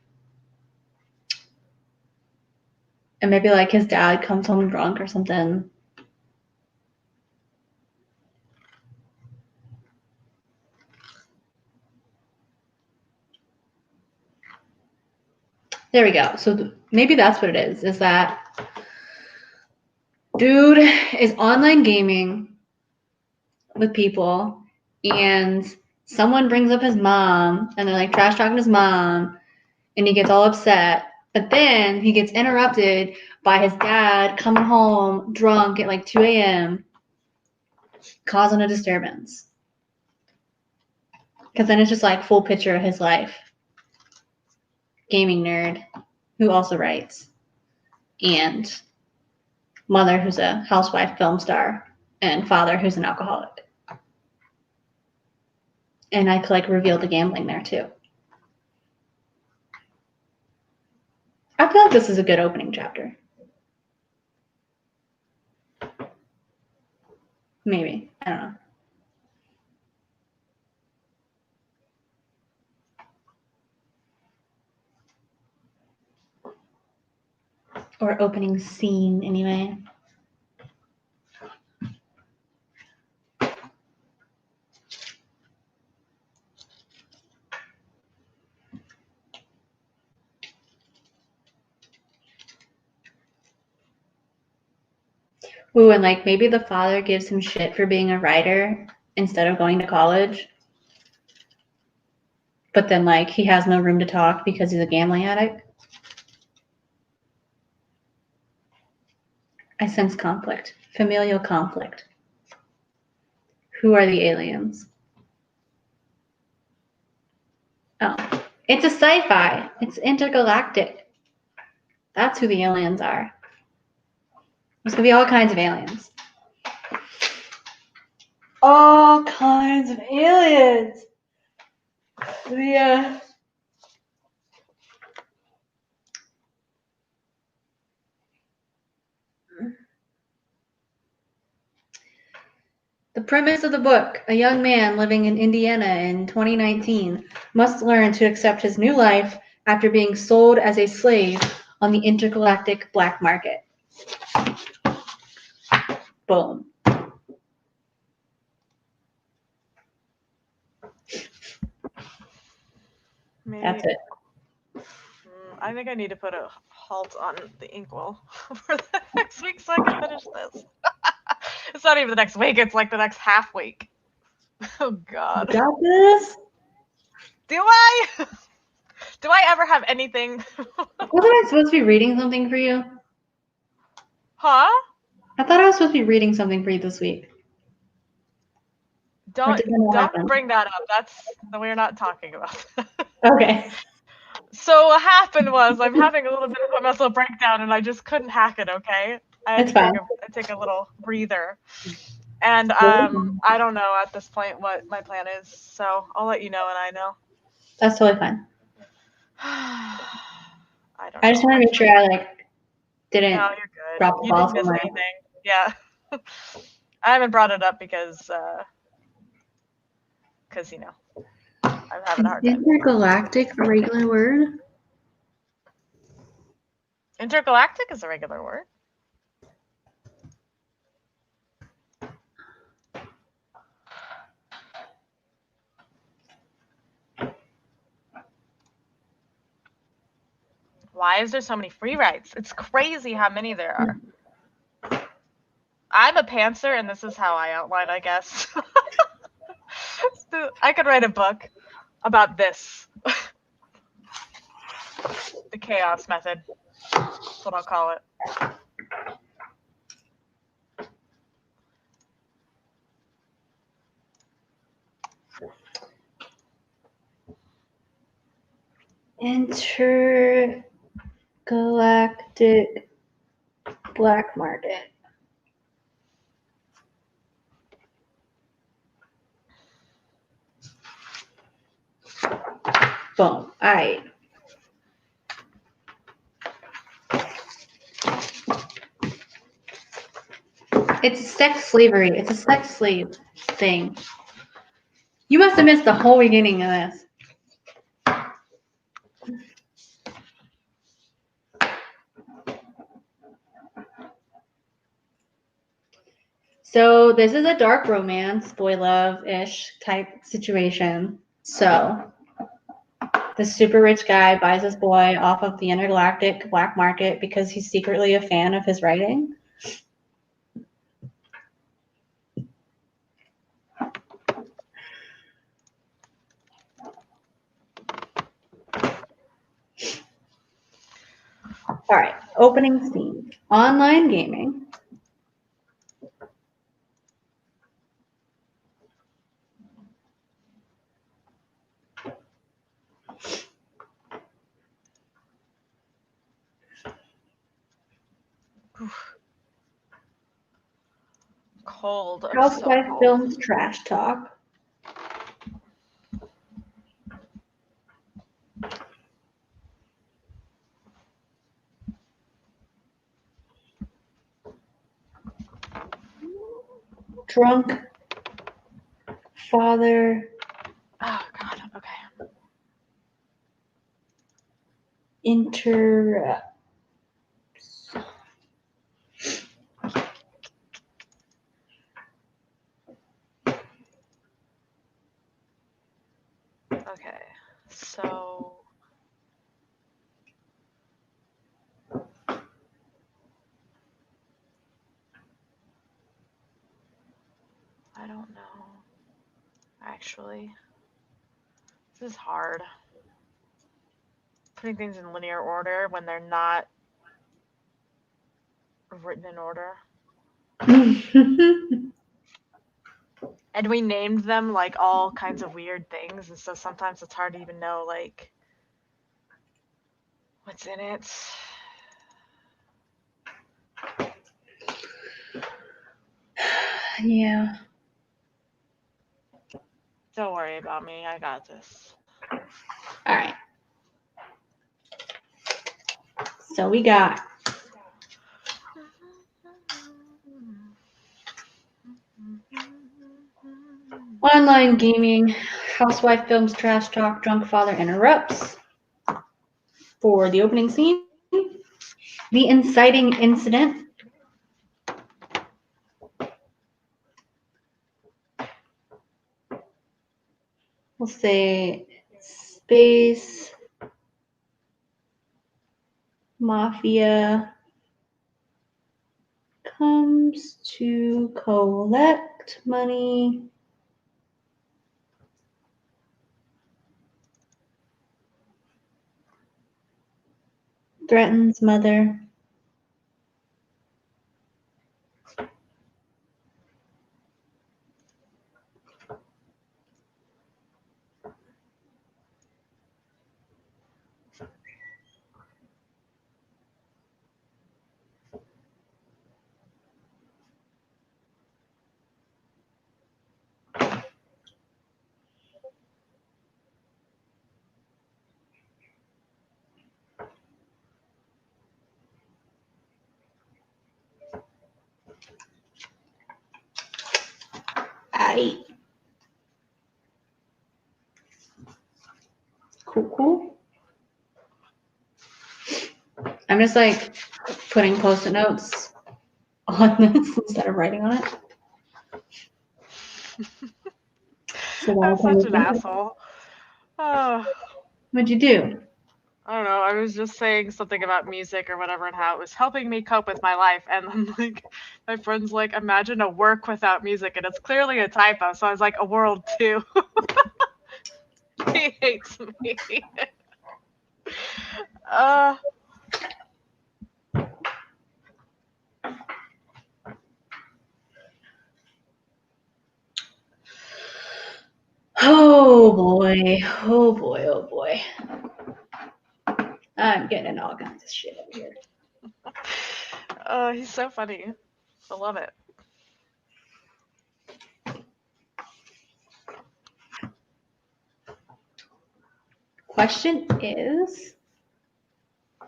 And maybe like his dad comes home drunk or something. There we go. So maybe that's what it is that dude is online gaming with people and someone brings up his mom and they're like trash talking his mom and he gets all upset. But then he gets interrupted by his dad coming home drunk at like 2 a.m. causing a disturbance. Because then it's just like full picture of his life. Gaming nerd who also writes. And mother who's a housewife film star. And father who's an alcoholic. And I could like reveal the gambling there too. I feel like this is a good opening chapter. Maybe. I don't know. Or opening scene, anyway. Ooh, and like maybe the father gives him shit for being a writer instead of going to college. But then like he has no room to talk because he's a gambling addict. I sense conflict. Familial conflict. Who are the aliens? Oh, it's a sci-fi. It's intergalactic. That's who the aliens are. There's gonna be all kinds of aliens. All kinds of aliens. The The premise of the book: a young man living in Indiana in 2019 must learn to accept his new life after being sold as a slave on the intergalactic black market. Boom. Maybe. That's it. I think I need to put a halt on the inkwell for the next week so I can finish this. It's not even the next week, it's like the next half week. Oh God. You got this? Do I? Do I ever have anything? Wasn't I supposed to be reading something for you? Huh? I thought I was supposed to be reading something for you this week. Don't happen? bring that up. We're not talking about that. Okay. So what happened was I'm having a little bit of a mental breakdown and I just couldn't hack it, okay? I had It's to fine. take a little breather. And I don't know at this point what my plan is, so I'll let you know when I know. That's totally fine. I don't know. I just want to make sure I didn't No, you're good. drop the You ball didn't miss somewhere. anything. Yeah. I haven't brought it up because you know, I'm having a hard time. Intergalactic, a regular word? Intergalactic is a regular word. Why is there so many free rides? It's crazy how many there are. I'm a pantser, and this is how I outline, I guess. I could write a book about this. The chaos method. That's what I'll call it. Intergalactic black market. Boom. All right. It's sex slavery. It's a sex slave thing. You must have missed the whole beginning of this. So this is a dark romance, boy love-ish type situation. So the super rich guy buys this boy off of the intergalactic black market because he's secretly a fan of his writing. All right, opening scene. Online gaming. Cold. Housewife Films trash talk. Drunk father. Oh God. Okay. Okay. So. I don't know. Actually, this is hard. Putting things in linear order when they're not written in order. And we named them like all kinds of weird things, and so sometimes it's hard to even know like what's in it. Yeah. Don't worry about me. I got this. All right. So we got Online gaming. Housewife films trash talk. Drunk father interrupts. For the opening scene. The inciting incident. We'll say space. Mafia comes to collect money. Threatens mother. Aye. Cool. I'm just like putting post-it notes on this instead of writing on it. So I'm such an asshole. What'd you do? I don't know. I was just saying something about music or whatever and how it was helping me cope with my life. And then, like, my friend's like, imagine a work without music. And it's clearly a typo. So I was like, a world too. He hates me. Oh boy. Oh boy. Oh boy. I'm getting into all kinds of shit over here. He's so funny. I love it. Question is,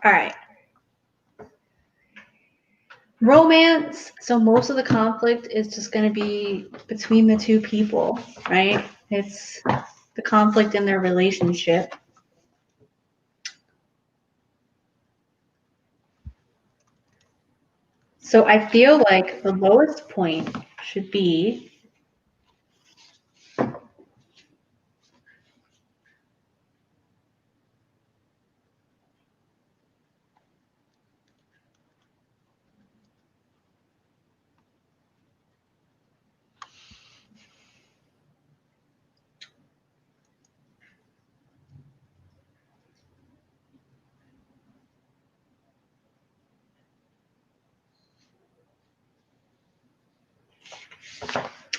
all right. Romance. So most of the conflict is just going to be between the two people, right? It's the conflict in their relationship. So I feel like the lowest point should be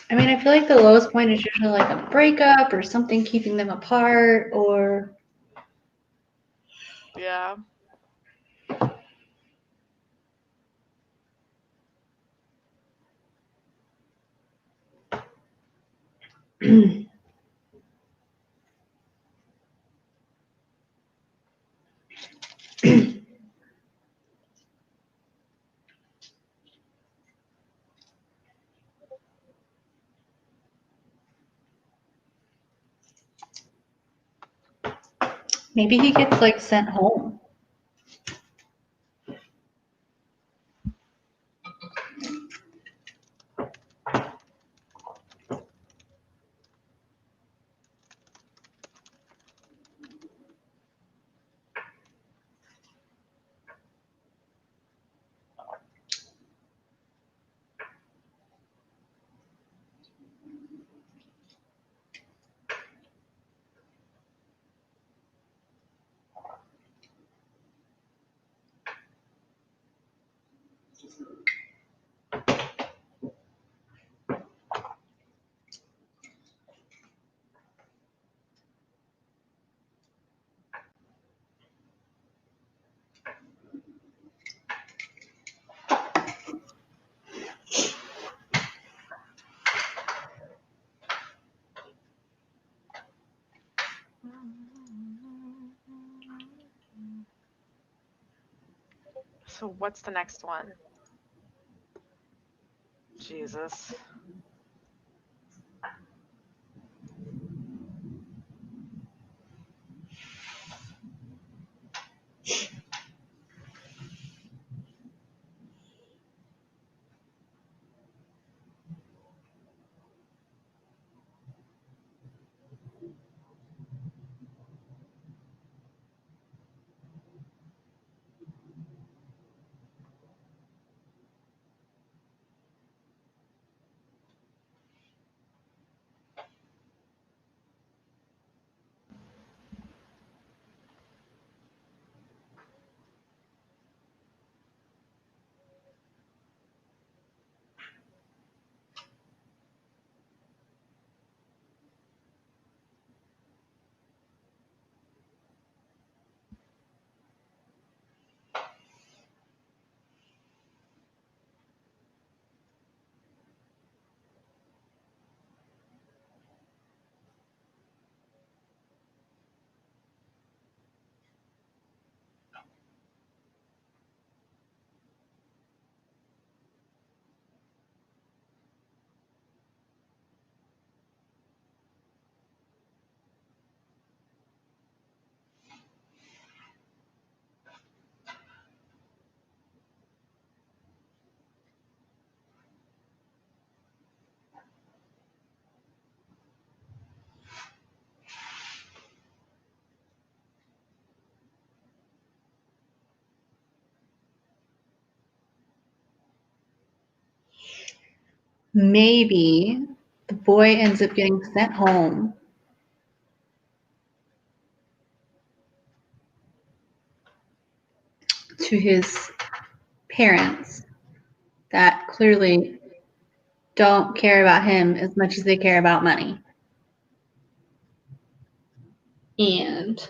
I mean, I feel like the lowest point is usually like a breakup or something keeping them apart or yeah. maybe he gets like sent home. So what's the next one? Jesus. maybe the boy ends up getting sent home to his parents that clearly don't care about him as much as they care about money. And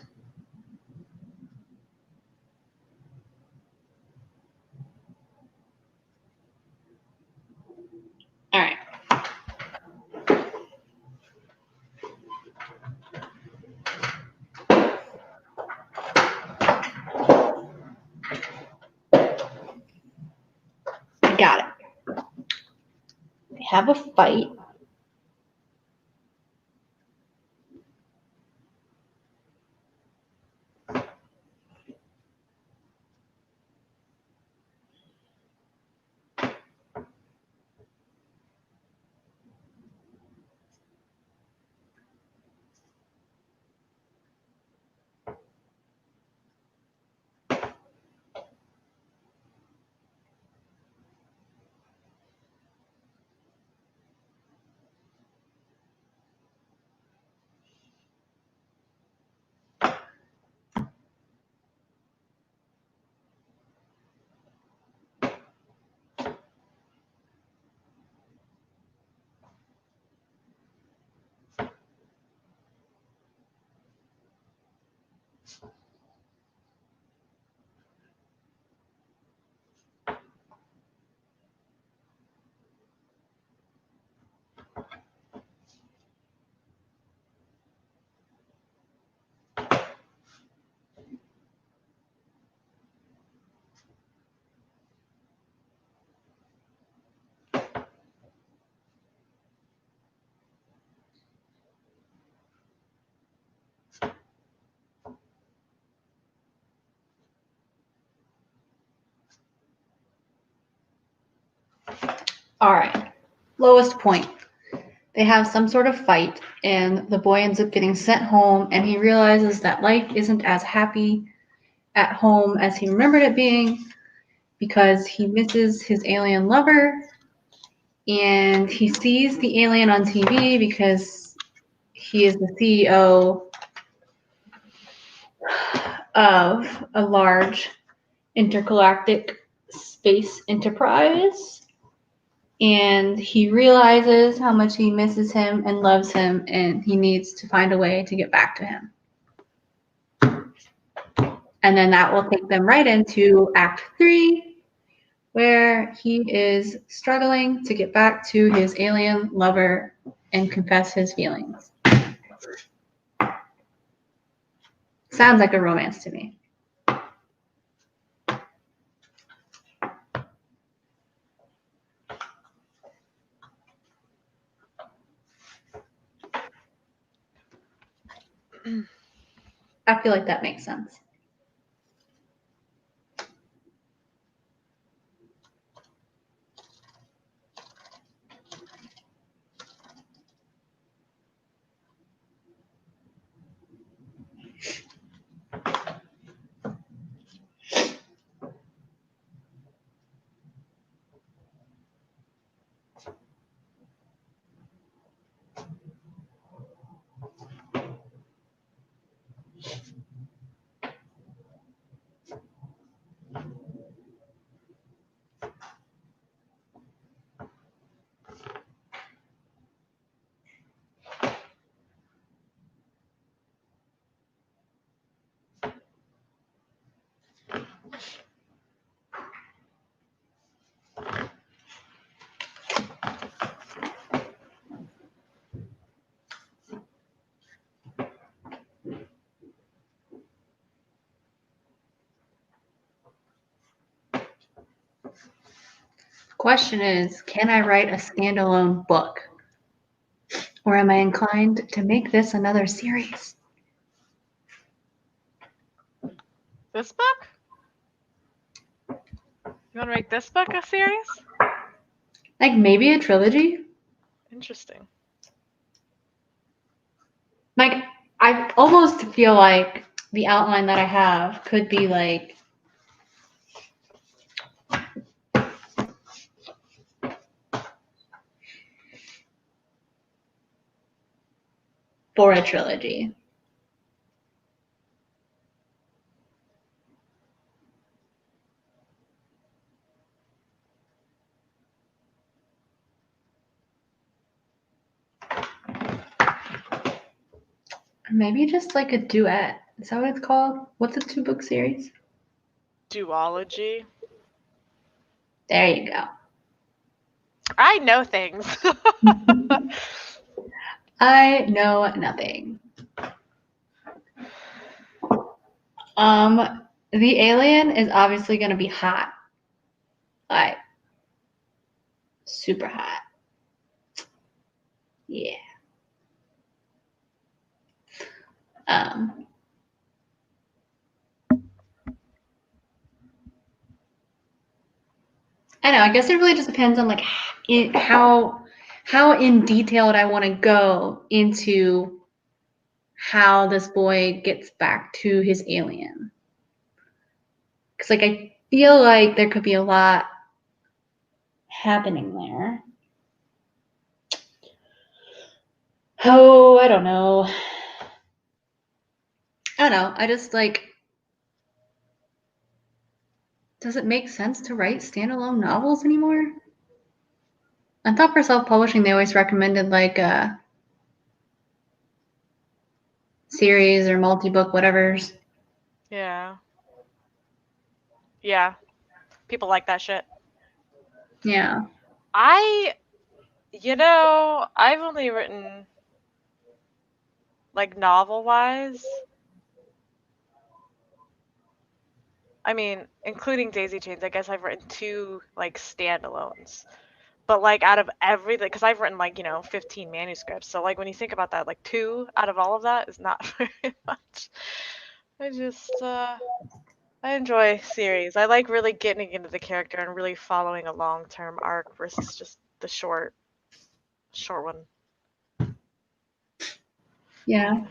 all right. I got it. They have a fight. All right. Lowest point. They have some sort of fight, and the boy ends up getting sent home, and he realizes that life isn't as happy at home as he remembered it being because he misses his alien lover, and he sees the alien on TV because he is the CEO of a large intergalactic space enterprise. And he realizes how much he misses him and loves him, and he needs to find a way to get back to him. And then that will take them right into Act 3, where he is struggling to get back to his alien lover and confess his feelings. Sounds like a romance to me. I feel like that makes sense. Question is, can I write a standalone book? Or am I inclined to make this another series? This book? You want to make this book a series? Like maybe a trilogy? Interesting. Like, I almost feel like the outline that I have could be like for a trilogy. Or maybe just like a duet. Is that what it's called? What's a 2-book series? Duology. There you go. I know things. I know nothing. The alien is obviously going to be hot. Like, super hot. Yeah. I know. I guess it really just depends on like how in detailed I want to go into how this boy gets back to his alien. Because like I feel like there could be a lot happening there. Oh, I don't know. I just like. Does it make sense to write standalone novels anymore? I thought for self-publishing they always recommended like a series or multi-book whatevers. Yeah. Yeah. People like that shit. Yeah. I've only written, like, novel-wise. I mean, including Daisy Chains, I guess I've written 2, like, standalones. But, like, out of everything, because I've written, like, 15 manuscripts. So, like, when you think about that, like, 2 out of all of that is not very much. I just, I enjoy series. I like really getting into the character and really following a long-term arc versus just the short one. Yeah.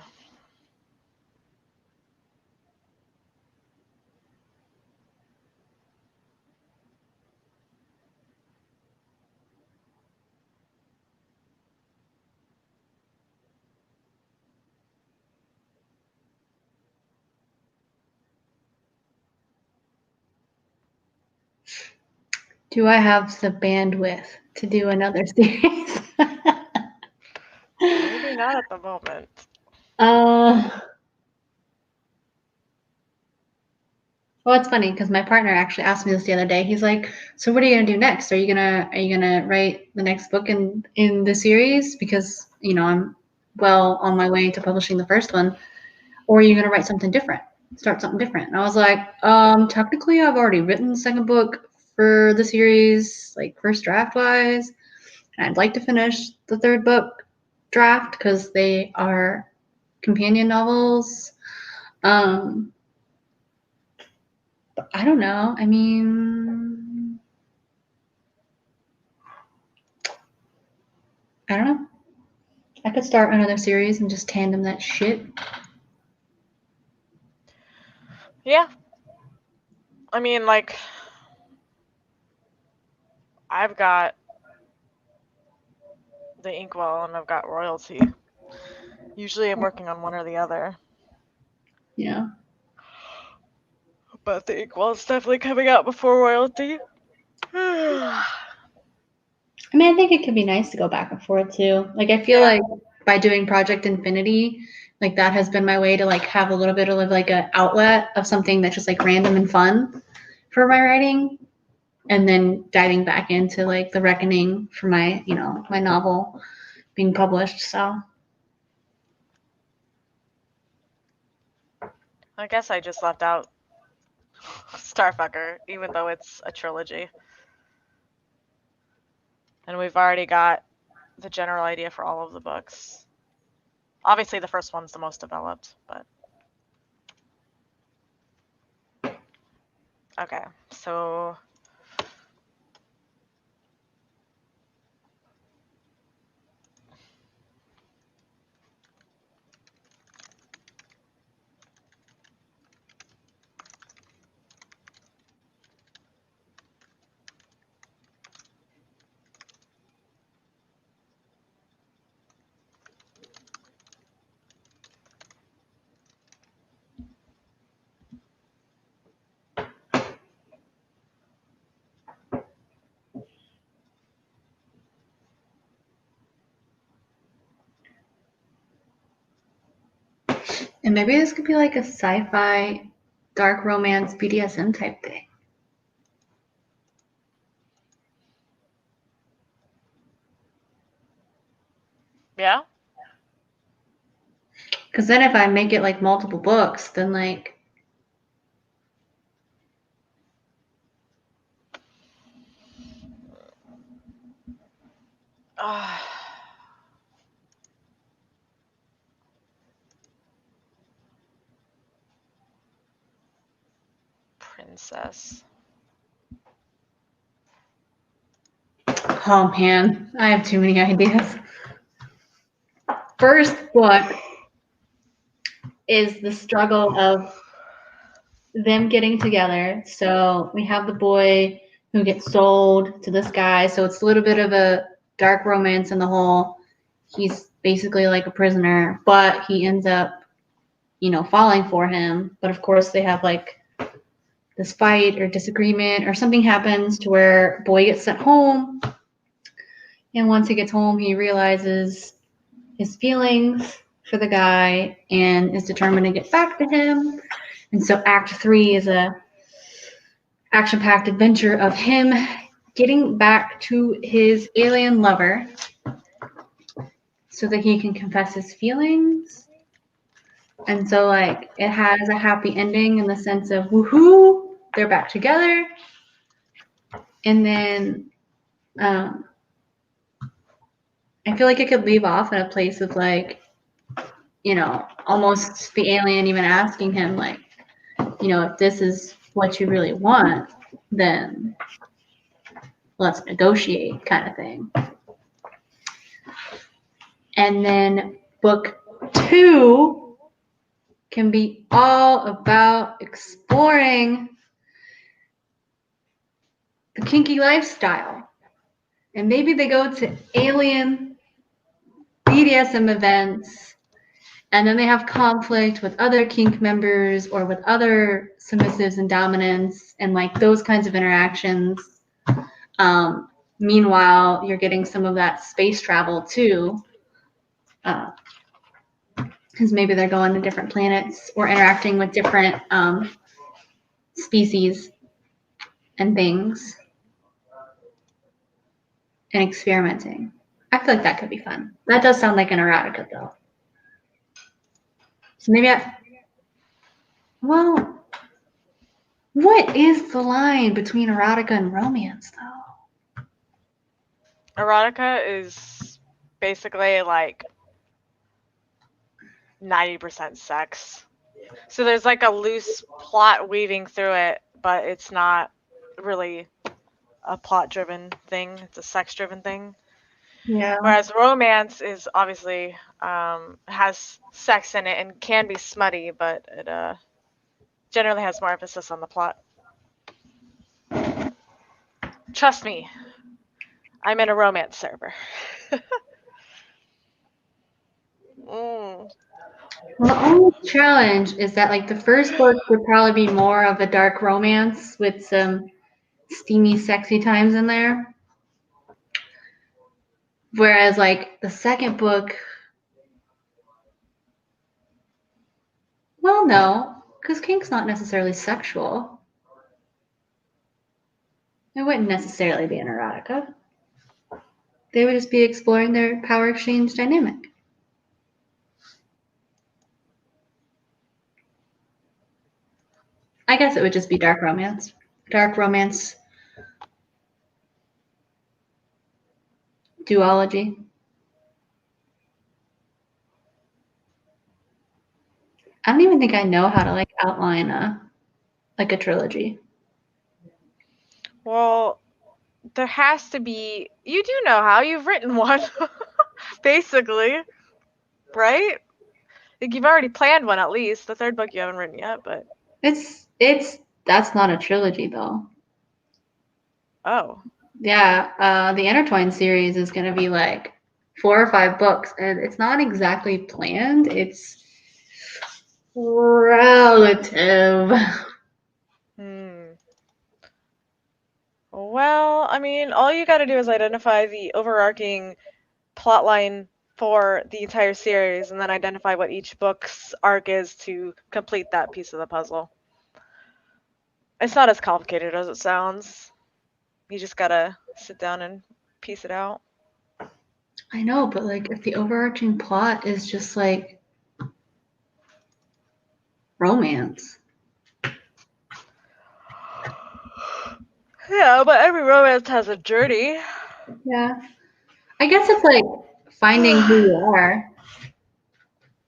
Do I have the bandwidth to do another series? Maybe not at the moment. Well, it's funny because my partner actually asked me this the other day. He's like, "So what are you gonna do next? Are you gonna write the next book in the series? Because I'm well on my way to publishing the first one, or are you gonna write something different, start something different?" And I was like, technically, I've already written the second book for the series, like first draft wise, and I'd like to finish the third book draft because they are companion novels. But I don't know. I mean, I don't know. I could start another series and just tandem that shit. Yeah. I mean, like, I've got the Inkwell and I've got Royalty. Usually I'm working on one or the other. Yeah. But the Inkwell is definitely coming out before Royalty. I mean, I think it could be nice to go back and forth too. Like, I feel like by doing Project Infinity, like that has been my way to like have a little bit of like an outlet of something that's just like random and fun for my writing, and then diving back into like the Reckoning for my my novel being published. So I guess I just left out Starfucker, even though it's a trilogy. And we've already got the general idea for all of the books. Obviously, the first one's the most developed, but... Okay, so... And maybe this could be like a sci-fi, dark romance, BDSM type thing. Yeah? Because then if I make it like multiple books, then like Princess. oh man, I have too many ideas. First book is the struggle of them getting together. So we have the boy who gets sold to this guy. So it's a little bit of a dark romance in the whole. He's basically like a prisoner, but he ends up, falling for him. But of course, they have like this fight or disagreement or something happens to where boy gets sent home. And once he gets home, he realizes his feelings for the guy and is determined to get back to him. And so Act 3 is a action-packed adventure of him getting back to his alien lover so that he can confess his feelings. And so like it has a happy ending in the sense of woohoo, they're back together. And then I feel like it could leave off in a place of like, almost the alien even asking him like, if this is what you really want, then let's negotiate kind of thing. And then book 2 can be all about exploring the kinky lifestyle. And maybe they go to alien BDSM events and then they have conflict with other kink members or with other submissives and dominants and like those kinds of interactions. Meanwhile, you're getting some of that space travel too. Because maybe they're going to different planets or interacting with different species and things and experimenting. I feel like that could be fun. That does sound like an erotica though. So maybe well, what is the line between erotica and romance though? Erotica is basically like 90% sex. So there's like a loose plot weaving through it, but it's not really a plot-driven thing. It's a sex-driven thing. Yeah. Whereas romance is obviously has sex in it and can be smutty, but it generally has more emphasis on the plot. Trust me, I'm in a romance server. Well, the only challenge is that like the first book would probably be more of a dark romance with some steamy, sexy times in there. Whereas like the second book, well, no, because kink's not necessarily sexual. It wouldn't necessarily be an erotica. They would just be exploring their power exchange dynamic. I guess it would just be dark romance. Dark romance duology. I don't even think I know how to like outline a trilogy. Well, there has to be. You do know how. You've written one, basically, right? Like you've already planned one at least. The third book you haven't written yet, but That's not a trilogy though. oh. Yeah, the Intertwined series is going to be like 4 or 5 books, and it's not exactly planned. It's relative. Well, I mean, all you got to do is identify the overarching plotline for the entire series and then identify what each book's arc is to complete that piece of the puzzle. It's not as complicated as it sounds. You just gotta sit down and piece it out. I know, but like if the overarching plot is just like romance. Yeah, but every romance has a journey. Yeah. I guess it's like finding who you are,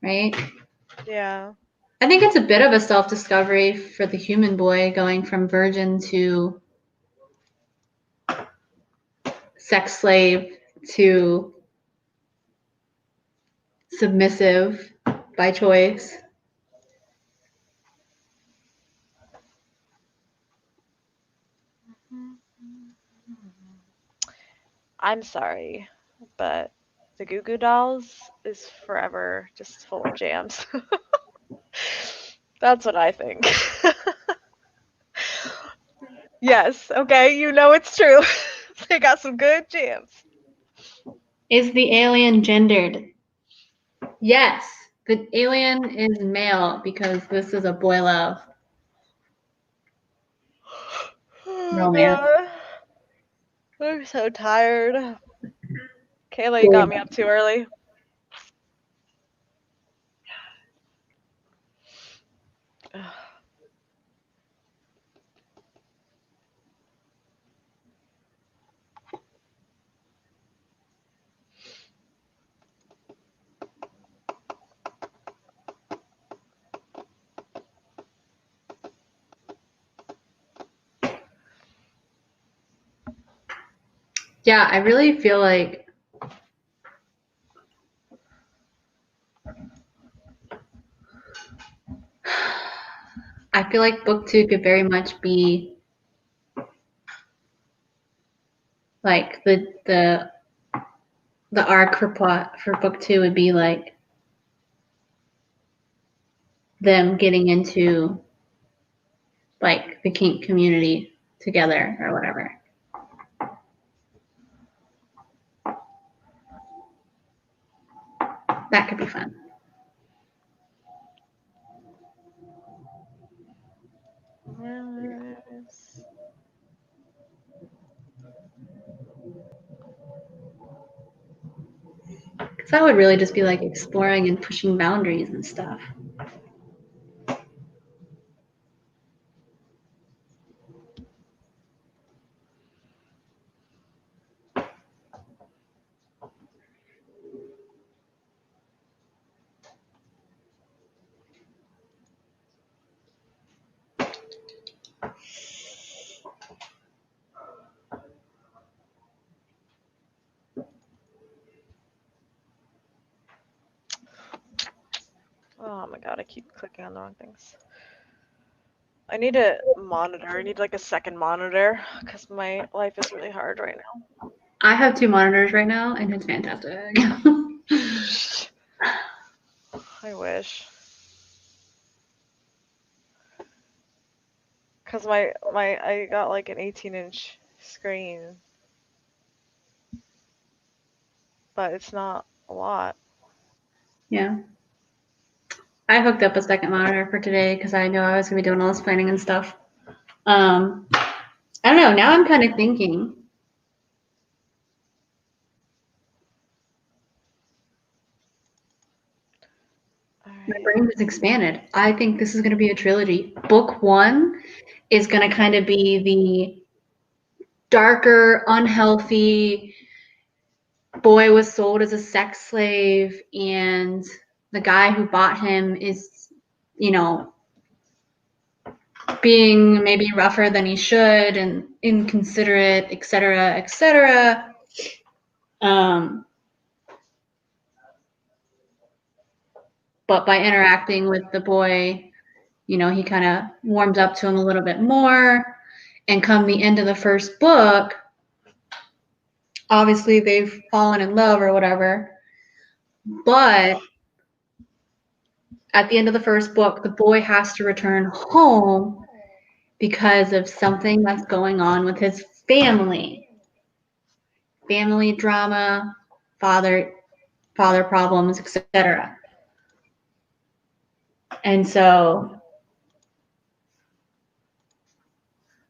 right? Yeah. I think it's a bit of a self-discovery for the human boy going from virgin to sex slave to submissive by choice. I'm sorry, but the Goo Goo Dolls is forever just full of jams. That's what I think. Yes, okay, you know it's true. They got some good jams. Is the alien gendered? Yes, the alien is male because this is a boy love Oh romance. god. I'm so tired. Kayla, you got me up too early. Yeah, I really feel like book 2 could very much be like the arc for plot for book 2 would be like them getting into like the kink community together or whatever. That could be fun. Yes. Because that would really just be like exploring and pushing boundaries and stuff. Oh my god, I keep clicking on the wrong things. I need a monitor. I need like a second monitor because my life is really hard right now. I have 2 monitors right now, and it's fantastic. I wish. Cause I got like an 18-inch screen, but it's not a lot. Yeah. I hooked up a second monitor for today because I know I was gonna be doing all this planning and stuff. I don't know. Now I'm kind of thinking. My brain is expanded. I think this is going to be a trilogy. Book 1 is going to kind of be the darker, unhealthy boy was sold as a sex slave, and the guy who bought him is, you know, being maybe rougher than he should and inconsiderate, etc., etc. But by interacting with the boy, you know, he kind of warms up to him a little bit more. And come the end of the first book, obviously they've fallen in love or whatever. But at the end of the first book, the boy has to return home because of something that's going on with his family. Family drama, father father problems, etc. And so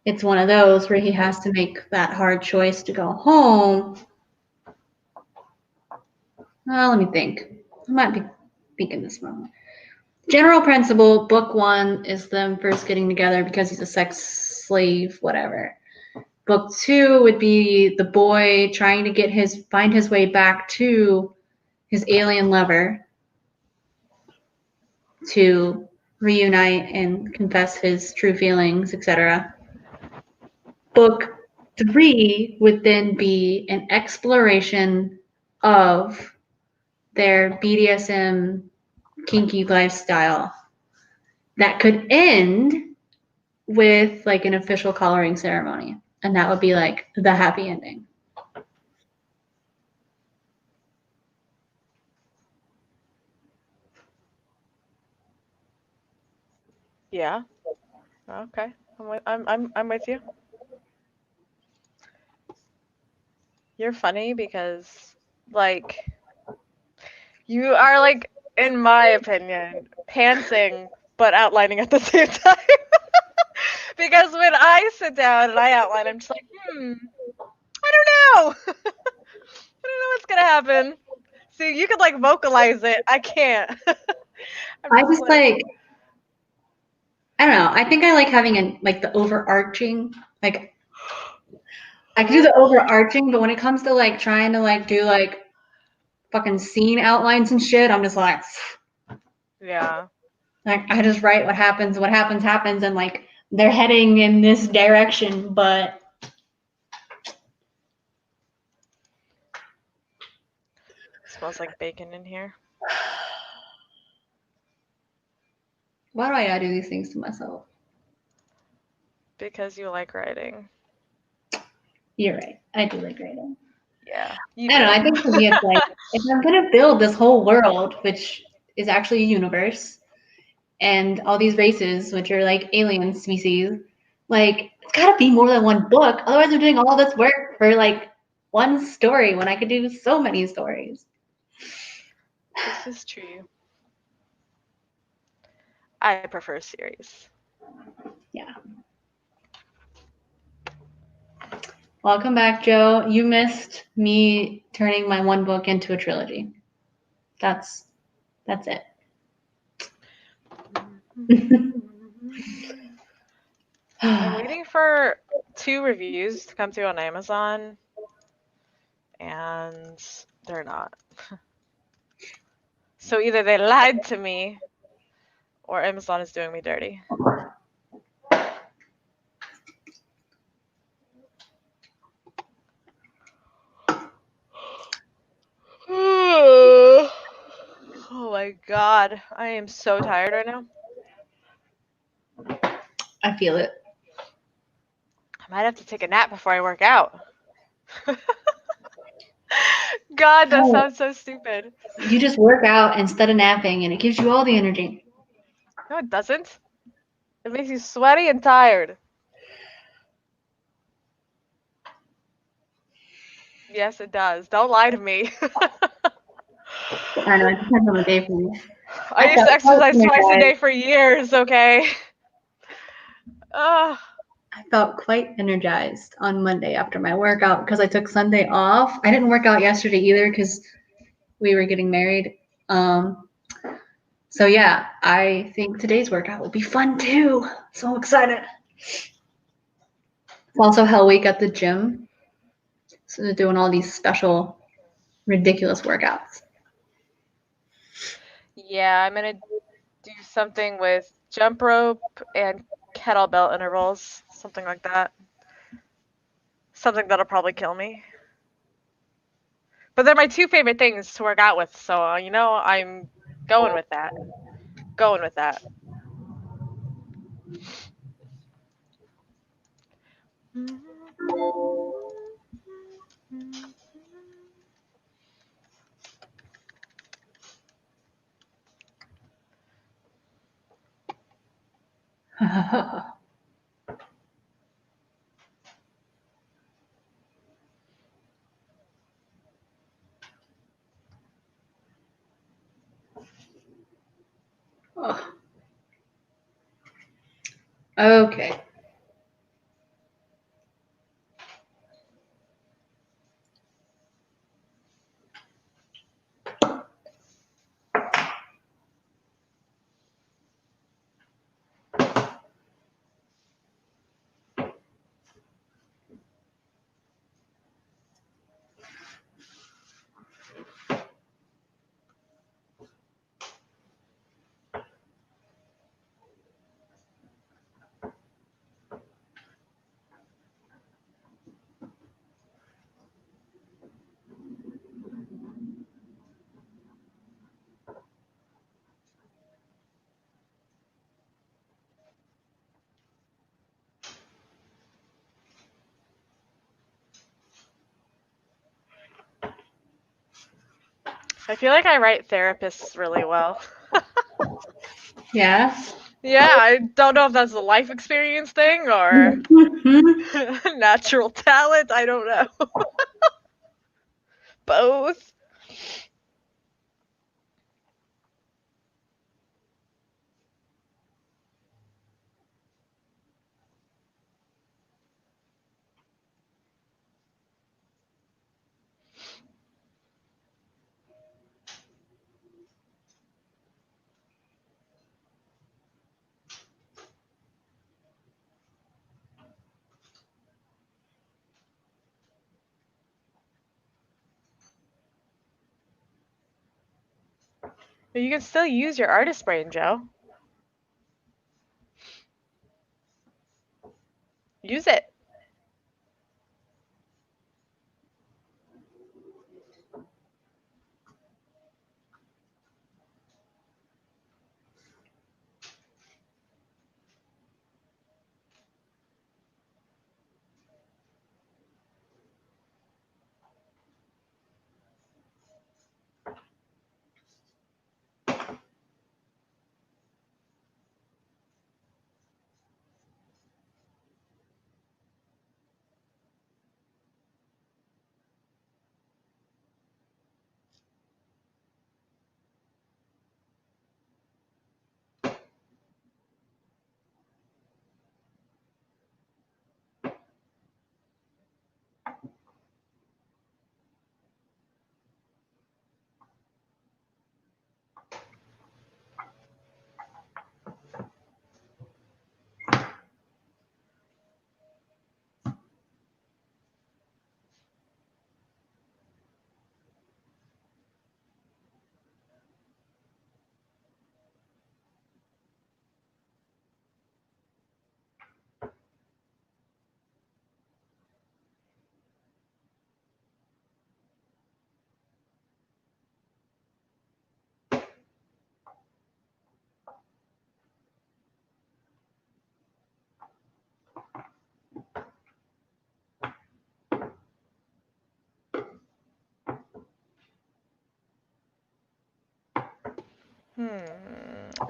it's one of those where he has to make that hard choice to go home. Well, let me think. I might be thinking this wrong. General principle, book 1 is them first getting together because he's a sex slave, whatever. Book 2 would be the boy trying to find his way back to his alien lover to reunite and confess his true feelings, etc. Book 3 would then be an exploration of their BDSM kinky lifestyle that could end with like an official coloring ceremony, and that would be like the happy ending. Yeah. Okay. I'm with you. You're funny because, like, you are, like, in my opinion, pantsing but outlining at the same time. Because when I sit down and I outline, I'm just like, I don't know. I don't know what's gonna happen. See, you could like vocalize it. I can't. I just like, I don't know. I think I like having like the overarching, like I can do the overarching, but when it comes to like trying to like do like fucking scene outlines and shit, I'm just like, yeah. like I just write what happens, happens, and like they're heading in this direction, but Smells like bacon in here. why do I gotta do these things to myself? Because you like writing. You're right. I do like writing. Yeah. I don't know. I think for me, it's like if I'm gonna build this whole world, which is actually a universe, and all these races, which are like alien species, like it's gotta be more than one book. Otherwise, I'm doing all this work for like one story when I could do so many stories. This is true. I prefer series. Yeah. Welcome back, Joe. You missed me turning my one book into a trilogy. That's it. I'm waiting for 2 reviews to come through on Amazon, and they're not. So either they lied to me, or Amazon is doing me dirty. Oh my god, I am so tired right now. I feel it. I might have to take a nap before I work out. God, that sounds so stupid. You just work out instead of napping, and it gives you all the energy. No, it doesn't. It makes you sweaty and tired. Yes, it does. Don't lie to me. I know, it depends on the day for me. I used to exercise twice a day for years, okay? I felt quite energized on Monday after my workout because I took Sunday off. I didn't work out yesterday either because we were getting married. So yeah, I think today's workout will be fun too. So excited. It's also Hell Week at the gym. So they're doing all these special, ridiculous workouts. Yeah, I'm gonna do something with jump rope and kettlebell intervals, something like that. Something that'll probably kill me. But they're my 2 favorite things to work out with, so I'm going with that. Going with that. Oh. Okay. I feel like I write therapists really well. Yeah. Yeah, I don't know if that's a life experience thing or natural talent. I don't know. Both. But you can still use your artist brain, Joe. Use it.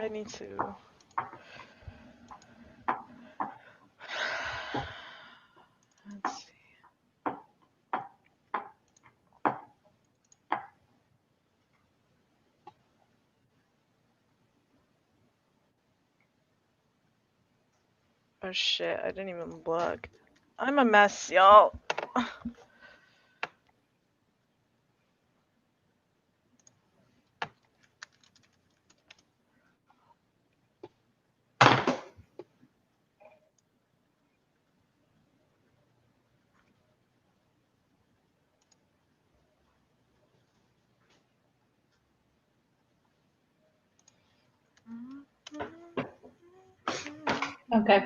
I need to. Let's see. Oh shit, I didn't even look. I'm a mess, y'all. Okay.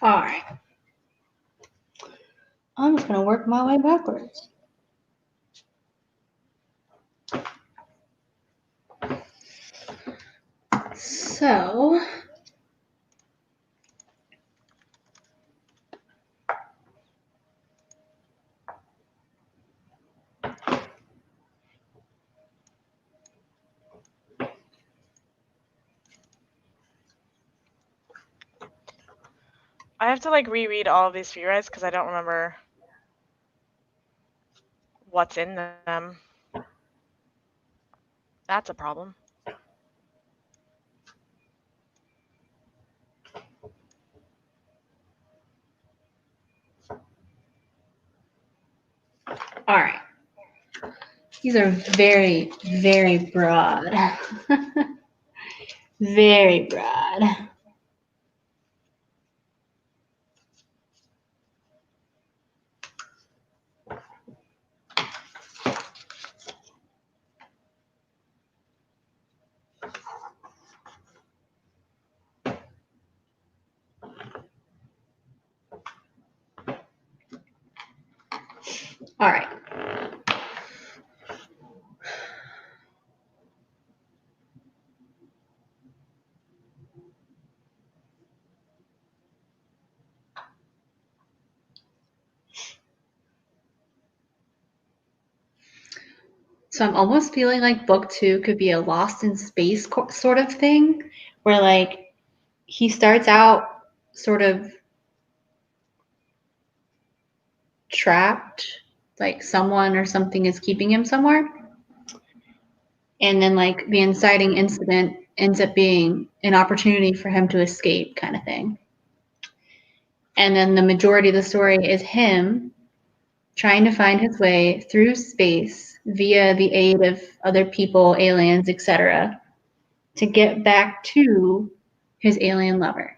All right. I'm just going to work my way backwards. So, I have to like reread all of these for you guys because I don't remember what's in them. That's a problem. all right. These are very, very broad. Very broad. All right. So I'm almost feeling like book 2 could be a Lost in Space sort of thing, where like he starts out sort of trapped, like someone or something is keeping him somewhere. And then like the inciting incident ends up being an opportunity for him to escape, kind of thing. And then the majority of the story is him trying to find his way through space via the aid of other people, aliens, etc., to get back to his alien lover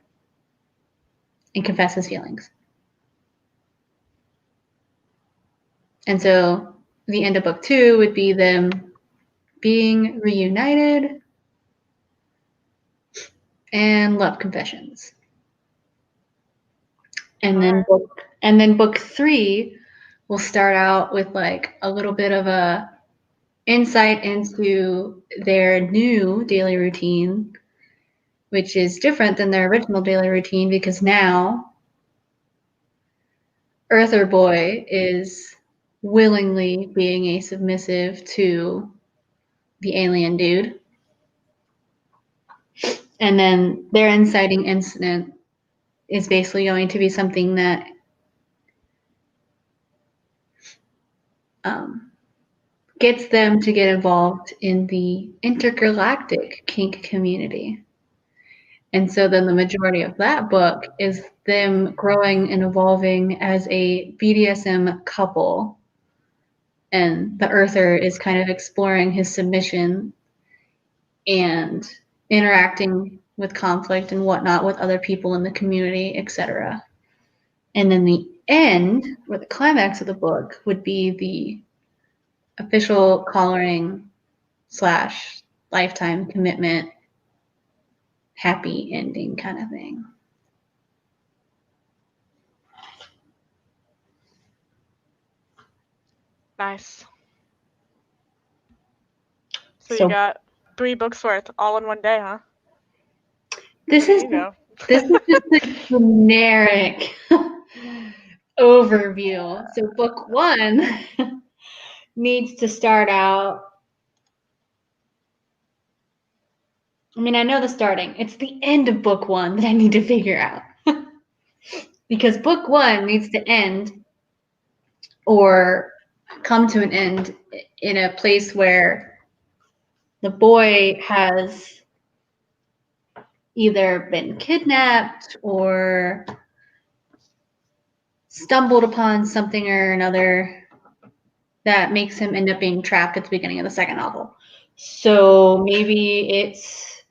and confess his feelings. And so the end of book 2 would be them being reunited and love confessions. And then book 3 will start out with like a little bit of a insight into their new daily routine, which is different than their original daily routine because now Earther Boy is willingly being a submissive to the alien dude. And then their inciting incident is basically going to be something that gets them to get involved in the intergalactic kink community. And so then the majority of that book is them growing and evolving as a BDSM couple. And the Earther is kind of exploring his submission and interacting with conflict and whatnot with other people in the community, etc. And then the end, or the climax of the book, would be the official collaring / lifetime commitment, happy ending kind of thing. Nice. So you got 3 books worth all in one day, huh? This is just a generic overview. So book 1 needs to start out. I mean, I know the starting. It's the end of book 1 that I need to figure out. Because book 1 needs to end or come to an end in a place where the boy has either been kidnapped or stumbled upon something or another that makes him end up being trapped at the beginning of the second novel. So maybe it's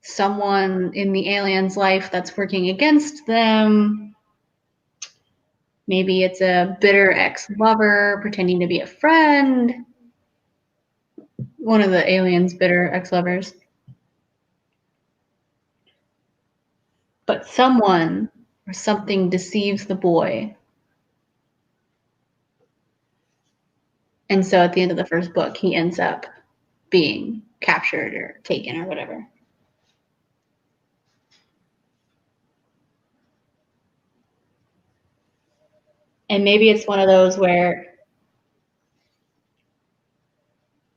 someone in the alien's life that's working against them. Maybe it's a bitter ex-lover pretending to be a friend. One of the alien's bitter ex-lovers. But someone or something deceives the boy. And so at the end of the first book, he ends up being captured or taken or whatever. And maybe it's one of those where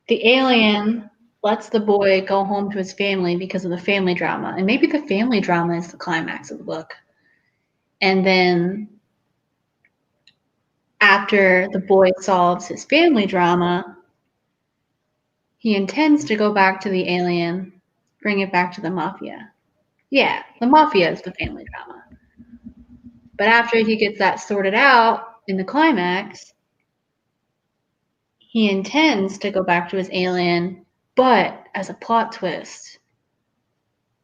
the alien lets the boy go home to his family because of the family drama. And maybe the family drama is the climax of the book. And then after the boy solves his family drama, he intends to go back to the alien, bring it back to the mafia. Yeah, the mafia is the family drama. But after he gets that sorted out in the climax, he intends to go back to his alien, but as a plot twist,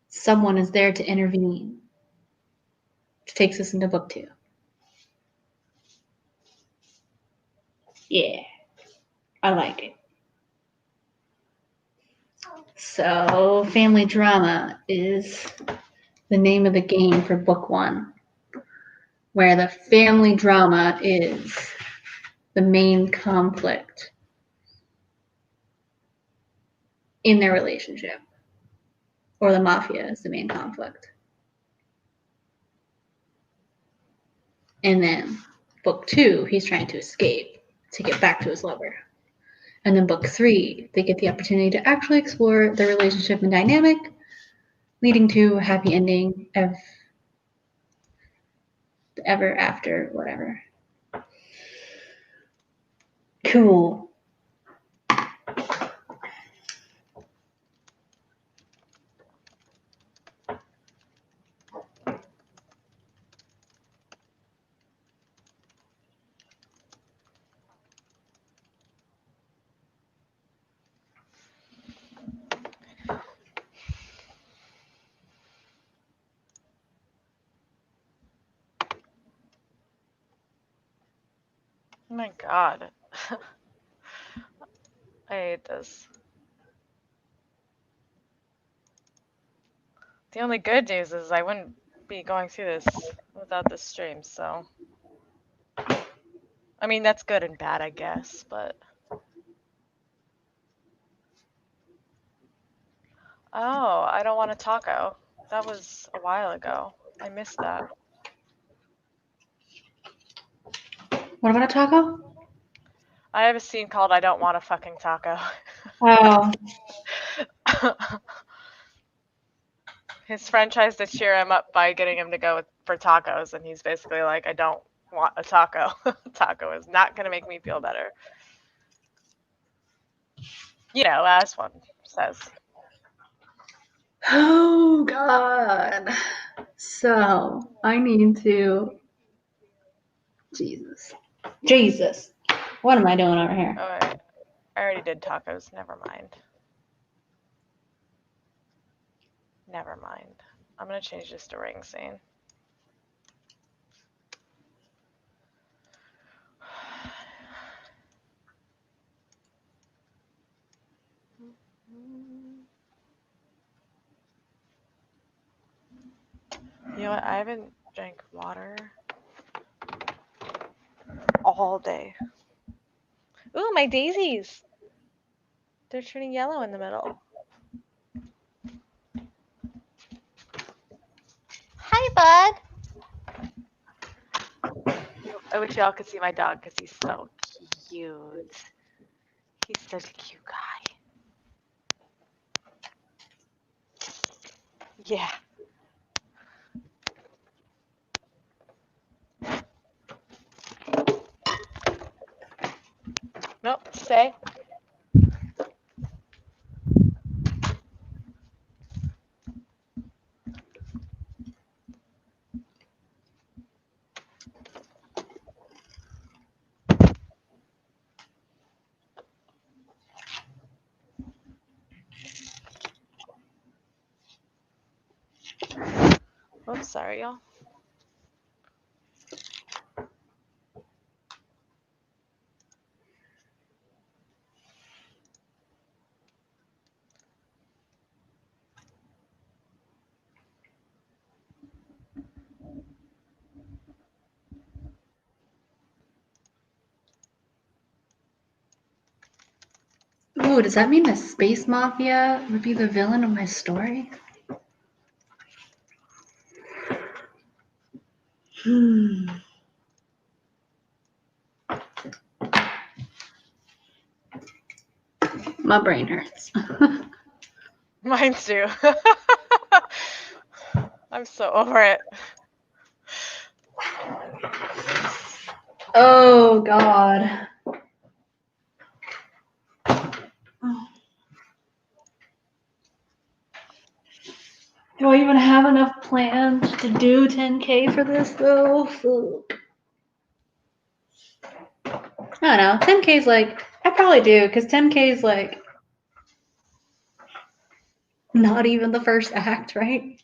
someone is there to intervene, which takes us into book 2. Yeah, I like it. So, family drama is the name of the game for book 1, where the family drama is the main conflict in their relationship, or the mafia is the main conflict. And then book 2, he's trying to escape to get back to his lover. And then book 3, they get the opportunity to actually explore their relationship and dynamic, leading to a happy ending of ever after whatever. Cool. Oh my god. I hate this. The only good news is I wouldn't be going through this without this stream, so. I mean, that's good and bad, I guess, but. Oh, I don't want a taco. That was a while ago. I missed that. What about a taco? I have a scene called I Don't Want a Fucking Taco. Oh. His friend tries to cheer him up by getting him to go for tacos, and he's basically like, I don't want a taco. Taco is not going to make me feel better. You know, as one says. Oh, God. So, I need to... Jesus. What am I doing over here? Oh, I already did tacos. Never mind. Never mind. I'm going to change this to ring scene. You know what? I haven't drank water all day. Ooh, my daisies! They're turning yellow in the middle. Hi, bud! I wish y'all could see my dog because he's so cute. He's such a cute guy. Yeah. Nope, stay. Oops, sorry, y'all. Oh, does that mean the space mafia would be the villain of my story? My brain hurts. Mine too. I'm so over it. Oh, God. Do I even have enough plans to do 10K for this, though? Fuck. I don't know. 10K is like, I probably do, because 10K is like not even the first act, right?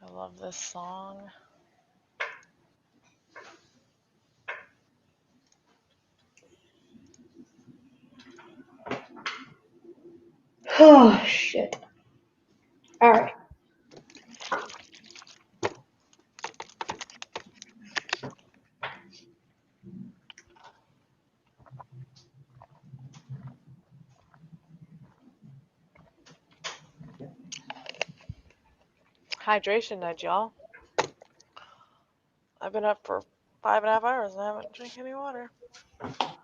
I love this song. Oh, shit. All right. Hydration night, y'all. I've been up for 5.5 hours and I haven't drank any water.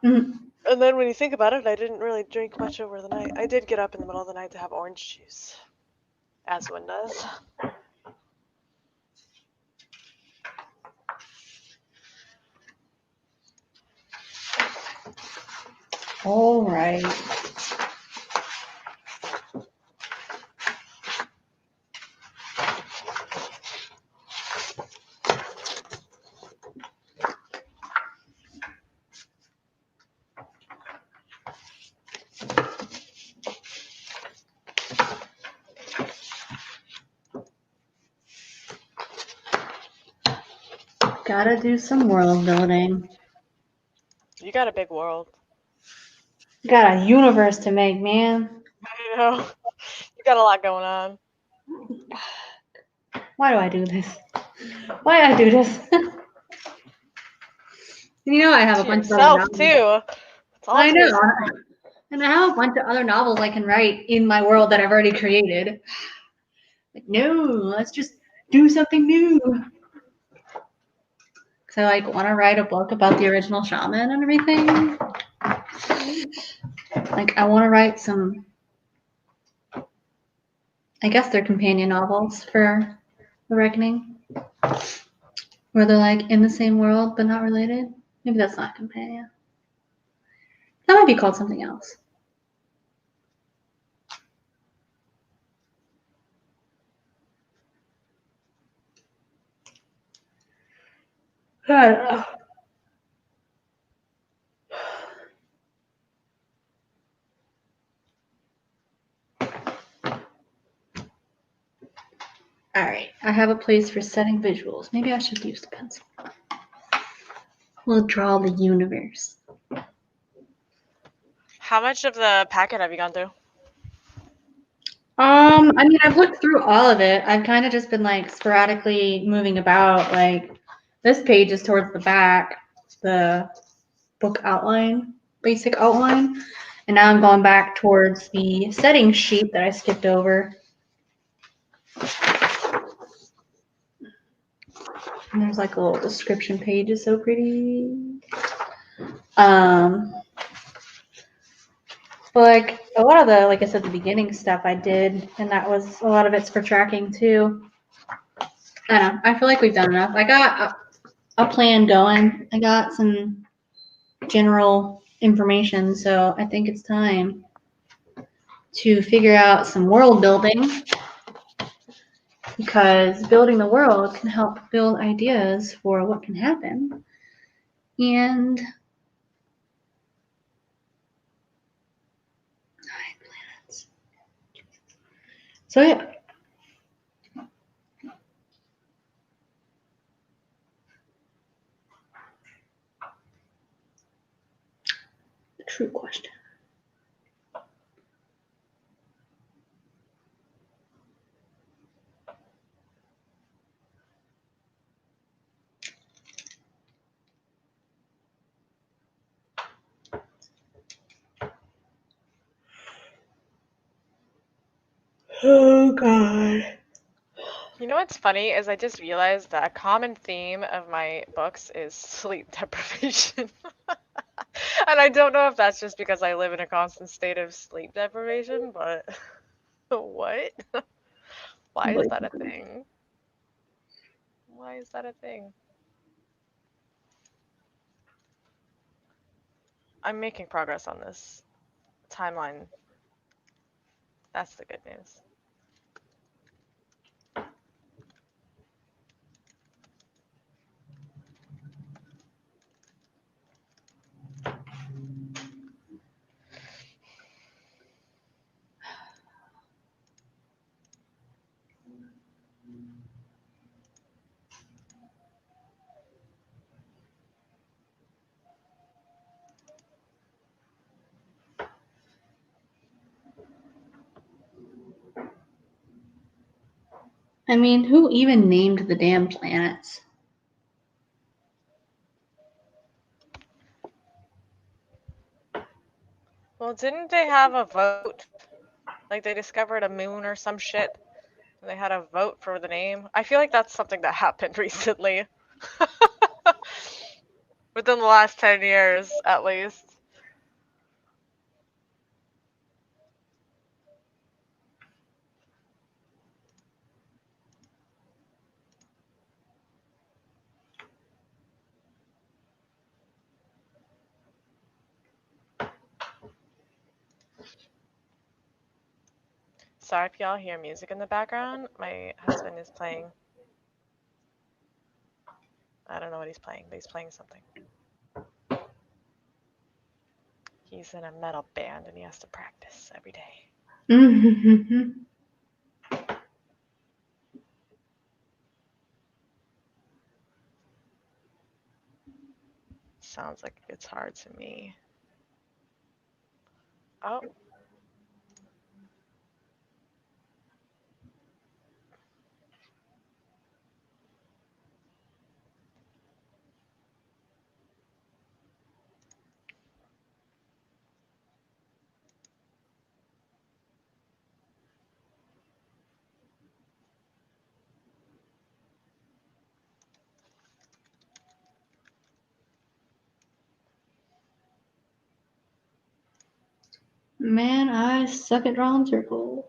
Mm. And then when you think about it, I didn't really drink much over the night. I did get up in the middle of the night to have orange juice, as one does. All right. Gotta do some world building. You got a big world. Got a universe to make, man. I know. You got a lot going on. Why do I do this? Why I do this? You know I have a To bunch of other yourself, novels. too. It's all I to know. yourself. And I have a bunch of other novels I can write in my world that I've already created. Like, no, let's just do something new. So I want to write a book about the original shaman and everything. Like, I want to write some, I guess they're companion novels for The Reckoning, where they're like in the same world but not related. Maybe that's not companion. That might be called something else. I don't know. All right, I have a place for setting visuals. Maybe I should use the pencil. We'll draw the universe. How much of the packet have you gone through? I mean, I've looked through all of it. I've kind of just been like sporadically moving about. Like this page is towards the back, the book outline, basic outline. And now I'm going back towards the settings sheet that I skipped over. And there's like a little description page. It's so pretty. But like a lot of the, like I said, the beginning stuff I did, and that was a lot of it's for tracking too. I don't know. I feel like we've done enough. I got a plan going. I got some general information, so I think it's time to figure out some world building, because building the world can help build ideas for what can happen. And 9 planets. So yeah. The true question. Oh, God. You know what's funny is I just realized that a common theme of my books is sleep deprivation. And I don't know if that's just because I live in a constant state of sleep deprivation, but what? Why is that a thing? Why is that a thing? I'm making progress on this timeline. That's the good news. I mean, who even named the damn planets? Well, didn't they have a vote? Like they discovered a moon or some shit, and they had a vote for the name. I feel like that's something that happened recently. Within the last 10 years, at least. Sorry if y'all hear music in the background. My husband is playing. I don't know what he's playing, but he's playing something. He's in a metal band and he has to practice every day. Sounds like a guitar to me. Oh. Man, I suck at drawing circles.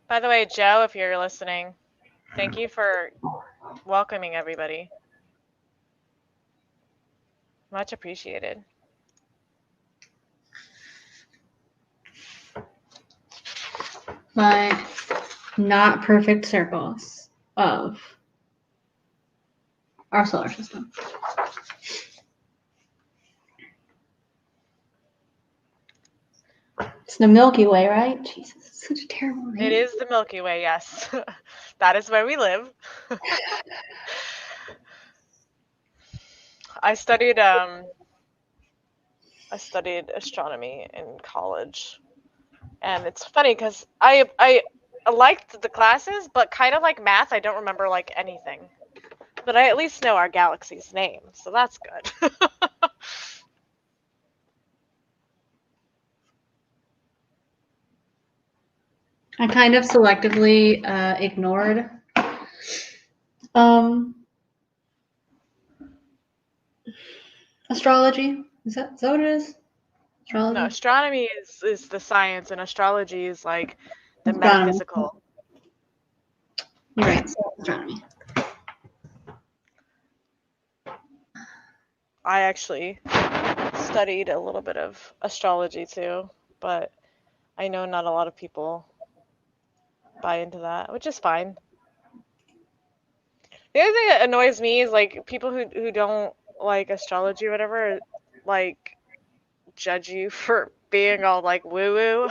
By the way, Joe, if you're listening, thank you for welcoming everybody. Much appreciated. My not perfect circles of our solar system. It's the Milky Way, right? Jesus, it's such a terrible name. It is the Milky Way, yes. That is where we live. I studied astronomy in college. And it's funny because I liked the classes, but kind of like math, I don't remember like anything. But I at least know our galaxy's name, so that's good. I kind of selectively ignored astrology. Is that what it is? Astrology? No, astronomy is the science, and astrology is like the Astronomy. metaphysical. You're right. So astronomy. I actually studied a little bit of astrology too, but I know not a lot of people buy into that, which is fine. The other thing that annoys me is like people who don't like astrology or whatever, like judge you for being all like woo woo.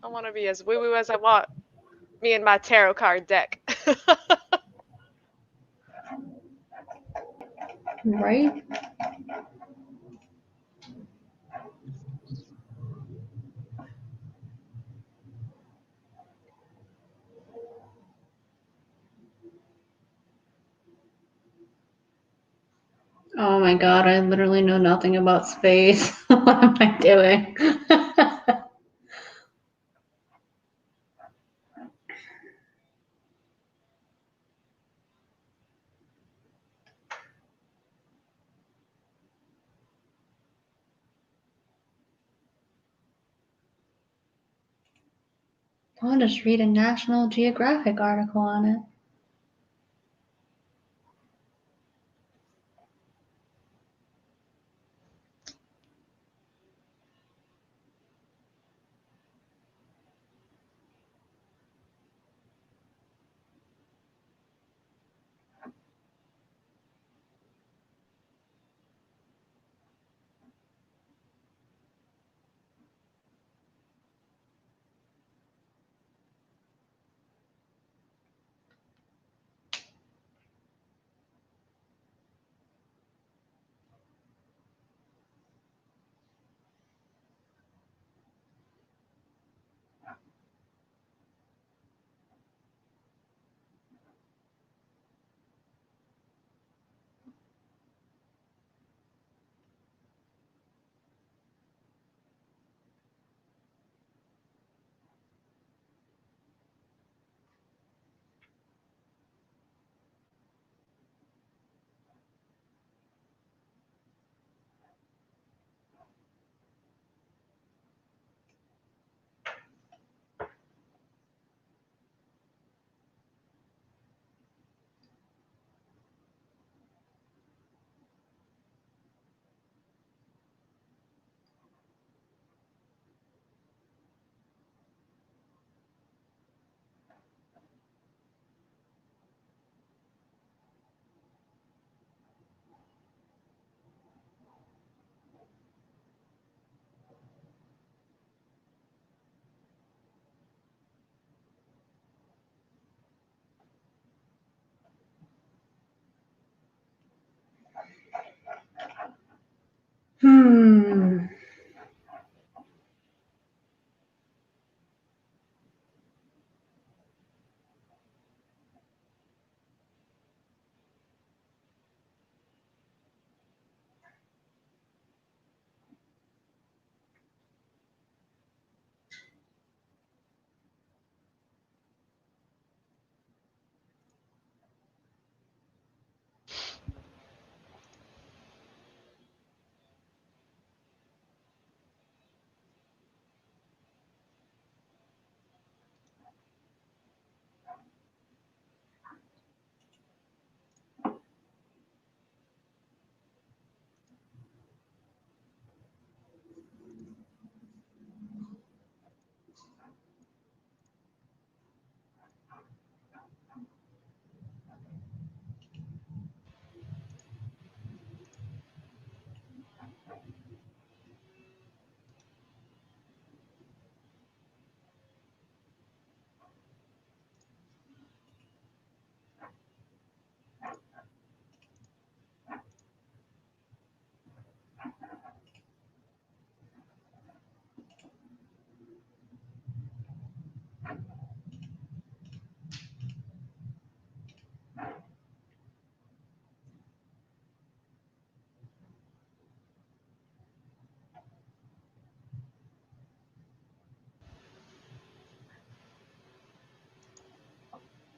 I want to be as woo woo as I want. Me and my tarot card deck. Right? Oh my god, I literally know nothing about space. What am I doing? I'll just read a National Geographic article on it. Hmm.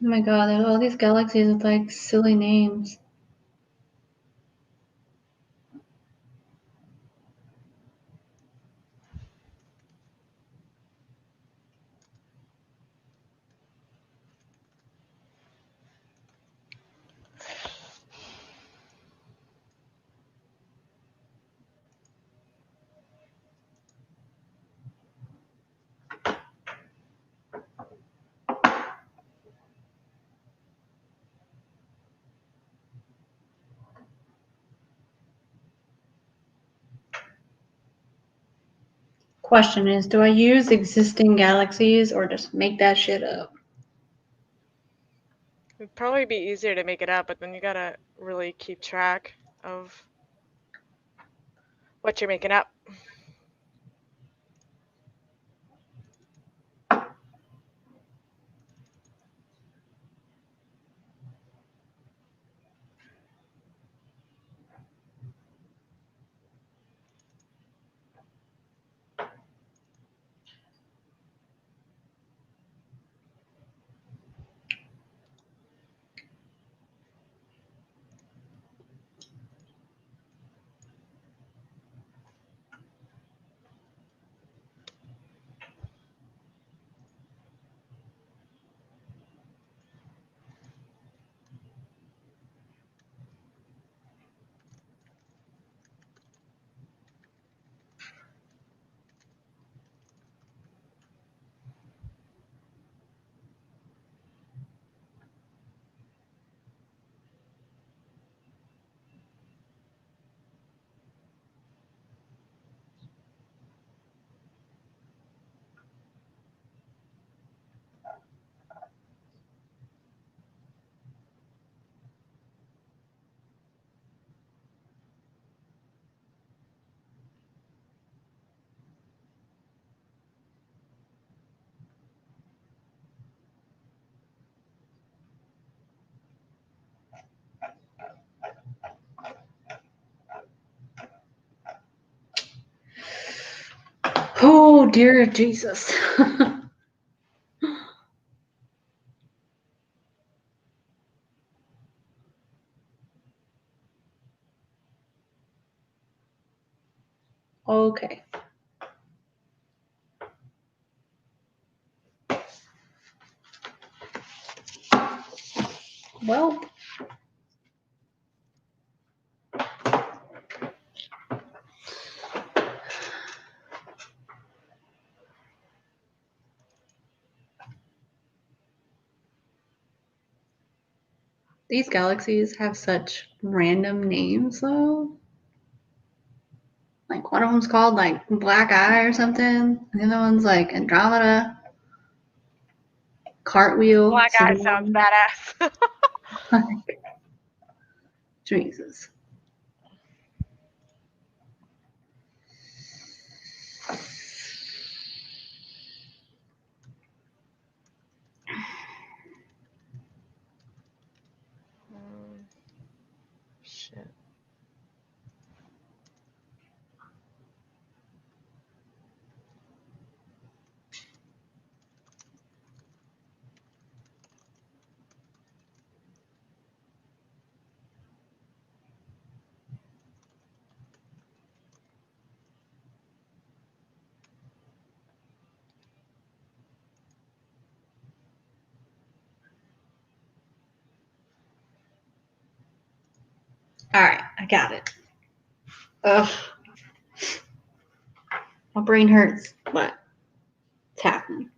Oh my god, there's all these galaxies with like silly names. Question is, do I use existing galaxies or just make that shit up? It'd probably be easier to make it up, but then you gotta really keep track of what you're making up. Oh, dear Jesus. Okay. Well, these galaxies have such random names, though. Like, one of them's called, like, Black Eye or something. And the other one's, like, Andromeda. Cartwheel. Black Eye sounds badass. Jesus. Shit. All right, I got it. Ugh. My brain hurts, but it's happening.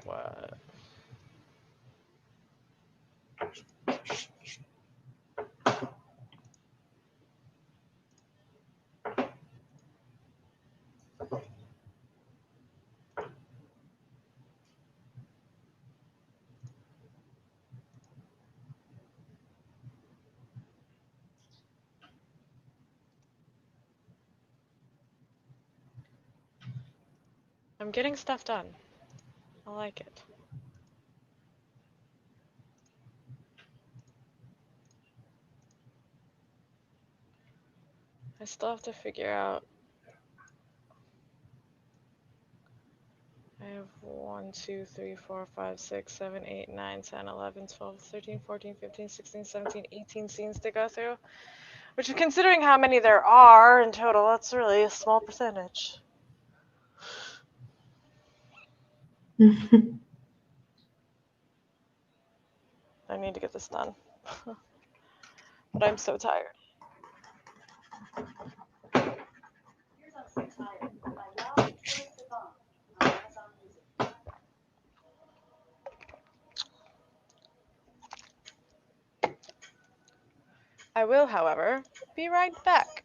What? I'm getting stuff done. I like it. I still have to figure out. I have 1, 2, 3, 4, 5, 6, 7, 8, 9, 10, 11, 12, 13, 14, 15, 16, 17, 18 scenes to go through. Which, considering how many there are in total, that's really a small percentage. I need to get this done. But I'm so tired. I will, however, be right back.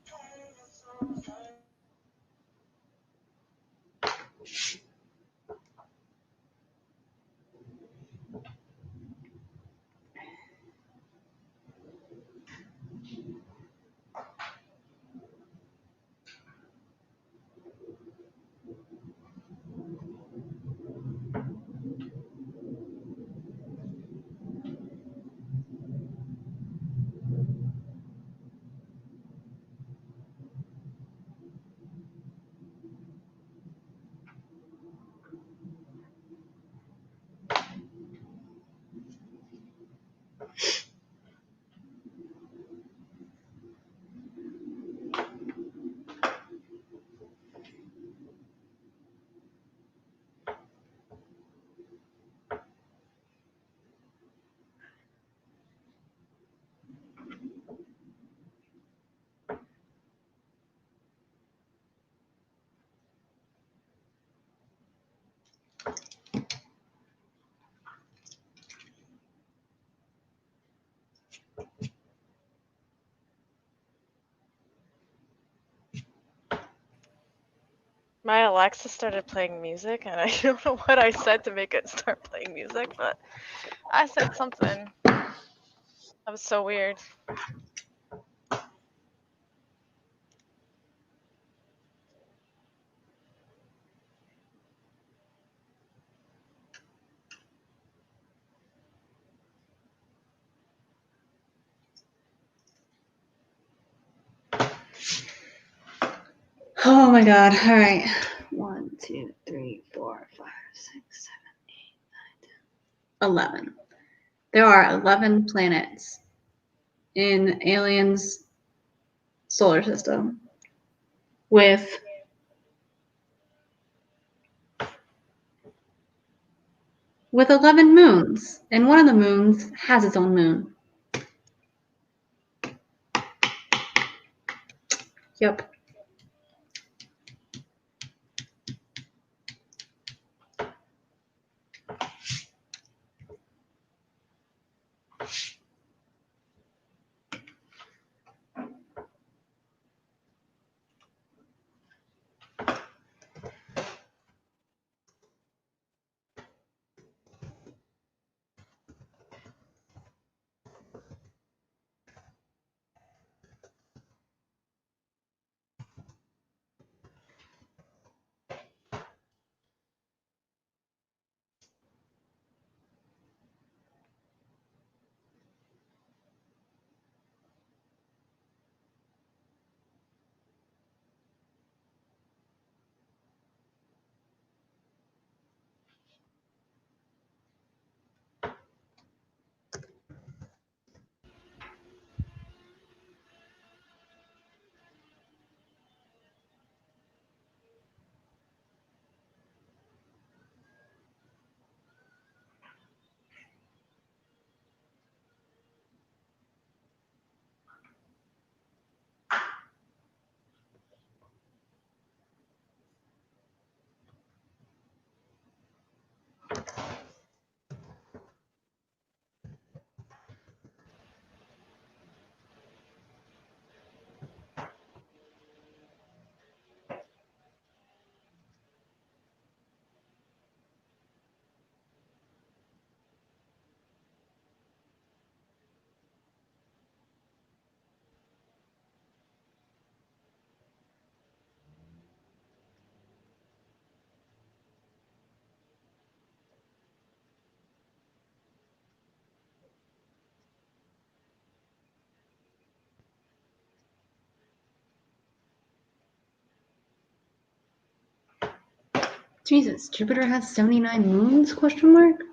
My Alexa started playing music, and I don't know what I said to make it start playing music, but I said something. That was so weird. Oh my God. All right. 1, 2, 3, 4, 5, 6, 7, 8, 9, 10. 11. There are 11 planets in Alien's solar system with with 11 moons, and one of the moons has its own moon. Yep. Jesus, Jupiter has 79 moons? Question mark.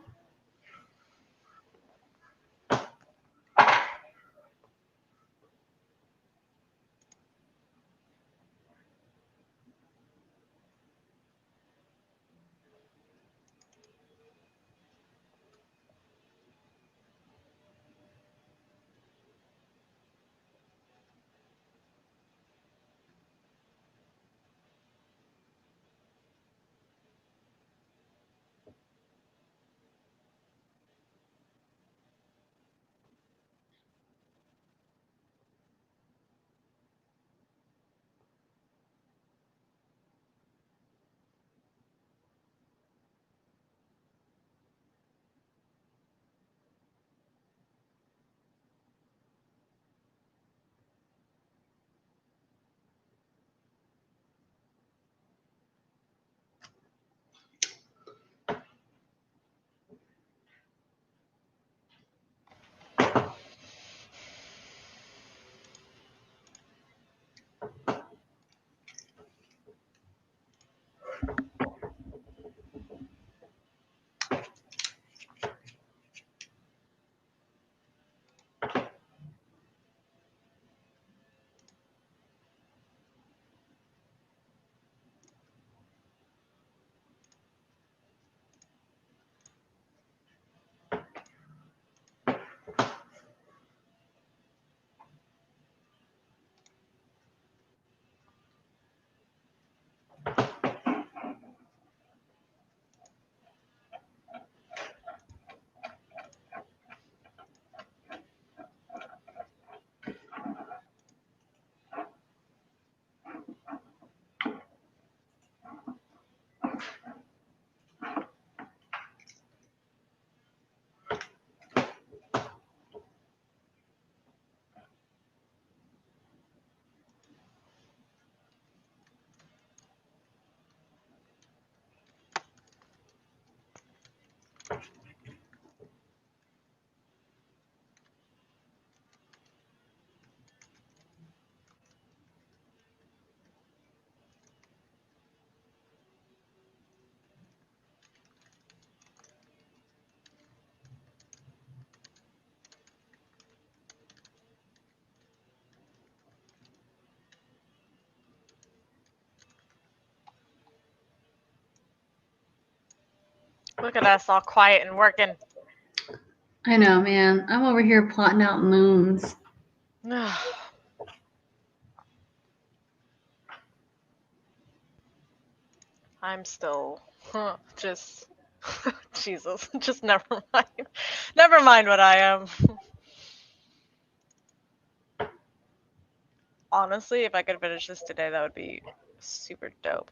Look at us, all quiet and working. I know, man. I'm over here plotting out moons. I'm still just Jesus. Just never mind. Never mind what I am. Honestly, if I could finish this today, that would be super dope.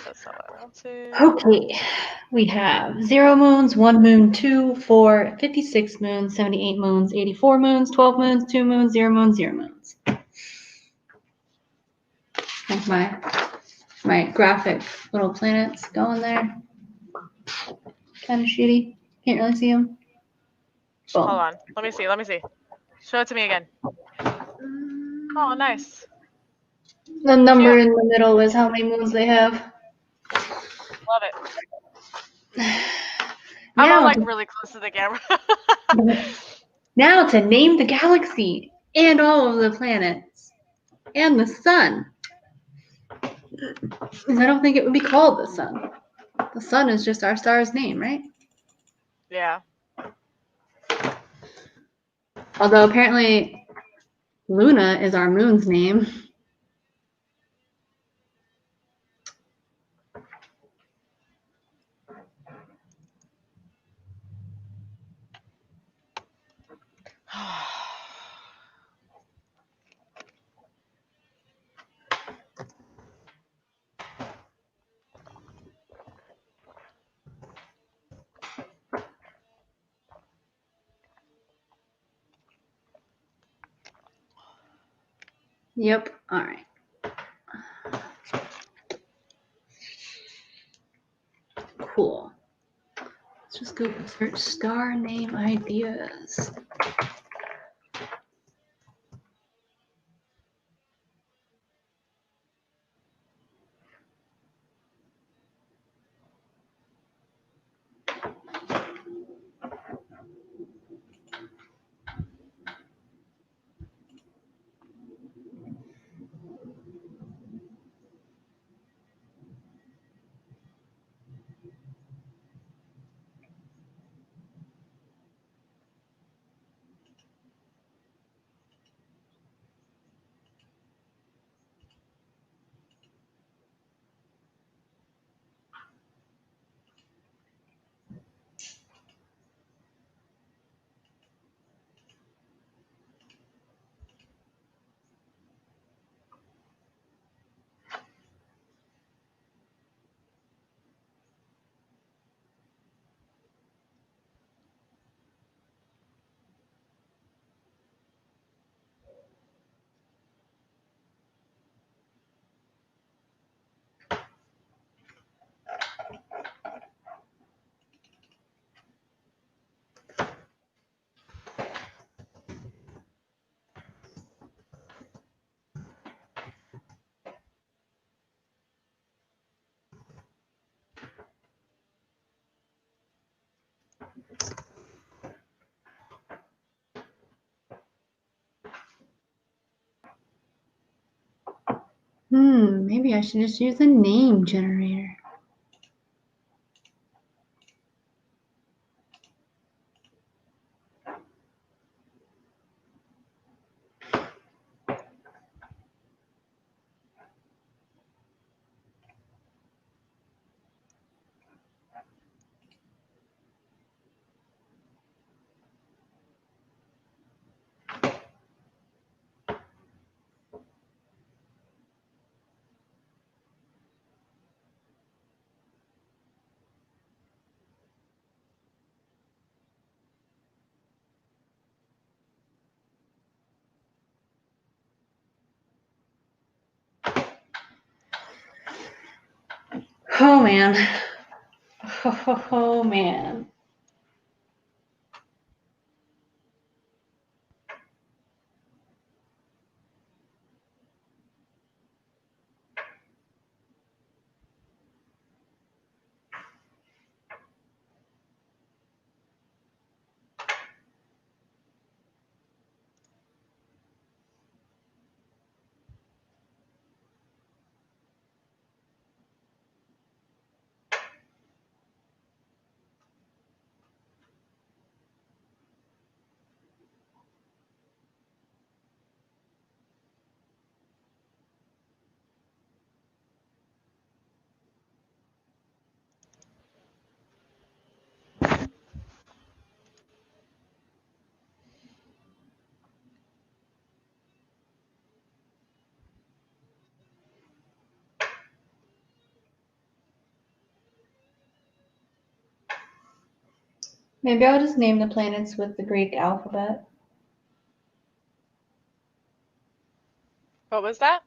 That's not what I want to. Okay, we have 0 moons, 1 moon, 2, 4, 56 moons, 78 moons, 84 moons, 12 moons, 2 moons, 0 moons, 0 moons. Like my graphic little planets going there. Kind of shitty. Can't really see them. Boom. Hold on. Let me see. Let me see. Show it to me again. Oh, nice. The number Cute. in the middle is how many moons they have. Love it. I'm like really close to the camera. Now to name the galaxy and all of the planets and the sun. I don't think it would be called the sun. The sun is just our star's name, right? Yeah. Although apparently Luna is our moon's name. Yep. All right. Cool. Let's just Google search star name ideas. Maybe I should just use a name generator. Oh man. Oh man. Maybe I'll just name the planets with the Greek alphabet. What was that?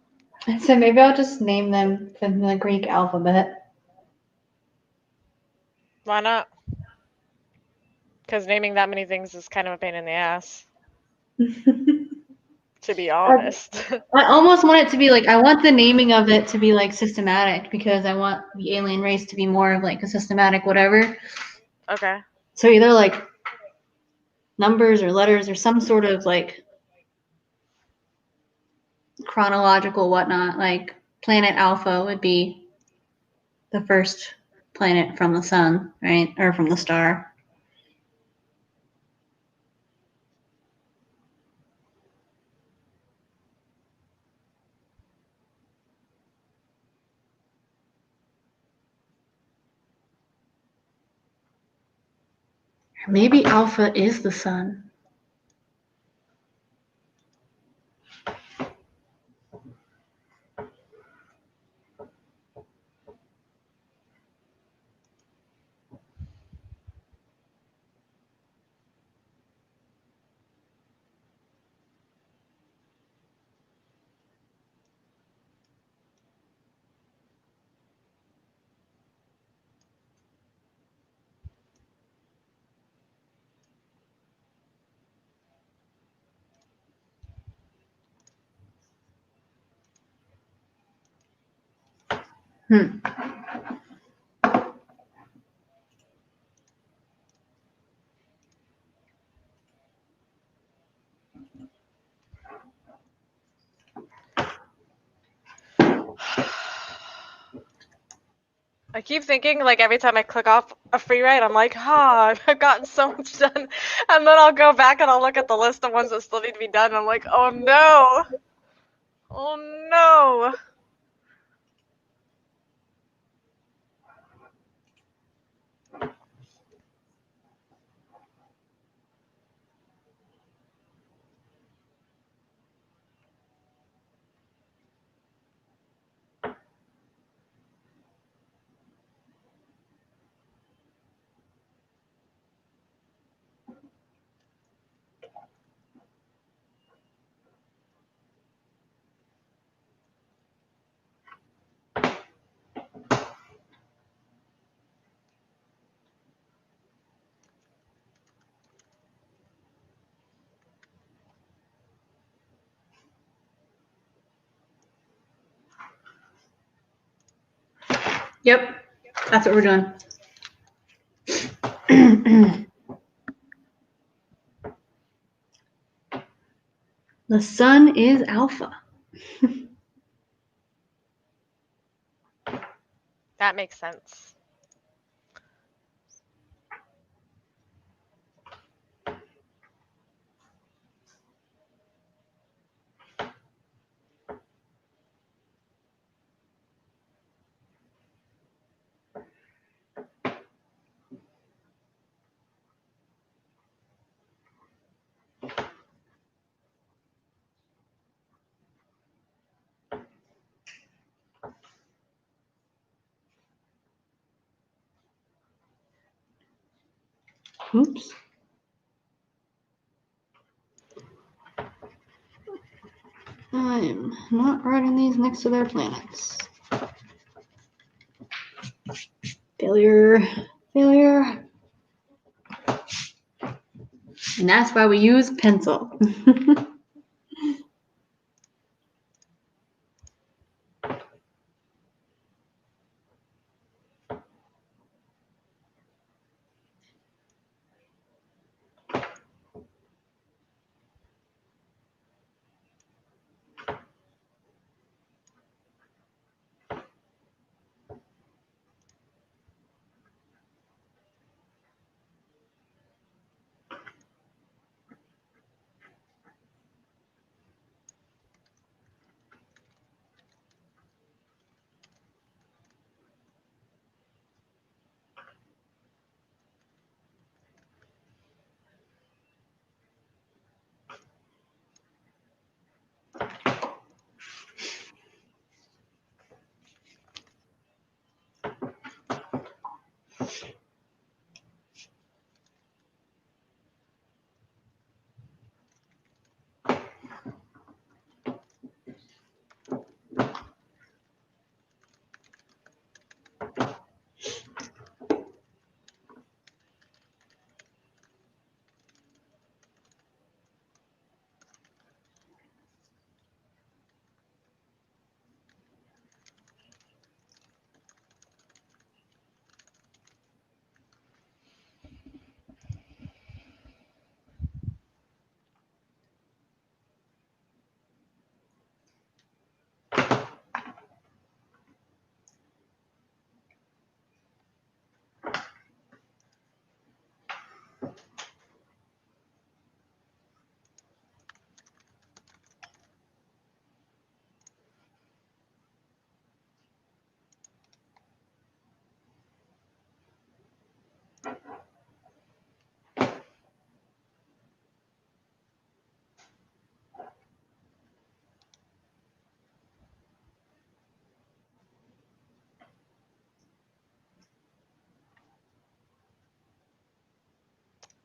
I said maybe I'll just name them from the Greek alphabet. Why not? Because naming that many things is kind of a pain in the ass, to be honest. I almost want it to be like, I want the naming of it to be like systematic because I want the alien race to be more of like a systematic whatever. Okay. So either like numbers or letters or some sort of like chronological whatnot. Like planet Alpha would be the first planet from the sun, right? Or from the star. Or maybe Alpha is the sun. I keep thinking, like, every time I click off a free write, I'm like, I've gotten so much done. And then I'll go back and I'll look at the list of ones that still need to be done. And I'm like, oh no. Oh no. Yep, that's what we're doing. The sun is Alpha. That makes sense. Oops. I'm not writing these next to their planets. Failure. Failure. And that's why we use pencil.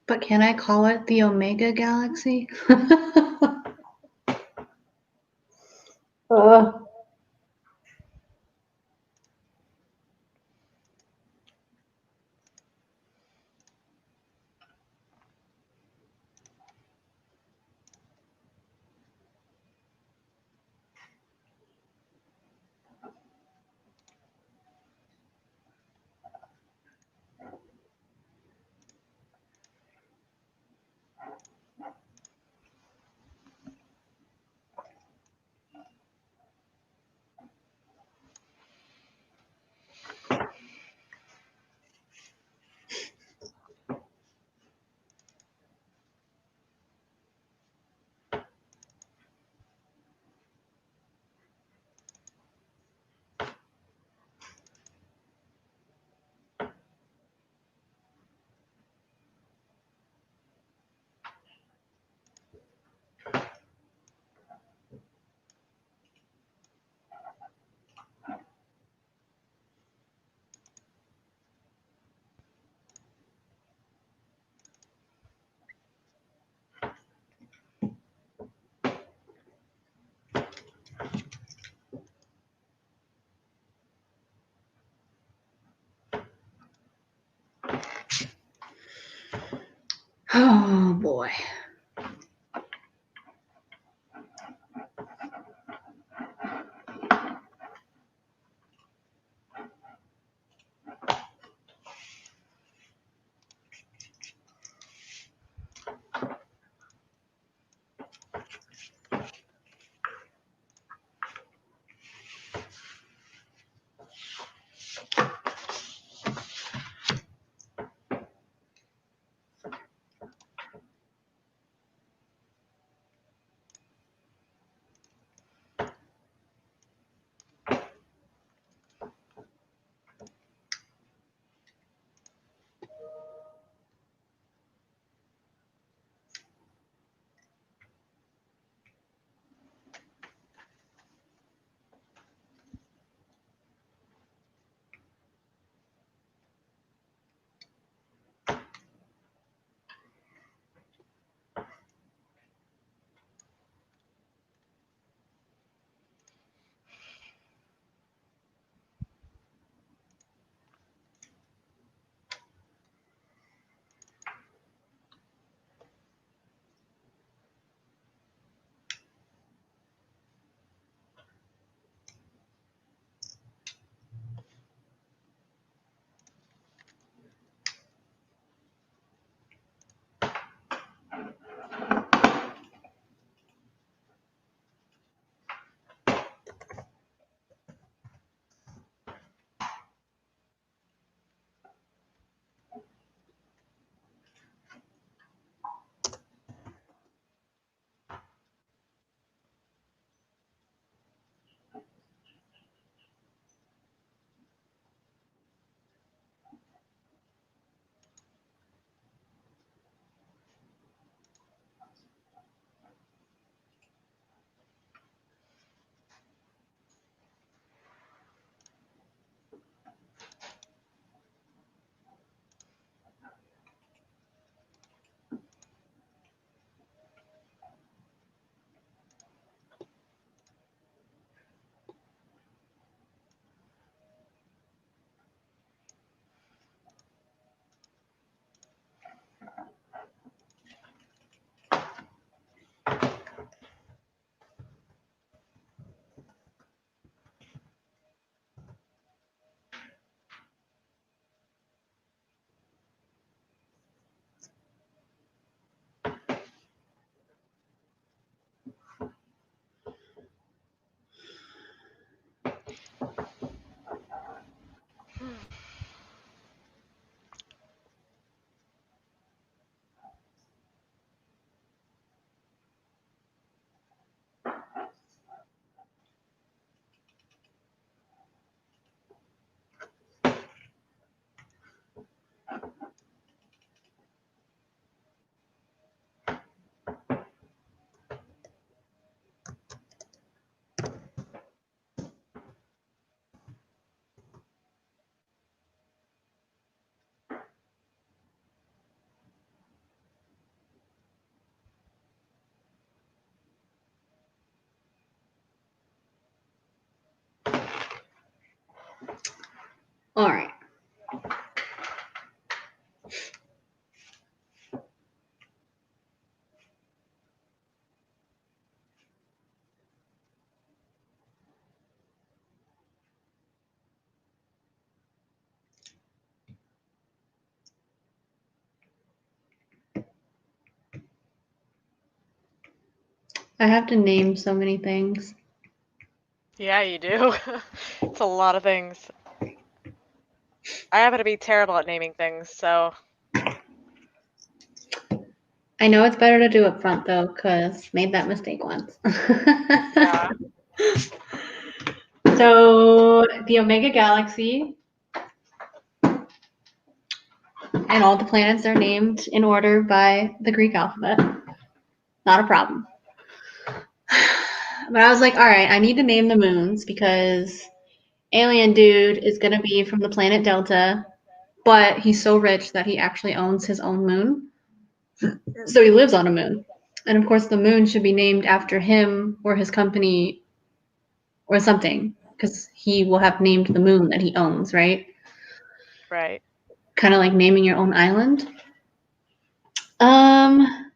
But can I call it the Omega Galaxy? Oh boy. I have to name so many things. Yeah, you do. It's a lot of things. I happen to be terrible at naming things, so I know it's better to do up front though, because made that mistake once. yeah. So the Omega Galaxy and all the planets are named in order by the Greek alphabet. Not a problem. But I was like, all right, I need to name the moons because alien dude is going to be from the planet Delta, but he's so rich that he actually owns his own moon. So he lives on a moon. And of course, the moon should be named after him or his company or something because he will have named the moon that he owns, right? Right. Kind of like naming your own island. Um,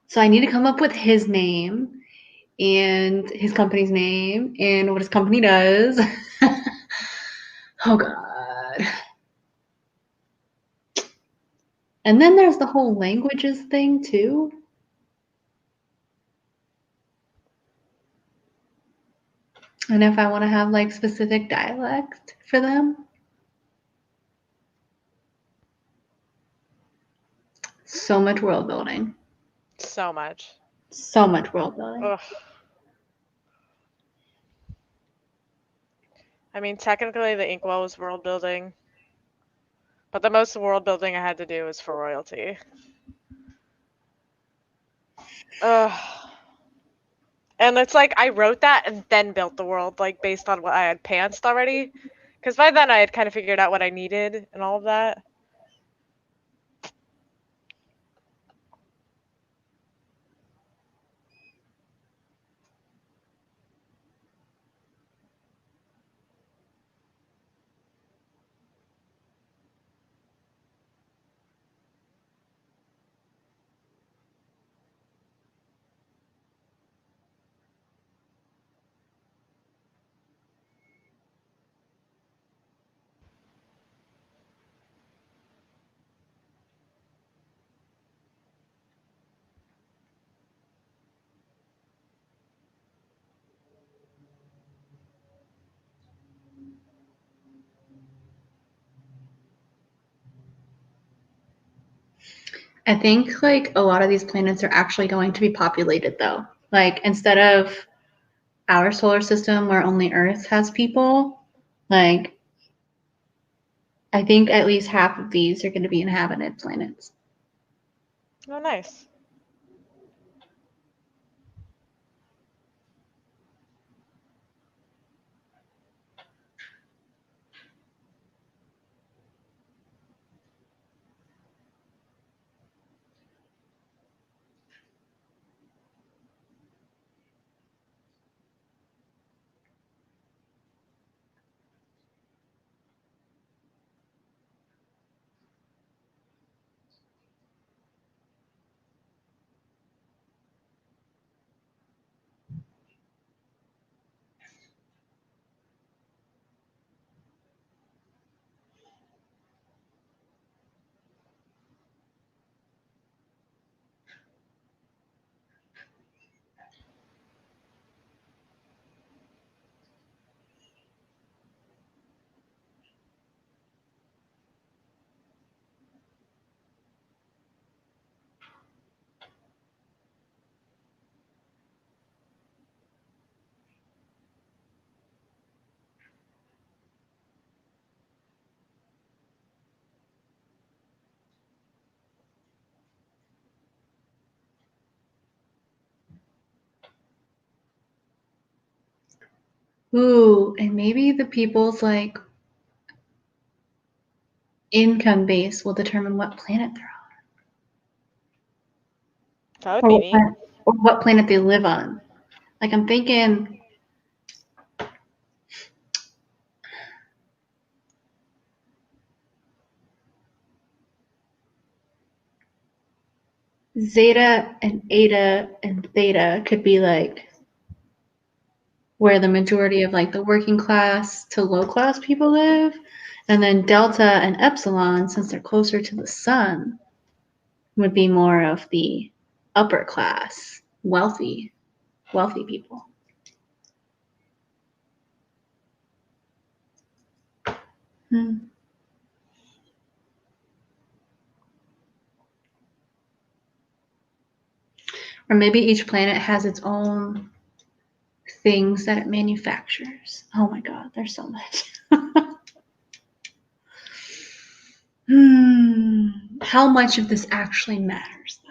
so I need to come up with his name and his company's name and what his company does. Oh God. And then there's the whole languages thing too. And if I want to have like specific dialect for them. So much world building. So much. So much world building. Ugh. I mean, technically the inkwell was world building, but the most world building I had to do was for royalty. Ugh. And it's like I wrote that and then built the world, like based on what I had pantsed already. Because by then I had kind of figured out what I needed and all of that. I think like a lot of these planets are actually going to be populated though. Like instead of our solar system where only Earth has people, like I think at least half of these are going to be inhabited planets. Oh, nice. Ooh, and maybe the people's like income base will determine what planet they're That would on be neat. or what planet they live on. Like I'm thinking Zeta and Eta and Theta could be like where the majority of like the working class to low class people live. And then Delta and Epsilon, since they're closer to the sun, would be more of the upper class, wealthy. wealthy people. Or maybe each planet has its own things that it manufactures. Oh my God, there's so much. How much of this actually matters, though?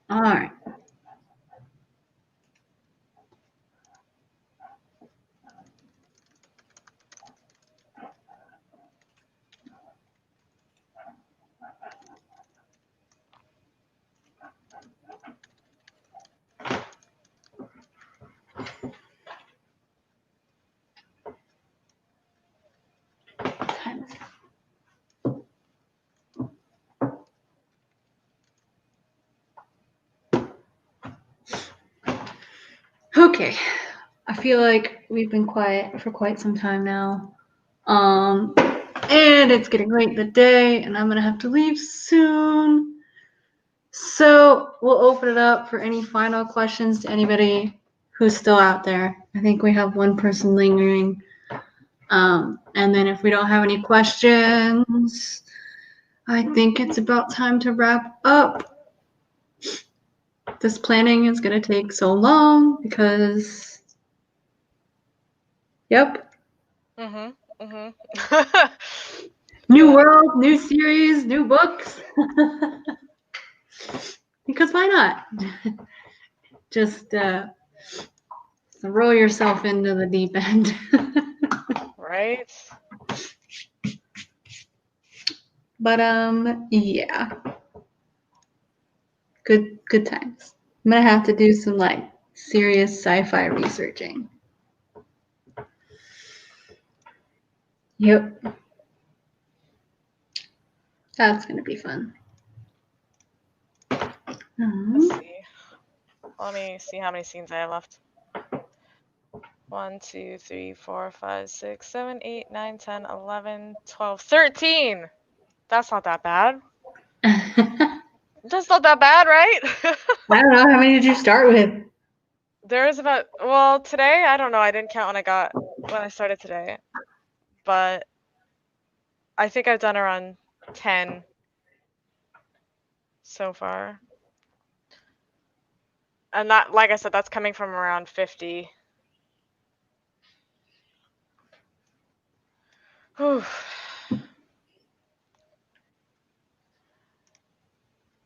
All right. Okay. I feel like we've been quiet for quite some time now. And it's getting late in the day, and I'm gonna have to leave soon. So we'll open it up for any final questions to anybody who's still out there. I think we have one person lingering. And then if we don't have any questions, I think it's about time to wrap up. This planning is gonna take so long because, yep. New world, new series, new books. Because why not? Just throw yourself into the deep end. Right? But yeah. Good times. I'm gonna have to do some like serious sci-fi researching. Yep. That's gonna be fun. Let's see. Let me see how many scenes I have left. 1, 2, 3, 4, 5, 6, 7, 8, 9, 10, 11, 12, 13. That's not that bad. That's not that bad, right? I don't know. How many did you start with? There's about, well, today, I don't know. I didn't count when I started today. But I think I've done around 10 so far. And that, like I said, that's coming from around 50. Whew.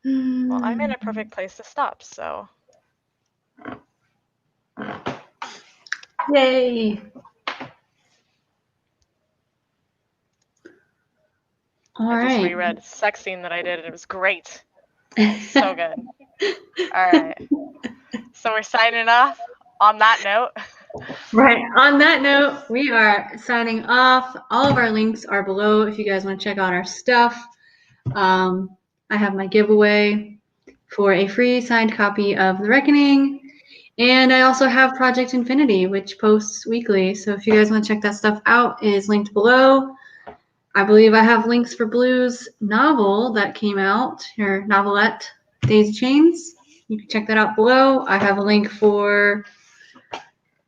Well, I'm in a perfect place to stop, so. Yay. I just reread a sex scene that I did, and it was great. So good. All right. So we're signing off on that note. Right. On that note, we are signing off. All of our links are below if you guys want to check out our stuff. I have my giveaway for a free signed copy of The Reckoning. And I also have Project Infinity, which posts weekly. So if you guys want to check that stuff out, it is linked below. I believe I have links for Blue's novel that came out, her novelette, Daisy Chains. You can check that out below. I have a link for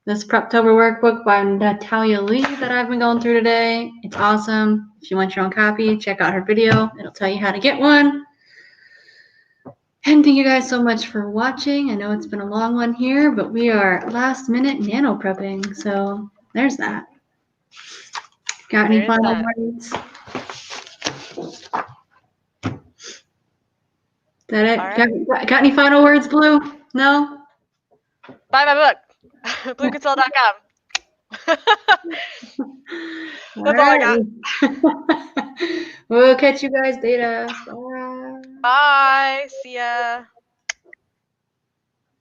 this Preptober workbook by Natalia Leigh that I've been going through today. It's awesome. If you want your own copy, check out her video. It'll tell you how to get one. And thank you guys so much for watching. I know it's been a long one here, but we are last minute nano prepping. So there's that. Got any final words? Is that it? Right. Got any final words, Blue? No? Buy my book. BlueControl.com. That's all I got. We'll catch you guys later. Bye. Bye. See ya.